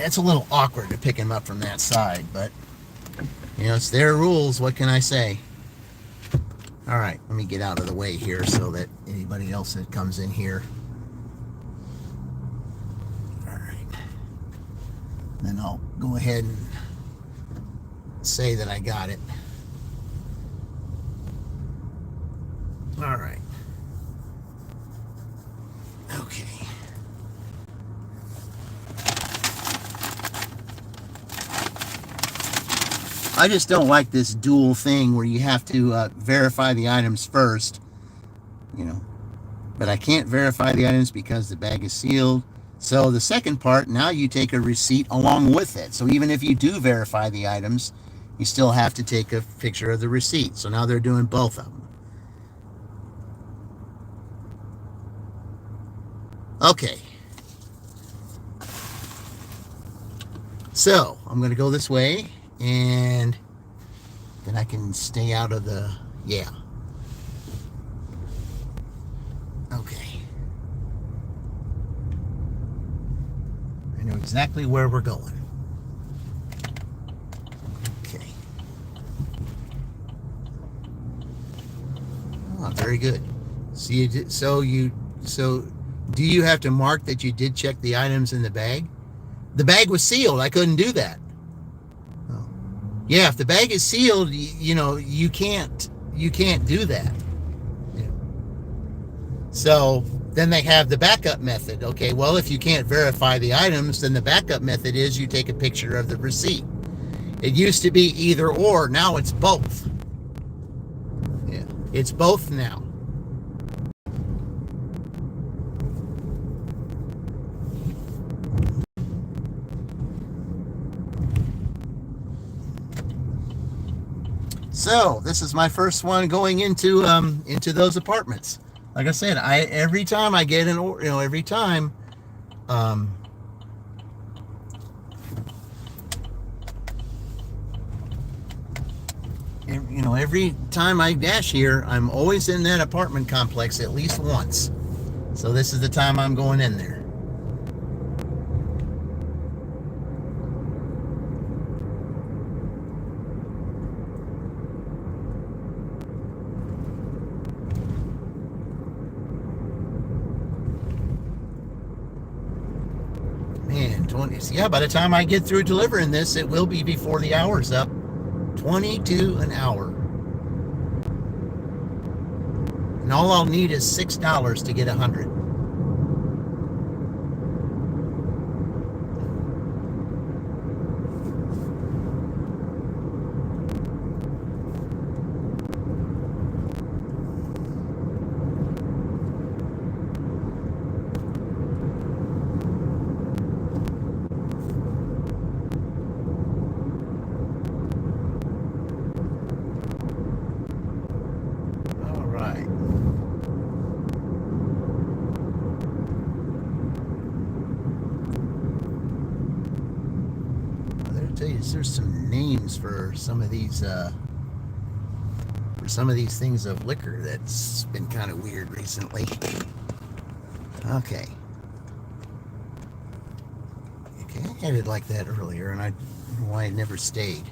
It's a little awkward to pick him up from that side, but it's their rules. What can I say? All right, let me get out of the way here so that anybody else that comes in here. All right. Then I'll go ahead and say that I got it. All right. Okay. I just don't like this dual thing where you have to verify the items first, But I can't verify the items because the bag is sealed. So the second part, now you take a receipt along with it. So even if you do verify the items, you still have to take a picture of the receipt. So now they're doing both of them. Okay. So I'm going to go this way, and then I can stay out of the, yeah. Okay. I know exactly where we're going. Okay. Oh, very good. So you did, so do you have to mark that you did check the items in the bag? The bag was sealed. I couldn't do that. Oh. Yeah, if the bag is sealed, you can't do that. Yeah. So then they have the backup method. Okay, well, if you can't verify the items, then the backup method is you take a picture of the receipt. It used to be either or. Now it's both. Yeah, it's both now. So this is my first one going into those apartments. Like I said, every time I get every time, every time I dash here, I'm always in that apartment complex at least once. So this is the time I'm going in there. Man, 20. Yeah, by the time I get through delivering this, it will be before the hour's up. 22 an hour. And all I'll need is $6 to get 100. There's some names for some of these things of liquor that's been kind of weird recently. Okay, I had it like that earlier, and I don't know why it never stayed.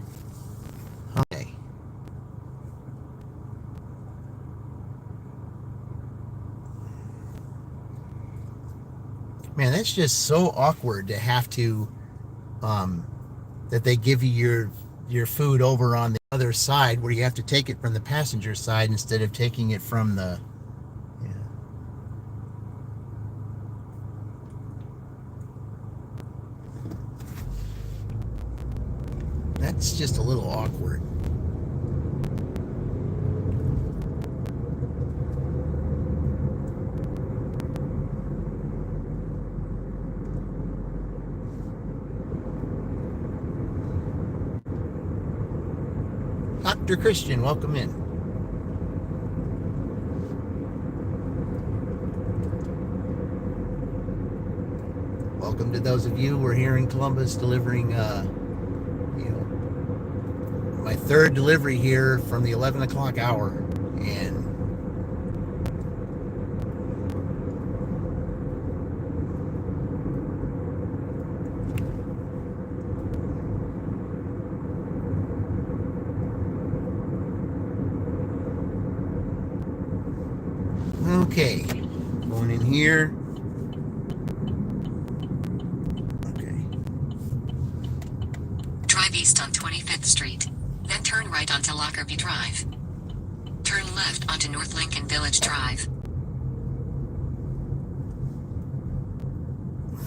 Okay. Man, that's just so awkward to have to that they give you your food over on the other side, where you have to take it from the passenger side instead of taking it from the, yeah. That's just a little awkward. Dr. Christian, welcome in. Welcome to those of you who are here in Columbus delivering, my third delivery here from the 11 o'clock hour. And okay, going in here. Okay. Drive east on 25th Street. Then turn right onto Lockerbie Drive. Turn left onto North Lincoln Village Drive.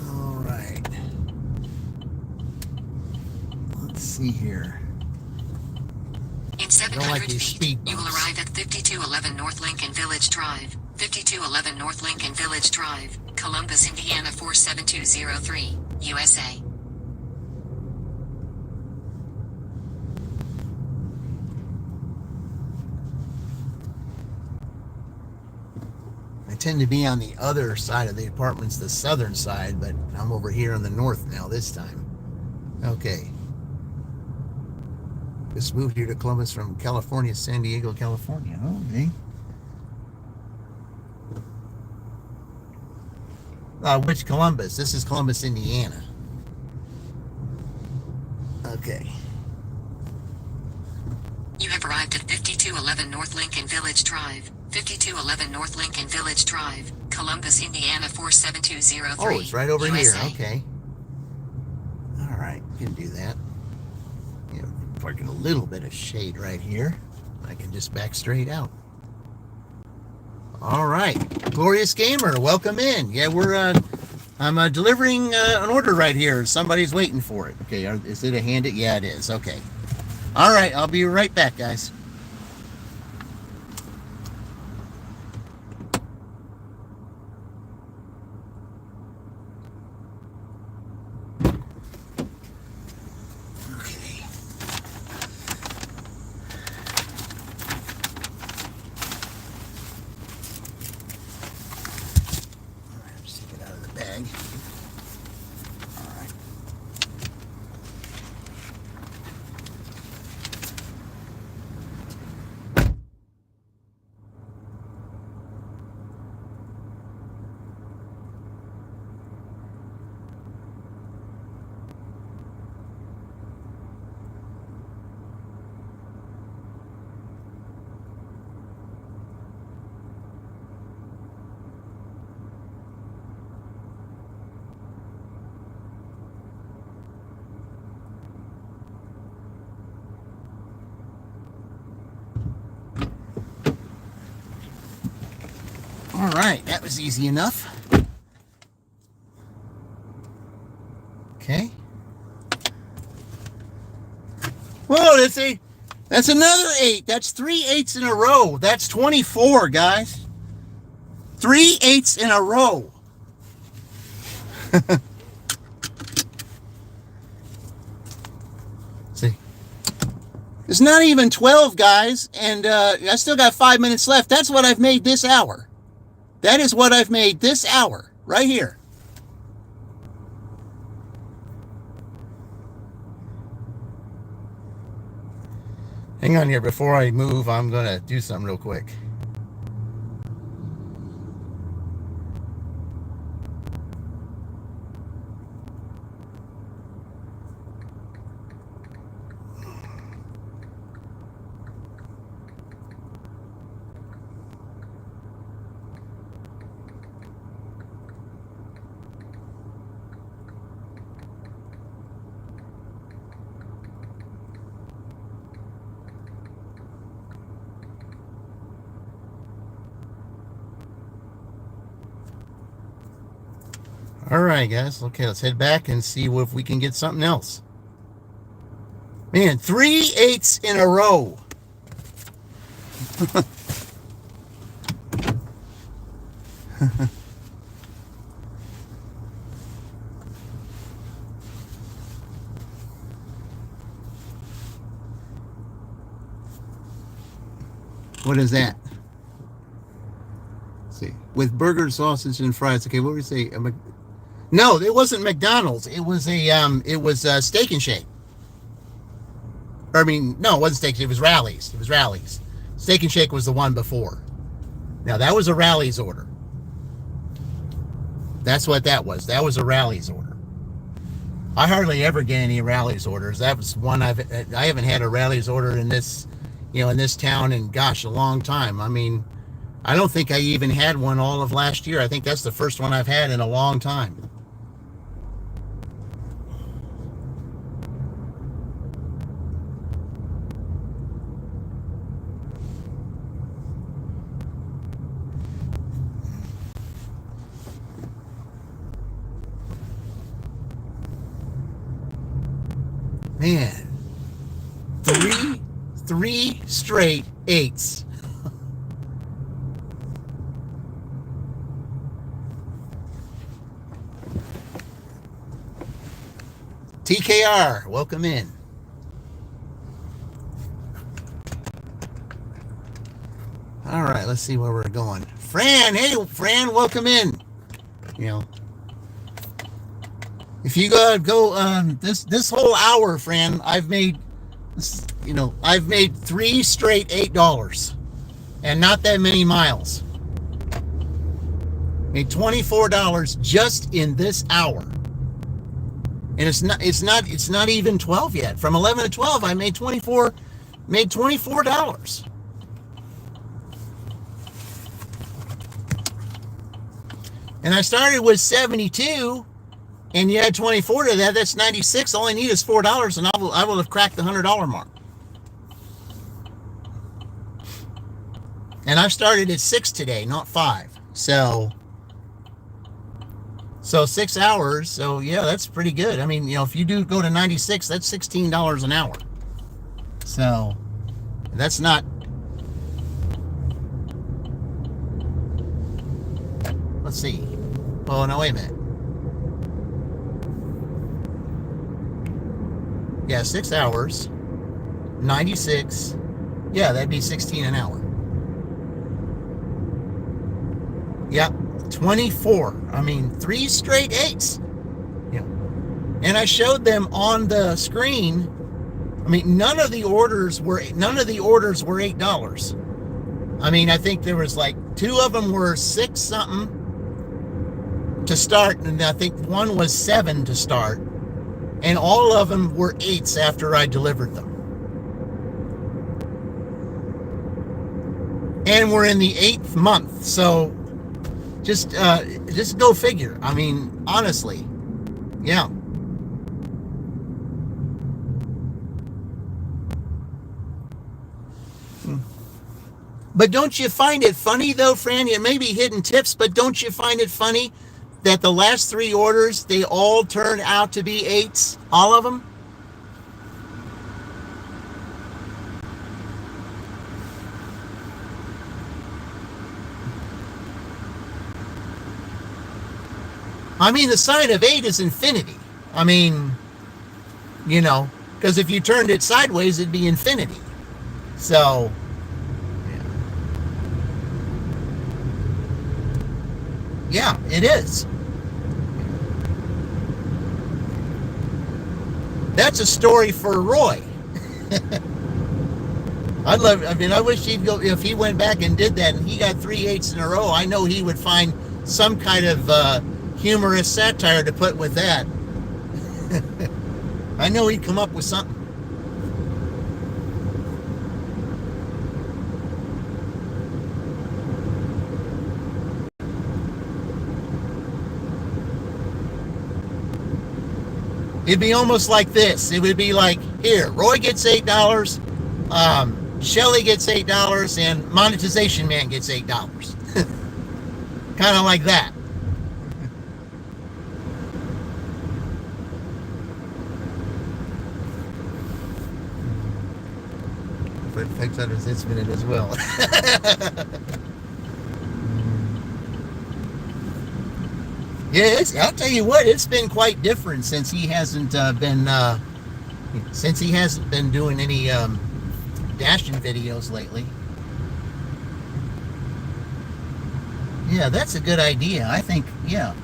All right. Let's see here. In 700 like these feet, speed you will bumps. arrive at 5211 North Lincoln Village Drive. 5211 North Lincoln Village Drive. Columbus, Indiana 47203, USA. I tend to be on the other side of the apartments, the southern side, but I'm over here on the north now this time. Okay. Just moved here to Columbus from California, San Diego, California. Okay. Which Columbus? This is Columbus, Indiana. Okay. You have arrived at 5211 North Lincoln Village Drive. 5211 North Lincoln Village Drive, Columbus, Indiana 47203. Oh, it's right over USA. here. Okay. All right, we can do that. You know, working a little bit of shade right here. I can just back straight out. All right, Glorious Gamer, welcome in. Yeah, I'm delivering an order right here. Somebody's waiting for it. Okay, is it a hand it? Yeah, it is. Okay. All right, I'll be right back, guys. All right, that was easy enough. Okay. Whoa, that's another 8. That's 3 8s in a row. That's 24, guys. 3 8s in a row. See. It's not even 12, guys, and I still got 5 minutes left. That's what I've made this hour. That is what I've made this hour, right here. Hang on here, before I move, I'm going to do something real quick. All right, guys. Okay, let's head back and see if we can get something else. Man, 3 8s in a row. What is that? Let's see, with burger, sausage, and fries. Okay, what would we say? No, it wasn't McDonald's. It was a Steak and Shake. I mean, no, it wasn't Steak and Shake. It was Rally's. It was Rally's. Steak and Shake was the one before. Now that was a Rally's order. That's what that was. That was a Rally's order. I hardly ever get any Rally's orders. That was one I haven't had a Rally's order in this, in this town in, gosh, a long time. I mean, I don't think I even had one all of last year. I think that's the first one I've had in a long time. Man, three straight 8s. TKR, welcome in. All right, let's see where we're going. Fran, hey, Fran, welcome in. You know, if you go this whole hour, Fran, I've made three straight $8, and not that many miles. Made $24 just in this hour, and it's not even 12 yet. From 11 to 12, I made $24. And I started with 72, and you add 24 to that, that's 96. All I need is $4, and I will have cracked the $100 mark. And I've started at 6 today, not 5. So 6 hours. So yeah, that's pretty good. I mean, if you do go to 96, that's $16 an hour. So that's not. Let's see. Oh, no, wait a minute. Yeah, 6 hours, 96. Yeah, that'd be 16 an hour. Yeah, 24. I mean, 3 straight 8s. Yeah. And I showed them on the screen. I mean, none of the orders were $8. I mean, I think there was like 2 of them were 6 something to start, and I think one was 7 to start, and all of them were 8s after I delivered them. And we're in the 8th month, so just go figure. I mean, honestly, yeah. But don't you find it funny though, Fran? It may be hidden tips, but don't you find it funny that the last 3 orders, they all turned out to be 8s, all of them? I mean, the sign of 8 is infinity. I mean, because if you turned it sideways, it'd be infinity. So, yeah, it is. That's a story for Roy. I wish he'd go, if he went back and did that and he got 3 8s in a row, I know he would find some kind of humorous satire to put with that. I know he'd come up with something. It'd be almost like this. It would be like, here, Roy gets $8, Shelly gets $8, and Monetization Man gets $8. Kind of like that. But affects others this minute as well. Yes, I'll tell you what, it's been quite different since he hasn't been doing any dashing videos lately. Yeah, that's a good idea. I think, yeah,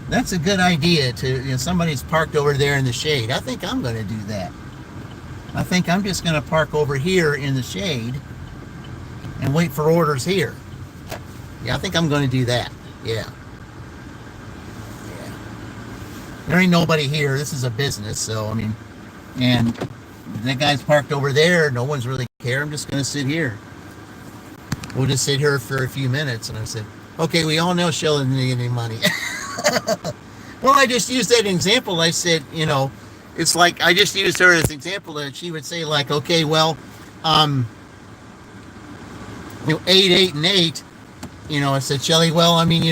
that's a good idea to, somebody's parked over there in the shade. I think I'm going to do that. I think I'm just going to park over here in the shade and wait for orders here. Yeah, I think I'm going to do that. Yeah. There ain't nobody here. This is a business, so I mean, and that guy's parked over there. No one's really care. I'm just going to sit here. We'll just sit here for a few minutes. And I said, okay, we all know Shell doesn't need any money. Well, I just used that example. I said, it's like I just used her as an example that she would say, like, okay, well, 8, 8, and 8. I said, Shelly, well, I mean,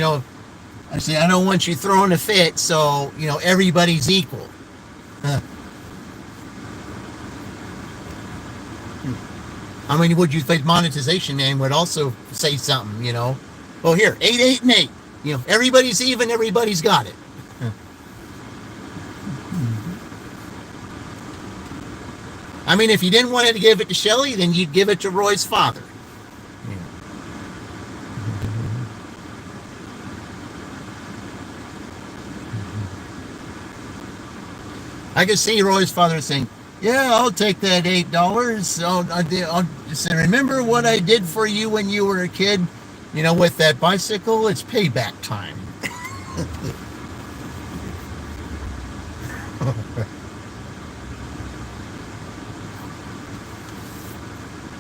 I said, I don't want you throwing a fit, so, everybody's equal. I mean, would you think Monetization Man would also say something, Well, here, 8, 8, and 8. Everybody's even, everybody's got it. I mean, if you didn't want to give it to Shelly, then you'd give it to Roy's father. Yeah. I could see Roy's father saying, "Yeah, I'll take that $8. I'll just remember what I did for you when you were a kid. You know, with that bicycle, it's payback time."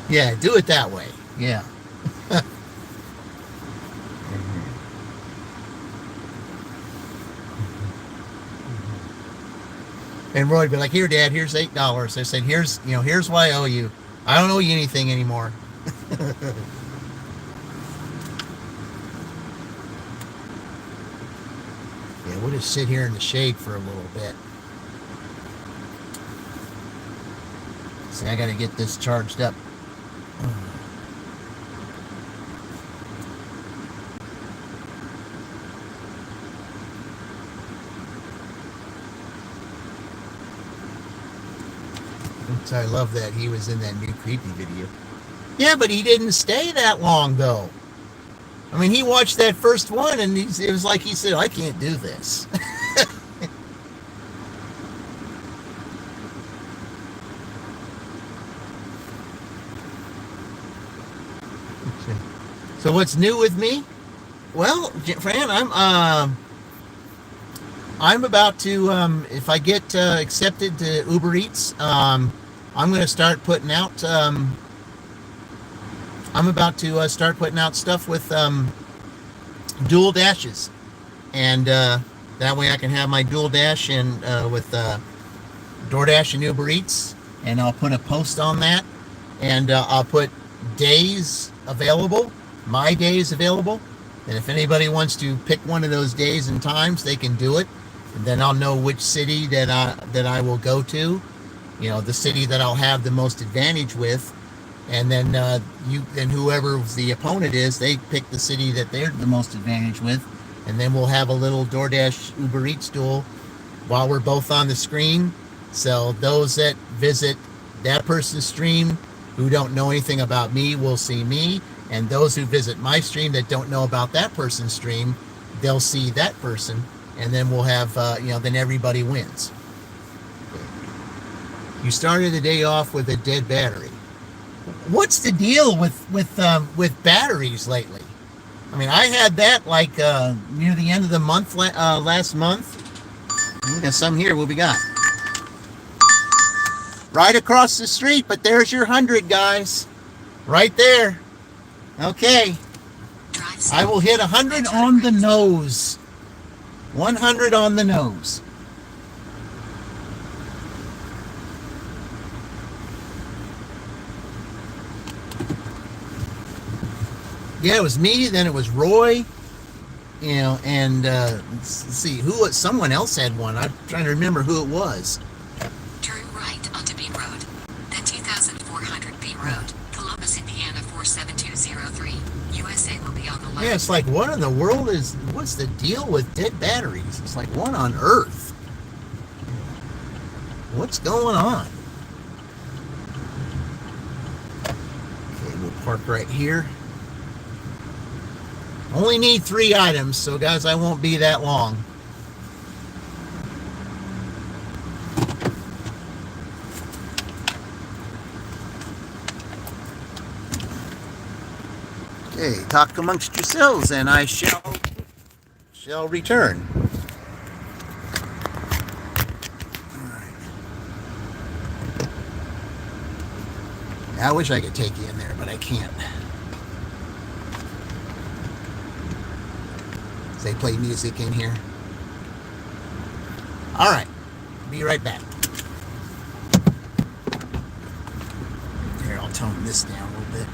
Yeah, do it that way. Yeah. And Roy'd be like, "Here, Dad, here's $8." I said, here's what I owe you. I don't owe you anything anymore." Yeah, we'll just sit here in the shade for a little bit. See, I got to get this charged up. I love that he was in that new creepy video. Yeah, but he didn't stay that long, though. I mean, he watched that first one, and it was like he said, "I can't do this." So what's new with me? Well, Fran, I'm about to, if I get accepted to Uber Eats, I'm going to start putting out, I'm about to start putting out stuff with dual dashes. And that way I can have my dual dash and with DoorDash and Uber Eats. And I'll put a post on that. And I'll put days available, my days available. And if anybody wants to pick one of those days and times, they can do it. And then I'll know which city that I will go to. You know, the city that I'll have the most advantage with, and then whoever the opponent is, they pick the city that they're the most advantage with, and then we'll have a little DoorDash Uber Eats duel while we're both on the screen. So those that visit that person's stream who don't know anything about me will see me, and those who visit my stream that don't know about that person's stream, they'll see that person, and then we'll have then everybody wins. You started the day off with a dead battery. What's the deal with batteries lately? I mean, I had that like near the end of the month last month. We got some here. What we got? Right across the street, but there's your 100, guys. Right there. Okay. I will hit 100 on the nose. 100 on the nose. Yeah, it was me, then it was Roy, and let's see, someone else had one. I'm trying to remember who it was. Turn right onto Beam Road, then 2400 Beam Road, Columbus, Indiana 47203. USA will be on the left. Yeah, it's like, what in the world what's the deal with dead batteries? It's like, what on earth? What's going on? Okay, we'll park right here. Only need 3 items, so guys, I won't be that long. Okay, talk amongst yourselves, and I shall return. I wish I could take you in there, but I can't. They play music in here. All right, be right back. Here, I'll tone this down a little bit.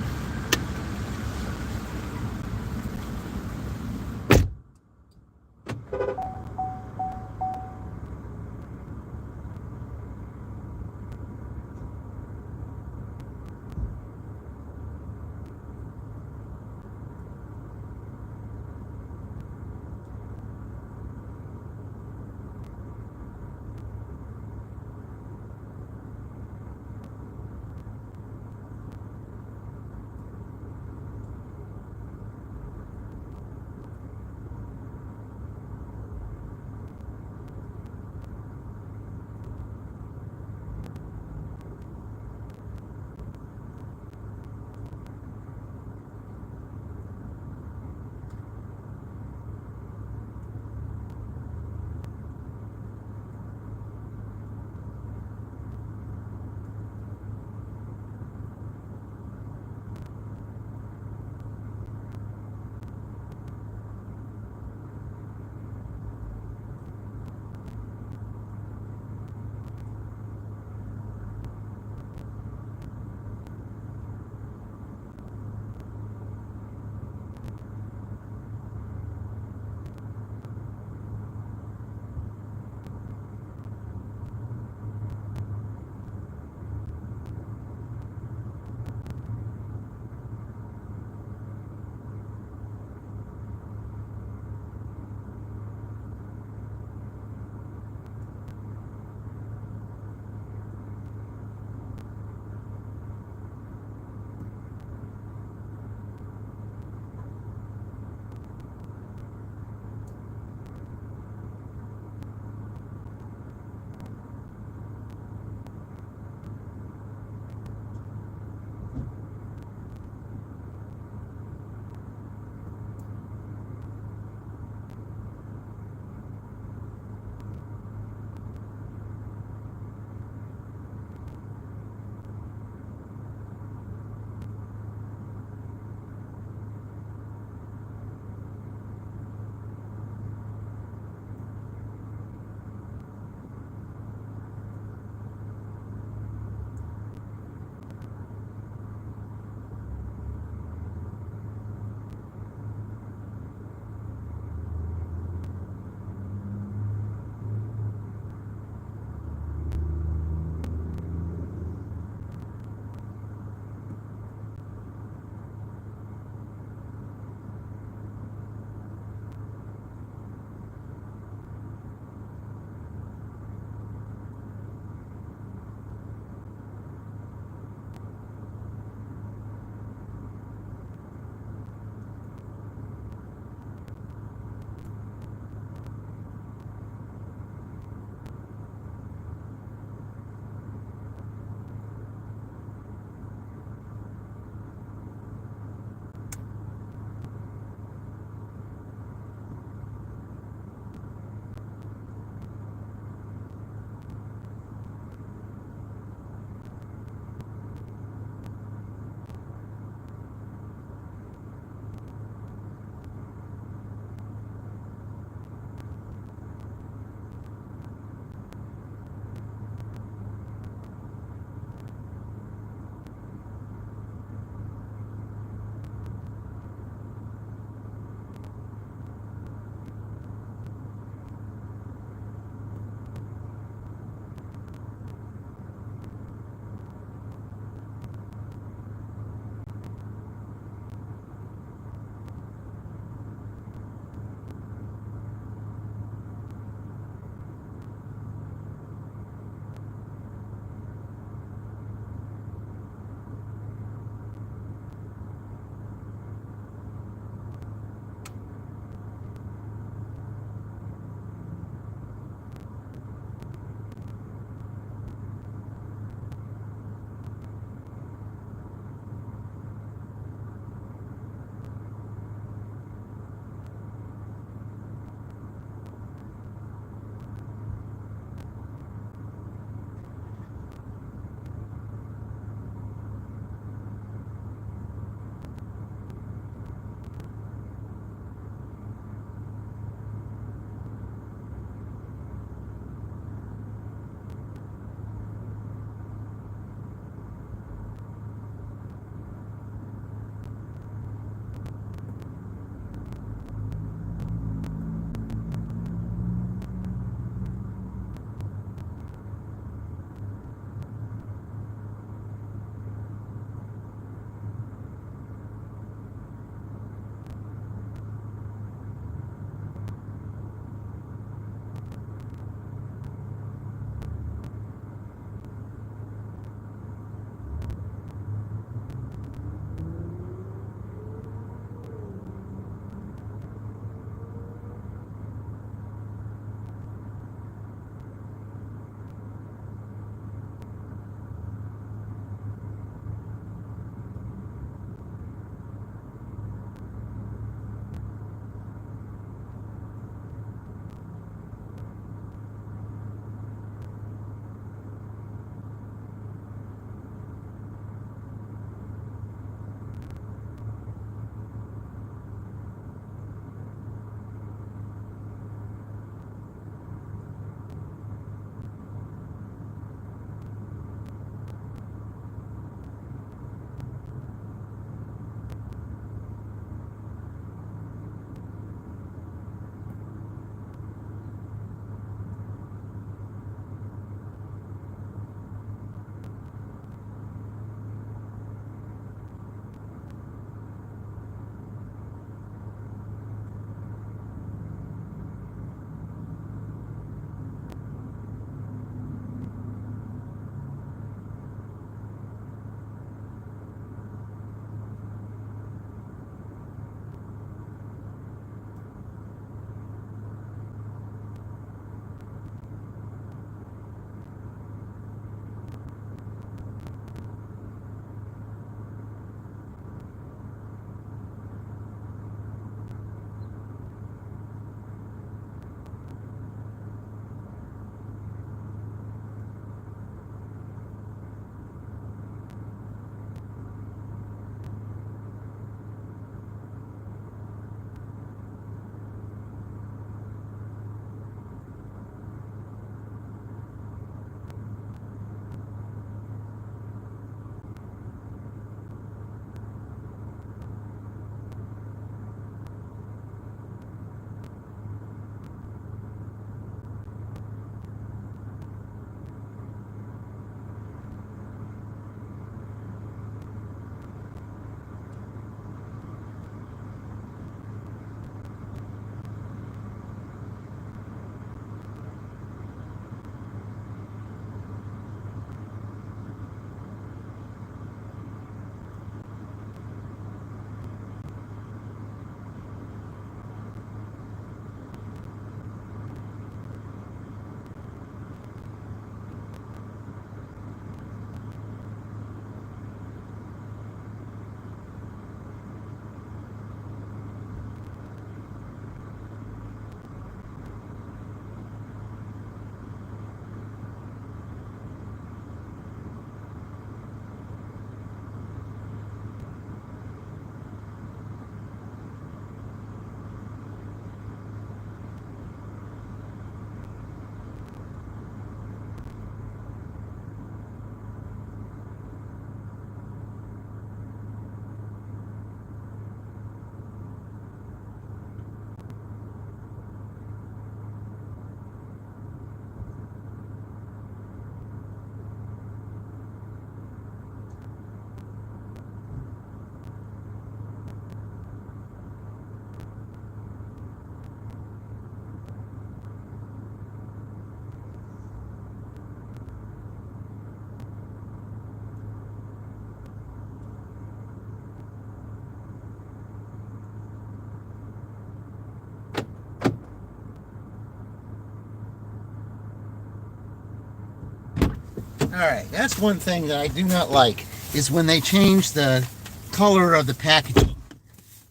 right, that's one thing that I do not like, is when they change the color of the packaging.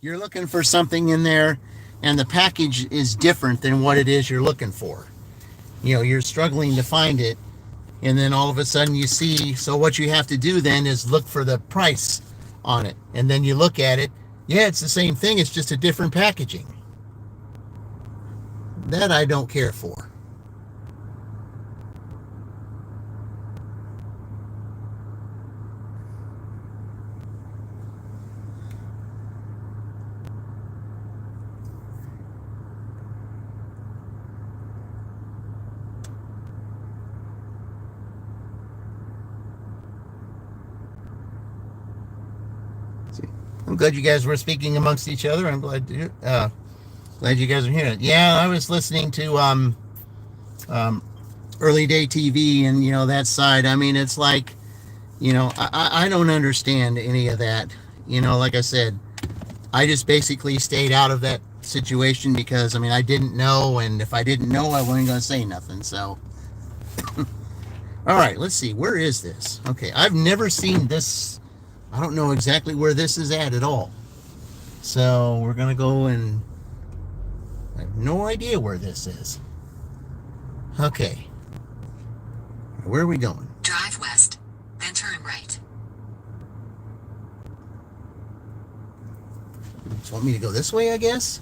You're looking for something in there, and the package is different than what it is you're looking for. You know, you're struggling to find it, and then all of a sudden you see, so what you have to do then is look for the price on it. And then you look at it, yeah, it's the same thing, it's just a different packaging. That I don't care for. I'm glad you guys were speaking amongst each other. I'm glad you guys are here. Yeah, I was listening to early day TV, and you know, that side. I mean, it's like, you know, I don't understand any of that. You know, like I said, I just basically stayed out of that situation because, I mean, I didn't know, and if I didn't know, I wasn't going to say nothing. So, all right, let's see. Where is this? Okay, I've never seen this. I don't know exactly where this is at all. So we're going to go, and I have no idea where this is. Okay. Where are we going? Drive west, then turn right. Just want me to go this way, I guess?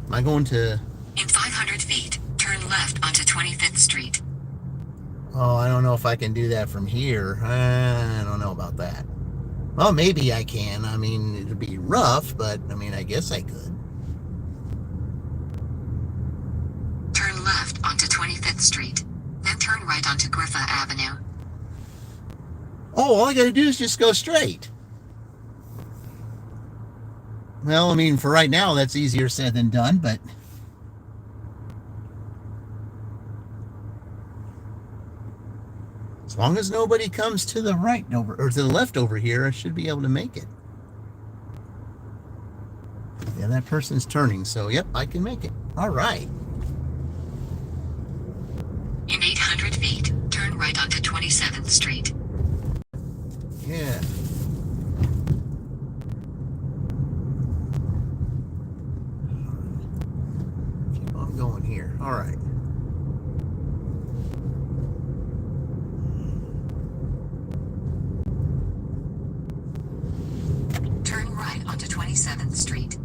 Am I going to... In 500 feet, turn left onto 25th Street. Oh, I don't know if I can do that from here. I don't know about that. Well, maybe I can. I mean, it'd be rough, but I mean, I guess I could. Turn left onto 25th Street, then turn right onto Griffith Avenue. Oh, all I gotta do is just go straight. Well, I mean, for right now, that's easier said than done, but... as long as nobody comes to the right over, or to the left over here, I should be able to make it. Yeah, that person's turning, so yep, I can make it. All right. In 800 feet, turn right onto 27th Street. Yeah. Keep on going here. All right. Turn right onto 27th Street.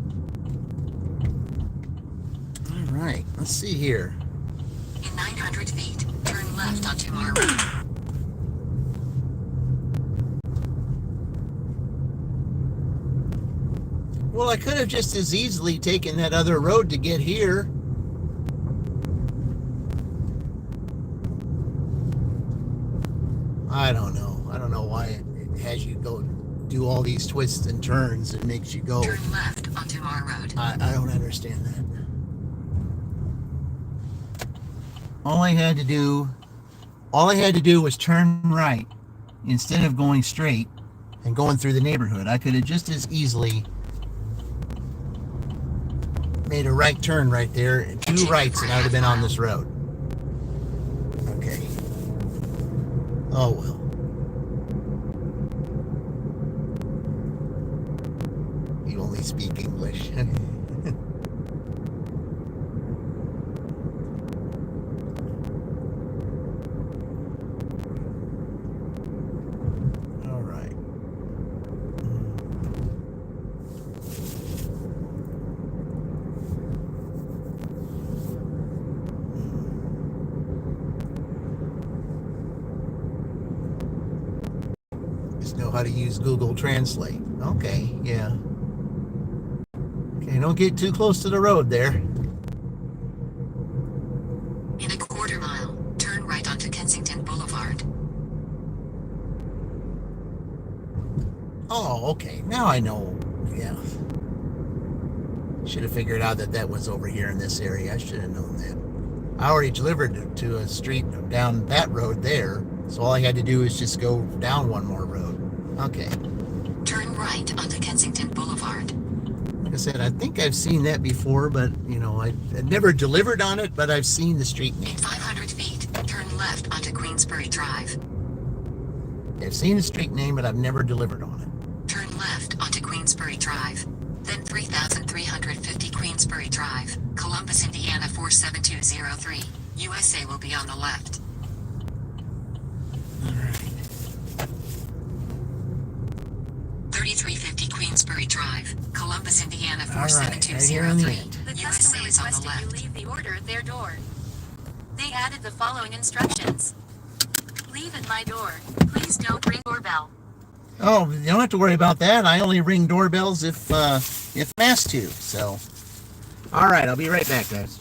All right. Let's see here. In 900 feet, turn left onto Mar Road. Well, I could have just as easily taken that other road to get here. I don't know. I don't know why it has you go do all these twists and turns. It makes you go. Turn left onto Mar Road. I don't understand that. All I had to do was turn right instead of going straight and going through the neighborhood. I could have just as easily made a right turn right there, and two rights, and I would have been on this road. Okay. Oh well. You only speak English. All right. Just know how to use Google Translate. Okay, yeah. Okay, don't get too close to the road there. In a quarter mile, turn right onto Kensington Boulevard. Oh, okay. Now I know. Yeah. Should have figured out that that was over here in this area. I should have known that. I already delivered to a street down that road there, so all I had to do is just go down one more road. Okay. Turn right onto Kensington Boulevard. Like I said, I think I've seen that before, but, you know, I never delivered on it, but I've seen the street name. In 500 feet, Turn left onto Queensbury Drive. I've seen the street name, but I've never delivered on it. Turn left onto Queensbury Drive. Then 3350 Queensbury Drive, Columbus, Indiana 47203. USA will be on the left. All right. 3350 Queensbury Drive, Columbus, Indiana All right, right here in the 47203. end. The USA customer is on the requested you left. leave the order at their door. They added the following instructions. Leave at my door. Please don't ring doorbell. Oh, you don't have to worry about that. I only ring doorbells if I'm asked to. So, all right, I'll be right back, guys.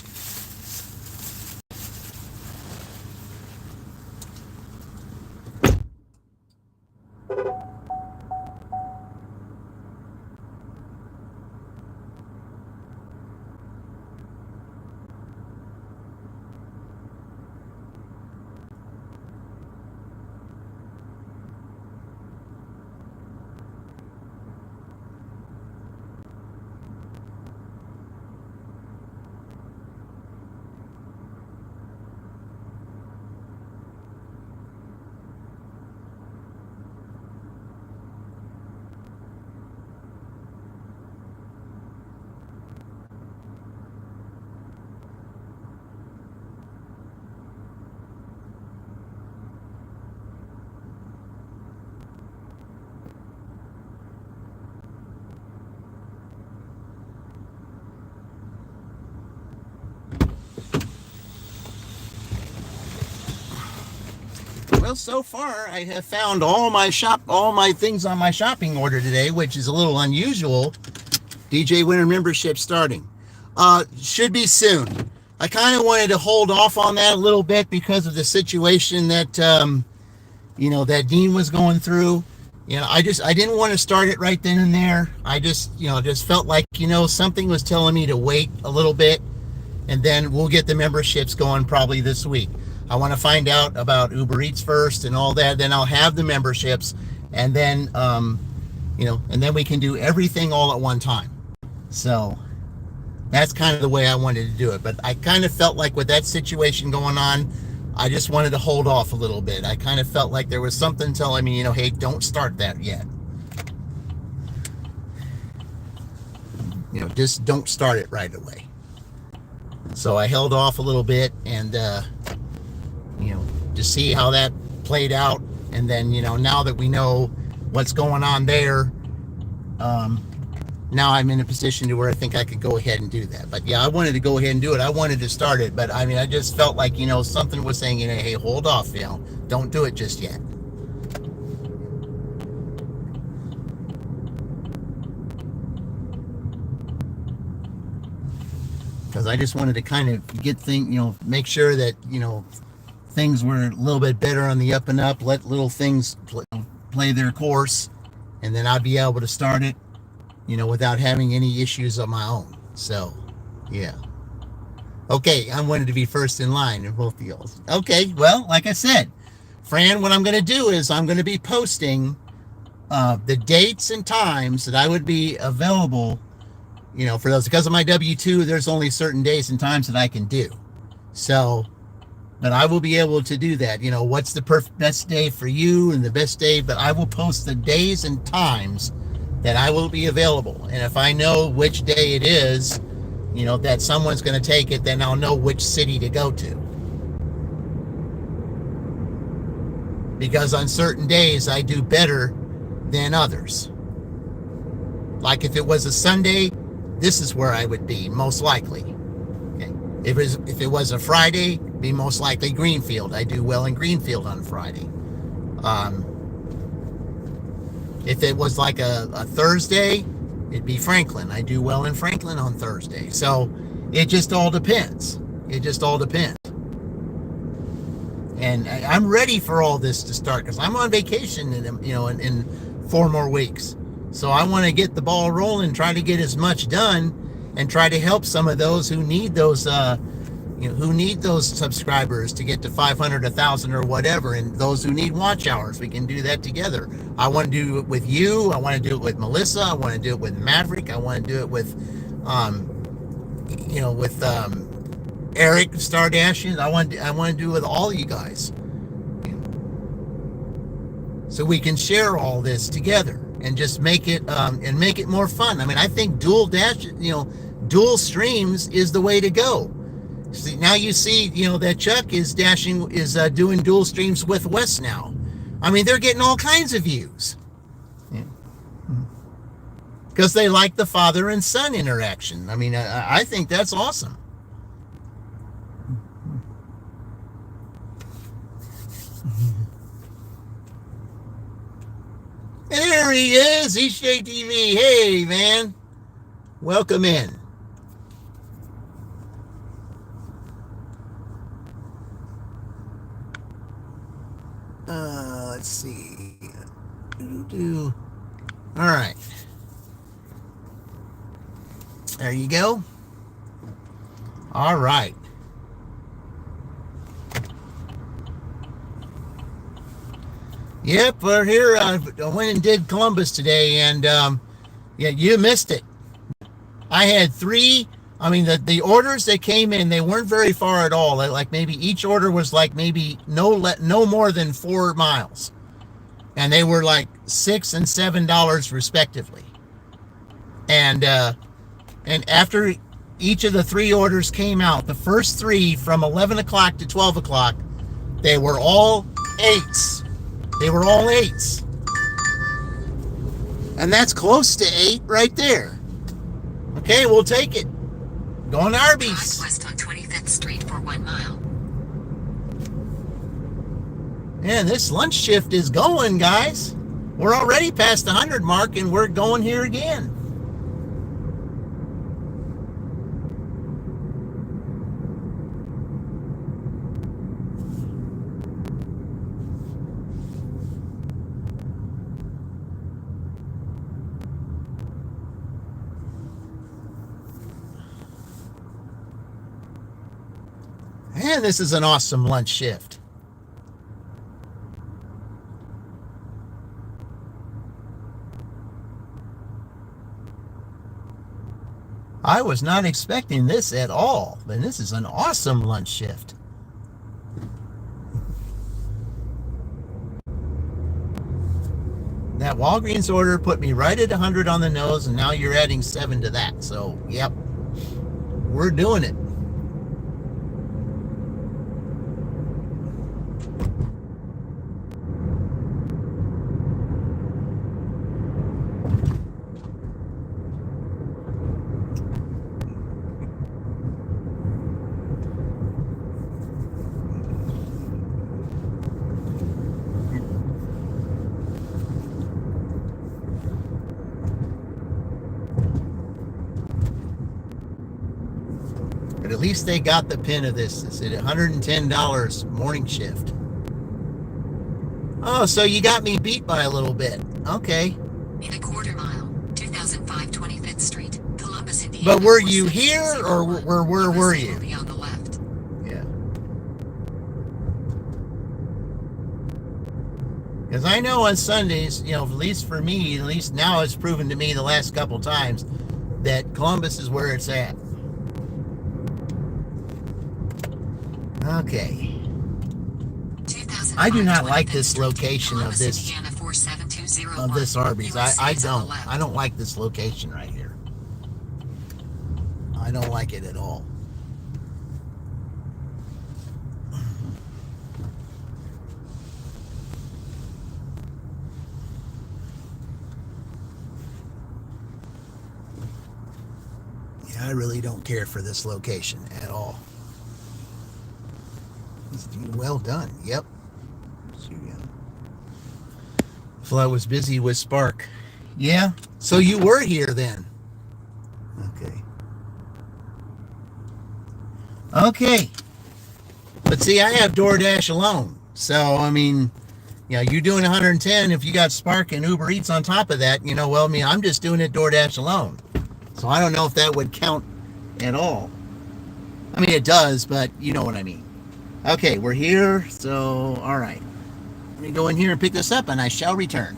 Well, so far I have found all my things on my shopping order today, which is a little unusual. DJ Winter membership starting. Should be soon. I kind of wanted to hold off on that a little bit because of the situation that that Dean was going through. I didn't want to start it right then and there. I just felt like something was telling me to wait a little bit, and then we'll get the memberships going probably this week. I want to find out about Uber Eats first and all that. Then I'll have the memberships, and then and then we can do everything all at one time. So that's kind of the way I wanted to do it. But I kind of felt like with that situation going on, I just wanted to hold off a little bit. I kind of felt like there was something telling me, hey, don't start that yet. Just don't start it right away. So I held off a little bit and to see how that played out. And then, now that we know what's going on there, now I'm in a position to where I think I could go ahead and do that. But yeah, I wanted to go ahead and do it. I wanted to start it, but I just felt like, something was saying, hey, hold off, don't do it just yet. Because I just wanted to kind of get things, make sure that, things were a little bit better on the up and up, let little things play their course, and then I'd be able to start it, without having any issues of my own. So, yeah. Okay, I wanted to be first in line in both deals. Okay, well, like I said, Fran, what I'm going to do is I'm going to be posting the dates and times that I would be available, for those. Because of my W-2, there's only certain days and times that I can do. So, but I will be able to do that. What's the best day for you and the best day, but I will post the days and times that I will be available. And if I know which day it is, that someone's going to take it, then I'll know which city to go to. Because on certain days, I do better than others. Like if it was a Sunday, this is where I would be, most likely. Okay. If it was a Friday, be most likely Greenfield. I do well in Greenfield on Friday. If it was like a Thursday, it'd be Franklin. I do well in Franklin on Thursday. So it just all depends. It just all depends. And I'm ready for all this to start because I'm on vacation in 4 more weeks. So I want to get the ball rolling, try to get as much done, and try to help some of those who need those subscribers to get to 500, 1,000, or whatever, and those who need watch hours. We can do that together. I want to do it with you. I want to do it with Melissa. I want to do it with Maverick. I want to do it with Eric Star Dashing. I want to do it with all you guys, so we can share all this together and just make it more fun. I mean, I think dual streams is the way to go. See, now you see, that Chuck is doing dual streams with Wes now. I mean, they're getting all kinds of views because they like the father and son interaction. I mean, I think that's awesome. And there he is, EJ Hey, man, welcome in. Let's see. All right. There you go. All right. Yep, we're here. I went and did Columbus today, and yeah, you missed it. I had three. I mean, the orders that came in, they weren't very far at all. Like maybe each order was like maybe no more than 4 miles, and they were like $6 and $7 respectively. And after each of the 3 orders came out, the first 3 from 11 o'clock to 12 o'clock, they were all 8s. They were all 8s, and that's close to 8 right there. Okay, we'll take it. Going to Arby's. Drive west on 25th Street for 1 mile. Man, this lunch shift is going, guys. We're already past the 100 mark, and we're going here again. Man, this is an awesome lunch shift. I was not expecting this at all, but this is an awesome lunch shift. That Walgreens order put me right at 100 on the nose, and now you're adding 7 to that. So, yep, we're doing it. But at least they got the pin of this. It's at $110 morning shift. Oh, so you got me beat by a little bit. Okay. In a quarter mile, 2005 25th Street, Columbus, Indiana. But were you here, or where were you? Will be on the left. Yeah. Because I know on Sundays, at least for me, at least now it's proven to me the last couple times that Columbus is where it's at. Okay. I do not like this location of this Arby's. I don't like this location right here. I don't like it at all. Yeah, I really don't care for this location at all. Well done. Yep. Flo was busy with Spark. Yeah. So you were here then. Okay. Okay. But see, I have DoorDash alone. So, I mean, you're doing 110. If you got Spark and Uber Eats on top of that, I'm just doing it DoorDash alone. So I don't know if that would count at all. I mean, it does, but you know what I mean. Okay, we're here. So, all right. Let me go in here and pick this up, and I shall return.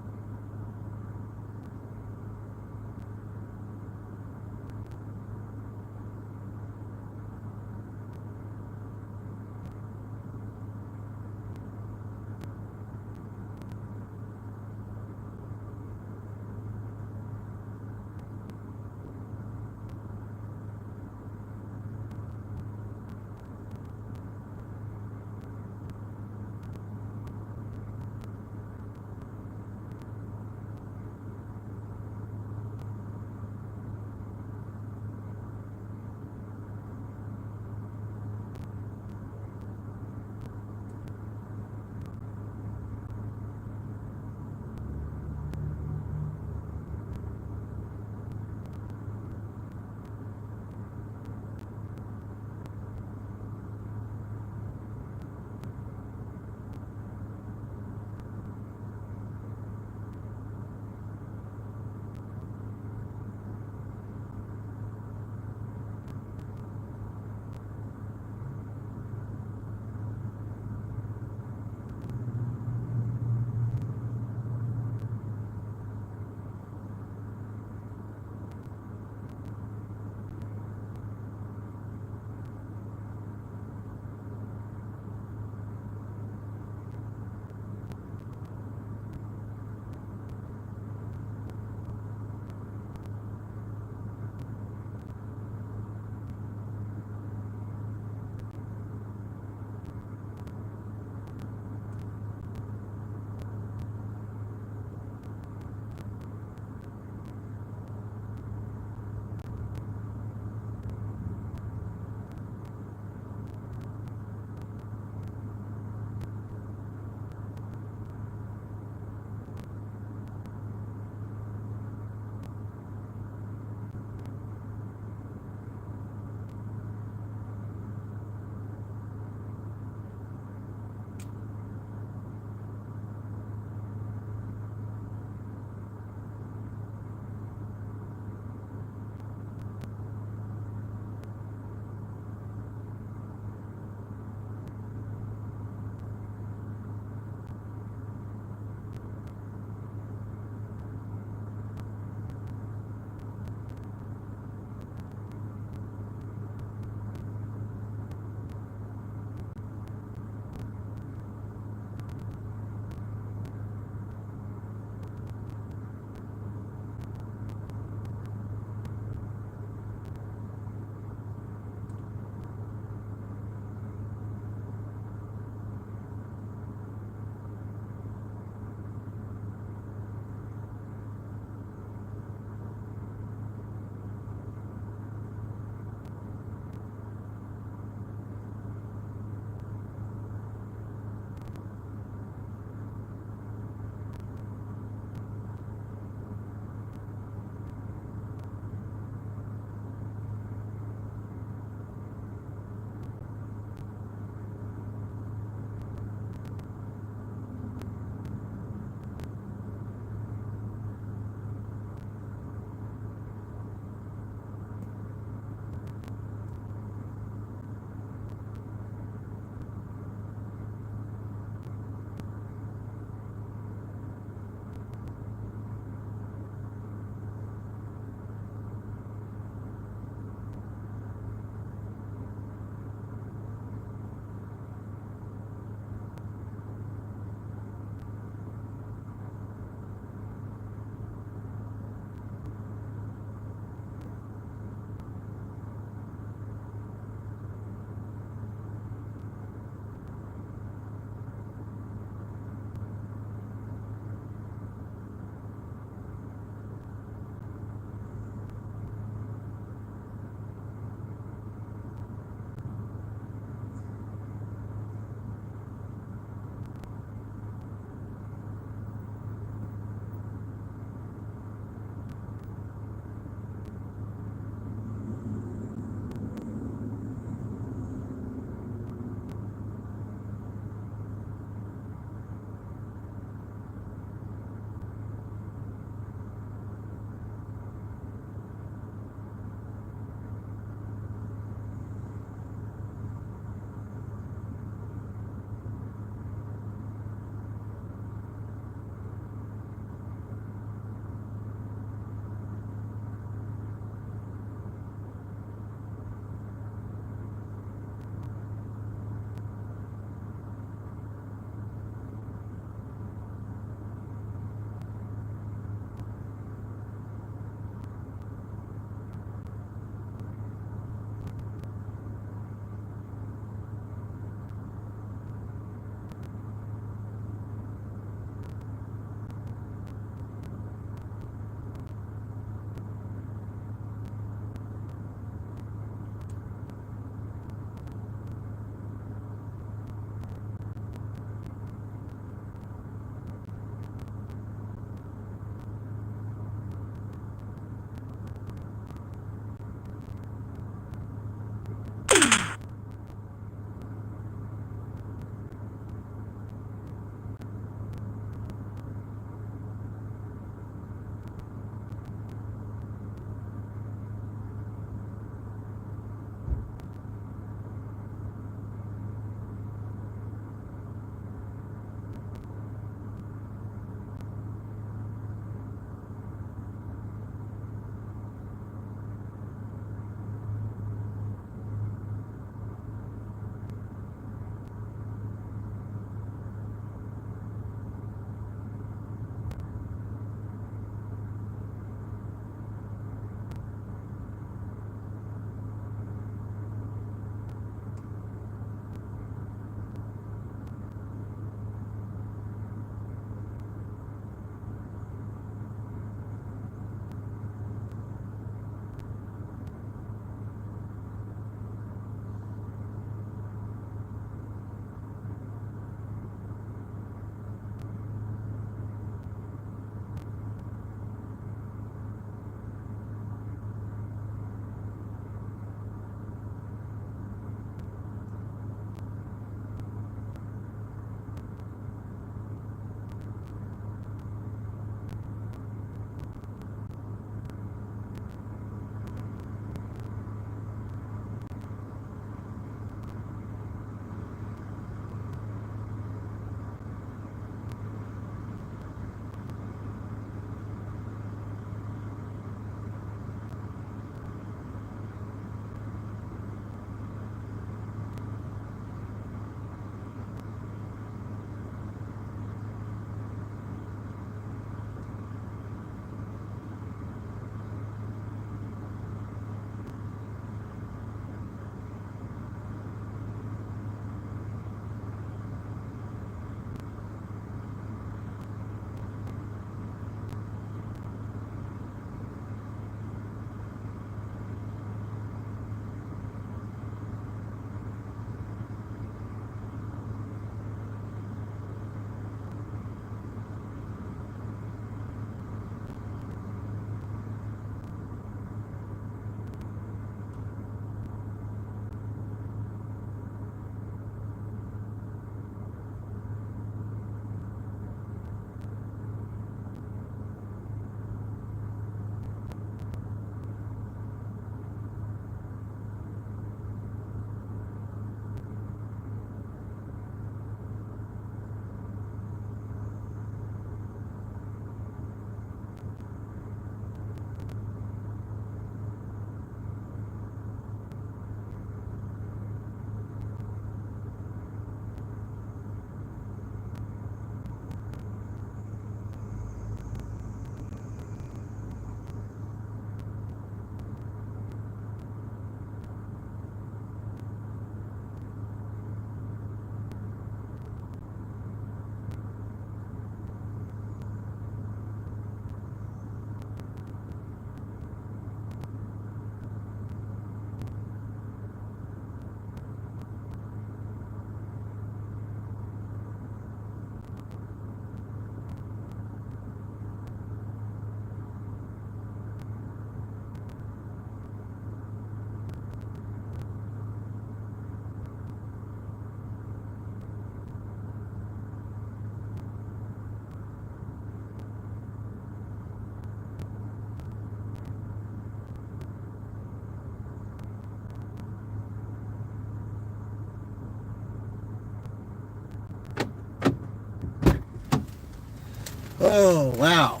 Oh, wow.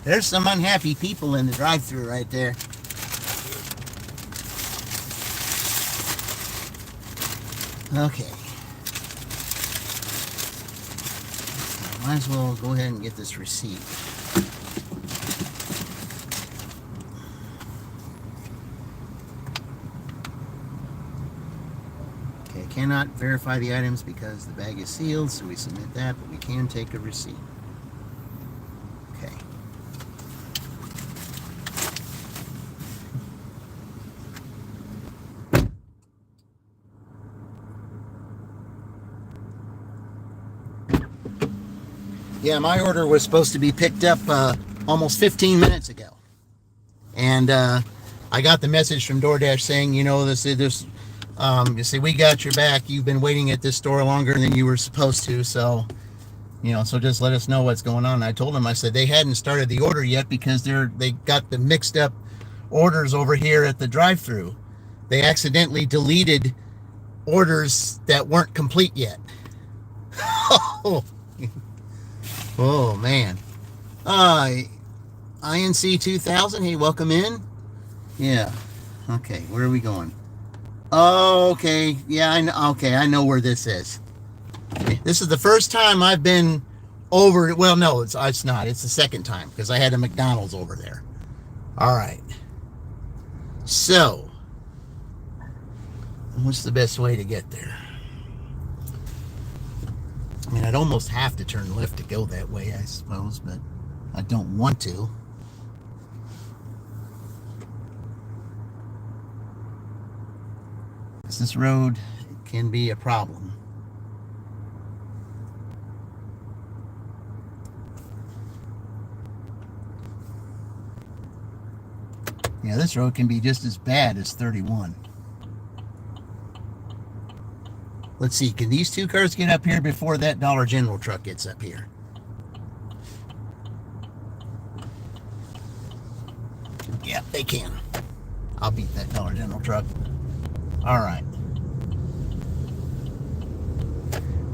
There's some unhappy people in the drive-thru right there. Okay. Might as well go ahead and get this receipt. Okay, cannot verify the items because the bag is sealed, so we submit that, but we can take a receipt. Okay. Yeah, my order was supposed to be picked up almost 15 minutes ago. And I got the message from DoorDash saying, you know, you see, we got your back. You've been waiting at this store longer than you were supposed to. So, you know, so just let us know what's going on. And I told them, I said, they hadn't started the order yet because they got the mixed up orders over here at the drive-thru. They accidentally deleted orders that weren't complete yet. Oh, man. INC 2000, hey, welcome in. Yeah. Okay, where are we going? Oh, okay. Yeah, I know. Okay, I know where this is. Okay, this is the first time I've been over. Well, no, it's not. It's the second time because I had a McDonald's over there. All right. So, what's the best way to get there? I mean, I'd almost have to turn left to go that way, I suppose, but I don't want to. This road can be a problem. Yeah, this road can be just as bad as 31. Let's see, can these two cars get up here before that Dollar General truck gets up here? Yeah, they can. I'll beat that Dollar General truck. All right.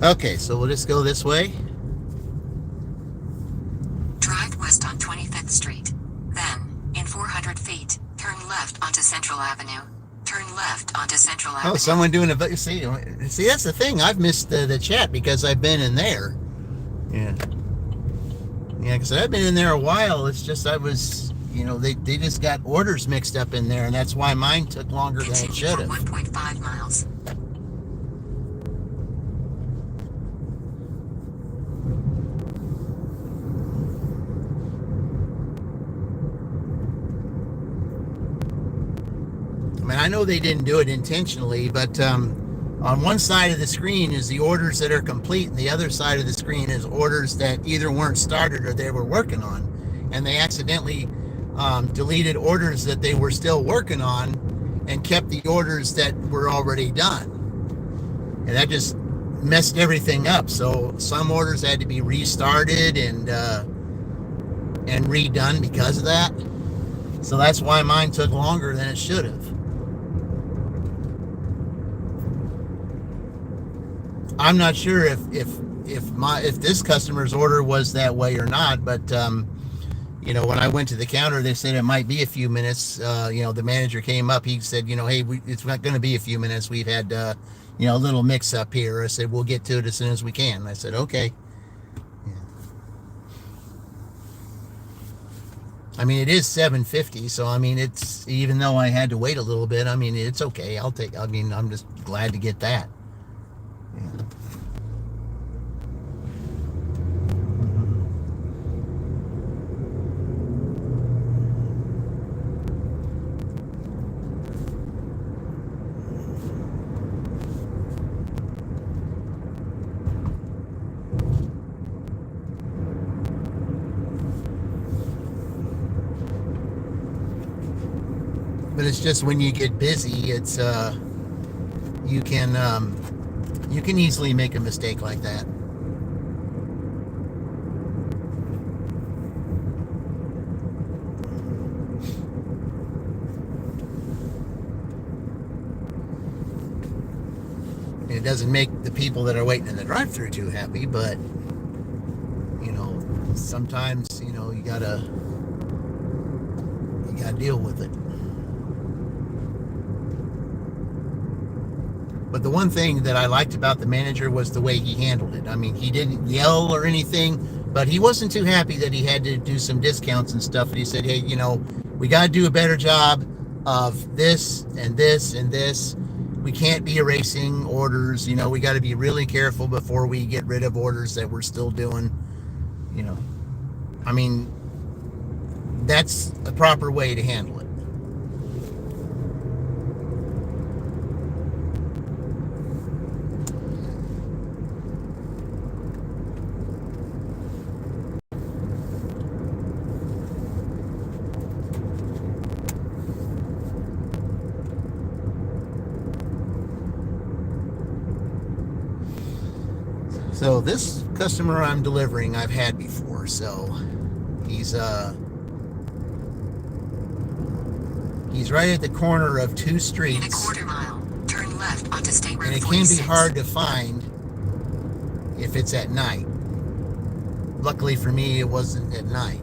Okay, so we'll just go this way. Drive west on 25th Street. Then, in 400 feet, turn left onto Central Avenue. Turn left onto Central Avenue. Oh, someone doing a... See, that's the thing. I've missed the chat because I've been in there. Yeah. Yeah, because I've been in there a while. It's just I was... You know, they just got orders mixed up in there, and that's why mine took longer than it should have. 1.5 miles. I mean, I know they didn't do it intentionally, but on one side of the screen is the orders that are complete, and the other side of the screen is orders that either weren't started or they were working on, and they accidentally deleted orders that they were still working on and kept the orders that were already done. And that just messed everything up. So some orders had to be restarted and redone because of that. So that's why mine took longer than it should have. I'm not sure if this customer's order was that way or not, but you know, when I went to the counter, they said it might be a few minutes. You know, the manager came up. He said, you know, hey, it's not going to be a few minutes. We've had, you know, a little mix up here. I said, we'll get to it as soon as we can. I said, okay. Yeah. I mean, it is 7:50, so I mean, it's, even though I had to wait a little bit, I mean, it's okay. I mean, I'm just glad to get that. Yeah. But it's just when you get busy, it's you can easily make a mistake like that. And it doesn't make the people that are waiting in the drive-thru too happy, but you know, sometimes, you gotta deal with it. But the one thing that I liked about the manager was the way he handled it. I mean, he didn't yell or anything, but he wasn't too happy that he had to do some discounts and stuff. And he said, hey, we got to do a better job of this and this and this. We can't be erasing orders. We got to be really careful before we get rid of orders that we're still doing. I mean, that's a proper way to handle it. So this customer I'm delivering, I've had before. So he's right at the corner of two streets. In a quarter mile, turn left onto State Road 46. And it can be hard to find if it's at night. Luckily for me, it wasn't at night.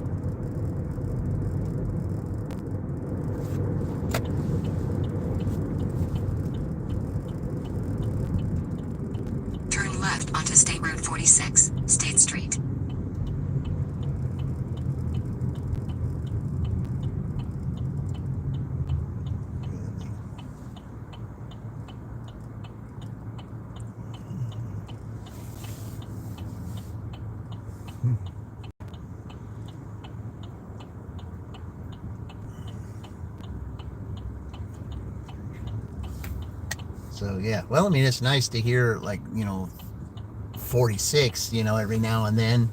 Turn left onto State Road 46, State Street. So yeah, well, I mean, it's nice to hear 46, every now and then,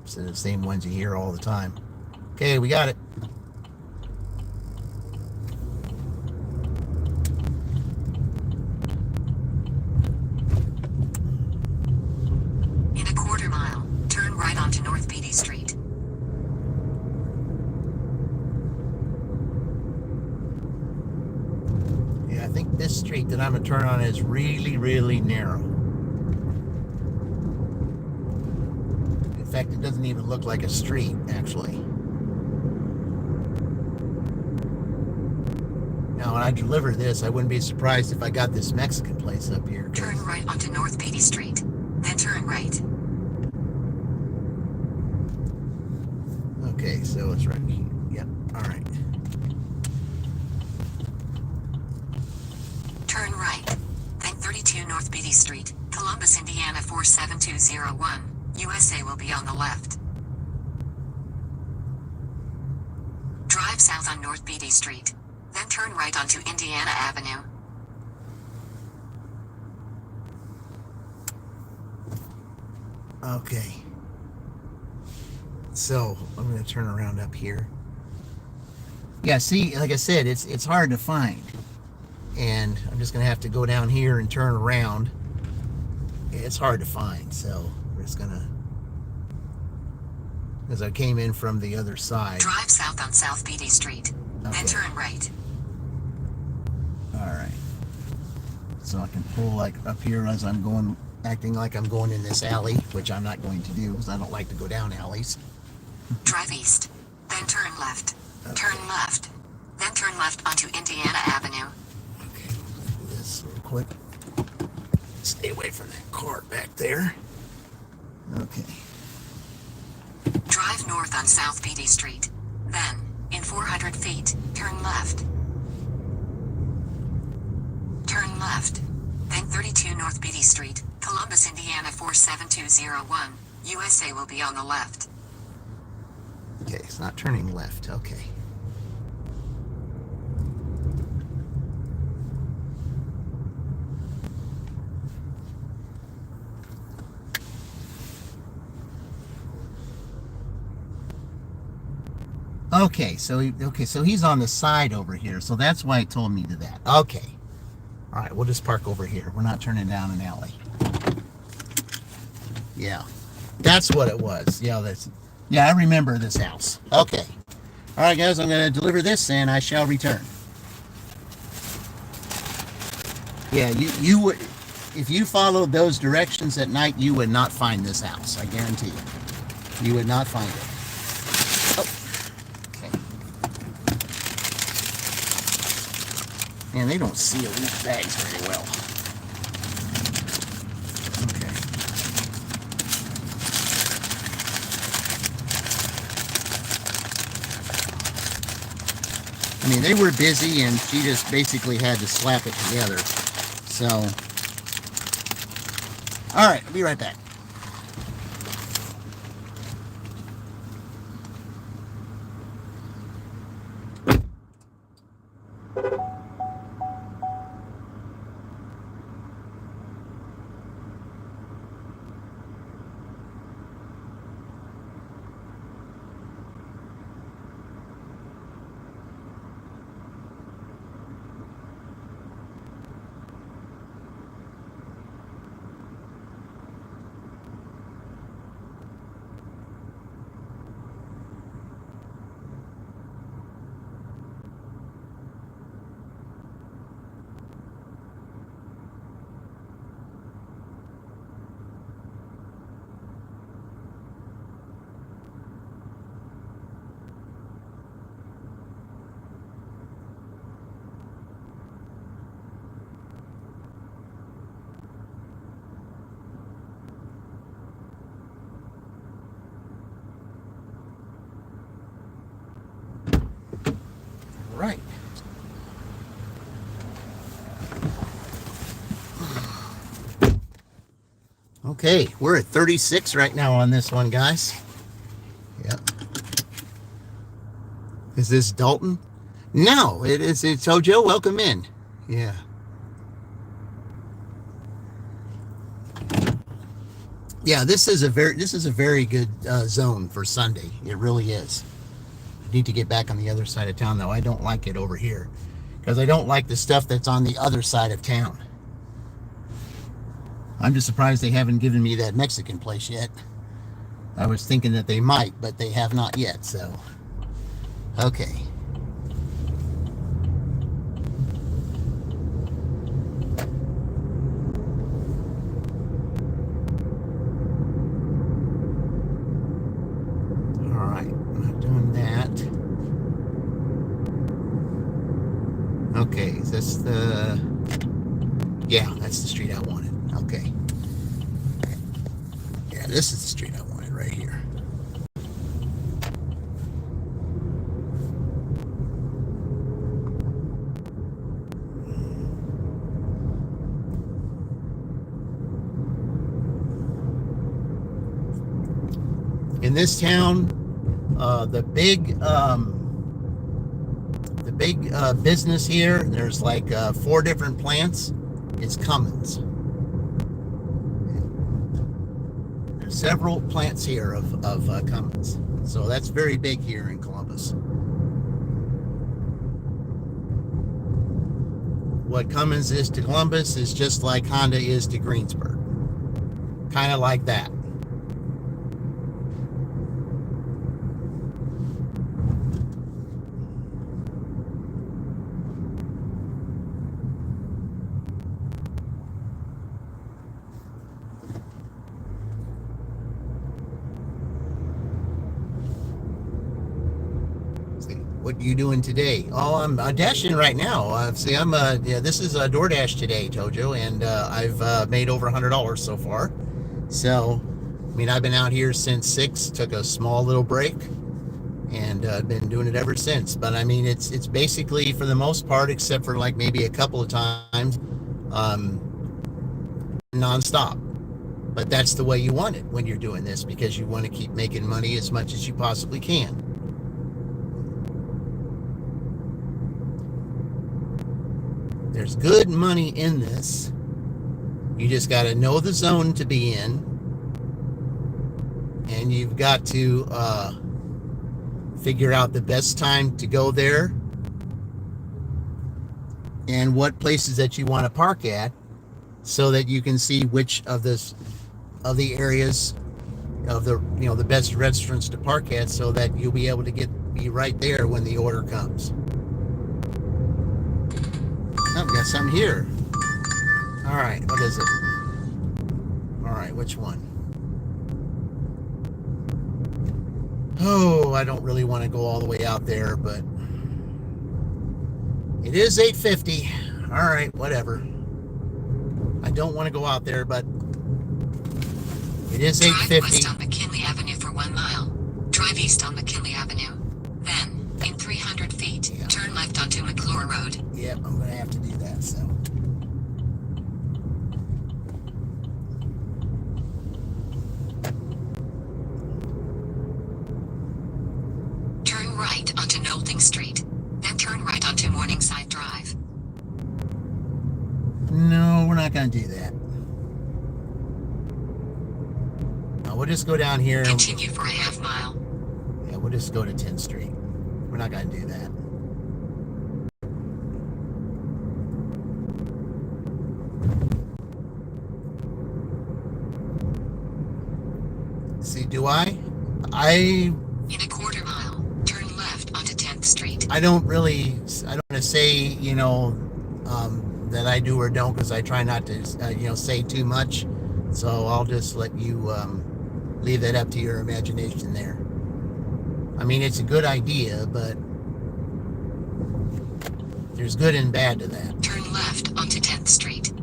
instead of the same ones you hear all the time. Okay, we got it. In a quarter mile, turn right onto North Beatty Street. Yeah, I think this street that I'm gonna turn on is really, really narrow. In fact, it doesn't even look like a street, actually. Now, when I deliver this, I wouldn't be surprised if I got this Mexican place up here. Turn right onto North Beatty Street, then turn right. Okay, so it's right here. Yep, all right. Turn right, then 32 North Beatty Street, Columbus, Indiana 47201. USA will be on the left. Drive south on North Beatty Street, then turn right onto Indiana Avenue. Okay. So I'm going to turn around up here. Yeah, see, like I said, it's hard to find. And I'm just going to have to go down here and turn around. It's hard to find, so we're just going to, because I came in from the other side. Drive south on South Beatty Street, then turn right. All right. So I can pull up here as I'm going, acting like I'm going in this alley, which I'm not going to do because I don't like to go down alleys. Drive east, then turn left. Okay. Turn left, then turn left onto Indiana Avenue. Okay, let's do this real quick. Stay away from that cart back there. Okay. Drive north on South Beatty Street. Then, in 400 feet, turn left. Turn left. Then 32 North Beatty Street, Columbus, Indiana 47201. USA will be on the left. Okay, it's not turning left. Okay. So he's on the side over here. So that's why it told me to that. Okay. All right, we'll just park over here. We're not turning down an alley. Yeah. That's what it was. Yeah, I remember this house. Okay. All right, guys, I'm going to deliver this and I shall return. Yeah, you would, if you followed those directions at night, you would not find this house. I guarantee you. You would not find it. Oh, okay. Man, they don't seal these bags very well. Okay. I mean, they were busy, and she just basically had to slap it together. So, all right, I'll be right back. Right. Okay, we're at 36 right now on this one, guys. Yep. Is this Dalton? No, it is. It's Joe. Welcome in. Yeah. Yeah, this is a very good zone for Sunday. It really is. Need to get back on the other side of town, though. I don't like it over here because I don't like the stuff that's on the other side of town. I'm just surprised they haven't given me that Mexican place yet. I was thinking that they might, but they have not yet. So, okay. All right, I'm not doing that. Okay, is this the... Yeah, that's the street I wanted. Okay. Yeah, this is the street I wanted right here. In this town, the big business here, there's like 4 different plants, is Cummins. There's several plants here of Cummins. So that's very big here in Columbus. What Cummins is to Columbus is just like Honda is to Greensburg. Kind of like that. What are you doing today? Oh, I'm dashing right now. See, this is a DoorDash today, Tojo, and I've made over $100 so far. So, I mean, I've been out here since 6, took a small little break, and I've been doing it ever since. But I mean, it's basically, for the most part, except for like maybe a couple of times, nonstop. But that's the way you want it when you're doing this, because you want to keep making money as much as you possibly can. There's good money in this. You just got to know the zone to be in, and you've got to figure out the best time to go there and what places that you want to park at, so that you can see which of the areas of the best restaurants to park at, so that you'll be able to be right there when the order comes. I've got some here. All right, what is it? All right, which one? Oh, I don't really want to go all the way out there, but it is 8:50. All right, whatever. I don't want to go out there, but it is Drive 8:50. west on McKinley Avenue for 1 mile. Drive east on McKinley Avenue. Then, in 300 feet, Yeah. turn left onto McClure Road. Yep, I'm going to have to do that, so. Turn right onto Knowlton Street. Then turn right onto Morningside Drive. No, we're not going to do that. No, we'll just go down here. Continue for a half mile. Yeah, we'll just go to 10th Street. We're not going to do that. See, do I? In a quarter mile, turn left onto 10th Street. I don't want to say, that I do or don't, because I try not to, say too much. So I'll just let you leave that up to your imagination there. I mean, it's a good idea, but there's good and bad to that. Turn left onto 10th Street.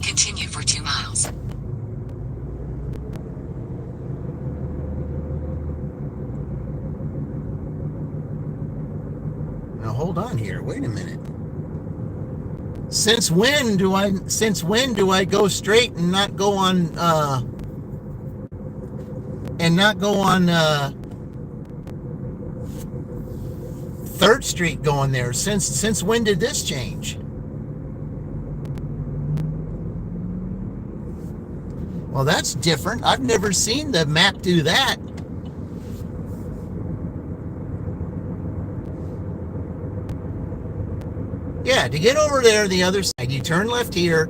Continue for 2 miles. Now hold on here. Wait a minute. Since when do I go straight and not go on 3rd Street going there? Since when did this change? Well, that's different. I've never seen the map do that. Yeah, to get over there the other side, you turn left here,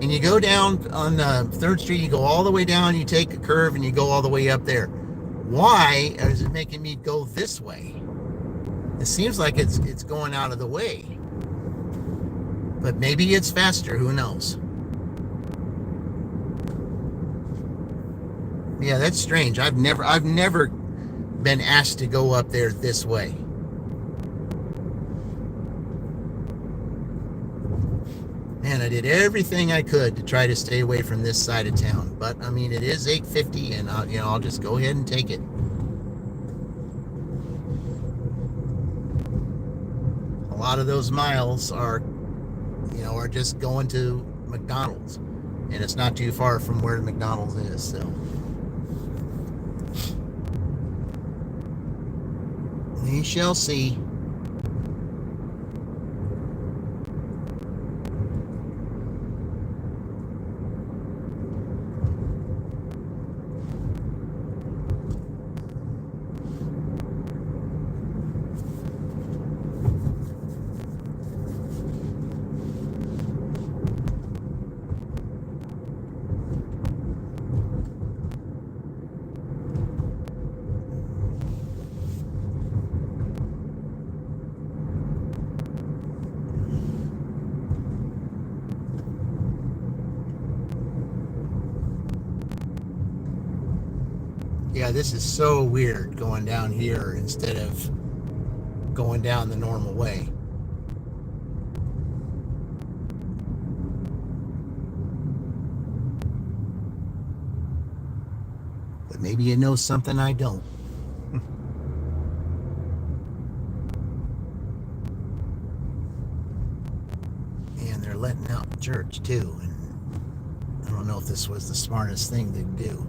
and you go down on 3rd Street. You go all the way down, you take a curve, and you go all the way up there. Why is it making me go this way? It seems like it's going out of the way. But maybe it's faster, who knows? Yeah, that's strange. I've never been asked to go up there this way. Man, I did everything I could to try to stay away from this side of town. But I mean, it is 8:50, and I'll just go ahead and take it. A lot of those miles are just going to McDonald's, and it's not too far from where the McDonald's is. So we shall see. Yeah, this is so weird going down here instead of going down the normal way. But maybe you know something I don't. And they're letting out the church too. And I don't know if this was the smartest thing to do.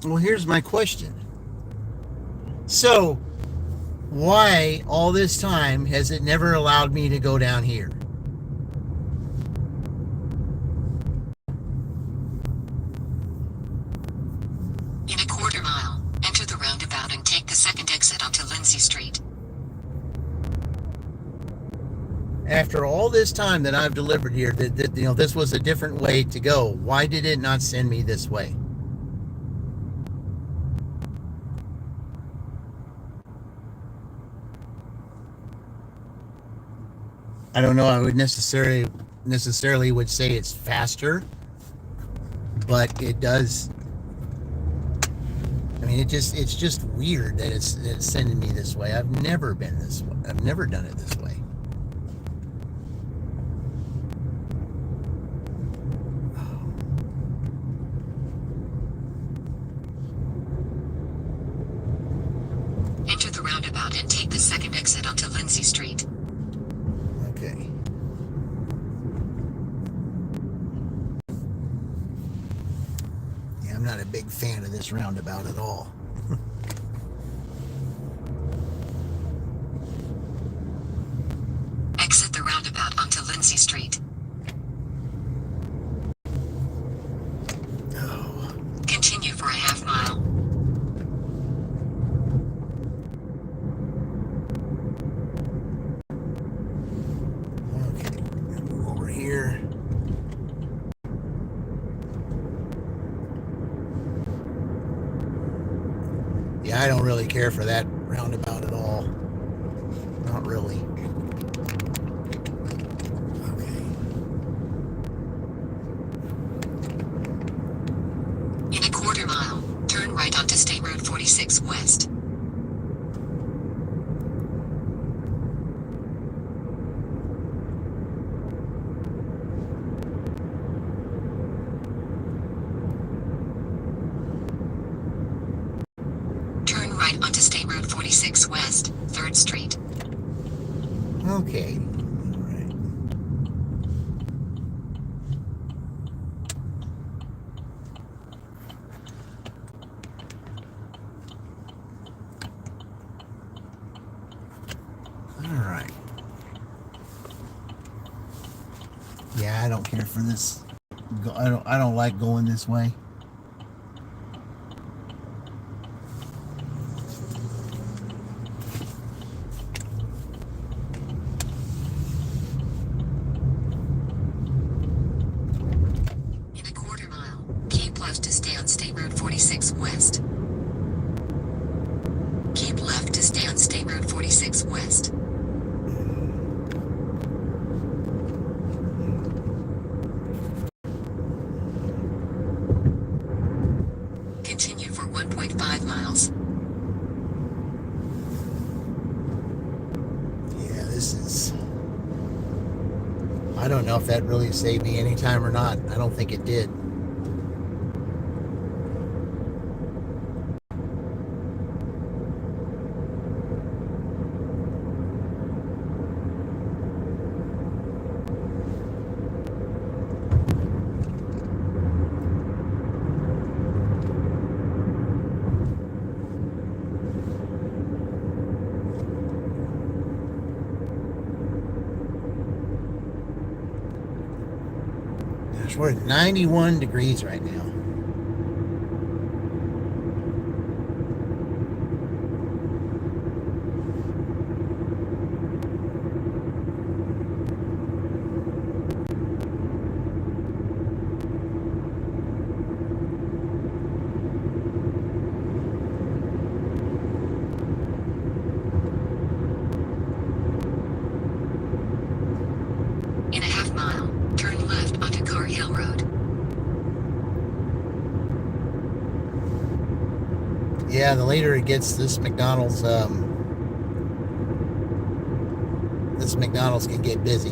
Well, here's my question. So, why all this time has it never allowed me to go down here? In a quarter mile, enter the roundabout and take the second exit onto Lindsay Street. After all this time that I've delivered here, that this was a different way to go. Why did it not send me this way? I don't know. I would necessarily would say it's faster, but it does. I mean, it's just weird that it's sending me this way. I've never been this way. I've never done it this way. Enter the roundabout and take the second exit onto Lindsay Street. Okay. Yeah, I'm not a big fan of this roundabout at all. Exit the roundabout onto Lindsay Street. Oh. Continue for a half mile. Okay. Move over here. Yeah, I don't really care for that roundabout at all. Not really. Okay. In a quarter mile, turn right onto State Road 46 West. Turn right onto State Road 46 West, 3rd Street. Okay. All right. All right. Yeah, I don't care for this. I don't like going this way. In a quarter mile, keep left to stay on State Road 46 West. Keep left to stay on State Road 46 West. Continue for 1.5 miles. Yeah, this is. I don't know if that really saved me any time or not. I don't think it did. Gosh, we're at 91 degrees right now. In a half mile, turn left onto Car Hill Road. Yeah, the later it gets, this McDonald's can get busy.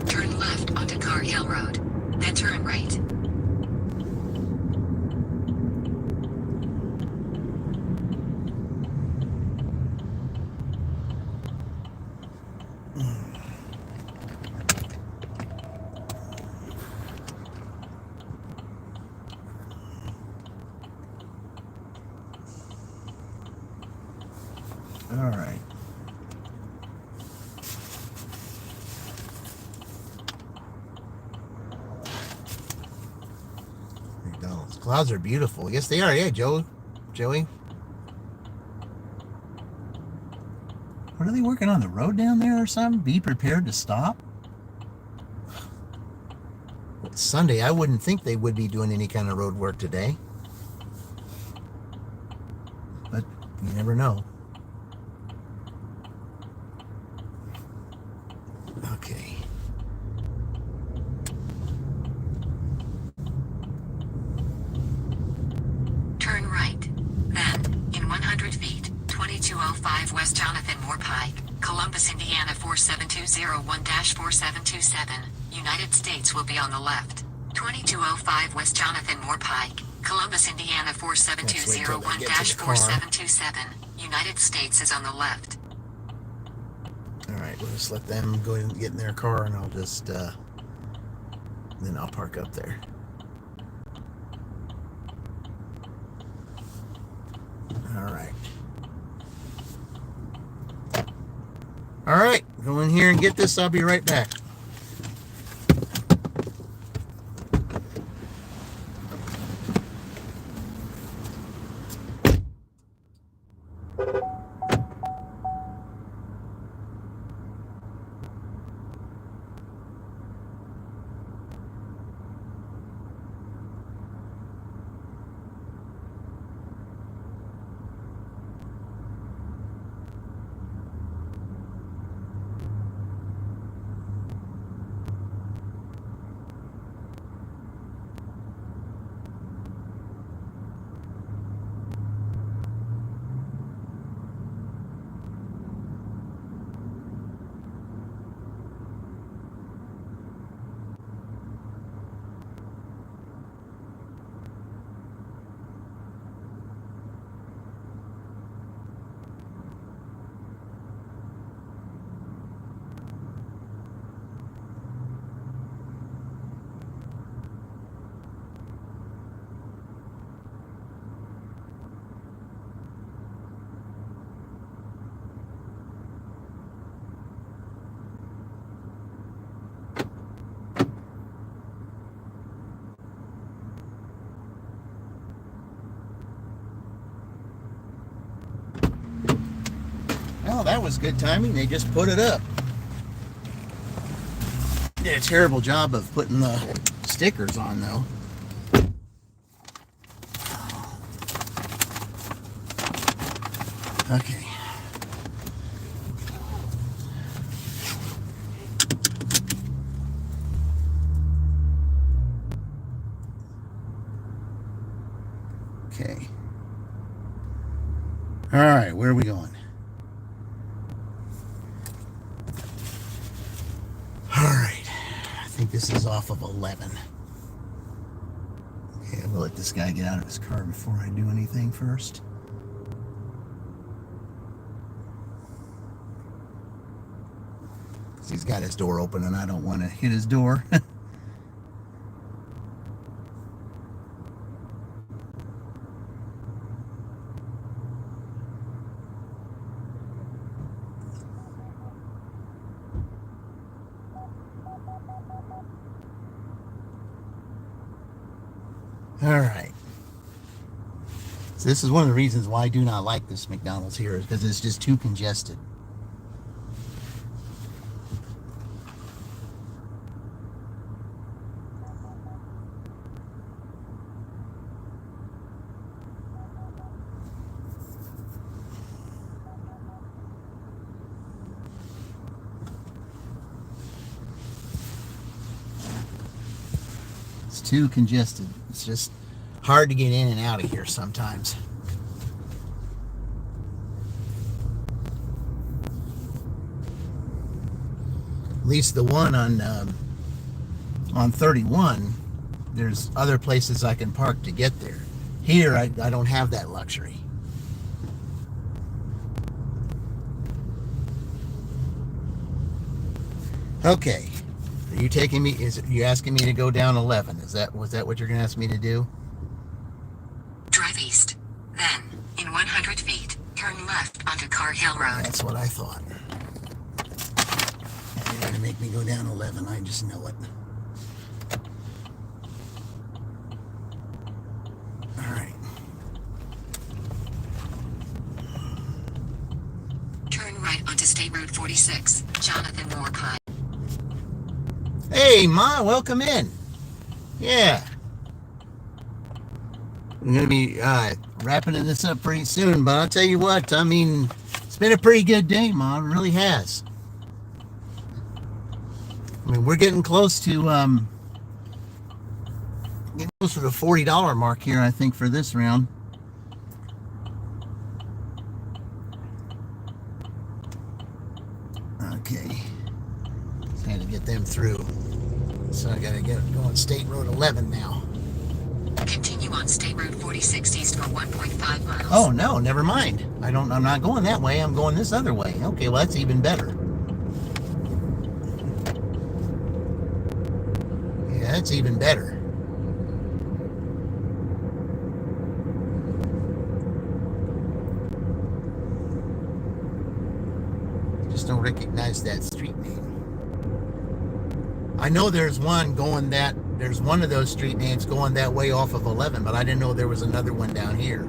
Turn left onto Car Hill Road, then turn right. All right. McDonald's. Clouds are beautiful. Yes, they are. Yeah, Joey. What are they working on the road down there or something? Be prepared to stop. It's Sunday. I wouldn't think they would be doing any kind of road work today. But you never know. Okay. Turn right. Then, in 100 feet, 2205 West Jonathan Moore Pike, Columbus, Indiana 47201-4727, United States will be on the left. 2205 West Jonathan Moore Pike, Columbus, Indiana 47201-4727, United States is on the left. Alright, we'll just let them go and get in their car and I'll just, then I'll park up there. Alright. Alright, go in here and get this. I'll be right back. Well, that was good timing. They just put it up. Did a terrible job of putting the stickers on, though. Okay. Okay. All right, where are we going? All right. I think this is off of 11. Okay, we'll let this guy get out of his car before I do anything first. He's got his door open and I don't want to hit his door. All right. So this is one of the reasons why I do not like this McDonald's here, is because it's just too congested. It's too congested. It's just hard to get in and out of here sometimes. At least the one on 31, there's other places I can park to get there. Here, I don't have that luxury. Okay. Are you taking me, you asking me to go down 11? Was that what you're going to ask me to do? Drive east. Then, in 100 feet, Turn left onto Car Hill Road. That's what I thought. You're going to make me go down 11. I just know it. All right. Turn right onto State Road 46, Jonathan Moore Pine. Hey, Ma, welcome in. Yeah. I'm going to be wrapping this up pretty soon, but I'll tell you what, I mean, it's been a pretty good day, Ma. It really has. I mean, we're getting close to the $40 mark here, I think, for this round. Okay. Just had to get them through. So I gotta get going State Road 11 now. Continue on State Road 46 east for 1.5 miles. Oh no, never mind. I'm not going that way. I'm going this other way. Okay, well that's even better. Yeah, that's even better. Just don't recognize that street name. I know there's one of those street names going that way off of 11, but I didn't know there was another one down here.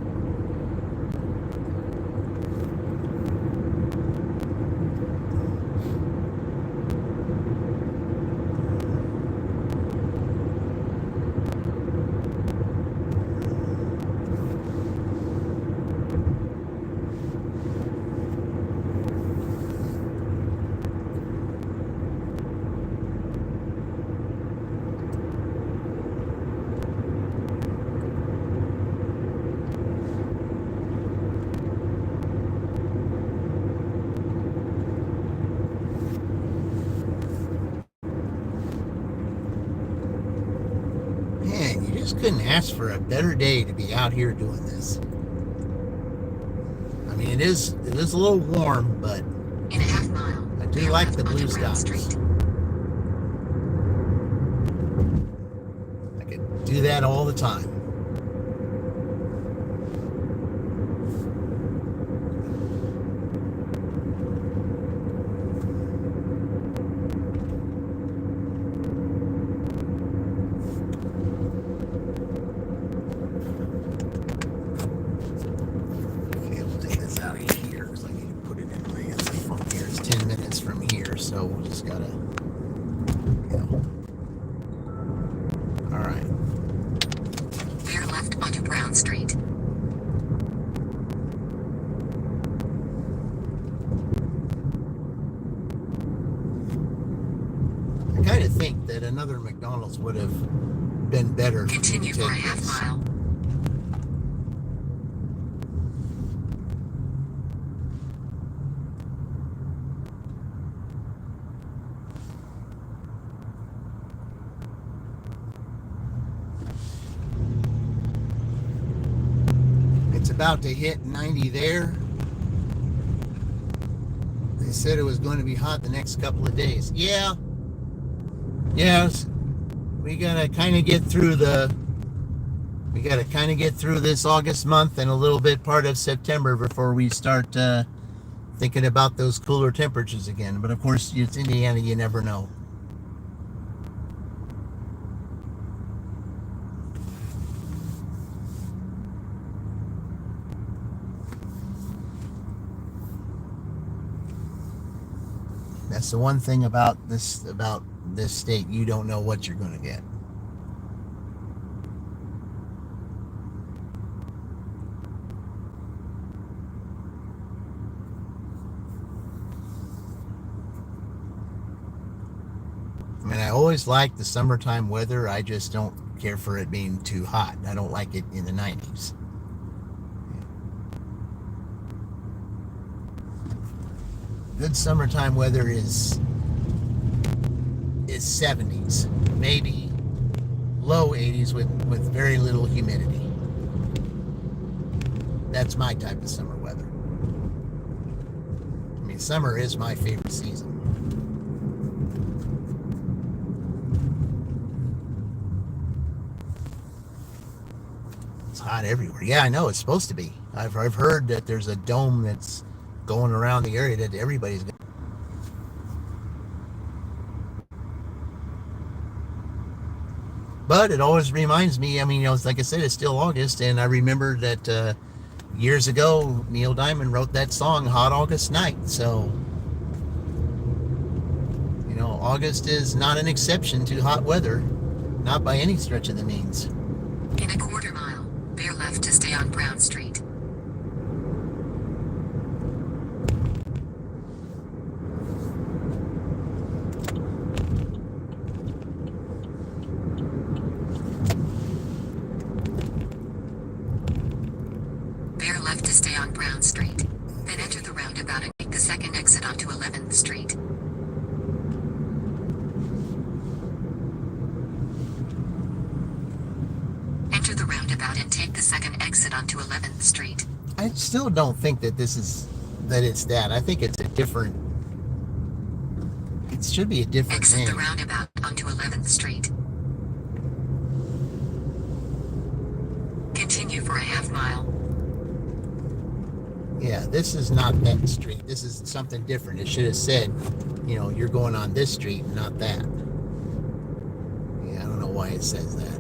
Couldn't ask for a better day to be out here doing this. I mean, it is a little warm, but in a half mile, I do like the blue skies. I could do that all the time. So we just gotta, all right. Veer left onto Brown Street. I kind of think that another McDonald's would have been better. Continue for a half mile. About to hit 90 there. They said it was going to be hot the next couple of days. Yeah. Yes. We gotta kind of get through this August month and a little bit part of September before we start thinking about those cooler temperatures again. But of course, it's Indiana, you never know. That's the one thing about this state. You don't know what you're going to get. I mean, I always like the summertime weather. I just don't care for it being too hot. I don't like it in the 90s. Good summertime weather is 70s, maybe low 80s with very little humidity. That's my type of summer weather. I mean, summer is my favorite season. It's hot everywhere. Yeah, I know, it's supposed to be. I've heard that there's a dome that's going around the area that everybody's going. But it always reminds me. I mean, it's like I said, it's still August, and I remember that years ago, Neil Diamond wrote that song "Hot August Night." So, August is not an exception to hot weather, not by any stretch of the means. In a quarter mile, bear left to stay on Brown Street. Bear left to stay on Brown Street. Then enter the roundabout and take the second exit onto 11th Street. Enter the roundabout and take the second exit onto 11th Street. I still don't think that it's that. I think it's a different. It should be a different Exit name. the roundabout onto 11th Street. Continue for a half mile. Yeah, this is not that street. This is something different. It should have said, you're going on this street and not that. Yeah, I don't know why it says that.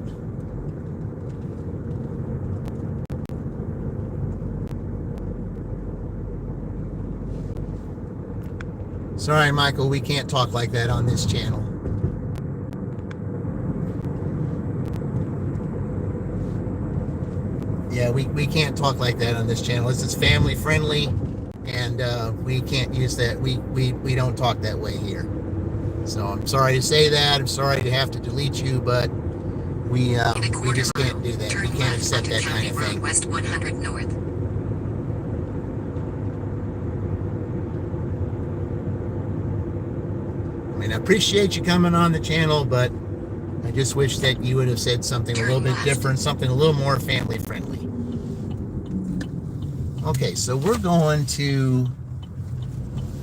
Sorry, Michael, we can't talk like that on this channel. Yeah, we can't talk like that on this channel. This is family friendly, and we can't use that. We don't talk that way here. So I'm sorry to say that. I'm sorry to have to delete you, but we just can't do that. We can't accept that kind of thing. West 100 North. I mean, I appreciate you coming on the channel, but I just wish that you would have said something a little bit different, something a little more family friendly. Okay, so we're going to...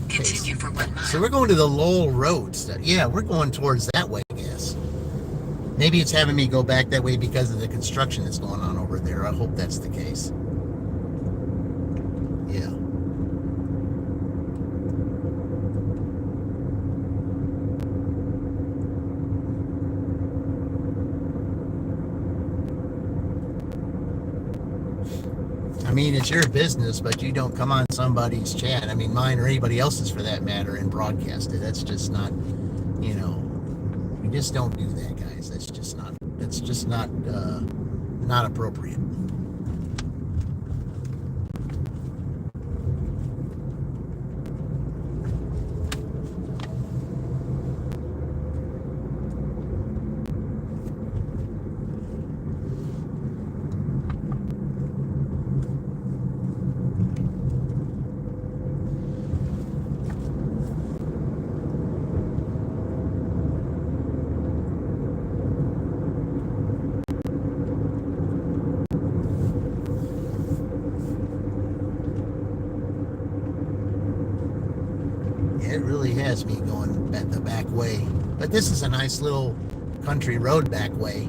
Continue for 1 mile. So we're going to the Lowell Road. Yeah, we're going towards that way, I guess. Maybe it's having me go back that way because of the construction that's going on over there. I hope that's the case. Yeah. I mean, it's your business, but you don't come on somebody's chat. I mean, mine or anybody else's for that matter, and broadcast it. That's just not, we just don't do that, guys. That's just not appropriate. It really has me going the back way. But this is a nice little country road back way.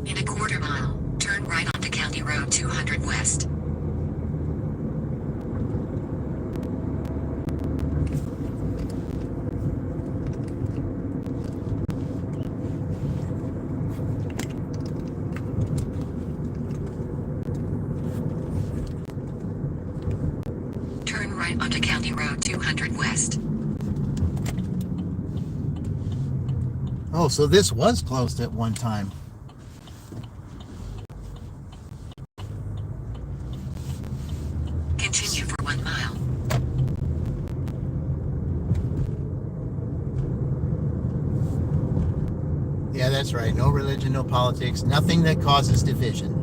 In a quarter mile, turn right onto County Road 200 West. Turn right onto County Road 200 West. Oh, so this was closed at one time. Continue for 1 mile. Yeah, that's right. No religion, no politics, nothing that causes division.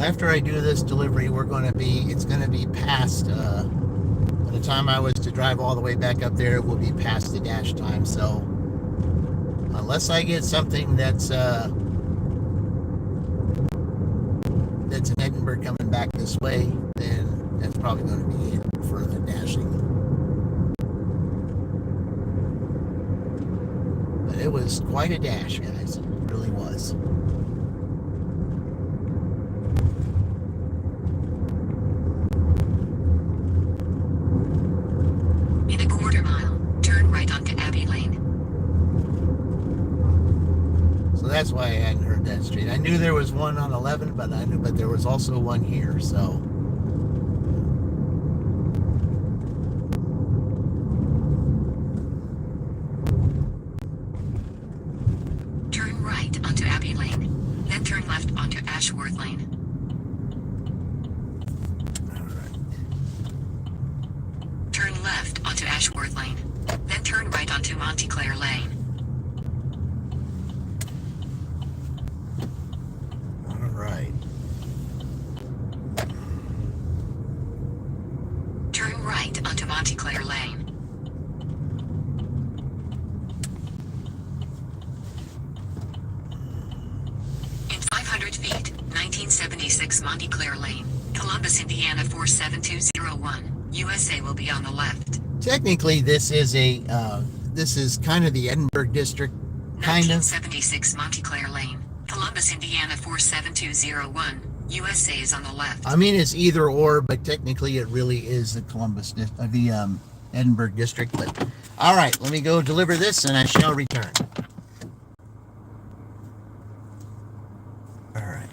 after I do this delivery, it's going to be past, by the time I was to drive all the way back up there, it will be past the dash time. So unless I get something that's in Edinburgh coming back this way, then that's probably going to be it for the dashing. But it was quite a dash, guys. It really was. In a quarter mile, turn right onto Abbey Lane. So that's why I hadn't heard that street. I knew there was one on 11, but there was also one here. So Turn right onto Abbey Lane, then turn left onto Ashworth Lane. all right. Turn left onto Ashworth Lane, then turn right onto Montclair Lane. All right. Turn right onto Montclair Lane. In 500 feet, 1976 Montclair Lane, Columbus, Indiana 47201, USA will be on the left. Technically, this is kind of the Edinburgh district, kind of. 1976 Montclair Lane, Columbus, Indiana 47201, USA is on the left. I mean, it's either or, but technically, it really is the Edinburgh district. But all right, let me go deliver this, and I shall return. All right.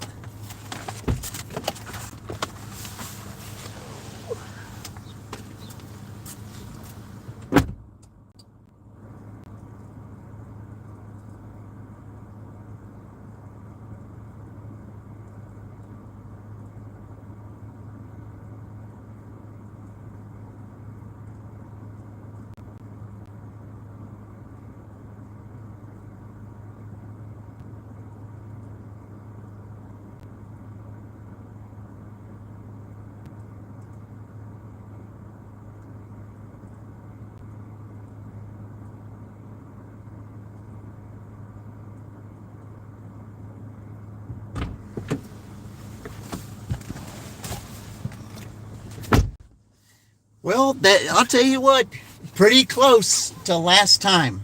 Well, I'll tell you what, pretty close to last time.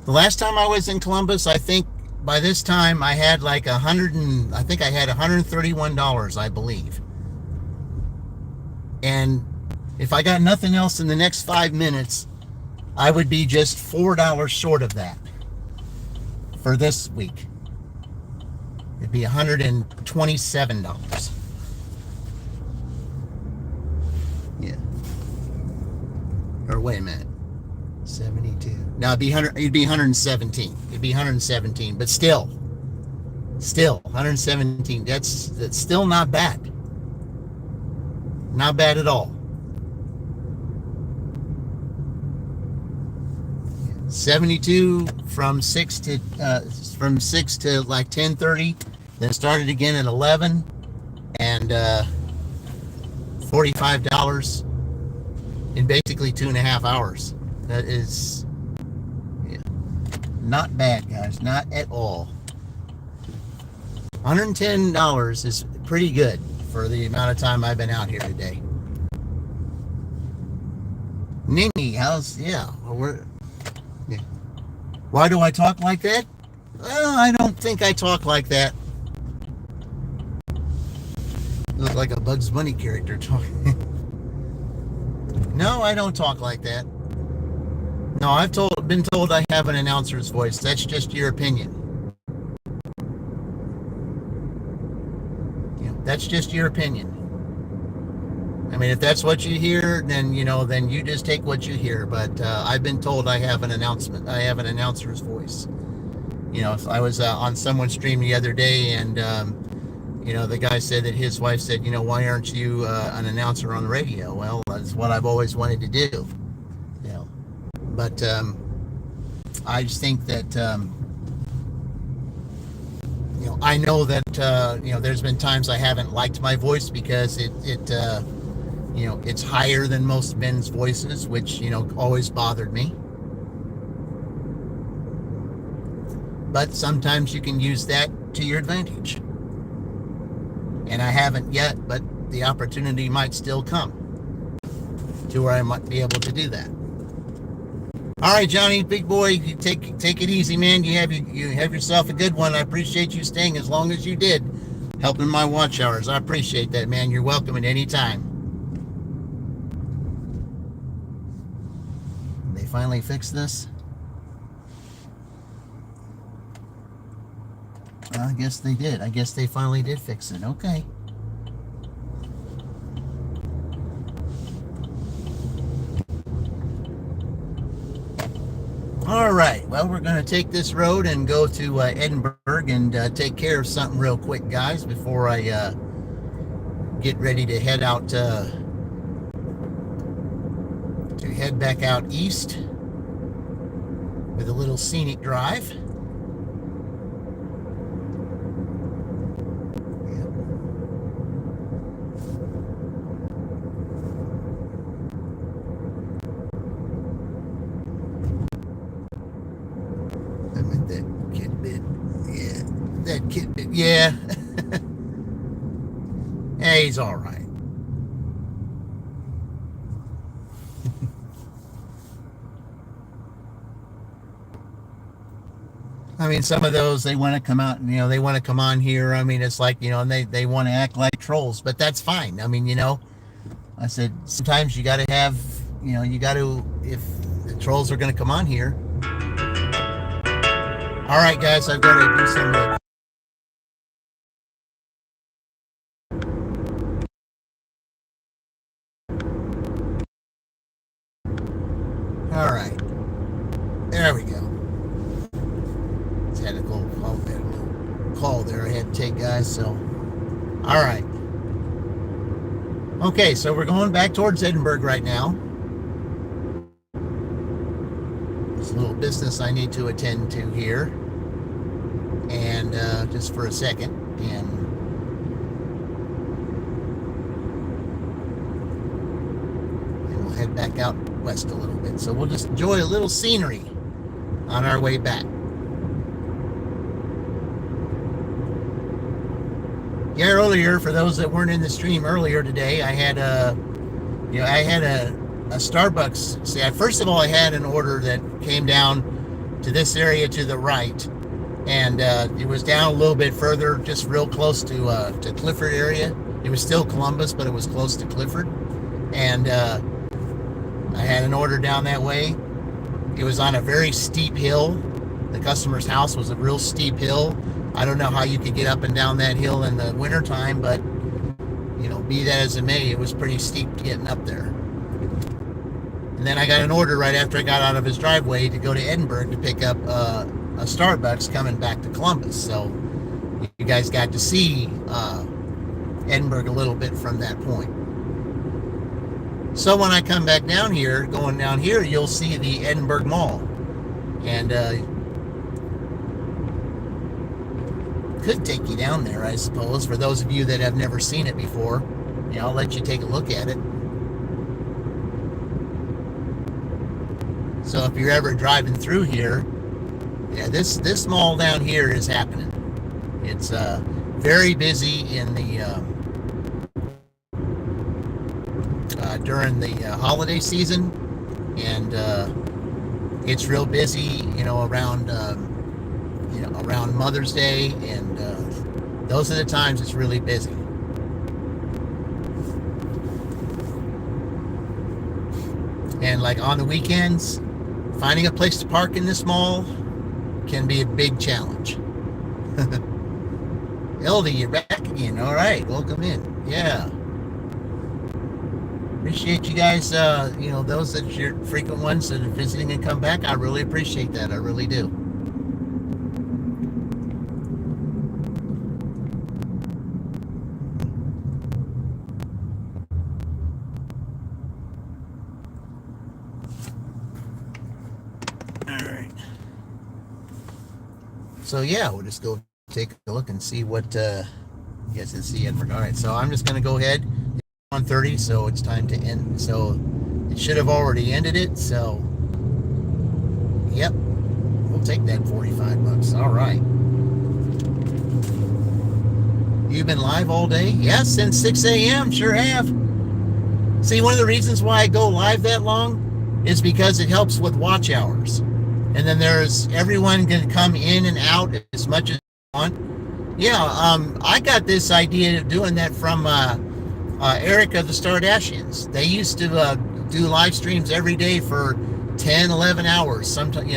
The last time I was in Columbus, I think by this time I had like I think I had $131, I believe. And if I got nothing else in the next 5 minutes, I would be just $4 short of that for this week. It'd be $127. Yeah. Or wait a minute. 72. No, it'd be 117. It'd be 117, but still 117. That's still not bad. Not bad at all. 72 from 6 to like 10:30, then started again at 11, and $45 in basically 2.5 hours. That is, yeah, not bad, guys. Not at all. $110 is pretty good for the amount of time I've been out here today. Nini, yeah. Why do I talk like that? Well, I don't think I talk like that. Look like a Bugs Bunny character talking. No, I don't talk like that. No, I've been told I have an announcer's voice. That's just your opinion. You know, that's just your opinion. I mean, if that's what you hear, then then you just take what you hear. But I've been told I have an announcer's voice. If I was on someone's stream the other day, and the guy said that his wife said, why aren't you an announcer on the radio? Well, that's what I've always wanted to do. But I just think that I know that there's been times I haven't liked my voice because it's higher than most men's voices, which always bothered me. But sometimes you can use that to your advantage, and I haven't yet, but the opportunity might still come to where I might be able to do that. All right, Johnny, big boy, you take it easy, man. You have yourself a good one. I appreciate you staying as long as you did, helping my watch hours. I appreciate that, man. You're welcome at any time. They finally fixed this. I guess they did. I guess they finally did fix it. Okay. All right. Well, we're going to take this road and go to Edinburgh and take care of something real quick, guys, before I get ready to head out to head back out east with a little scenic drive. Yeah. Hey, he's all right. I mean, some of those, they want to come out and, they want to come on here. I mean, it's like, and they want to act like trolls, but that's fine. I mean, I said, sometimes you got to have, if the trolls are going to come on here. All right, guys, I've got to do some all right. There we go. Just had a little call there I had to take, guys. So, all right. Okay, so we're going back towards Edinburgh right now. There's a little business I need to attend to here. And just for a second. And we'll head back out west a little bit. So we'll just enjoy a little scenery on our way back. Yeah, earlier, for those that weren't in the stream earlier today, I had a Starbucks. See, first of all, I had an order that came down to this area to the right, and it was down a little bit further, just real close to Clifford area. It was still Columbus, but it was close to Clifford, and I had an order down that way. It was on a very steep hill. The customer's house was a real steep hill. I don't know how you could get up and down that hill in the wintertime, but, be that as it may, it was pretty steep getting up there. And then I got an order right after I got out of his driveway to go to Edinburgh to pick up a Starbucks coming back to Columbus. So you guys got to see Edinburgh a little bit from that point. So when I come back down here, going down here, you'll see the Edinburgh Mall. And could take you down there, I suppose, for those of you that have never seen it before. I'll let you take a look at it. So if you're ever driving through here, yeah, this mall down here is happening. It's very busy in the during the holiday season, and it's real busy, around around Mother's Day, and those are the times it's really busy. And like on the weekends, finding a place to park in this mall can be a big challenge. Eldy, you're back again. All right, welcome in. Yeah. Appreciate you guys, those that are frequent ones that are visiting and come back. I really appreciate that. I really do. All right. So yeah, we'll just go take a look and see what you guys can see Edinburgh. All right, so I'm just going to go ahead. It's 1:30, so it's time to end. So it should have already ended it. So yep, we'll take that $45. All right. You've been live all day? Yes, since 6 a.m. Sure have. See, one of the reasons why I go live that long is because it helps with watch hours. And then there's everyone can come in and out as much as they want. Yeah, I got this idea of doing that from Eric of the Stardashians. They used to do live streams every day for 10, 11 hours, sometimes,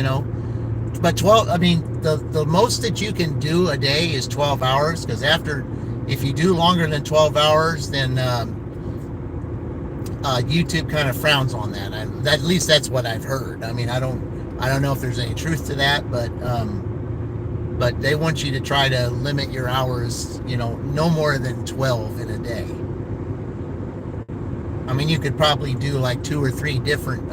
But 12, I mean, the most that you can do a day is 12 hours, because if you do longer than 12 hours, then YouTube kind of frowns on that. At least that's what I've heard. I mean, I don't know if there's any truth to that, but they want you to try to limit your hours, no more than 12 in a day. I mean, you could probably do like 2 or 3 different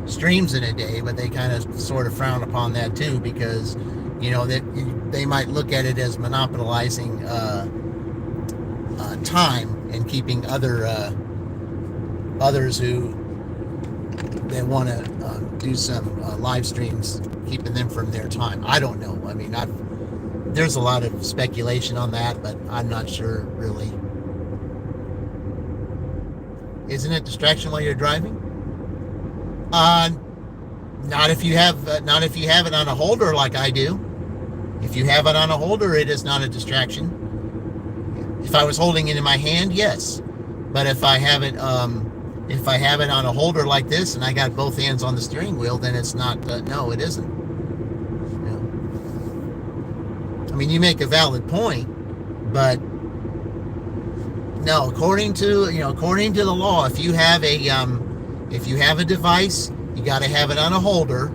streams in a day, but they kind of sort of frown upon that too, because they might look at it as monopolizing time and keeping others who they want to do some live streams, keeping them from their time. I don't know. I mean, there's a lot of speculation on that, but I'm not sure really. Isn't it distraction while you're driving? Not if you have it on a holder like I do. If you have it on a holder, it is not a distraction. If I was holding it in my hand, yes. But if I have it on a holder like this and I got both hands on the steering wheel, then it's not. No, it isn't. I mean, you make a valid point, but no. According to the law, if you have a device, you got to have it on a holder,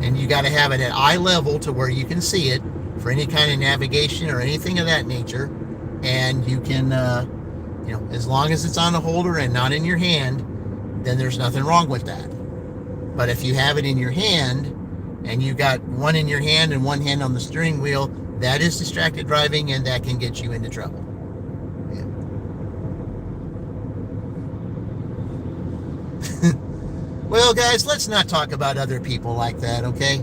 and you got to have it at eye level to where you can see it for any kind of navigation or anything of that nature. And you can, as long as it's on a holder and not in your hand, then there's nothing wrong with that. But if you have it in your hand and you got one in your hand and one hand on the steering wheel, that is distracted driving, and that can get you into trouble. Well, guys, let's not talk about other people like that, okay?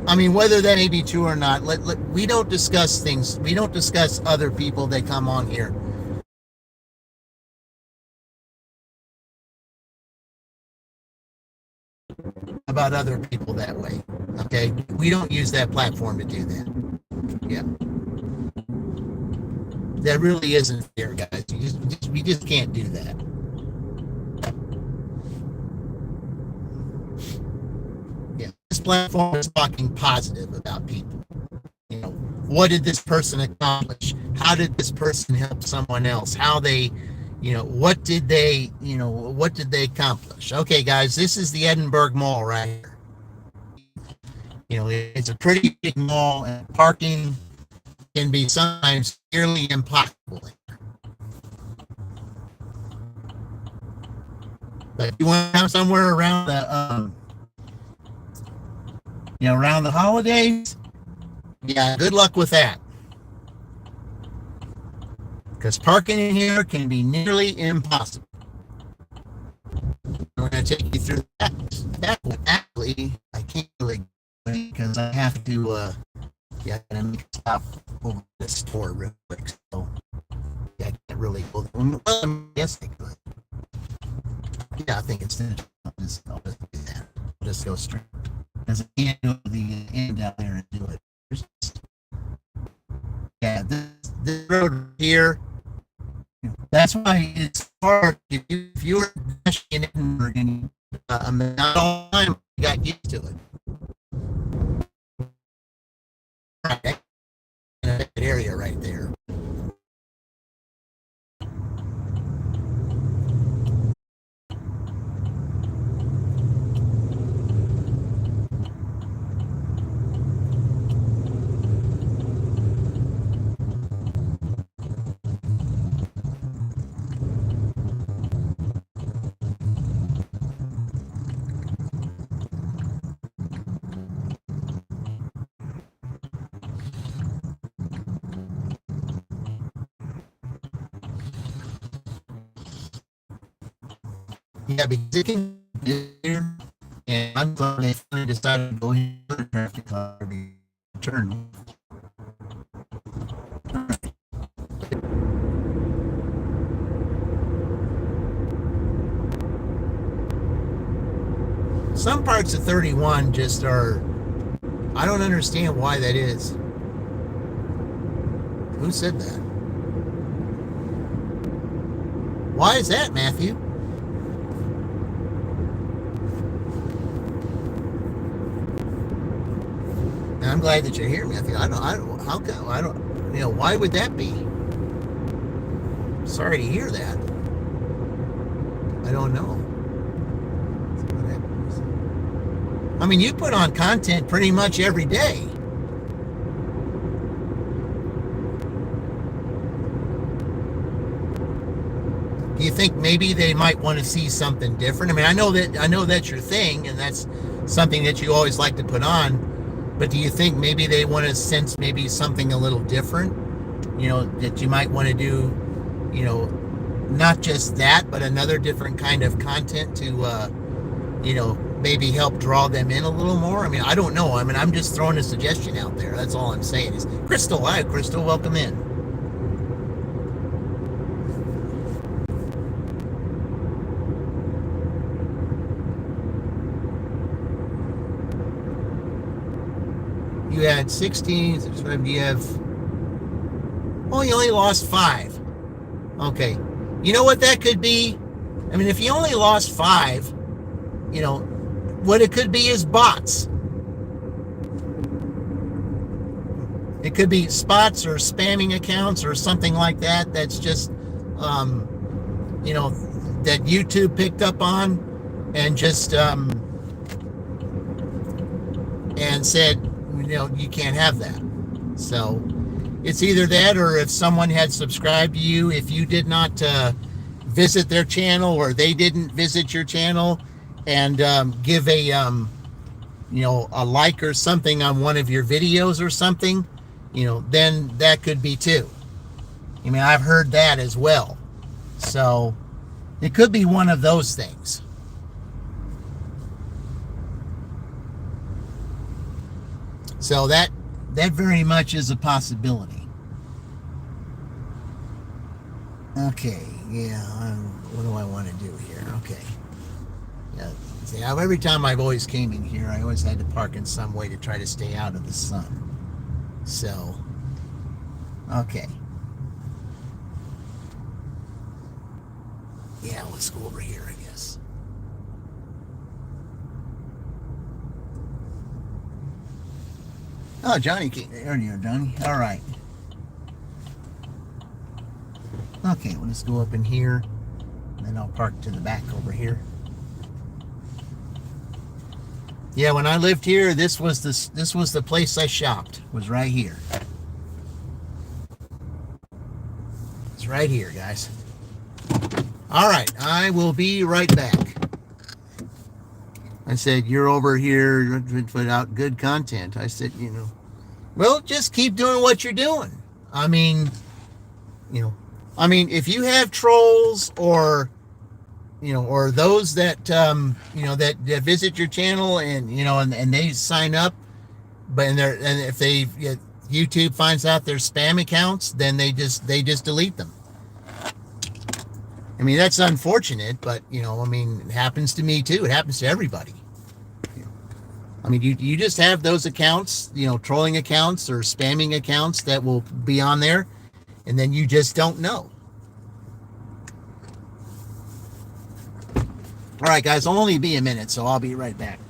I mean, whether that may be true or not, we don't discuss things. We don't discuss other people that come on here. About other people that way, okay? We don't use that platform to do that. Yeah. That really isn't fair, guys. We just can't do that. This platform is talking positive about people. What did this person accomplish? How did this person help someone else? How they, what did they accomplish? Okay, guys, this is the Edinburgh Mall right here. It's a pretty big mall, and parking can be sometimes nearly impossible. But if you want to have somewhere around the around the holidays, yeah, good luck with that. Because parking in here can be nearly impossible. We're going to take you through that one. Actually, I can't really because I have to, I gotta make a stop over the store real quick. So, yeah, I can't really go. Well, yes, I could. Yeah, I think it's finished. I'll just do that. I'll just go straight. Because I can't go to the end down there and do it. Yeah, this road here, that's why it's hard. If you were in Edinburgh and not all the time, you got used to it. Right, that area right there. Yeah, because it can be here, and I'm glad they finally decided to go ahead and put a traffic light every turn. Some parts of 31 just are, I don't understand why that is. Who said that? Why is that, Matthew? And I'm glad that you're here, Matthew. How come, why would that be? Sorry to hear that. I don't know. I mean, you put on content pretty much every day. Do you think maybe they might want to see something different? I mean, I know that's your thing, and that's something that you always like to put on. But do you think maybe they want to sense maybe something a little different? That you might want to do, not just that, but another different kind of content to, maybe help draw them in a little more? I mean, I don't know. I mean, I'm just throwing a suggestion out there. That's all I'm saying. Is Crystal? Hi, Crystal. Welcome in. You had 16. You have. Oh, you only lost 5. Okay. You know what that could be? I mean, if you only lost 5, what it could be is bots. It could be spots or spamming accounts or something like that. That's just, that YouTube picked up on and just, and said, you can't have that. So it's either that, or if someone had subscribed to you, if you did not visit their channel, or they didn't visit your channel and give a like or something on one of your videos or something, then that could be too. I mean, I've heard that as well. So it could be one of those things. So that very much is a possibility. Okay, yeah, what do I want to do here? Okay. Yeah, see, every time I've always came in here, I always had to park in some way to try to stay out of the sun. So, okay. Yeah, let's go over here, I guess. Oh, Johnny came. There you are, Johnny. All right. Okay, well, let's go up in here, and then I'll park to the back over here. Yeah, when I lived here, this was the place I shopped. Was right here. It's right here, guys. All right, I will be right back. I said, you're over here to put out good content. I said, well, just keep doing what you're doing. I mean, if you have trolls or those that, that visit your channel and, and they sign up, and if YouTube finds out they're spam accounts, then they just delete them. I mean, that's unfortunate, but, it happens to me too. It happens to everybody. I mean, you just have those accounts, trolling accounts or spamming accounts that will be on there, and then you just don't know. All right, guys, I'll only be a minute, so I'll be right back.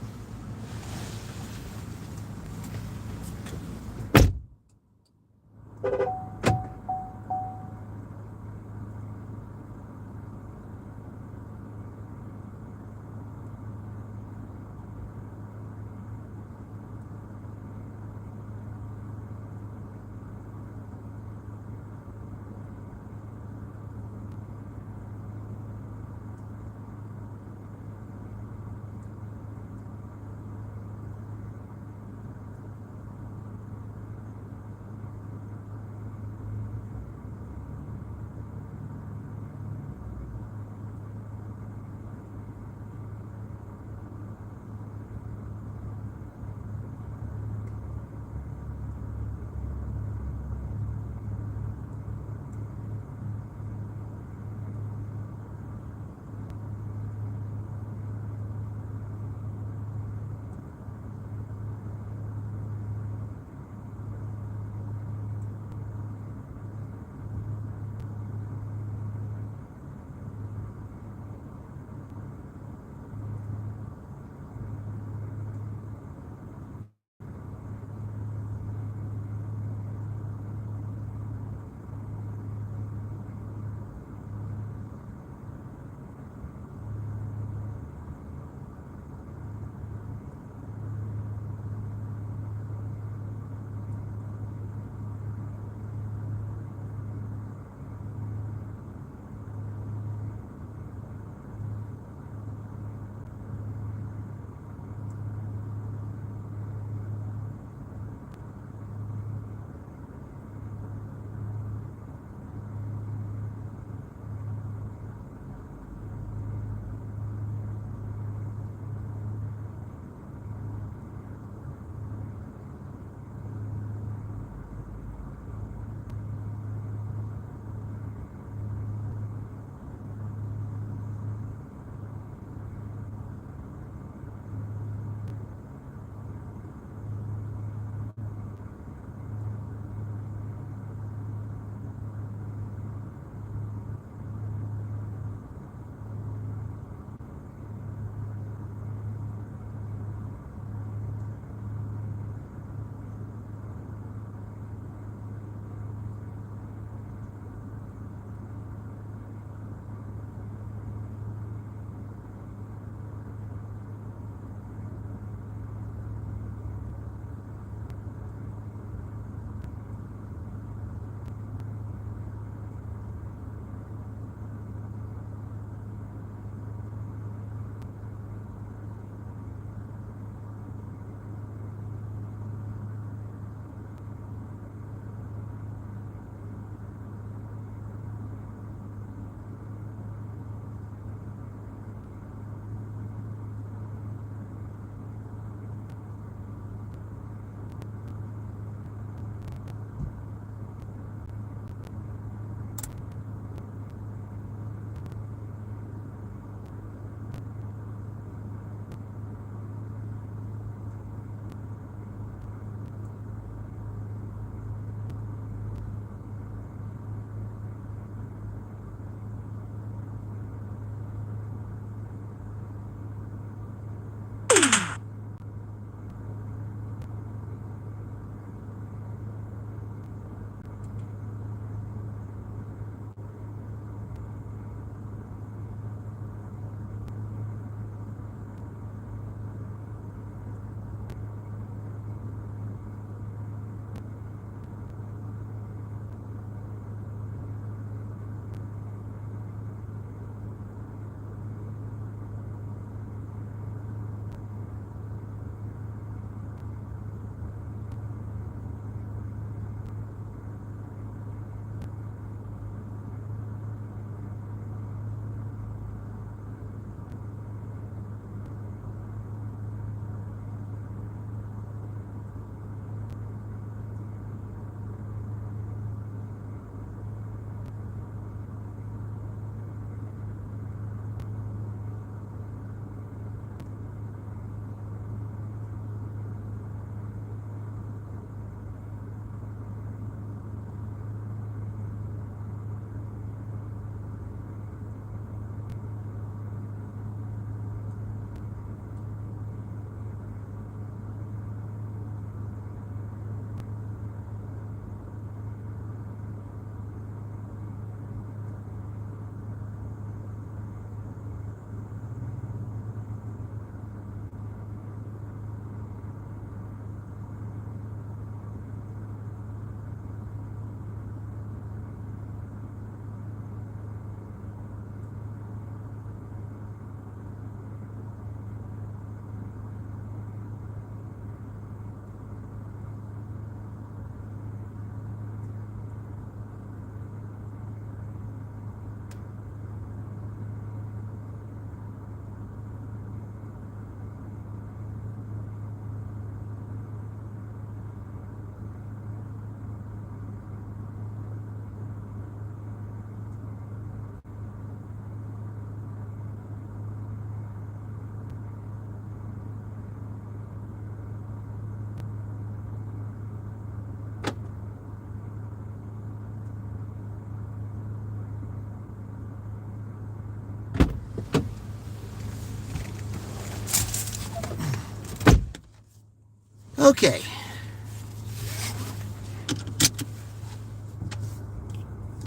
Okay.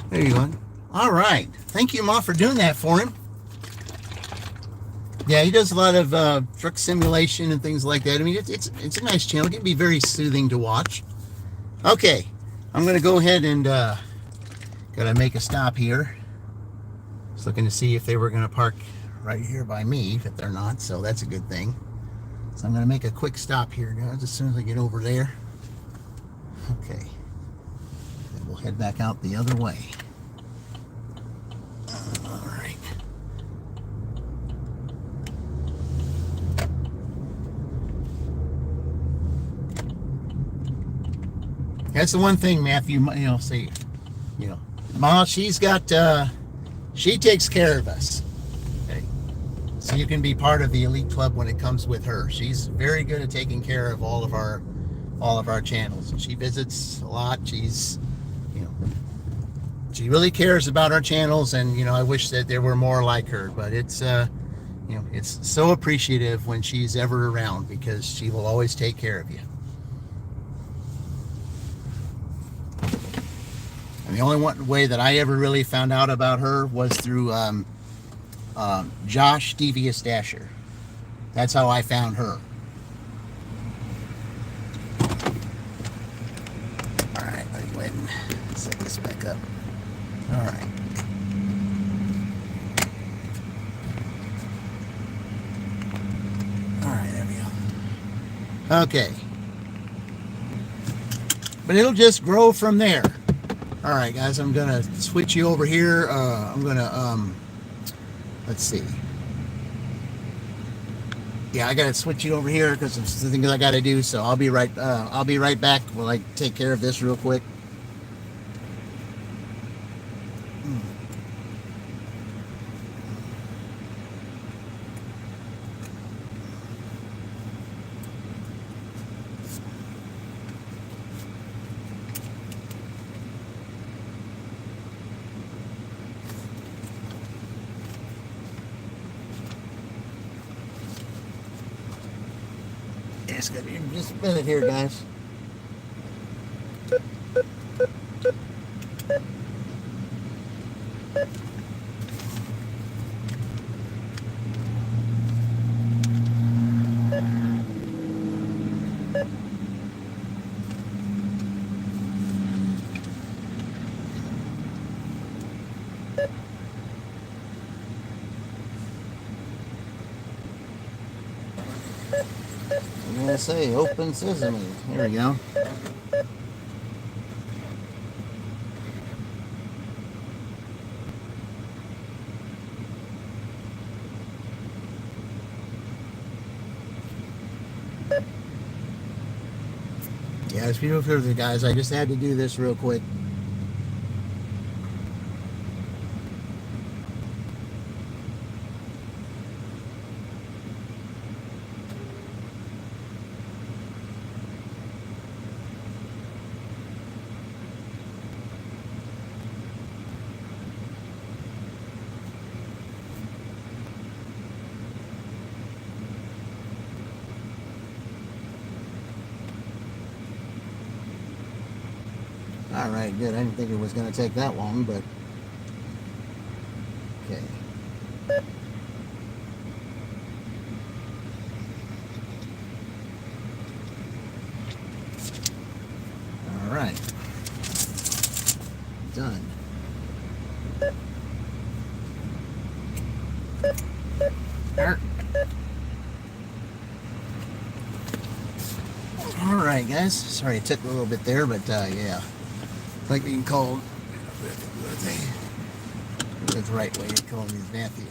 There you go. All right. Thank you, Ma, for doing that for him. Yeah, he does a lot of truck simulation and things like that. I mean, it's a nice channel. It can be very soothing to watch. Okay, I'm going to go ahead and gotta make a stop here. Just looking to see if they were going to park right here by me, but they're not, so that's a good thing. So I'm going to make a quick stop here, guys, as soon as I get over there. Okay. Then we'll head back out the other way. All right. That's the one thing, Matthew, say, Ma, she's got, she takes care of us. Okay. So you can be part of the elite club when it comes with her. She's very good at taking care of all of our channels. She visits a lot. She's, she really cares about our channels, and I wish that there were more like her. But it's it's so appreciative when she's ever around, because she will always take care of you. And the only way that I ever really found out about her was through Josh Devious Dasher. That's how I found her. All right, let me go ahead and set this back up. All right. All right, there we go. Okay. But it'll just grow from there. All right, guys, I'm going to switch you over here. I'm going to, let's see. Yeah, I got to switch you over here because there's some things I got to do. So I'll be right back while I take care of this real quick. Just a minute here, guys. I'm gonna say open sesame. There we go. Yeah, it's beautiful, guys. I just had to do this real quick. All right, good. I didn't think it was going to take that long, but okay. All right. Done. All right, guys. Sorry it took a little bit there, but yeah. Like being called, that's the right way to call him is Matthew.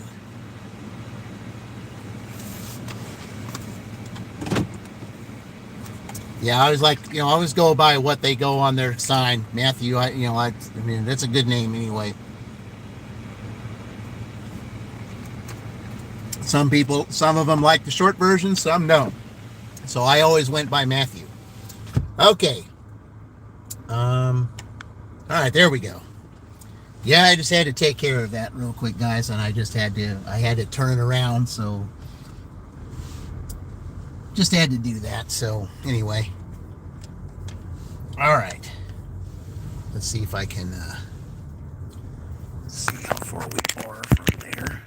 Yeah, I was like, I always go by what they go on their sign. Matthew, I mean, that's a good name anyway. Some of them like the short version, some don't. So I always went by Matthew. Okay. All right, there we go. Yeah, I just had to take care of that real quick, guys, and I had to turn it around, so just had to do that. So anyway, All right. Let's see if I can see how far we are from there.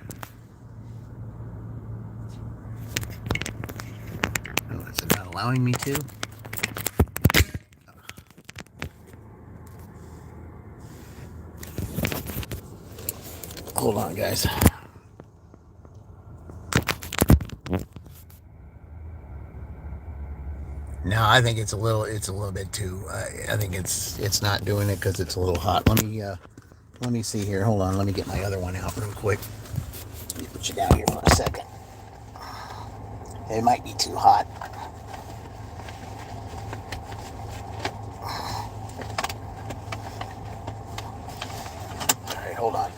Oh, is it not allowing me to? Hold on, guys. No, I think it's a little bit too. I think it's not doing it because it's a little hot. Let me see here. Hold on. Let me get my other one out real quick. Let me put you down here for a second. It might be too hot. All right, hold on.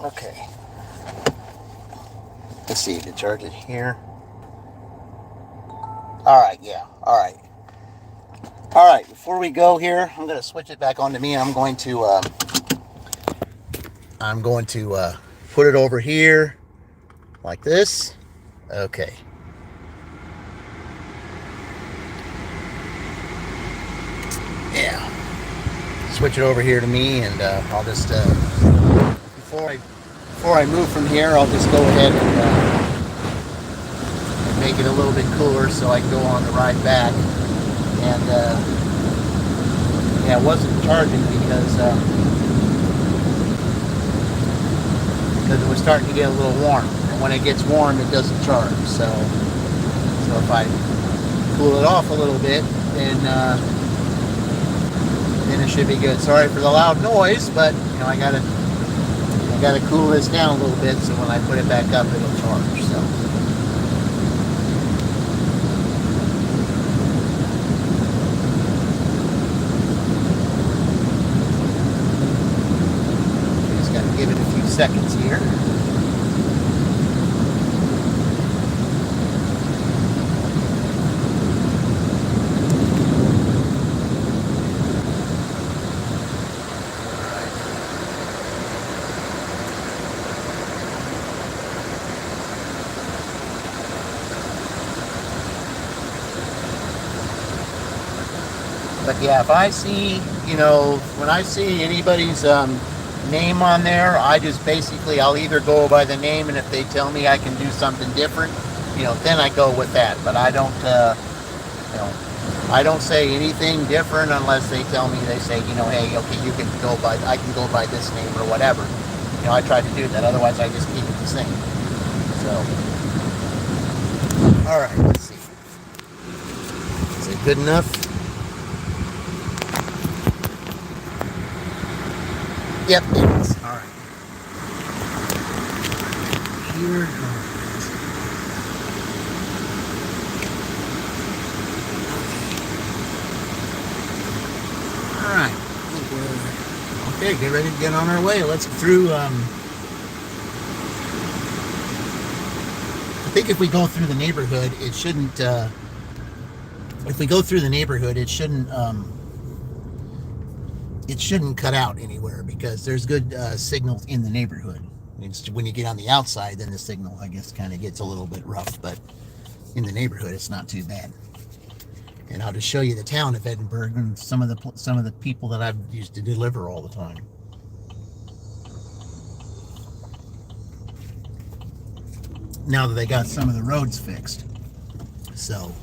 Okay. Let's see, to charge it here. All right, yeah, all right. All right, before we go here, I'm going to switch it back onto me. I'm going to put it over here like this. Okay. Yeah. Switch it over here to me, and I'll just before I move from here, I'll just go ahead and make it a little bit cooler so I can go on the ride back. And yeah, it wasn't charging because it was starting to get a little warm. And when it gets warm, it doesn't charge. So if I cool it off a little bit, then it should be good. Sorry for the loud noise, but you know I gotta cool this down a little bit so when I put it back up, it'll charge. So. Just gotta give it a few seconds here. But yeah, if I see, when I see anybody's name on there, I just basically, I'll either go by the name, and if they tell me I can do something different, then I go with that. But I don't, I don't say anything different unless they tell me, they say, hey, okay, I can go by this name or whatever. I try to do that. Otherwise, I just keep it the same. So, all right, let's see. Is it good enough? Yep, it is. All right. Here goes. All right. Okay, get ready to get on our way. Let's go through. I think if we go through the neighborhood, it shouldn't. If we go through the neighborhood, it shouldn't. It shouldn't cut out anywhere because there's good signals in the neighborhood. When you get on the outside, then the signal, I guess, kind of gets a little bit rough. But in the neighborhood, it's not too bad. And I'll just show you the town of Edinburgh and some of the people that I've used to deliver all the time. Now that they got some of the roads fixed, so.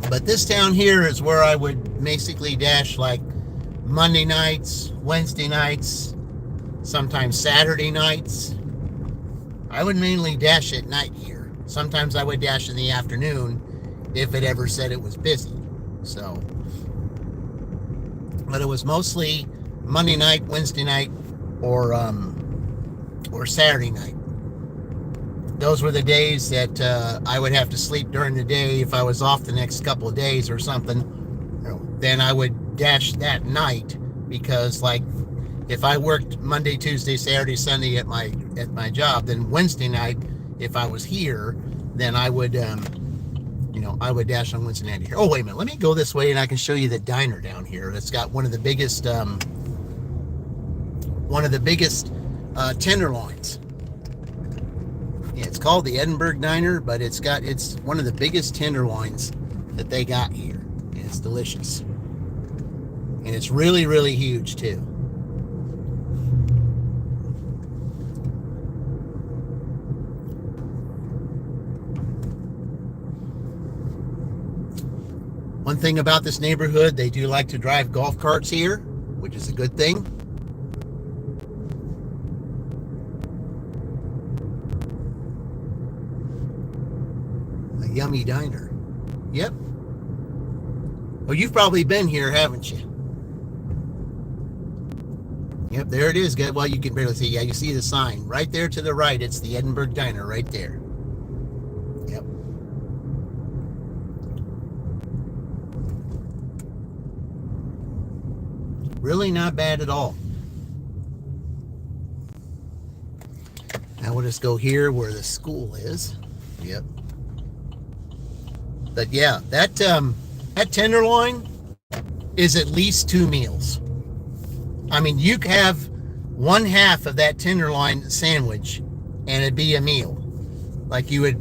But this town here is where I would basically dash like Monday nights, Wednesday nights, sometimes Saturday nights. I would mainly dash at night here. Sometimes I would dash in the afternoon if it ever said it was busy. So, but it was mostly Monday night, Wednesday night, or Saturday night. Those were the days that I would have to sleep during the day. If I was off the next couple of days or something, then I would dash that night, because like if I worked Monday, Tuesday, Saturday, Sunday at my job, then Wednesday night, if I was here, then I would I would dash on Wednesday night here. Oh, wait a minute, let me go this way and I can show you the diner down here. It's got one of the biggest tenderloins. Yeah, it's called the Edinburgh Diner, but it's one of the biggest tenderloins that they got here. And it's delicious. And it's really, really huge too. One thing about this neighborhood, they do like to drive golf carts here, which is a good thing. A yummy diner. Yep. Well, you've probably been here, haven't you? Yep, there it is. Well, you can barely see. Yeah, you see the sign right there to the right. It's the Edinburgh Diner right there. Yep. Really not bad at all. Now we'll just go here where the school is. Yep. But yeah, that tenderloin is at least 2 meals. I mean, you could have 1/2 of that tenderloin sandwich, and it'd be a meal. Like you would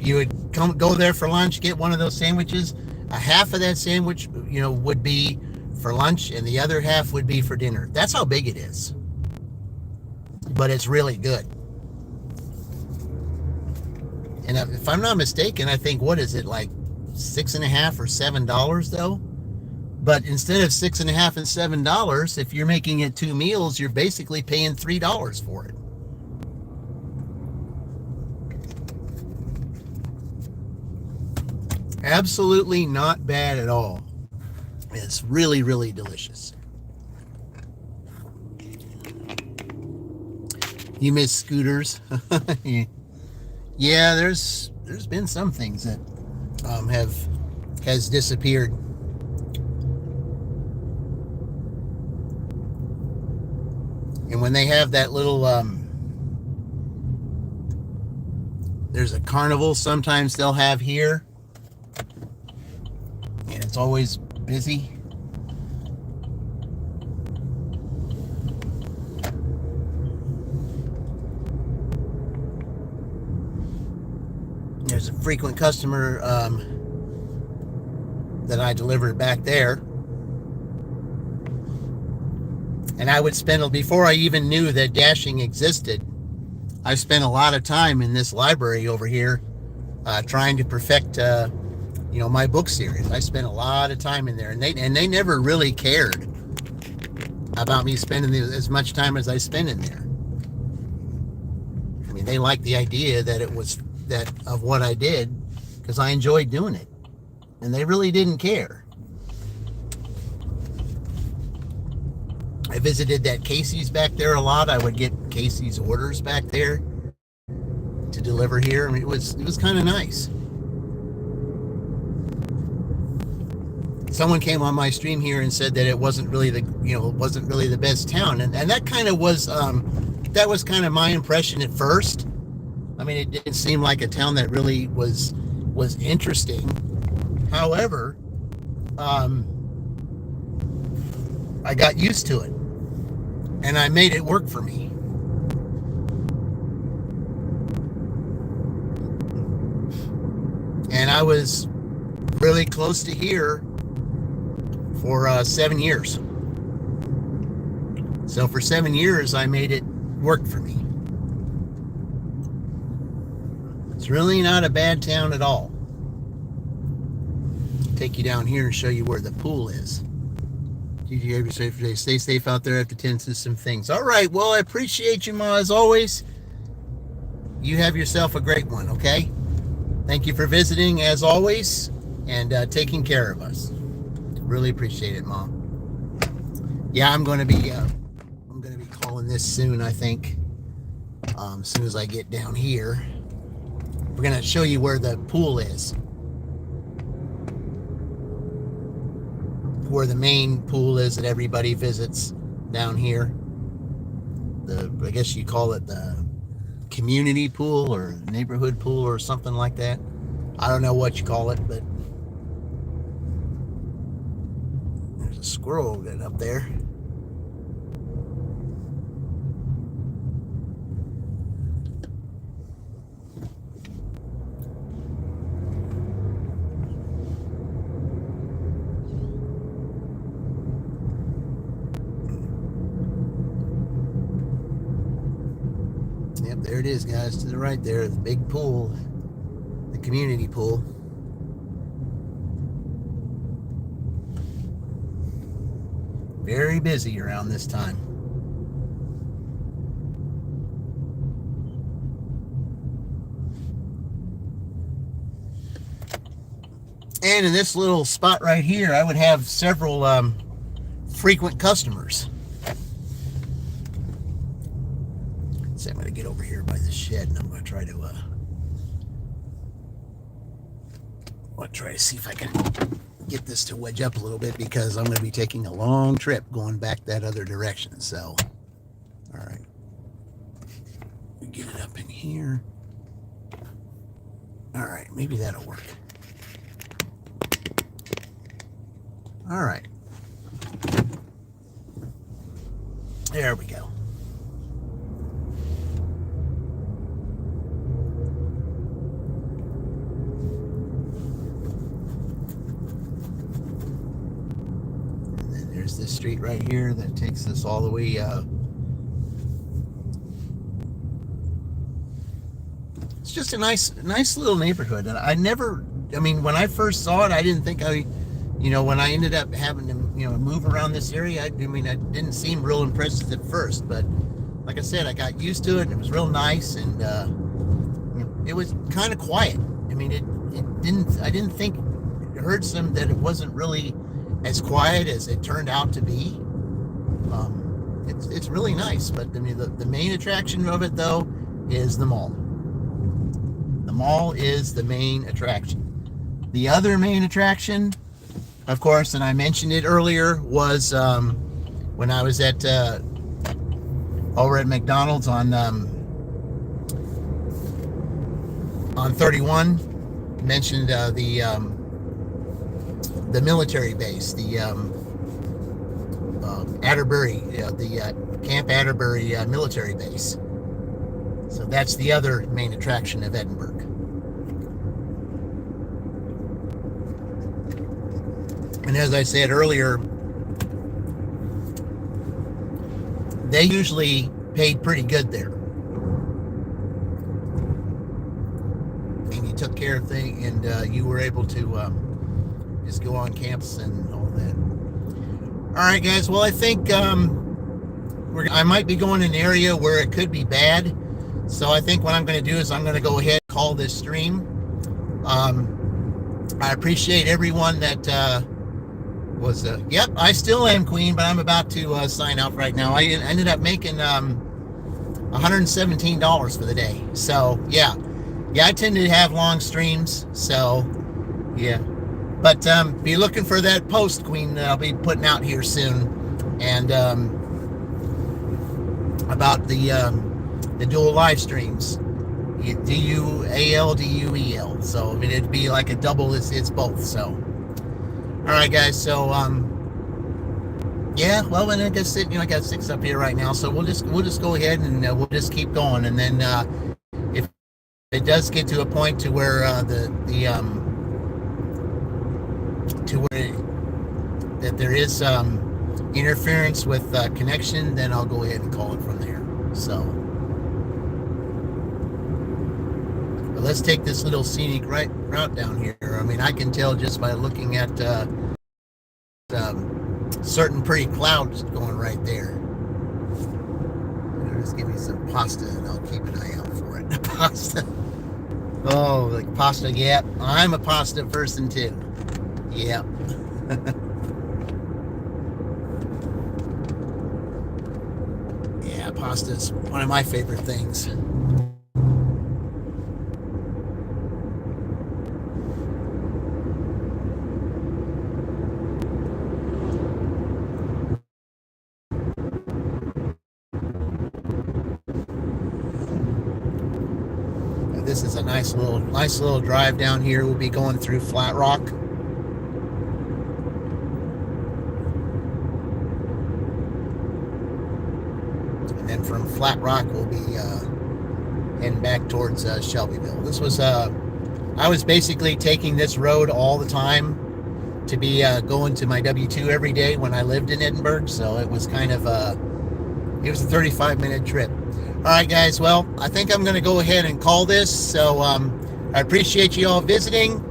go there for lunch, get one of those sandwiches. A half of that sandwich, would be for lunch, and the other half would be for dinner. That's how big it is. But it's really good. And if I'm not mistaken, I think, what is it, like $6.50 or $7 though? But instead of $6.50 and $7, if you're making it 2 meals, you're basically paying $3 for it. Absolutely not bad at all. It's really, really delicious. You miss scooters? Yeah, there's been some things that has disappeared. And when they have that little there's a carnival sometimes they'll have here, and it's always busy. There's a frequent customer that I delivered back there. And I would spend, before I even knew that dashing existed, I spent a lot of time in this library over here trying to perfect, my book series. I spent a lot of time in there, and they never really cared about me spending as much time as I spent in there. I mean, they liked the idea that it was of what I did, because I enjoyed doing it, and they really didn't care. I visited that Casey's back there a lot. I would get Casey's orders back there to deliver here. I mean, it was kind of nice. Someone came on my stream here and said that it wasn't really the best town, and that kind of was that was kind of my impression at first. I mean, it didn't seem like a town that really was interesting. However, I got used to it, and I made it work for me. And I was really close to here for 7 years. So for 7 years, I made it work for me. It's really not a bad town at all. Take you down here and show you where the pool is. GG, every safe day. Stay safe out there. I have to tend to some things. All right. Well, I appreciate you, Ma, as always. You have yourself a great one, okay? Thank you for visiting, as always, and taking care of us. Really appreciate it, Mom. Yeah, I'm going to be calling this soon, I think. As soon as I get down here. We're going to show you where the pool is. Where the main pool is that everybody visits down here. I guess you call it the community pool or neighborhood pool or something like that. I don't know what you call it, but there's a squirrel getting up there. There it is, guys, to the right there, the big pool, the community pool. Very busy around this time. And in this little spot right here, I would have several frequent customers. So I'm going to get over here by the shed, and I'm going to try to see if I can get this to wedge up a little bit, because I'm going to be taking a long trip going back that other direction. So, all right, we get it up in here. All right, maybe that'll work. All right, there we go. And then there's this street right here that takes us all the way it's just a nice little neighborhood. And I mean, when I first saw it, I didn't think when I ended up having to, move around this area, I didn't seem real impressive at first, but like I said, I got used to it, and it was real nice, and it was kind of quiet. I mean, I didn't think, it heard some that it wasn't really as quiet as it turned out to be. It's really nice, but I mean, the main attraction of it, though, is the mall. The mall is the main attraction. The other main attraction, of course, and I mentioned it earlier, was when I was over at McDonald's on 31. Mentioned the military base, the Atterbury, the Camp Atterbury military base. So that's the other main attraction of Edinburgh. And as I said earlier, they usually paid pretty good there. And you took care of things, and you were able to just go on camps and all that. All right, guys. Well, I think I might be going in an area where it could be bad. So I think what I'm going to do is I'm going to go ahead and call this stream. I appreciate everyone that was yep, I still am Queen, but I'm about to sign off right now. I ended up making $117 for the day. So yeah, I tend to have long streams, so yeah. But be looking for that post, Queen, that I'll be putting out here soon, and about the dual live streams, DUAL, DUEL. So I mean, it'd be like a double. It's both. So. All right, guys. So, yeah. Well, and I guess I got 6 up here right now, so we'll just go ahead and we'll just keep going. And then if it does get to a point to where that there is interference with connection, then I'll go ahead and call it from there. So, but let's take this little scenic route down here. I mean, I can tell just by looking at certain pretty clouds going right there. Just give me some pasta, and I'll keep an eye out for it. Pasta. Oh, like pasta. Yeah, I'm a pasta person too. Yeah. Yeah, pasta's one of my favorite things. This is a nice little drive down here. We'll be going through Flat Rock. And then from Flat Rock, we'll be heading back towards Shelbyville. This was, I was basically taking this road all the time to be going to my W-2 every day when I lived in Edinburgh. So it was kind of it was a 35-minute trip. All right, guys. Well, I think I'm going to go ahead and call this. So I appreciate you all visiting.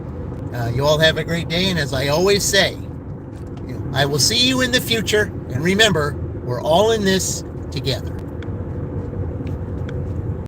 You all have a great day. And as I always say, I will see you in the future. And remember, we're all in this together.